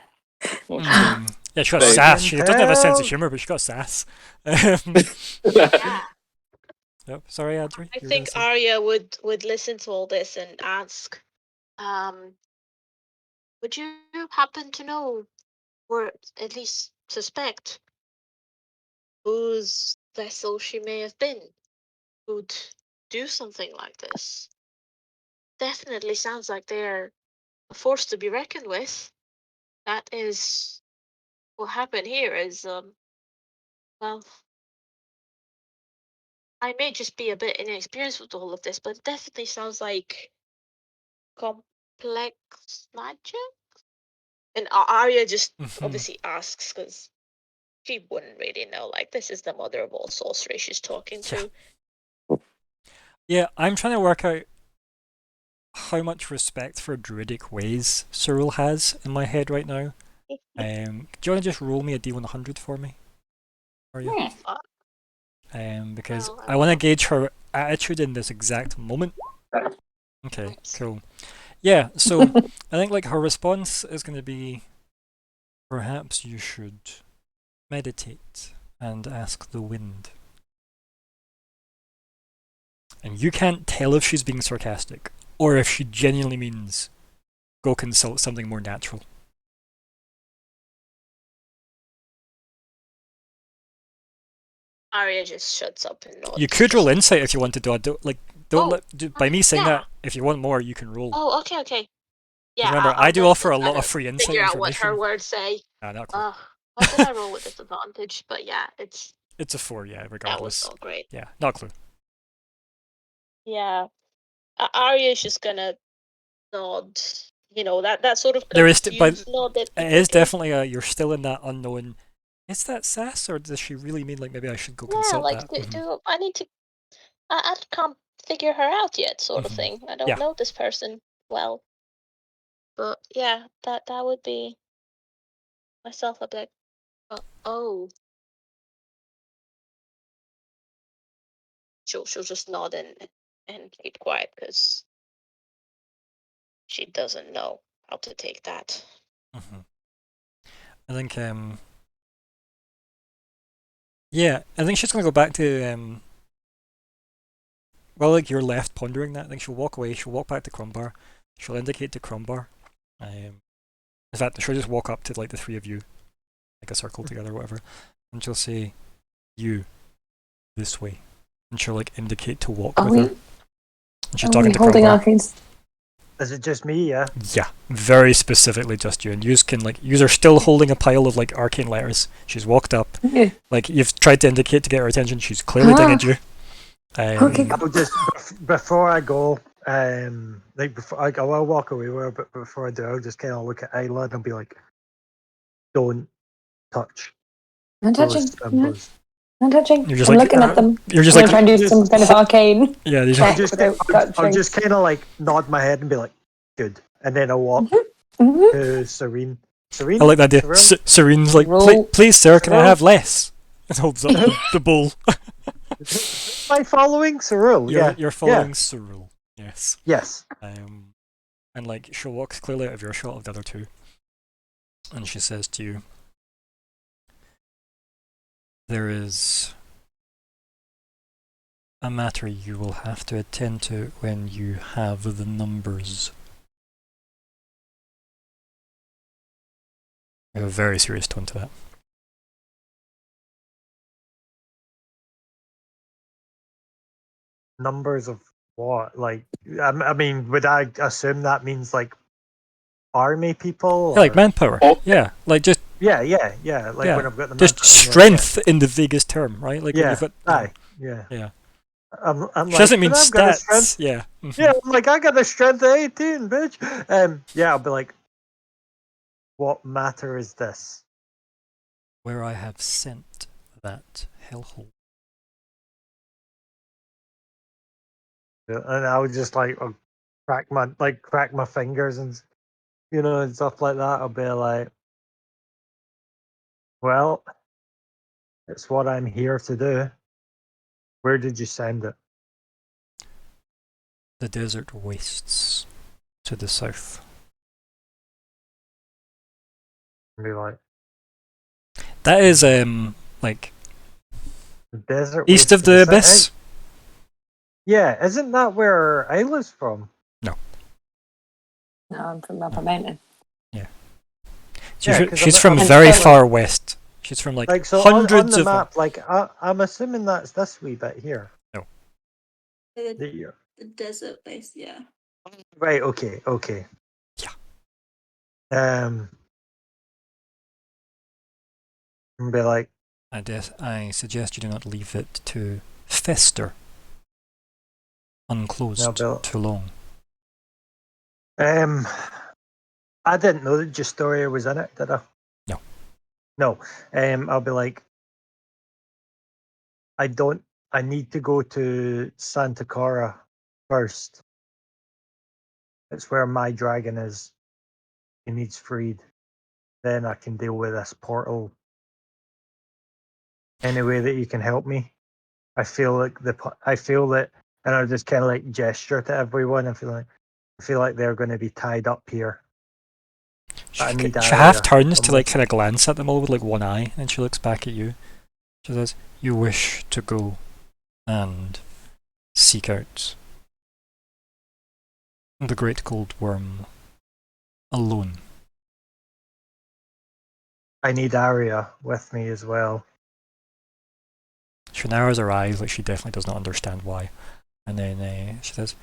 Yeah, she got Babe. sass. She doesn't have a sense of humour, but she got sass. Yeah. Yep. Sorry, Andrew. I you were think gonna say. Arya would listen to all this and ask, would you happen to know, or at least suspect, whose vessel she may have been, who'd do something like this? Definitely sounds like they're a force to be reckoned with. That is what happened here. Is well, I may just be a bit inexperienced with all of this, but it definitely sounds like complex magic. And Arya just obviously asks because she wouldn't really know. Like, this is the mother of all sorcery she's talking to. Yeah, I'm trying to work out how much respect for druidic ways Cyril has in my head right now. Do you want to just roll me a D100 for me? Arya? Because Well, I want to gauge her attitude in this exact moment. Okay, Nice. cool. Yeah, so I think like her response is going to be, perhaps you should meditate and ask the wind. And you can't tell if she's being sarcastic or if she genuinely means go consult something more natural. Arya just shuts up and nods. You could roll insight if you wanted to. Oh, By me saying yeah. that, if you want more, you can roll. Oh, okay. Yeah. Remember, I'll I do just offer a lot kinda of free insight figure out what information. her words say. Not clear. What did I roll with disadvantage? But yeah, it's It's a 4, yeah, that was regardless. not great. Yeah, not clue. Yeah, Arya's just gonna nod. You know, that sort of There is, confused but nod that it people is give. definitely you're still in that unknown. Is that sass, or does she really mean like maybe I should go Yeah, consult like that? Mhm. I need to. I can't figure her out yet, sort of Mhm. thing. I don't Yeah. know this person well, but yeah, that would be myself. I'd be like, oh. She'll just nod and keep quiet because she doesn't know how to take that. Mhm. I think yeah, I think she's gonna go back to well, like you're left pondering that. I think she'll walk away. She'll walk back to Crumbar. She'll indicate to Crumbar. In fact, she'll just walk up to like the three of you, like a circle together, or whatever, and she'll say, "You, this way," and she'll like indicate to walk with her. And she's talking to holding Crumbar. arcades? Is it just me? Yeah. Yeah, very specifically just you. And you can like, you are still holding a pile of like arcane letters. She's walked up. Yeah. Like you've tried to indicate to get her attention. She's clearly dinged you. Okay. I'll just before I go, like before I go, I'll walk away with her, but before I do, I'll just kind of look at Ayla and be like, "Don't touch I'm touching. those symbols." I'm touching. You're just I'm like, looking at them. You're just I'm like, trying to do some kind of arcane. yeah. You're check just, without I'll touching. just kind of like nod my head and be like, "Good," and then I'll walk Mhm. to Serene. Serene. I like that idea. Cyril? Serene's like, Roll. please, sir, can I Roll. have less? And holds up the bowl. Am I following Cyril? You're Yeah. following Cyril. Yes. Yes. and like she walks clearly out of earshot of the other two, and she says to you, "There is a matter you will have to attend to when you have the numbers." We have a very serious tone to that. Numbers of what? Like, I mean, would I assume that means like army people? Yeah, like or- manpower. Oh. Yeah, like just Yeah. Like yeah, when I've got the just manpower, I'm like, strength in the vaguest term, right? Like when Yeah. you've got. Aye. Yeah. Yeah. I'm She like, doesn't mean "But I've got a strength." stats. Yeah. Mhm. Yeah, I'm like, I got the strength of 18, bitch. Yeah, I'll be like, what matter is this? Where I have sent that hellhole. And I would just like crack my fingers and and stuff like that. I'll be like, well, it's what I'm here to do. Where did you send it? The desert wastes to the south. And be like, That is like the desert east waste of to the south. abyss. Yeah, isn't that where Isla's from? No, I'm from Rubber Mountain. Yeah, 'cause She's I'm- from I'm very kinda far west. She's from like so hundreds on the of. map, like I'm assuming that's this wee bit here. The, That you're- the desert base, yeah. Right. Okay. Yeah. And be like, I suggest you do not leave it to fester unclosed No, Bill. too long. I didn't know that Justoria was in it, did I? No. No. I'll be like, I need to go to Santa Clara first. It's where my dragon is. He needs freed. Then I can deal with this portal. Any way that you can help me? I feel that, and I'll just kind of like gesture to everyone. I feel like they're going to be tied up here. I need She half Aria turns to somewhere. like kind of glance at them all with like one eye, and she looks back at you. She says, "You wish to go and seek out the great gold worm alone." I need Aria with me as well. She narrows her eyes like she definitely does not understand why. And then she says,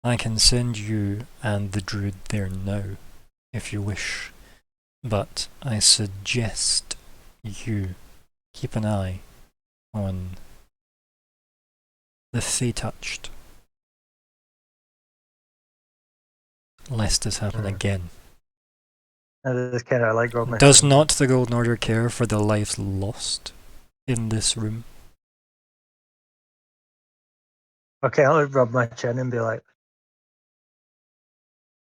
"I can send you and the druid there now, if you wish. But I suggest you keep an eye on the Fey-touched, lest this happen again. I just kind of like rub my Does chin. not the Golden Order care for the lives lost in this room?" Okay, I'll rub my chin and be like,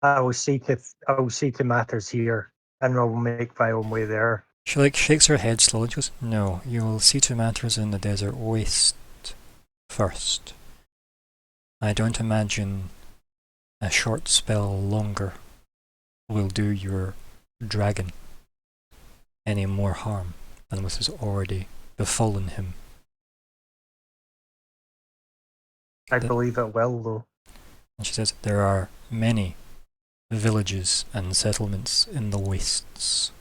I will see to matters here, and I will make my own way there. She like shakes her head slowly. She goes, "No, you will see to matters in the desert waste first. I don't imagine a short spell longer will do your dragon any more harm than what has already befallen him." I believe it will, though. And she says, "There are many villages and settlements in the wastes.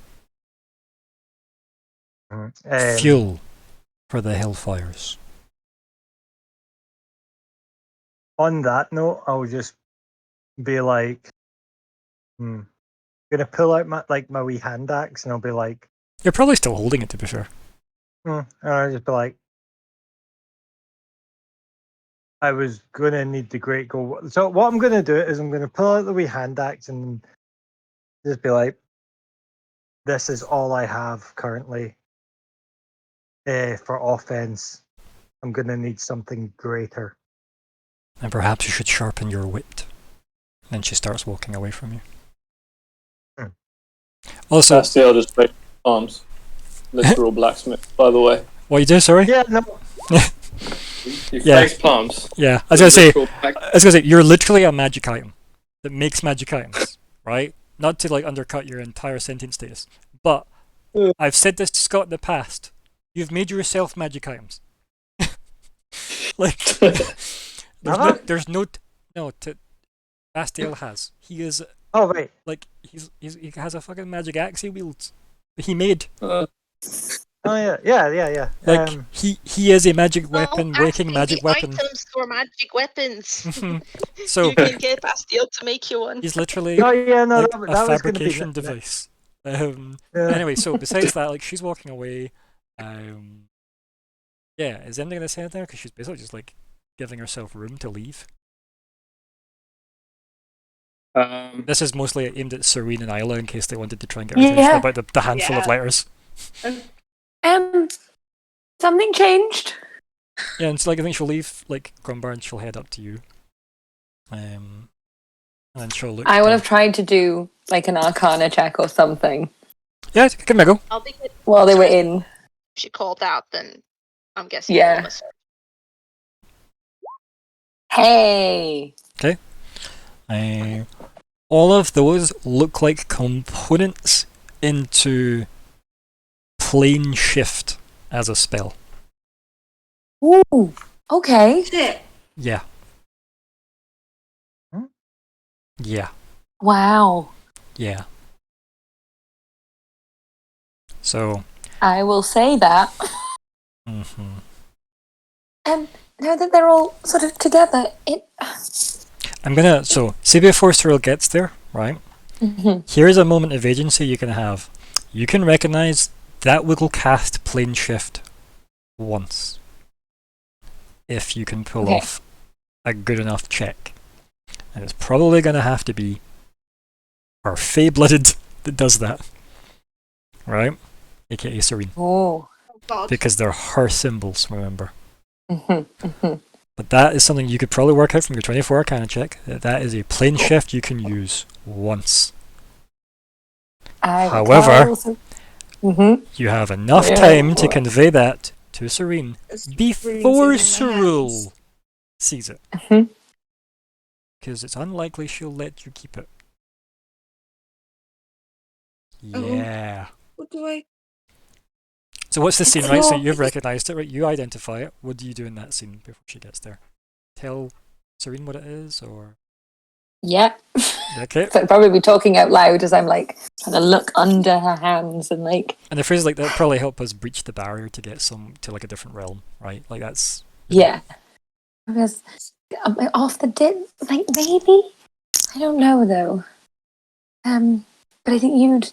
Fuel for the hellfires." On that note, I'll just be like, gonna pull out my wee hand axe, and I'll be like, You're probably still holding it, to be fair. and I'll just be like, I was gonna need the great gold. So what I'm gonna do is I'm gonna pull out the wee hand axe and just be like, this is all I have currently for offense. I'm gonna need something greater. And perhaps you should sharpen your wit. Then she starts walking away from you. Also, That's the eldest break arms. Literal blacksmith, by the way. what you do, sorry? Yeah, no, You Yeah. face palms. Yeah, I was gonna say, you're literally a magic item that makes magic items. right? Not to like undercut your entire sentient status, but Yeah. I've said this to Scott in the past. You've made yourself magic items. Like, there's no, Bastiel has. He is Oh right. like he has a fucking magic axe he wields. That he made. Oh yeah. Like he is a magic weapon, Asking waking magic the weapon. items for magic weapons. So You can get Bastille to make you one. he's literally Oh yeah, no, like that a was going to be fabrication device. Yeah. Anyway, so besides that, like she's walking away. Yeah, is anything gonna say there? Because she's basically just like giving herself room to leave. This is mostly aimed at Serene and Isla in case they wanted to try and get her attention Yeah. about the handful of Yeah. letters. Something changed. Yeah, and so like I think she'll leave like Grumbar and she'll head up to you. And then she'll look. I would have tried to do like an Arcana check or something Yeah, give me a go. I'll be good. while they were in. If she called out, then I'm guessing Yeah. all of us are. Hey. All of those look like components into plane shift as a spell. Ooh. Okay. Shit. Yeah. Hmm? Yeah. Wow. Yeah. So. I will say that. Mm-hmm. And now that they're all sort of together, it. I'm gonna. So, see before Cyril gets there, right? Mhm. Here's a moment of agency you can have. You can recognize that will cast plane shift once. If you can pull Okay. off a good enough check. And it's probably going to have to be our Fey-blooded that does that. Right? AKA Serene. Oh. Oh god. Because they're her symbols, remember. Mhm, mhm. But that is something you could probably work out from your 24 Arcana check. That is a plane shift you can use once. However, Mhm. you have enough Yeah. time to convey that to Serene There's before runes in my hands. Cyril sees it. Mhm. Because it's unlikely she'll let you keep it. Uh-oh. Yeah. What do I? So what's the scene, It's right? So not- you've recognised it, right? You identify it. What do you do in that scene before she gets there? Tell Serene what it is, or Yeah. okay? So I'd probably be talking out loud as I'm like trying to look under her hands and like. And the phrase like that probably help us breach the barrier to get to like a different realm, right? Like that's you know, Yeah. Because am I off the dip, like maybe. I don't know though. But I think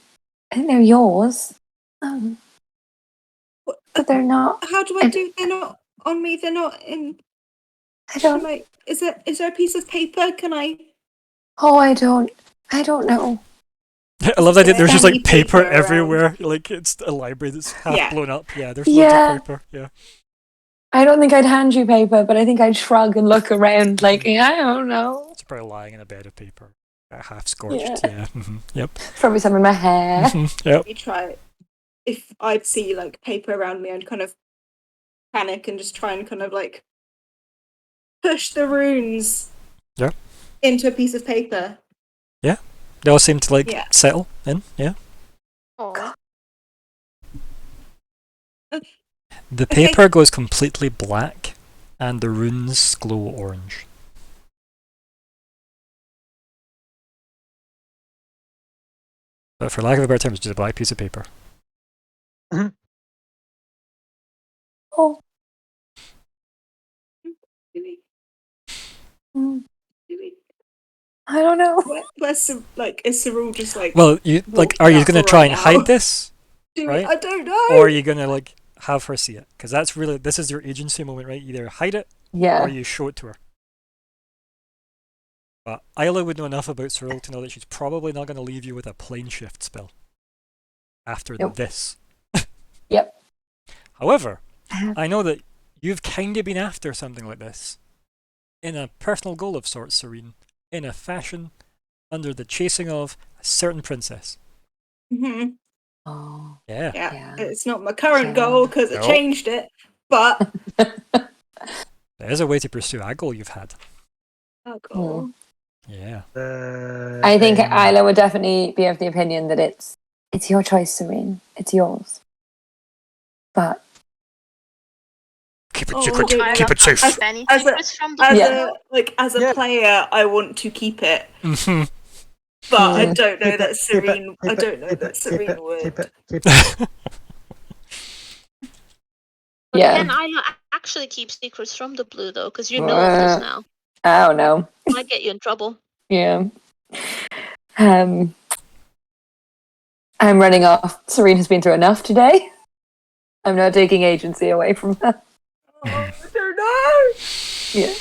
they're yours. But they're not. How do I do? They're not on me. They're not in. I don't. Can I? Is there a piece of paper? Can I? Oh, I don't know. I love that there's just like Any paper paper around. everywhere. Like it's a library that's half Yeah. blown up. Yeah, there's Yeah. loads of paper. Yeah. I don't think I'd hand you paper, but I think I'd shrug and look around like, yeah, I don't know. It's probably lying in a bed of paper, half scorched. Yeah. Yeah. Yep. Probably some in my hair. Yep. You try it. If I'd see like paper around me, I'd kind of panic and just try and kind of like push the runes. Yeah. Into a piece of paper. They all seem to like Yeah. settle in. Yeah. Oh, The Okay. paper goes completely black, and the runes glow orange. But for lack of a better term, it's just a black piece of paper. Oh. Do we? Mm, Do we? I don't know. Where's like is Cyril just like? Well, you like, walking are you out gonna for try right and now? hide this, Do right? I don't know. or are you gonna like have her see it? Because that's really this is your agency moment, right? Either hide it Yeah. or you show it to her. But Isla would know enough about Cyril to know that she's probably not gonna leave you with a plane shift spell after Nope. this. Yep. However, I know that you've kind of been after something like this in a personal goal of sorts, Serene, in a fashion under the chasing of a certain princess. Mhm. Oh. Yeah. Yeah. It's not my current Yeah. goal because No. I changed it, but There is a way to pursue a goal you've had. oh god. Yeah. I think Isla would definitely be of the opinion that it's your choice, Serene. It's yours. But Keep it Oh, secret. okay. Keep it safe. Any As a- secrets from the As a Yeah. player, I want to keep it, Mm-hmm. but I Mm. don't know Keep that it, keep it, Serene. I keep it, don't know keep that it, Serene keep it, would. keep it, keep it. But Yeah. can Isla actually keep secrets from the blue though? Because you know of this now. I don't know. Might get you in trouble. Yeah. I'm running off. Serene has been through enough today. I'm not taking agency away from her. Oh, I don't know. Yeah.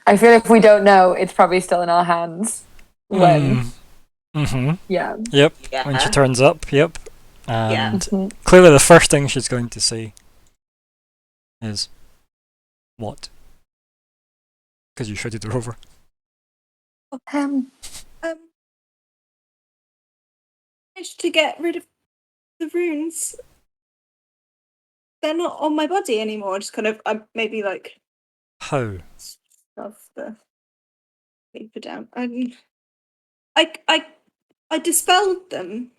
I feel if we don't know, it's probably still in our hands. When Mm-hmm. yeah. Yep. Yeah. When she turns up, yep. Yeah. And Mhm. clearly the first thing she's going to say is, what? Because you shouted her over. Um, managed to get rid of the runes. They're not on my body anymore. Just kind of, maybe like How? stuff the paper down. I dispelled them.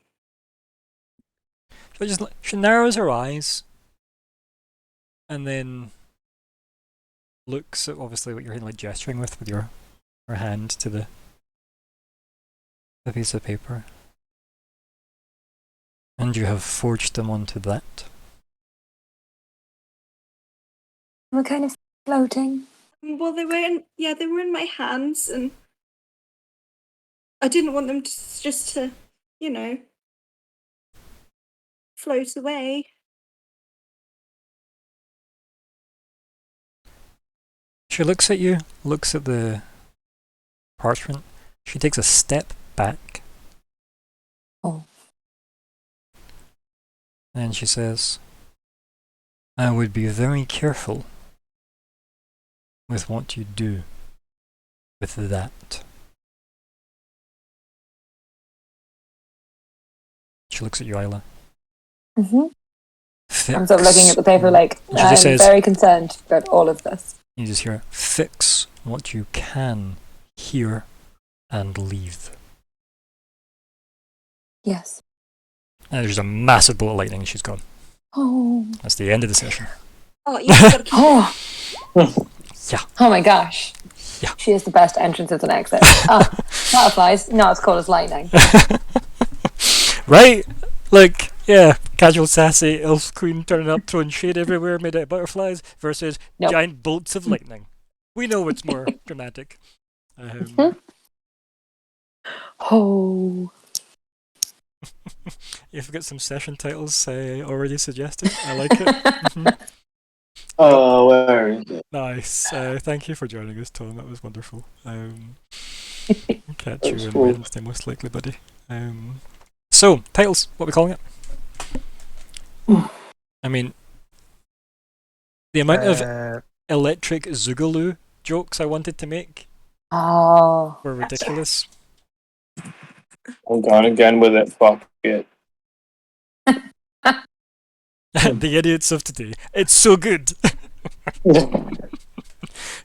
She narrows her eyes and then looks at obviously what you're like gesturing with your hand to the piece of paper. And you have forged them onto that. We're kind of floating. Well, they were in my hands, and I didn't want them to just to, float away. She looks at you, looks at the parchment. She takes a step back. Oh. And she says, I would be very careful with what you do with that. She looks at you, Isla. Mm-hmm. Fix. I'm sort of looking at the paper like, She just I'm says- very concerned about all of this. You just hear, fix what you can hear and leave. Yes. And there's a massive bolt of lightning and she's gone. Oh. That's the end of the session. Oh, you gotta keep Oh. Yeah. Oh my gosh. Yeah. She is the best entrances and exits. Butterflies, not as cool as lightning. Right? Like, yeah, casual sassy elf queen turning up, throwing shade everywhere made out of butterflies versus Nope. giant bolts of lightning. We know what's more dramatic. Oh. You've got some session titles already suggested. I like it. Mhm. Oh, where is it? Nice. Thank you for joining us, Tom. That was wonderful. Catch you That's on cool. Wednesday, most likely, buddy. So, titles. What are we calling it? I mean, the amount of electric Zoogaloo jokes I wanted to make Oh. were ridiculous. I'm going again with it. Fuck it. The idiots of today. It's so good.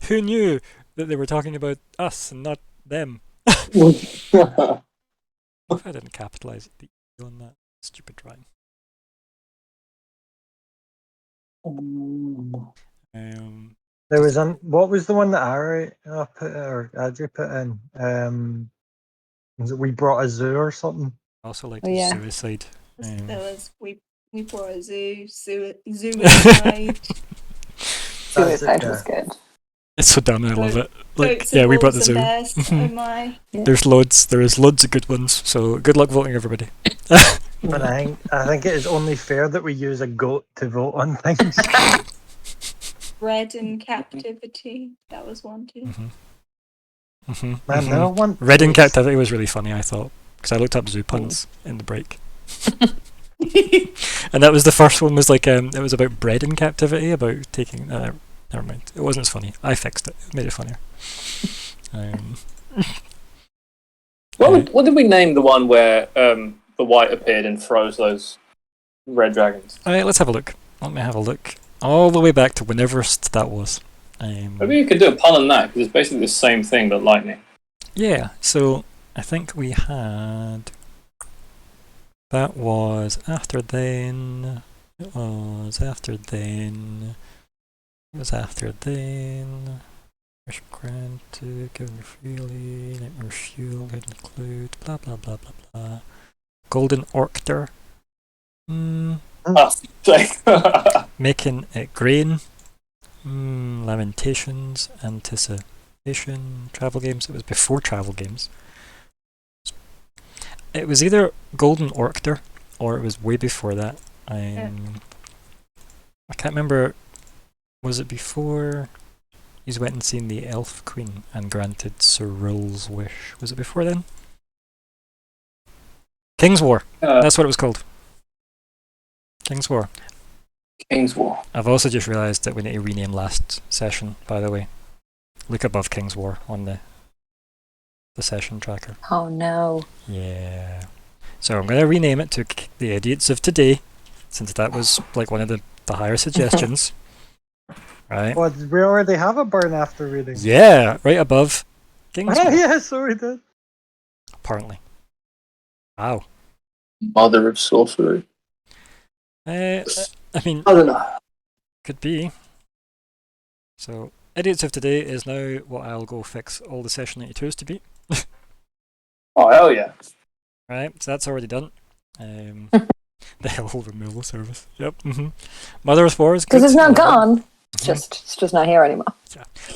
Who knew that they were talking about us and not them? If I didn't capitalize the E on that stupid drawing. There was what was the one that Ari put or Andrew put in? Was it We Brought a Zoo or something? Also like Oh, yeah. suicide. There was we brought a zoo inside. Suicide was good. It's so dumb and I love it. Like, Goats yeah, and we brought the wolves zoo. and bears, Mhm. oh my. There is loads of good ones. So good luck voting, everybody. And I think it is only fair that we use a goat to vote on things. Red in captivity. That was one too. Man, no one. Red in Captivity was really funny, I thought, because I looked up zoo puns in the break. And that was the first one. Was like it was about bread in captivity, about taking. Never mind. It wasn't as funny. I fixed it. Made it funnier. What did we name the one where the white appeared and froze those red dragons? Alright, let's have a look. Let me have a look. All the way back to whenever that was. Maybe you could do a pun on that because it's basically the same thing but lightning. Yeah, so I think we had. That was after then. It was after then. It was after then. Wish granted, given freely, nightmare fuel, hidden cloud, blah blah blah blah blah. Golden Orctor. Making it grain. Lamentations, anticipation, travel games. It was before travel games. It was either Golden Orctor or it was way before that. I can't remember. Was it before? He's went and seen the Elf Queen and granted Cyril's wish. Was it before then? King's War. That's what it was called. King's War. King's War. I've also just realised that we need to rename last session, by the way. Look above King's War on the session tracker. Oh no. Yeah. So I'm going to rename it to The Idiots of Today, since that was like one of the higher suggestions. Right? Well, we already have a burn after reading. Yeah, right above King's Oh War, yeah, so we did. apparently. Wow. Mother of sorcery. I mean, I don't know. could be. So, Idiots of Today is now what I'll go fix all the Session 92s to be. Oh, hell yeah. Right, so that's already done. The hellhole removal service. Yep. Mother of War is good. Because it's not Well done. gone. It's just not here anymore.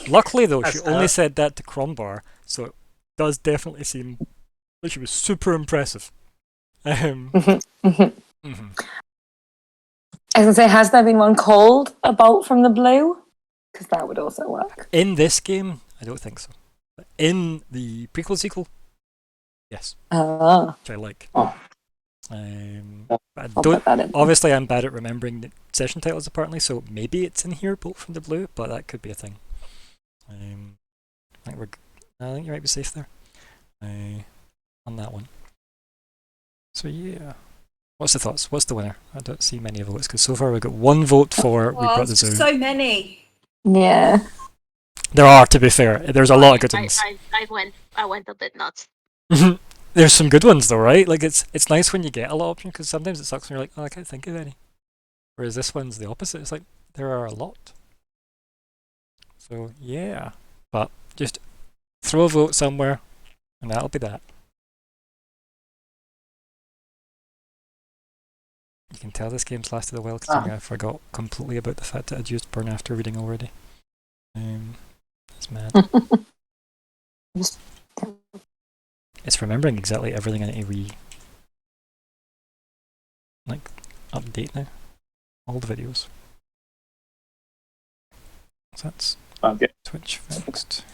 Luckily, though, she That's only fair. said that to Crombar, so it does definitely seem like she was super impressive. Mhm. Mhm. I was gonna say, has there been one called A Bolt from the Blue? Because that would also work. In this game, I don't think so. But in the prequel sequel, yes, Ah, which I like. Oh. I I'll don't. put that in. Obviously, I'm bad at remembering the session titles, apparently, so maybe it's in here, Bolt from the Blue, but that could be a thing. I think you might be safe there on that one. So yeah, what's the thoughts? What's the winner? I don't see many votes because so far we've got one vote for we brought the zoo. So many. Yeah. There are, to be fair, there's a lot of good ones. I went a bit nuts. There's some good ones though, right? Like it's nice when you get a lot of options because sometimes it sucks when you're like, oh, I can't think of any. Whereas this one's the opposite. It's like there are a lot. So yeah, but just throw a vote somewhere, and that'll be that. You can tell this game's lasted a while because I forgot completely about the fact that I'd used burn after reading already. It's mad. It's remembering exactly everything I need to update now. All the videos. So that's Okay. Twitch fixed.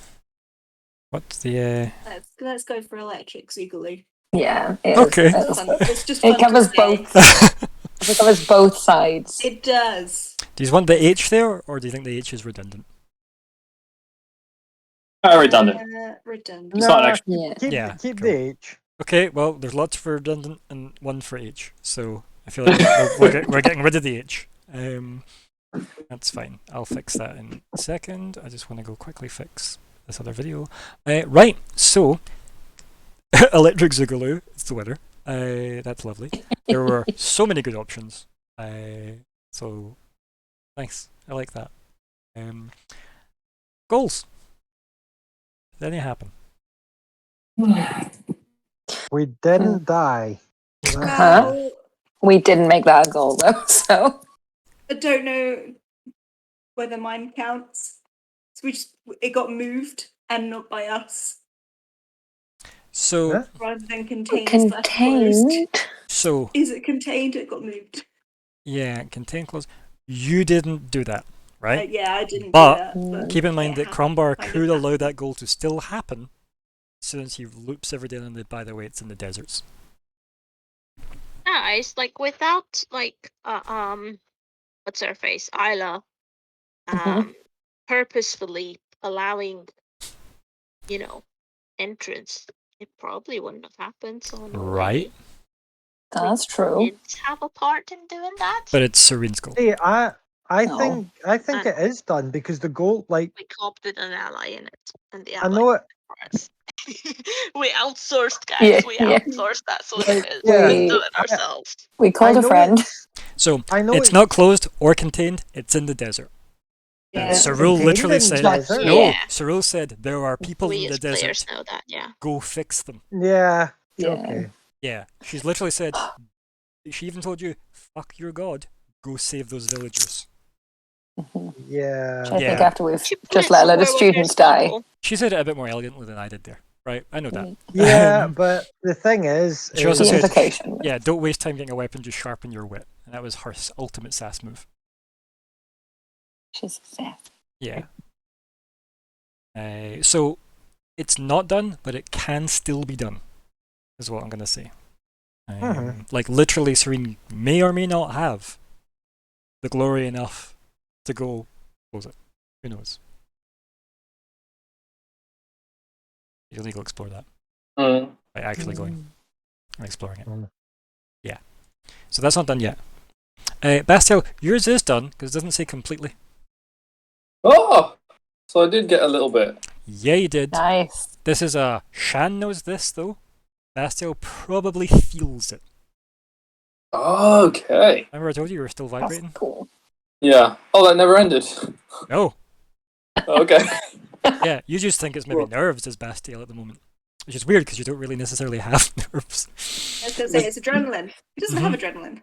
What's the Let's go for electric Zoogaloo. Yeah. It Okay. Is. It's fun. It's just fun It covers to say. both. It covers both sides. It does. Do you want the H there, or do you think the H is redundant? Redundant. Redundant. It's not actually. Yeah. Keep cool. the H. Okay, well, there's lots for redundant and one for H, so I feel like we're getting rid of the H. That's fine. I'll fix that in a second. I just want to go quickly fix this other video. Right, so Electric Zoogaloo is the winner. That's lovely. There were so many good options. So nice. I like that. Goals. Did anything happen? We didn't die. Huh? Well, We didn't make that a goal though, so I don't know whether mine counts. So it got moved and not by us, So Huh? rather than contained. slash closed. contained. so Is it contained? It got moved. yeah, contain clause. You didn't do that, right? Yeah, I didn't But do that. But keep in mind it that Crombar kind of could allow happened. that goal to still happen since he loops every day and by the way it's in the deserts. Yeah, it's like without what's her face? Isla Mhm. purposefully allowing, entrance, it probably wouldn't have happened. So in a Right. way, That's true. did have a part in doing that. But it's Serene's goal. Hey, I No. think it is done because the goal, like, We co-opted an ally in it, and the I ally know it. for us. We outsourced, guys. Yeah, We yeah. outsourced that, so Like, it is. yeah, We do it ourselves. We called a know friend. So I know it's not closed or contained. It's in the desert. Yeah. Cyril contained literally in said, desert. "No." Yeah. Cyril said there are people We in the as players desert. know that, yeah. Go fix them. Yeah. Yeah. Okay. Yeah, she's literally said. She even told you, "Fuck your god. Go save those villagers." Yeah. I think Yeah. after we've She put just it let a load of somewhere where students there's die. people. She said it a bit more elegantly than I did there, right? I know that. Yeah, but the thing is, She also The said, implication. "Yeah, don't waste time getting a weapon. Just sharpen your wit." And that was her ultimate sass move. She's obsessed. Yeah. So it's not done, but it can still be done, is what I'm gonna say. Like literally, Serene may or may not have the glory enough to go close it. Who knows? You'll need to explore that by actually going and exploring it. Yeah. So that's not done yet. Bastiel, yours is done because it doesn't say completely. Oh, so I did get a little bit. Yeah, you did. Nice. This is a Shan knows this though. Bastiel probably feels it. Okay. Remember I told you were still That's vibrating? cool. Yeah. Oh, that never ended. No. Okay. Yeah, you just think it's maybe nerves as Bastiel at the moment. Which is weird because you don't really necessarily have nerves. I was going to say, it's adrenaline. He doesn't have adrenaline.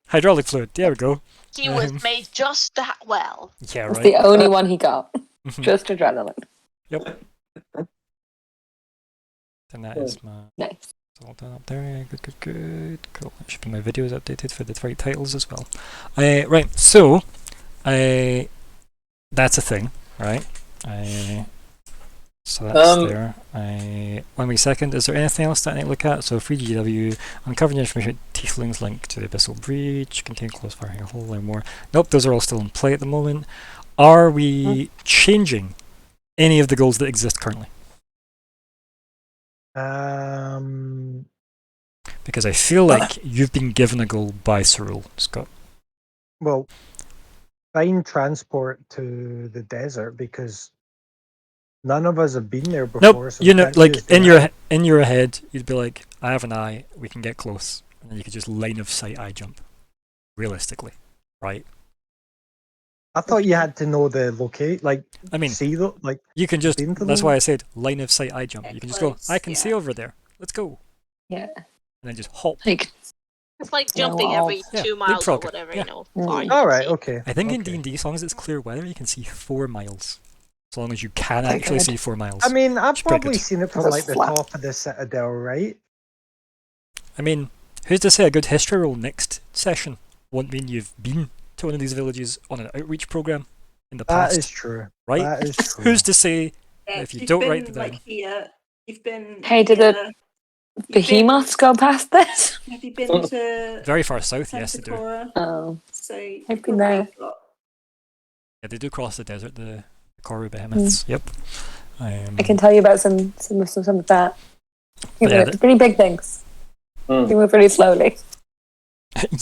Hydraulic fluid, there we go. He was made just that well. Yeah, That's right. the only one he got. Mhm. Just adrenaline. Yep. And that is my... Nice. It's all done up there. Good. Cool. That should be my videos updated for the right titles as well. Right, so... that's a thing, right? So that's there. 1 week second. Is there anything else that I need to look at? So free GW, uncovering information, Tieflings link to the Abyssal Breach, contain close firing a whole lot more. Nope, those are all still in play at the moment. Are we changing any of the goals that exist currently? Because I feel like you've been given a goal by Cyril, Scott. Well, find transport to the desert because none of us have been there before. Nope, So you know, can't like choose the in your head, you'd be like, I have an eye, we can get close, and then you could just line of sight eye jump. Realistically, right? I thought you had to know the locate, like I mean, see the like. you can just. been to That's the- why I said line of sight eye jump. You can just go. Close, I can see yeah. over there. Let's go. Yeah. And then just hop. Like, It's like Yeah, jumping well, every yeah, 2 miles or leapfrogger, whatever, yeah. you know. Mm. Far you All can right. see. Okay. I think in okay. D&D, as long as it's clear weather, you can see 4 miles. As long as you can Okay, actually good. see 4 miles. I mean, I've It's pretty probably good. seen it from Because like it's the flat. top of the citadel, right? I mean, who's to say a good history roll next session won't mean you've been to one of these villages on an outreach program in the That past, is true. right? That is true. Who's to say Yeah, if you you've don't been, write it down? like here. You've been. Hey, did here. You've behemoths go past this? Have you been to Very far south, yes, they do. Pensacola? Oh. So I've been there. Yeah, they do cross the desert, the Koru behemoths. Yep. I can tell you about some of that. Yeah, Pretty big things. Mm. They move really slowly.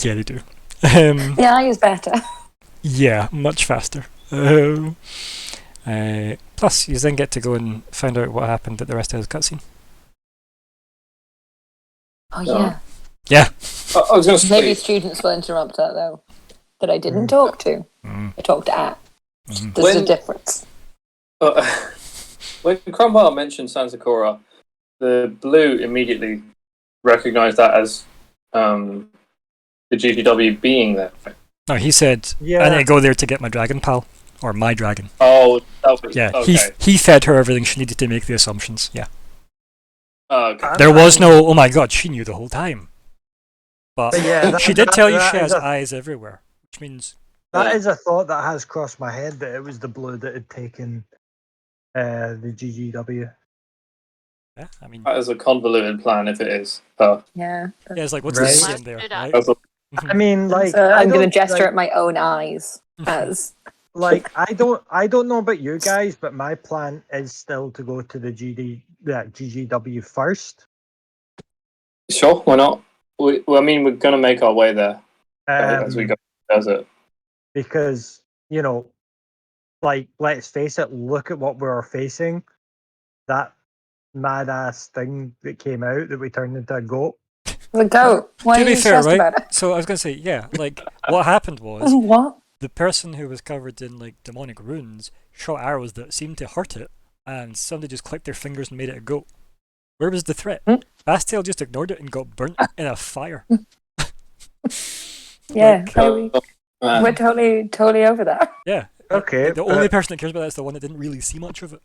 yeah, they do. The eye is better. Yeah, much faster. Plus, you then get to go and find out what happened at the rest of the cutscene. Oh Yeah. yeah. I was going to Maybe say. students will interrupt that though. That I didn't talk to. Mm. I talked at. Mhm. There's a When- difference. When Cromwell mentioned Sansakura, the blue immediately recognised that as the GDW being there. No, he said, I Yeah. need to go there to get my dragon pal. Or my dragon. Oh, that was, Yeah, okay. he fed her everything she needed to make the assumptions. Yeah. Okay. There was no, oh my god, she knew the whole time. But But yeah, she did tell you she that has is a- eyes everywhere. Which means, That Yeah. is a thought that has crossed my head that it was the blue that had taken the GGW. yeah, I mean, That is a convoluted plan if it is. Yeah. yeah, it's like, what's Right. the end there, Right. right? That's a- I mean, like So I I'm going to don't- gesture like- at my own eyes as I don't know about you guys, but my plan is still to go to the GGW first. Sure, why not? I mean, we're going to make our way there as we Um, go to the desert. because you know, like let's face it, look at what we're facing. That mad ass thing that came out that we turned into a goat. The goat. Why To are be you fair, stressed right? about it? So I was gonna say, yeah, like what happened was What? the person who was covered in like demonic runes shot arrows that seemed to hurt it, and somebody just clicked their fingers and made it a goat. Where was the threat? Bastille just ignored it and got burnt in a fire. Yeah, Like, we're Man. totally over that. yeah. Okay, Like, the only person that cares about that is the one that didn't really see much of it.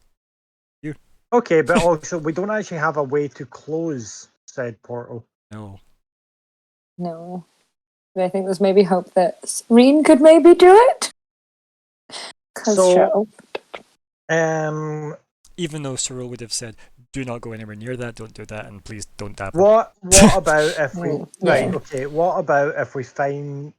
Okay, but also we don't actually have a way to close said portal. No. No. But I think there's maybe hope that Serene could maybe do it. Because So- Even though Cyril would have said, "Do not go anywhere near that. Don't do that, and please don't dabble." what about if we right? Yeah. Okay, what about if we find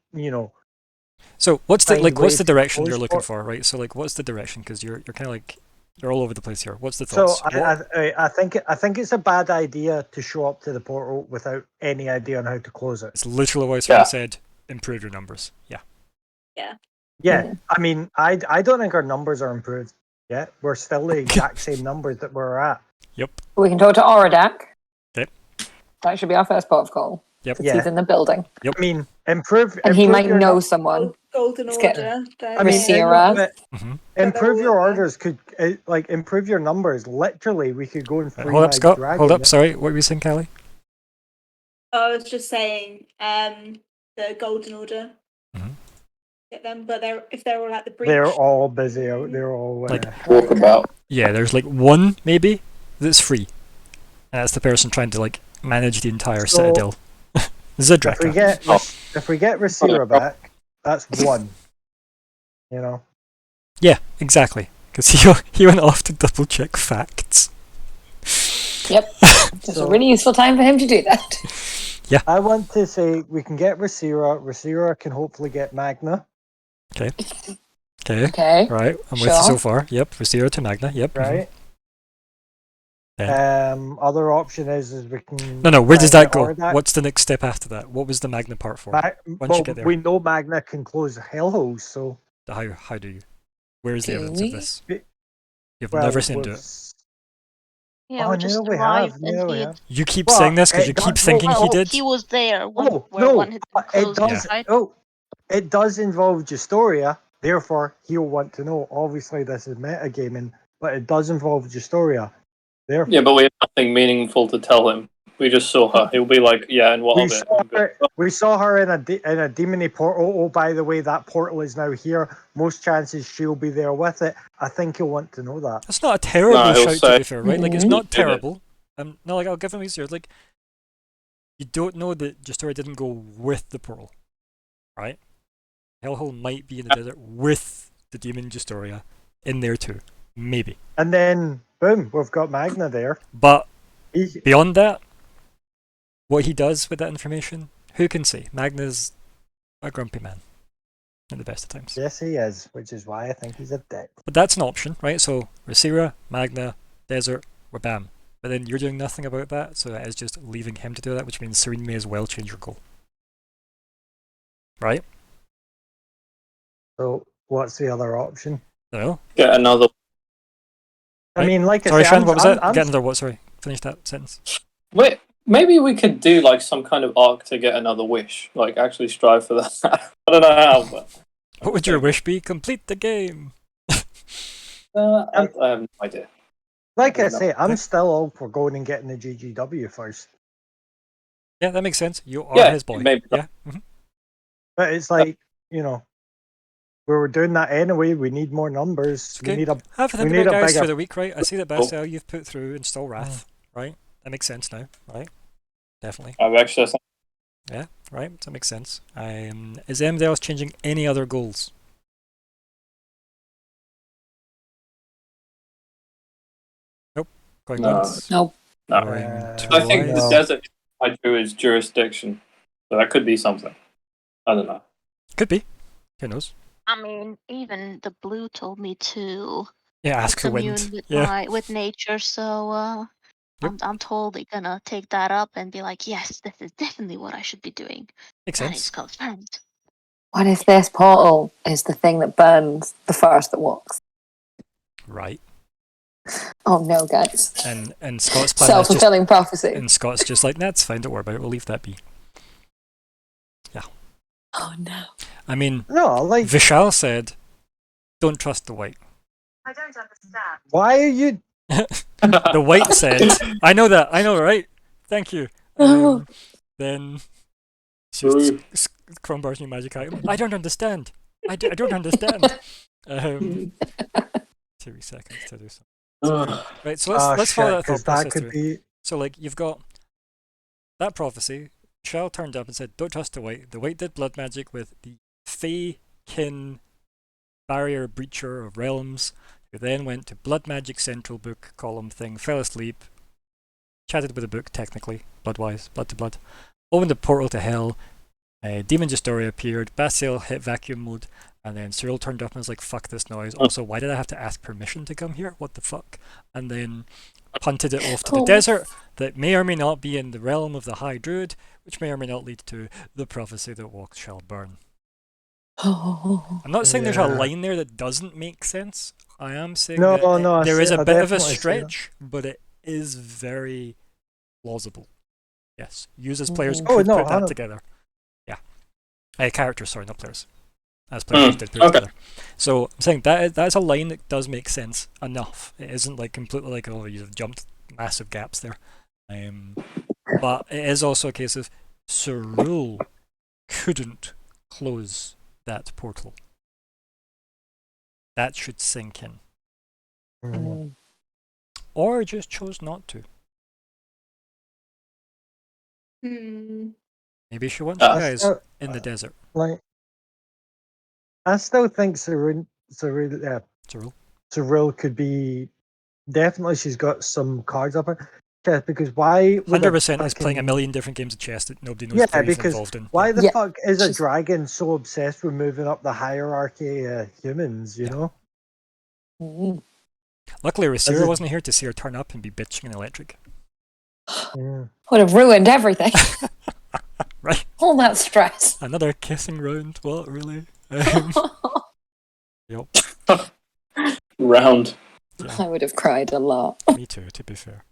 So what's the find like? What's ways the to direction you're close looking port- for, right? So like, what's the direction? Because you're kind of like you're all over the place here. What's the So thoughts? I think it's a bad idea to show up to the portal without any idea on how to close it. It's literally what Cyril Yeah. said. Improve your numbers. Yeah. Yeah, Yeah. I mean, I don't think our numbers are improved yet. We're still the exact same numbers that we're at. Yep. We can talk to Oradak. Okay. That should be our first port of call. Yep. Because he's in the building. I mean, improve. And he improve might your know num- someone. Golden Let's get- Order. I mean, Rhaenyra. but Mhm. improve they're your all- orders could like improve your numbers. Literally, we could go and free Hold up, my Scott. dragon. Hold up. Sorry. What were you saying, Callie? I was just saying, the Golden Order. Mhm. Get them, but if they're all at the breach. They're all busy out. They're all Like- Walkabout. Yeah. There's like one maybe that's free, and that's the person trying to like manage the entire So- citadel. if we Zidraka. get if we get Rhaenyra back, that's one. Yeah. Exactly. Because he went off to double check facts. Yep. It's a really useful time for him to do that. I want to say we can get Rhaenyra. Rhaenyra can hopefully get Magna, Okay. Okay. Right. I'm with you Sure. so far. Yep. For 0 to Magna. Yep. mhm. right? Other option is we can. No. Where does try and that go? get Ordak. What's the next step after that? What was the Magna part for? Well, you get there. we know Magna can close hellholes, so How do you? Where is the Do evidence we? of this? We- You've well, never seen him do we've it. s- Yeah, Oh, we just no, we arrived have. and No, we he. have. You keep Well, saying this because it you keep does- thinking he did. He was there when Oh where no, one had been it closed, does. right? Oh, it does involve Justoria. Therefore, he'll want to know. Obviously, this is metagaming, but it does involve Justoria. Therefore, Yeah, but we have nothing meaningful to tell him. We just saw her. He'll be like, yeah, and what we of it? saw her in a demony portal. Oh, by the way, that portal is now here. Most chances she'll be there with it. I think he'll want to know that. That's not a terrible No, he'll shout, to say- be fair, right? Like, it's Mhm. not Did it. terrible. No, like, I'll give him easier. Like, you don't know that Justoria didn't go with the portal, right? Hellhole might be in the desert with the demon Justoria in there too. Maybe. And then, boom, we've got Magna there. But He, beyond that, what he does with that information, who can say? Magna's a grumpy man at the best of times. yes, he is, which is why I think he's a dick. But that's an option, right? So, Rhaenyra, Magna, Desert, we're bam. But then you're doing nothing about that, so that is just leaving him to do that, which means Serene may as well change your goal. Right? So, what's the other option? No? Get another. I Right. mean, like Sorry, I said, Shan, what was that? I'm- Get another what? Sorry, finish that sentence. Wait, maybe we could do like some kind of arc to get another wish. Like actually strive for that. I don't know how, but What would your wish be? Complete the game! I have no idea. Like I No. say, I'm still all for going and getting the GGW first. Yeah, that makes sense. You are Yeah, his boy. maybe. Yeah. Mhm. But it's like, we were doing that anyway. We need more numbers. It's We okay. need a Have a We think need about a guys bigger- for the week, right? I see that Basel you've put through Install Wrath, right? That makes sense now, right? Definitely. I've actually. Right, that makes sense. Is anybody else changing any other goals? Nope. Going No. once. Nope. No. Going I think the twice. desert I do is jurisdiction, so that could be something. I don't know. Could be. Who knows? I mean, even the blue told me to Yeah, ask the commune wind. with Yeah. with nature, so Yep. I'm totally gonna take that up and be like, yes, this is definitely what I should be doing. Makes That is sense. confirmed. What if this portal is the thing that burns the first that walks? Right. Oh no, guys. And Scott's plan is just Self-fulfilling prophecy. and Scott's just like, that's fine, don't worry about it, we'll leave that be. Oh no. I mean, No, like, Vishal said, don't trust the white. I don't understand. why are you? The white said, I know that, I know, right? Thank you. Then True. Crombar's new magic item. I don't understand. I don't understand. 2 seconds to do something. Right, so let's follow that thought 'cause process that could through. be. So like you've got that prophecy. Shell turned up and said, "Don't trust the white." The white did blood magic with the Fey Kin barrier breacher of realms, who then went to blood magic central book column thing, fell asleep, chatted with the book technically, blood-wise, blood to blood, opened a portal to hell. Demon Justoria appeared. Basil hit vacuum mode, and then Cyril turned up and was like, "Fuck this noise." Also, why did I have to ask permission to come here? What the fuck? And then punted it off to the desert that may or may not be in the realm of the High Druid, which may or may not lead to the prophecy that walks shall burn. I'm not saying there's a line there that doesn't make sense. I am saying that there is a bit of a stretch, but it is very plausible. Yes, you as players could put that together. Yeah, characters, sorry, not players. As players did put it together. So I'm saying that's a line that does make sense enough. It isn't like completely like, oh, you've jumped massive gaps there. But it is also a case of Cyril couldn't close that portal. That should sink in. Or just chose not to. Maybe she wants you guys in the desert. Like, I still think Cyril could be. Definitely, she's got some cards up her chest, because why? 100% is playing a million different games of chess that nobody knows he's involved in. Why the fuck is a dragon so obsessed with moving up the hierarchy of humans, you know? Luckily, Rosira wasn't here to see her turn up and be bitching and electric. Would have ruined everything. Right. All that stress. Another kissing round. What, really? Yep. Round. Yeah. I would have cried a lot. Me too, to be fair.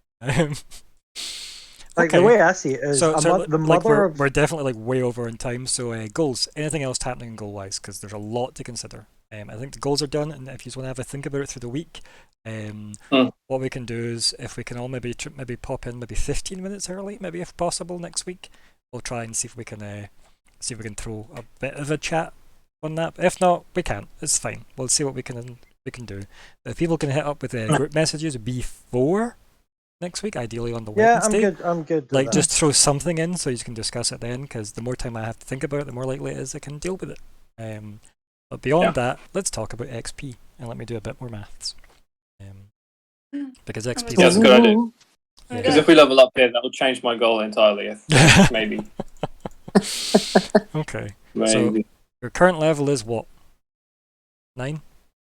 Like, the way I see it is, the mother we're definitely like way over in time. So goals. Anything else happening goal wise? Because there's a lot to consider. I think the goals are done, and if you just want to have a think about it through the week, what we can do is, if we can all maybe pop in maybe 15 minutes early, maybe if possible next week, we'll try and see if we can throw a bit of a chat on that. If not, we can't. It's fine. We'll see what we can do. If people can hit up with group messages before next week, ideally on the Wednesday. I'm good. Like, just throw something in so you can discuss it then, because the more time I have to think about it, the more likely it is I can deal with it. But beyond that, let's talk about XP, and let me do a bit more maths. Because XP... Yeah, that's a good idea. Because Yeah. if we level up here, that will change my goal entirely. Maybe. Okay. Maybe. So, your current level is what? 9?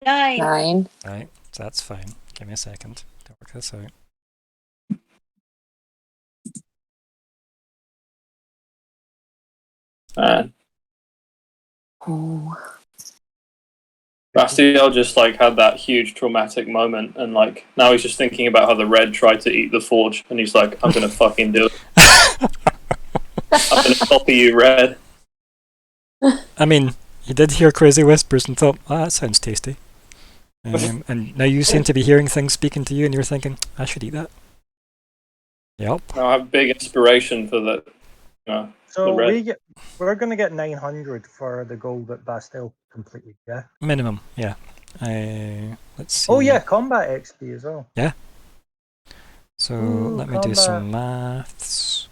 9. Right, so that's fine. Give me a second to work this out. Bastiel just like had that huge traumatic moment, and like now he's just thinking about how the red tried to eat the forge, and he's like, "I'm gonna fucking do it. I'm gonna copy you, red." I mean, he did hear crazy whispers and thought, "Ah, that sounds tasty." And now you seem to be hearing things speaking to you, and you're thinking, "I should eat that." Yep. Now I have big inspiration for the. So the red. we're going to get 900 for the goal that Bastille completed, yeah? Minimum, yeah. Let's see. Oh yeah, combat XP as well. Yeah. So let me do some maths.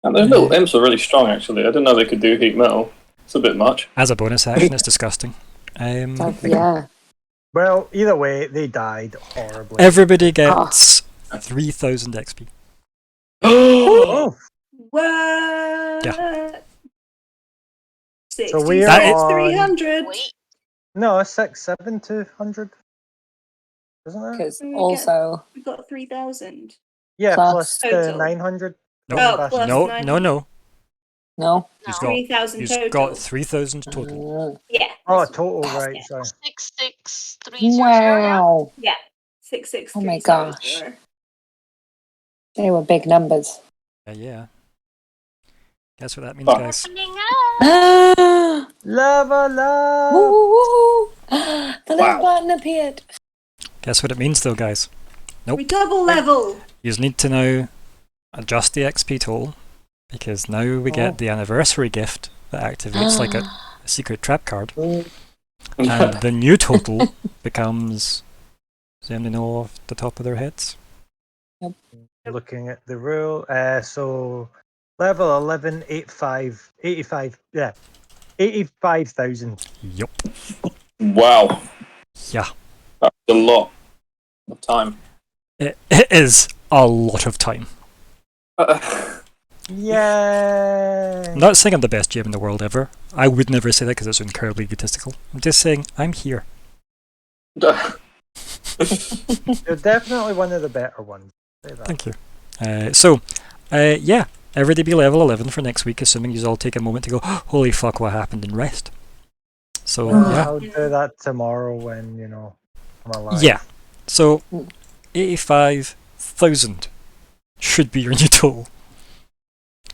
And those little imps are really strong, actually. I didn't know they could do heat metal. It's a bit much. As a bonus action, it's disgusting. Yeah. Well, either way, they died horribly. Everybody gets 3,000 XP. Oh! What? Yeah. So we are That is- on... 300. Wait. No, 6,700. Isn't it? Because We also... We got 3,000. Yeah, plus plus the total. 900. No. Oh, plus No, 900. no, no. No. He's No. got 3,000 he's total. got 3,000 total. Yeah. Oh, that's- total, that's- right, yeah. sorry. 66300. Wow. Yeah. 663. Oh my gosh. They were big numbers. Yeah. Guess what that means, Oh. guys? Opening up. Ah! Level up! Woo! The little Wow. button appeared. Guess what it means, though, guys? Nope. We double level. You need to now adjust the XP total, because now we get the anniversary gift that activates like a secret trap card, and the new total becomes. Does anyone know off the top of their heads? Looking at the rule, so level 11, 85, yeah, 85,000. Yup. Wow. Yeah. That's a lot of time. It is a lot of time. Yay! I'm not saying I'm the best GM in the world ever. I would never say that because it's incredibly egotistical. I'm just saying I'm here. You're definitely one of the better ones. Say that. Thank you. So, yeah, everybody be level 11 for next week, assuming you all take a moment to go, holy fuck, what happened, and rest. So, yeah. I'll do that tomorrow when, I'm alive. Yeah. So, 85,000 should be your new total.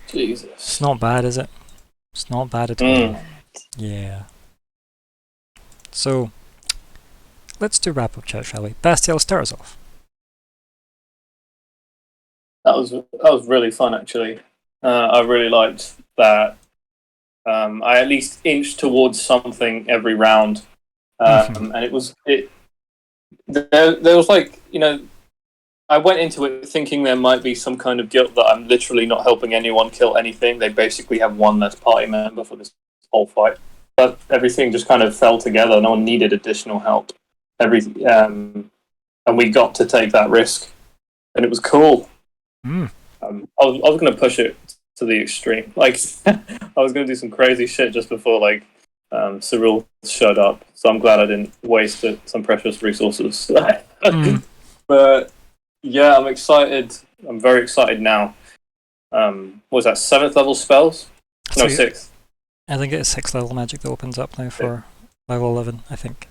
Jesus. It's not bad, is it? It's not bad at all. Yeah. So, let's do wrap-up chat, shall we? Bastiel, start us off. That was really fun, actually. I really liked that. I at least inched towards something every round, and there was like, I went into it thinking there might be some kind of guilt that I'm literally not helping anyone kill anything. They basically have one less party member for this whole fight, but everything just kind of fell together. No one needed additional help. And we got to take that risk, and it was cool. I was going to push it to the extreme. Like, I was going to do some crazy shit just before, Cyril showed up. So I'm glad I didn't waste some precious resources. But yeah, I'm excited. I'm very excited now. What was that, 7th level spells? No, 6th. I think it's 6th level magic that opens up now for level 11, I think.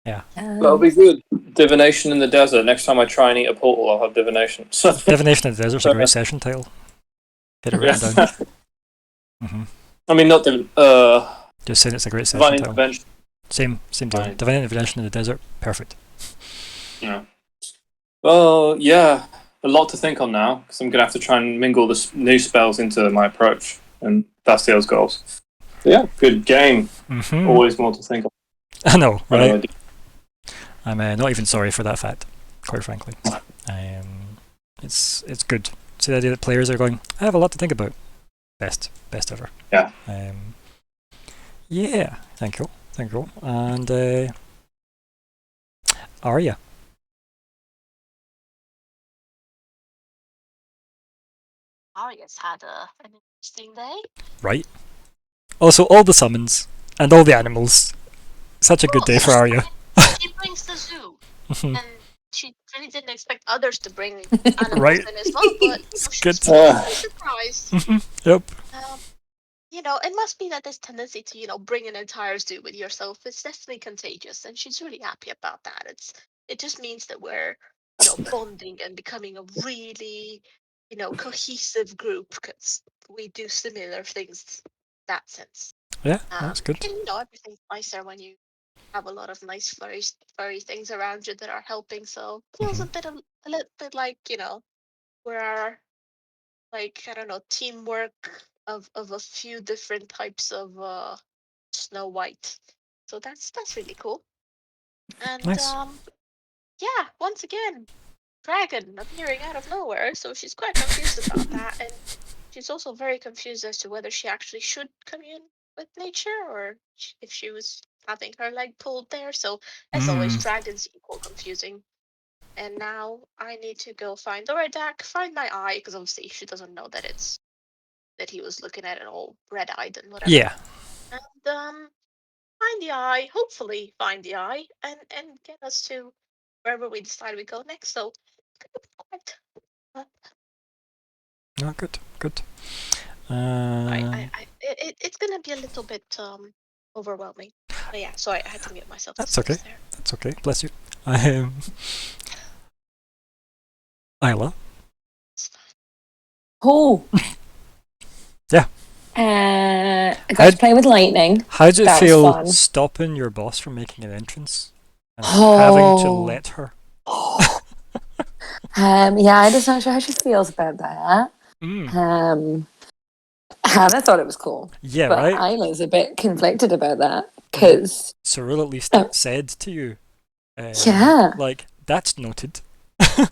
Yeah. That'll be good. Divination in the desert. Next time I try and eat a portal, I'll have divination. Divination in the Desert's a great session title. Get it written down. I mean, not just saying it's a great session Divine title. Intervention. Same deal. Divine Intervention in the Desert, perfect. Yeah. Well, yeah, a lot to think on now, because I'm going to have to try and mingle the new spells into my approach, and that's Bastiel's goals. So yeah, good game. Always more to think on. I know, right? I'm not even sorry for that fact, quite frankly. It's good. See the idea that players are going, I have a lot to think about. Best ever. Yeah. Yeah, thank you. And Arya. Arya's had an interesting day. Right. Also, all the summons and all the animals. Such a good day for Arya. She brings the zoo, and she really didn't expect others to bring animals Right. in as well, but It's she good. was really surprised. Yep. It must be that this tendency to, bring an entire zoo with yourself is definitely contagious, and she's really happy about that. It just means that we're, bonding and becoming a really, cohesive group because we do similar things in that sense. Yeah, that's good. And everything's nicer when you have a lot of nice furry things around you that are helping. So it feels a little bit like, we're like, I don't know, teamwork of a few different types of Snow White. So that's really cool. And Nice. yeah, once again, dragon appearing out of nowhere. So she's quite confused about that, and she's also very confused as to whether she actually should commune with nature or if she was having her leg pulled there. So as always, dragons equal confusing. And now I need to go find Doridak, find my eye, because obviously she doesn't know that he was looking at it all red-eyed and whatever. Yeah. And find the eye, hopefully find the eye, and get us to wherever we decide we go next. So it's gonna be quite No, good. It's gonna be a little bit overwhelming. But yeah, sorry, I had to mute myself. That's okay. There. That's okay. Bless you. Isla. Oh. Yeah. I got to play with lightning. How did it That was feel fun. stopping your boss from making an entrance and having to let her? Yeah, I'm just not sure how she feels about that. Hannah thought it was cool. Yeah, but right? Isla's a bit conflicted about that because Cyril at least said to you, yeah, like, that's noted.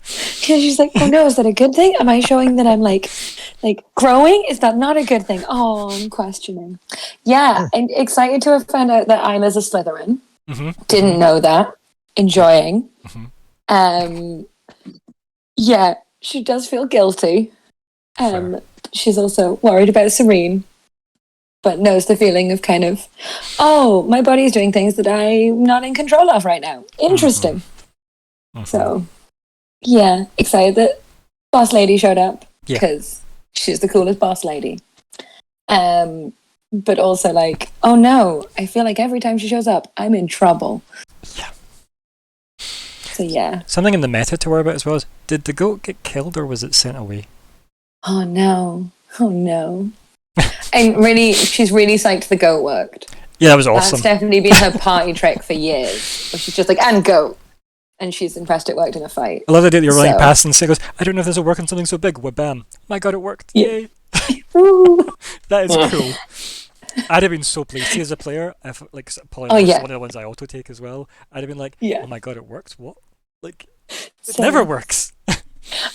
she's like, oh no, is that a good thing? Am I showing that I'm like growing? Is that not a good thing? Oh, I'm questioning. Yeah, and excited to have found out that Isla's a Slytherin. Didn't know that. Enjoying. Yeah, she does feel guilty. She's also worried about Serene, but knows the feeling of kind of, oh, my body's doing things that I'm not in control of right now. Interesting. So, yeah, excited that Boss Lady showed up because she's the coolest boss lady. But also like, oh no, I feel like every time she shows up, I'm in trouble. Yeah. So yeah. Something in the meta to worry about as well is, did the goat get killed or was it sent away? Oh no. Oh no. And really, she's really psyched the goat worked. Yeah, that was awesome. That's definitely been her party trick for years. Where she's just like, and goat. And she's impressed it worked in a fight. I love the idea that you're running past and goes, I don't know if this will work on something so big. Bam. My god, it worked. Yeah. Yay. That is cool. I'd have been so pleased. See, as a player, if like one of the ones I auto take as well, I'd have been like, oh my god, it worked. What? Like, it never works.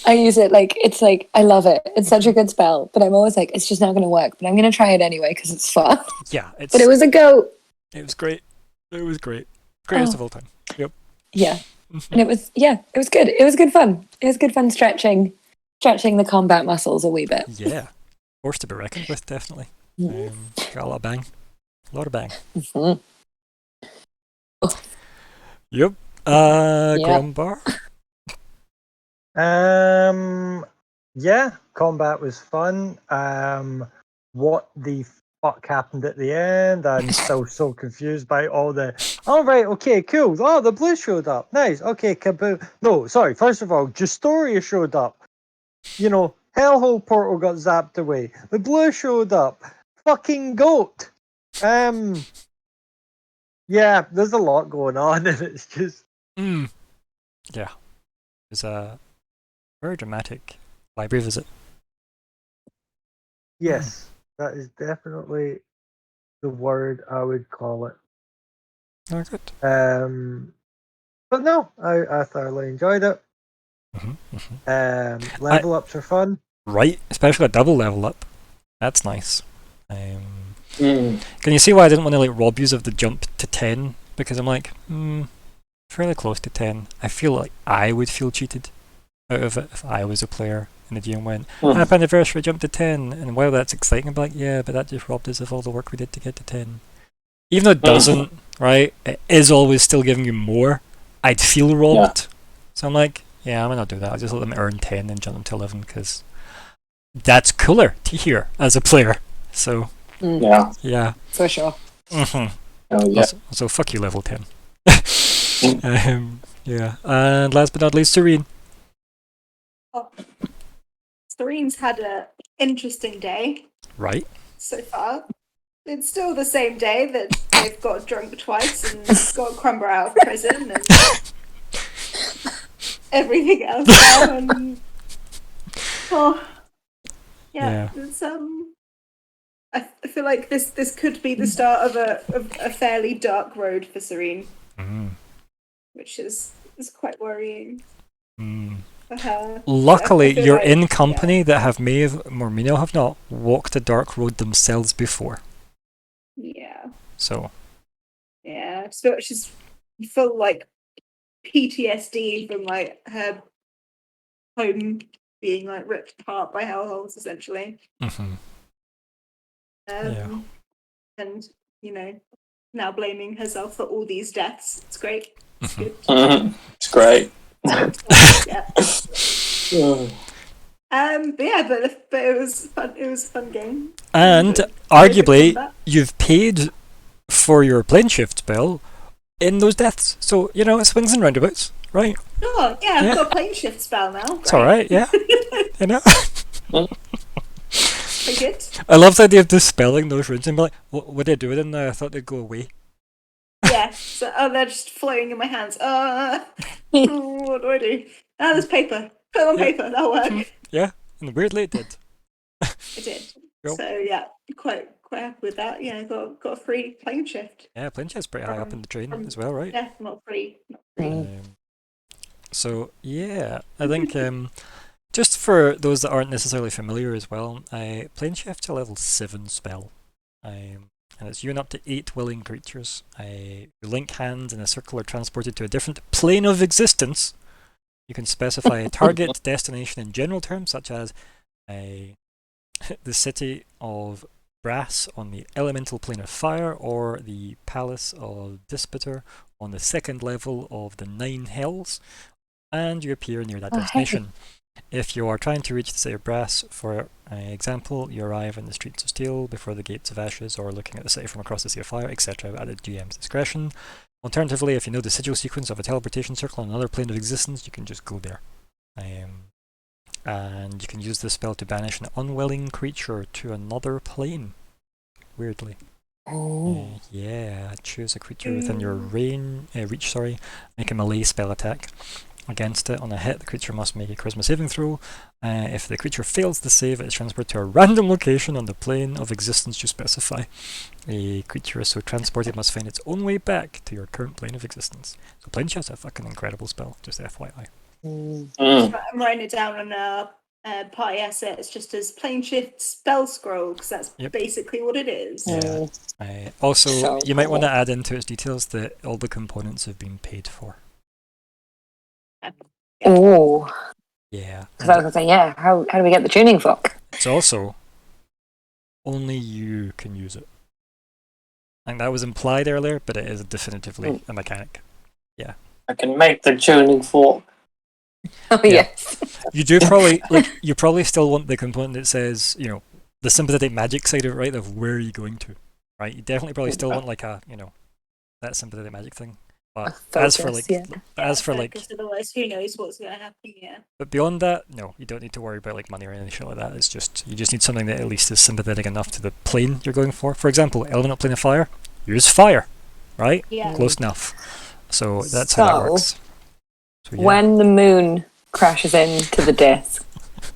I use it it's like I love it. It's such a good spell, but I'm always like, it's just not going to work. But I'm going to try it anyway because it's fun. Yeah, but it was a goat. It was great. It was great. Greatest of all time. Yep. Yeah, and it was it was good. It was good fun. It was good fun stretching the combat muscles a wee bit. Yeah, force to be reckoned with, definitely. Got a lot of bang. Yep. Grumbar. Yeah, combat was fun. What the fuck happened at the end? I'm still so confused by all the. All right, okay, cool. Oh, the blue showed up. Nice. Okay, kaboom. No, sorry. First of all, Justoria showed up. You know, Hellhole Portal got zapped away. The blue showed up. Fucking goat. Yeah, there's a lot going on, and it's just. Yeah, it's a very dramatic library visit. Yes, that is definitely the word I would call it. Oh, good. But no, I thoroughly enjoyed it. Level ups are fun. Right, especially a double level up. That's nice. Can you see why I didn't want to rob you of the jump to 10? Because I'm like, fairly close to 10. I feel like I would feel cheated out of it if I was a player and the GM went, happy anniversary, jump to 10. And while that's exciting, I'm like, yeah, but that just robbed us of all the work we did to get to 10. Even though it doesn't, right, it is always still giving you more. I'd feel robbed. So I'm like, yeah, I'm going to do that. I'll just let them earn 10 and jump them to 11 because that's cooler to hear as a player. So, yeah. For sure. So fuck you, level 10. Yeah. And last but not least, Serene. Serene's had an interesting day. Right. So far. It's still the same day that they've got drunk twice and got Crumber out of prison and everything else now. And, it's, I feel like this could be the start of a fairly dark road for Serene, which is quite worrying for her. Luckily, you're in company that have may or have not walked a dark road themselves before. Yeah. So. Yeah, so she's full like PTSD from like her home being like ripped apart by hellholes, essentially. And now blaming herself for all these deaths. It's great. It's good. It's great. Yeah. But it was fun. It was a fun game. And Good arguably, combat. you've paid for your plane shift spell in those deaths. So, you know, it swings and roundabouts, right? Oh yeah, Yeah. I've got a plane shift spell now. It's alright, yeah. You know? Pretty good. I love the idea of dispelling those runes and be like, what did I do with them now? I thought they'd go away. Yeah. So they're just floating in my hands. What do I do? Ah, there's paper. Put them on Yeah. paper. That'll work. Yeah, and weirdly it did. It did. Cool. So yeah, quite happy with that. Yeah, got a free plane shift. Yeah, plane shift's pretty high up in the train as well, right? Yeah, not free. So yeah, I think just for those that aren't necessarily familiar as well, plane shift's a level 7 spell, and it's you and up to 8 willing creatures. Your link hands in a circle are transported to a different plane of existence. You can specify a target, destination in general terms, such as the city of Brass on the elemental plane of fire, or the palace of Dispeter on the 2nd level of the 9 hells, and you appear near that destination. If you are trying to reach the city of Brass, for example, you arrive in the streets of steel before the gates of ashes, or looking at the city from across the sea of fire, etc. at the GM's discretion. Alternatively, if you know the sigil sequence of a teleportation circle on another plane of existence, you can just go there. And you can use this spell to banish an unwilling creature to another plane. Weirdly. Yeah, choose a creature within your reach, make a melee spell attack against it. On a hit, the creature must make a charisma saving throw. If the creature fails the save, it is transported to a random location on the plane of existence you specify. A creature so transported must find its own way back to your current plane of existence. So plane shift's a fucking incredible spell, just FYI. I'm writing it down on a party asset. It's just as plane shift spell scroll, because that's basically what it is. Yeah. Also, So you might want to cool. add into its details that all the components have been paid for. Oh, Yeah. because I was gonna say, yeah. How do we get the tuning fork? It's also only you can use it. I think that was implied earlier, but it is definitively a mechanic. Yeah. I can make the tuning fork. Oh Yeah. yes. You do probably you probably still want the component that says, you know, the sympathetic magic side of it, right? Of where are you going to, right? You definitely probably still want like a, you know, that sympathetic magic thing. But Focus, Otherwise, who knows what's going to happen? Yeah. But beyond that, no, you don't need to worry about like money or anything like that. It's just you just need something that at least is sympathetic enough to the plane you're going for. For example, elemental plane of fire, use fire, right? Yeah. Close enough. So that's how that works. So, yeah. When the moon crashes into the disk,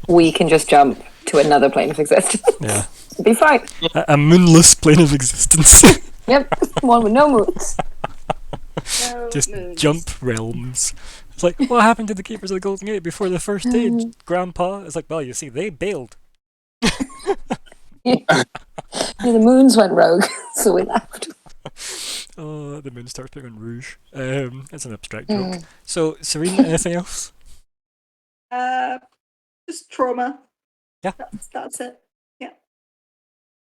we can just jump to another plane of existence. Yeah. Be fine. A moonless plane of existence. Yep. One with no moons. No Just moons. jump realms. It's like, what happened to the Keepers of the Golden Gate before the first age, Grandpa? It's like, well, you see, they bailed. Yeah, the moons went rogue, so we left. Oh, the moon starts putting on rouge. It's an abstract joke. So, Serene, anything else? Just trauma. Yeah. That's it.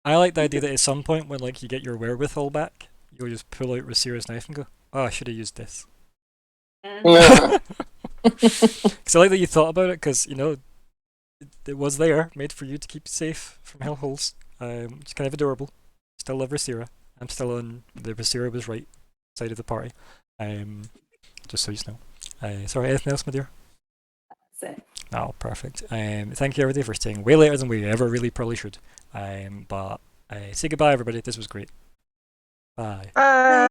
I like the idea that at some point when like you get your wherewithal back, you'll just pull out Rasira's knife and go, oh, I should have used this. Because I like that you thought about it, because, you know, it was there, made for you to keep safe from hellholes. It's kind of adorable. Still love Rasira. I'm still on the Rasira was right side of the party. Just so you know. Sorry, anything else, my dear? That's it. Oh, perfect. Thank you everybody for staying way later than we ever really probably should. But say goodbye, everybody. This was great. Bye.